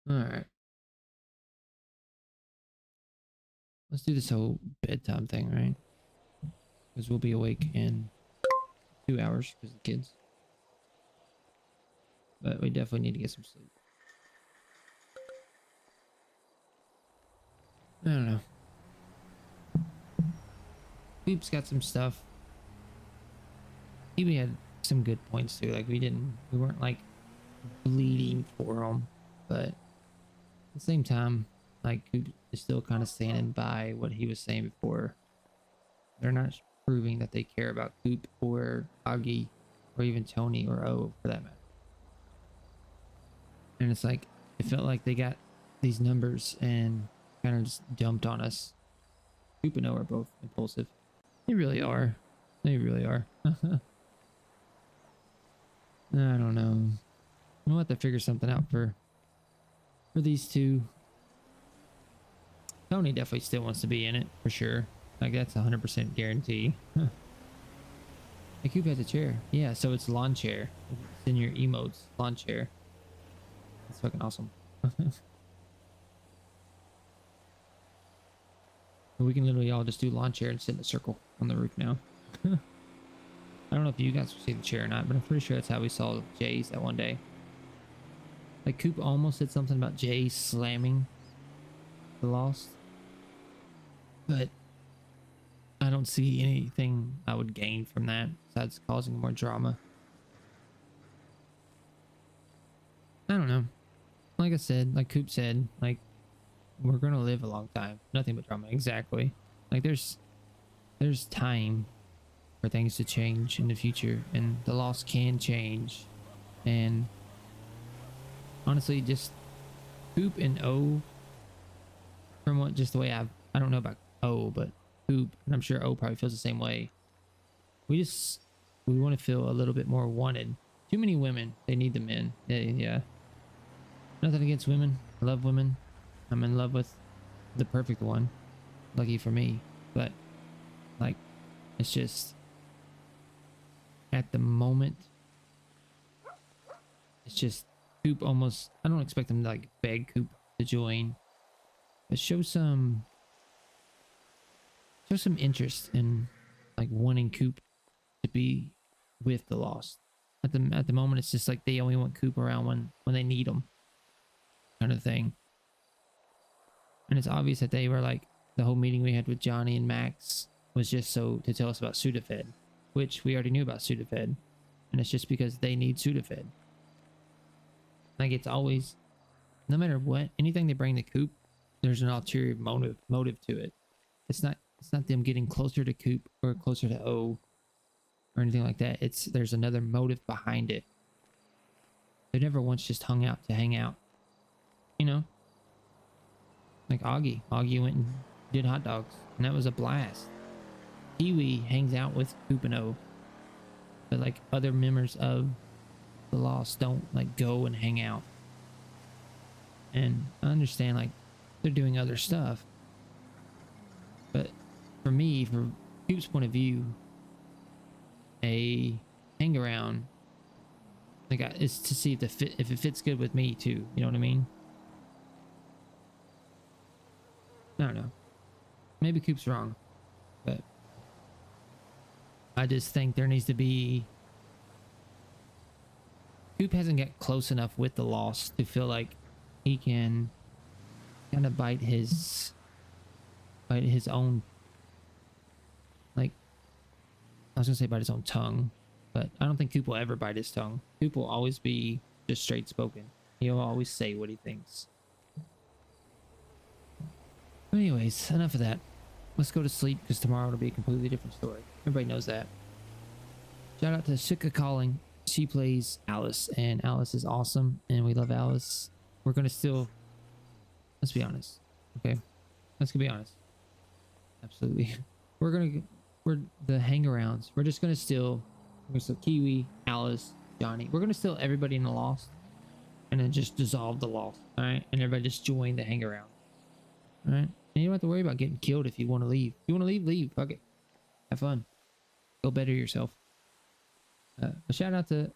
Alright. Let's do this whole bedtime thing, right? Because we'll be awake in 2 hours because of the kids. But we definitely need to get some sleep. I don't know. Beep's got some stuff. He had some good points too. Like we weren't like bleeding for them, but at the same time, like Coop is still kind of standing by what he was saying before. They're not proving that they care about Coop or Augie or even Tony or O for that matter. And it's like it felt like they got these numbers and kind of just dumped on us. Coop and O are both impulsive. They really are. They really are. I don't know. We'll have to figure something out for these two. Tony definitely still wants to be in it for sure. Like that's 100% guarantee. Hey, Coop has a chair. Yeah, so it's lawn chair. It's in your emotes. Lawn chair. That's fucking awesome. We can literally all just do lawn chair and sit in a circle on the roof now. I don't know if you guys see the chair or not, but I'm pretty sure that's how we saw Jay's that one day. Like Coop almost said something about Jay slamming the Lost, but I don't see anything I would gain from that besides causing more drama. I don't know. Like I said, like Coop said, like we're gonna live a long time. Nothing but drama. Exactly. Like there's time for things to change in the future, and the Lost can change. And honestly, just Coop and O, from what just the way I don't know about O, but Coop, and I'm sure O probably feels the same way. We want to feel a little bit more wanted. Too many women. They need the men. Yeah. Nothing against women. I love women. I'm in love with the perfect one. Lucky for me. But like, it's just at the moment, it's just Coop almost. I don't expect them to like beg Coop to join, but show some interest in like wanting Coop to be with the Lost. At the moment, it's just like they only want Coop around when they need them, kind of thing. And it's obvious that they were like the whole meeting we had with Johnny and Max was just so to tell us about Sudafed, which we already knew about Sudafed, and it's just because they need Sudafed. Like it's always, no matter what, anything they bring to Coop, there's an ulterior motive to it. It's not them getting closer to Coop or closer to O or anything like that. There's another motive behind it. They never once just hung out to hang out, you know. Like Augie went and did hot dogs, and that was a blast. Kiwi hangs out with Coop and O, but like other members of the Lost don't like go and hang out. And I understand like they're doing other stuff, but for me, from Coop's point of view, a hang around like is to see if it fits good with me too. You know what I mean? I don't know. Maybe Coop's wrong, but I just think there needs to be. Coop hasn't got close enough with the Lost to feel like he can kind of bite his own. Like I was gonna say bite his own tongue, but I don't think Coop will ever bite his tongue. Coop will always be just straight spoken. He'll always say what he thinks. But anyways, enough of that. Let's go to sleep because tomorrow it'll be a completely different story. Everybody knows that. Shout out to Shika Calling. She plays Alice, and Alice is awesome, and we love Alice. We're gonna still. Let's be honest, okay? Let's be honest. Absolutely, we're the hangarounds. We're just gonna steal. We're gonna steal Kiwi, Alice, Johnny. We're gonna steal everybody in the Lost, and then just dissolve the Lost. All right, and everybody just join the hangaround. All right. And you don't have to worry about getting killed if you want to leave. If you want to leave, leave. Fuck it. Have fun. Go better yourself. A shout out to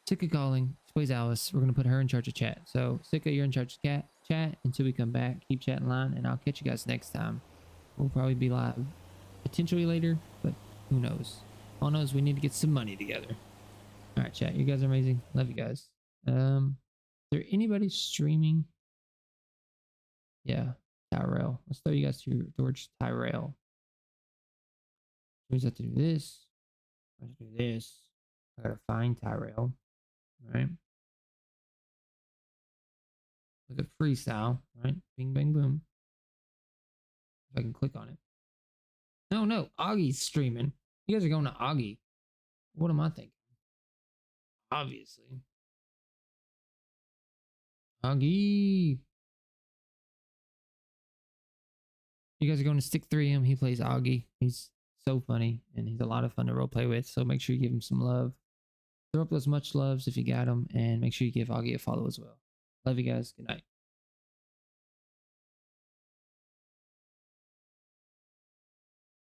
Sika Calling. She plays Alice. We're going to put her in charge of chat. So, Sika, you're in charge of chat until we come back. Keep chatting line, and I'll catch you guys next time. We'll probably be live potentially later, but who knows? All knows we need to get some money together. All right, chat. You guys are amazing. Love you guys. Is there anybody streaming? Yeah. Tyrell. Let's throw you guys towards Tyrell. We just have to do this. I have to do this. I gotta find Tyrell. All right. Look at freestyle, right? Bing, bang, boom. If I can click on it. No, Augie's streaming. You guys are going to Augie. What am I thinking? Obviously. Augie. You guys are going to stick 3M. He plays Augie. He's so funny and he's a lot of fun to roleplay with. So make sure you give him some love. Throw up those much loves if you got them, and make sure you give Augie a follow as well. Love you guys. Good night.